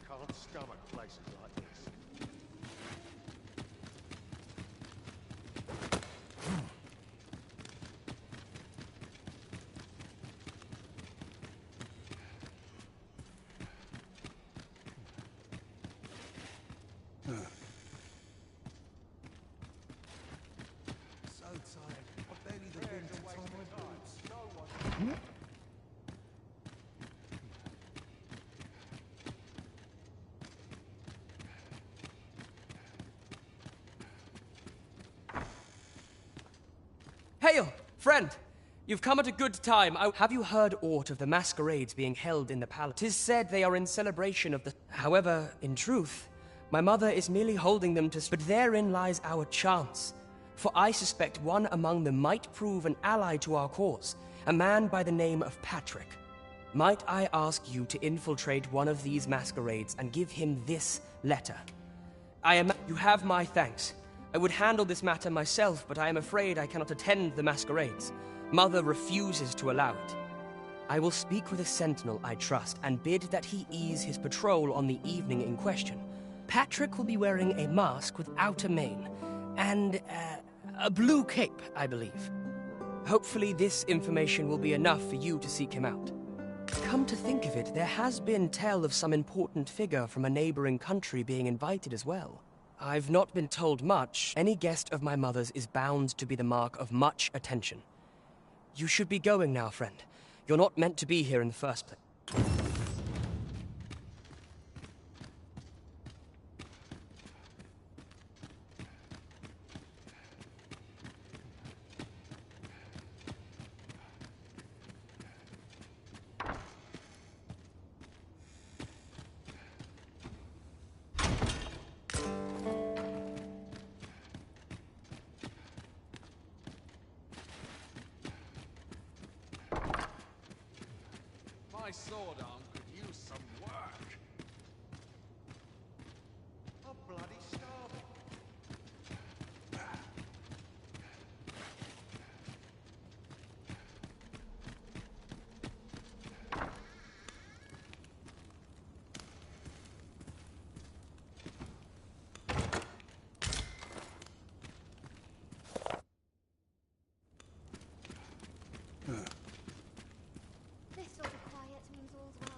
Speaker 11: Can't stomach places like this.
Speaker 2: So tired. I've barely the wind to tie my boots. No one.
Speaker 15: Hail, friend! You've come at a good time. Have you heard aught of the masquerades being held in the palace? 'Tis said they are in celebration of the... However, in truth, my mother is merely holding them to... But therein lies our chance. For I suspect one among them might prove an ally to our cause, a man by the name of Patrick. Might I ask you to infiltrate one of these masquerades and give him this letter? You have my thanks. I would handle this matter myself, but I am afraid I cannot attend the masquerades. Mother refuses to allow it. I will speak with a sentinel I trust and bid that he ease his patrol on the evening in question. Patrick will be wearing a mask without a mane, and a blue cape, I believe. Hopefully this information will be enough for you to seek him out. Come to think of it, there has been tell of some important figure from a neighboring country being invited as well. I've not been told much. Any guest of my mother's is bound to be the mark of much attention. You should be going now, friend. You're not meant to be here in the first place.
Speaker 2: My sword arm could use some work. I'm bloody starving.
Speaker 21: This sort of quiet means all's well.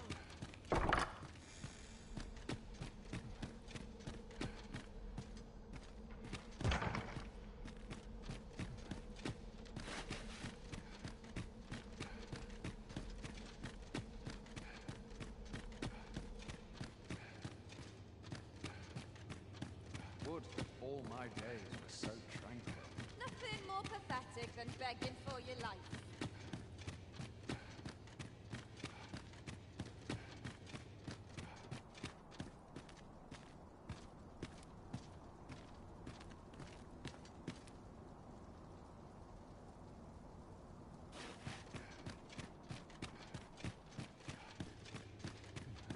Speaker 2: Would that all my days were so tranquil.
Speaker 12: Nothing more pathetic than begging for your life.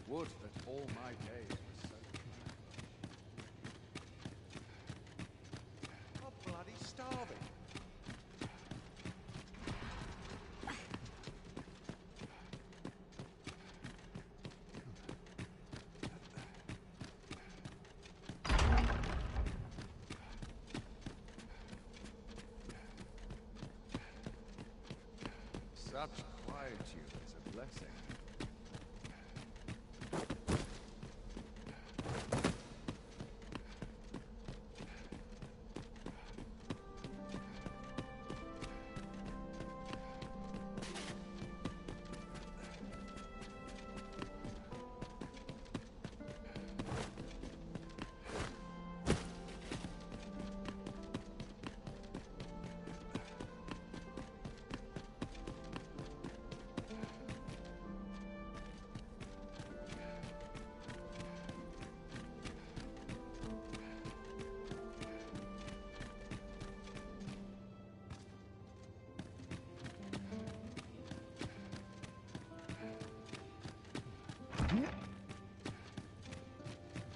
Speaker 2: Would that all my days were so tranquil. I'm bloody starving. Such quietude is a blessing.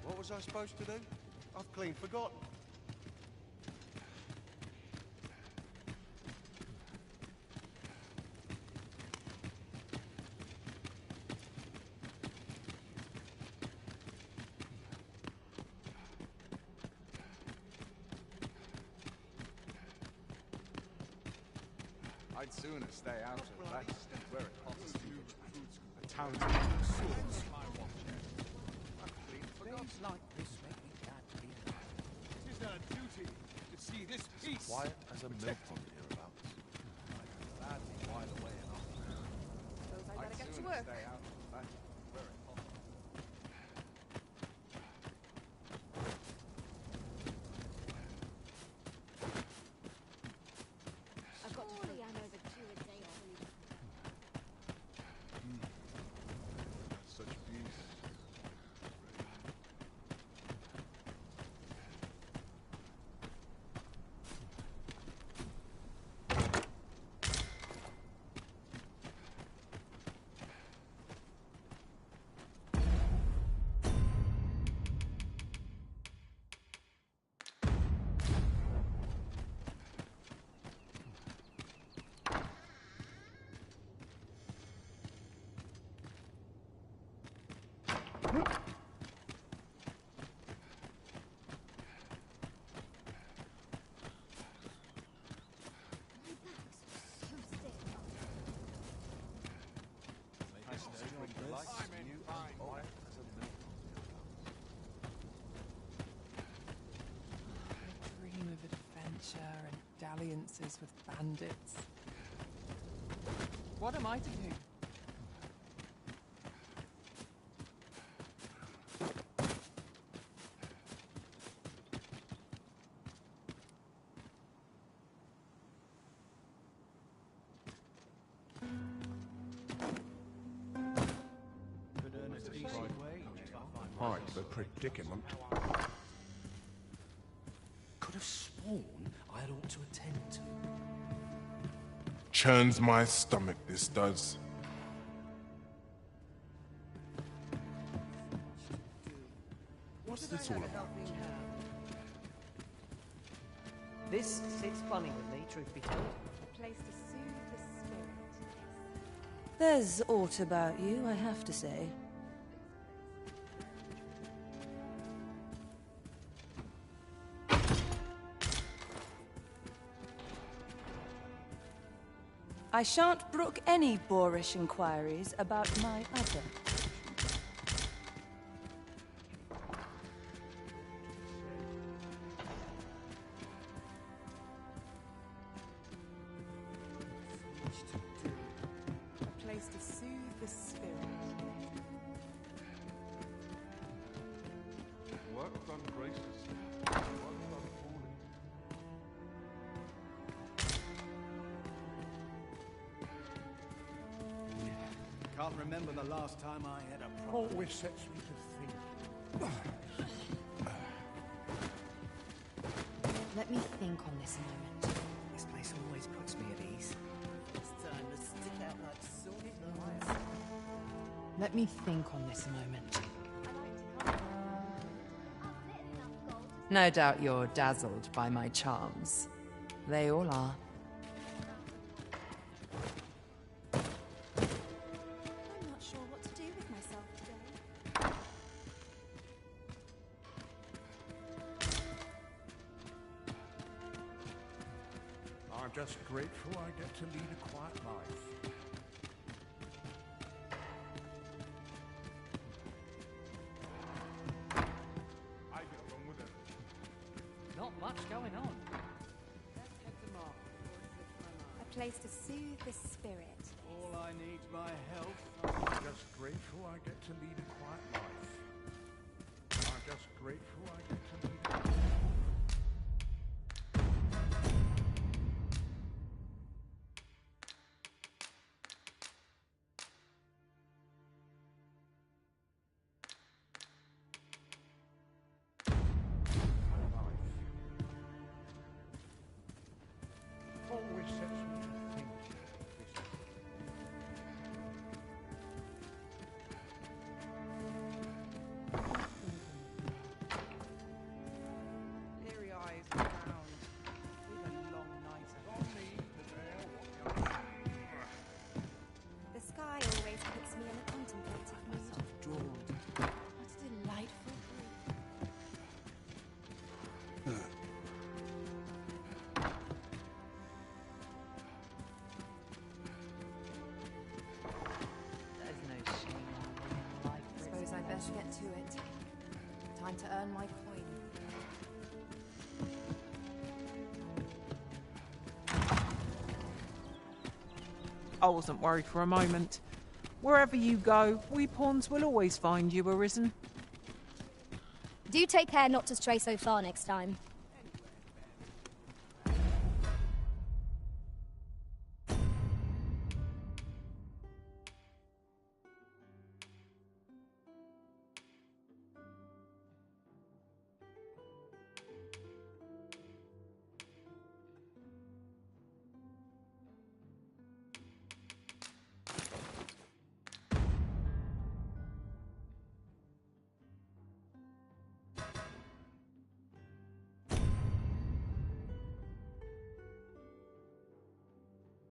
Speaker 14: What was I supposed to do? I've clean forgotten.
Speaker 2: I'd sooner stay out of that where it costs you.
Speaker 14: A town
Speaker 2: Swords. My watch.
Speaker 13: Things like this make me glad to be alive.
Speaker 2: It is our duty to see this peace.
Speaker 14: quiet as a mill pond hereabouts.
Speaker 2: I'd gladly while away enough.
Speaker 23: Suppose I better
Speaker 2: I'd
Speaker 23: get to
Speaker 2: sooner
Speaker 23: work.
Speaker 2: stay out of that where it costs.
Speaker 21: I've got to hurry. I know the due a day or two.
Speaker 2: Such peace.
Speaker 4: Dream of adventure and dalliances with bandits. What am I to do?
Speaker 7: Could earn a decent wage if I find
Speaker 8: Quite the predicament.
Speaker 11: Could have sworn I ought to attend to.
Speaker 10: Churns my stomach, this does.
Speaker 11: What's this all about?
Speaker 15: This sits funny with me, truth be told.
Speaker 23: A place to soothe the spirit.
Speaker 5: There's aught about you, I have to say. I shan't brook any boorish inquiries about my other.
Speaker 4: A place to soothe the spirit.
Speaker 2: Work done graciously. Work done fully.
Speaker 7: Can't remember the last time I had a proper...
Speaker 13: Always sets me to think.
Speaker 9: Let me think on this a moment.
Speaker 11: This place always puts me at ease.
Speaker 5: It's time to stick out like sore thumbs.
Speaker 4: Let me think on this a moment. No doubt you're dazzled by my charms. They all are.
Speaker 21: I'm not sure what to do with myself today.
Speaker 13: I'm just grateful I get to lead a quiet life.
Speaker 3: much going on.
Speaker 21: A place to soothe the spirit.
Speaker 7: All I need's my health.
Speaker 8: I'm just grateful I get to lead a quiet life. I'm just grateful I get to lead a quiet life. Always sets me to thinking.
Speaker 4: Leery eyes around. With a long night ahead.
Speaker 21: The sky always puts me in a contemplative mood.
Speaker 4: Drawn.
Speaker 21: What a delightful
Speaker 4: There's no shame in life.
Speaker 23: Suppose I'd best get to it. Time to earn my coin.
Speaker 4: I wasn't worried for a moment. Wherever you go, we pawns will always find you, Arisen.
Speaker 21: Do take care not to stray so far next time.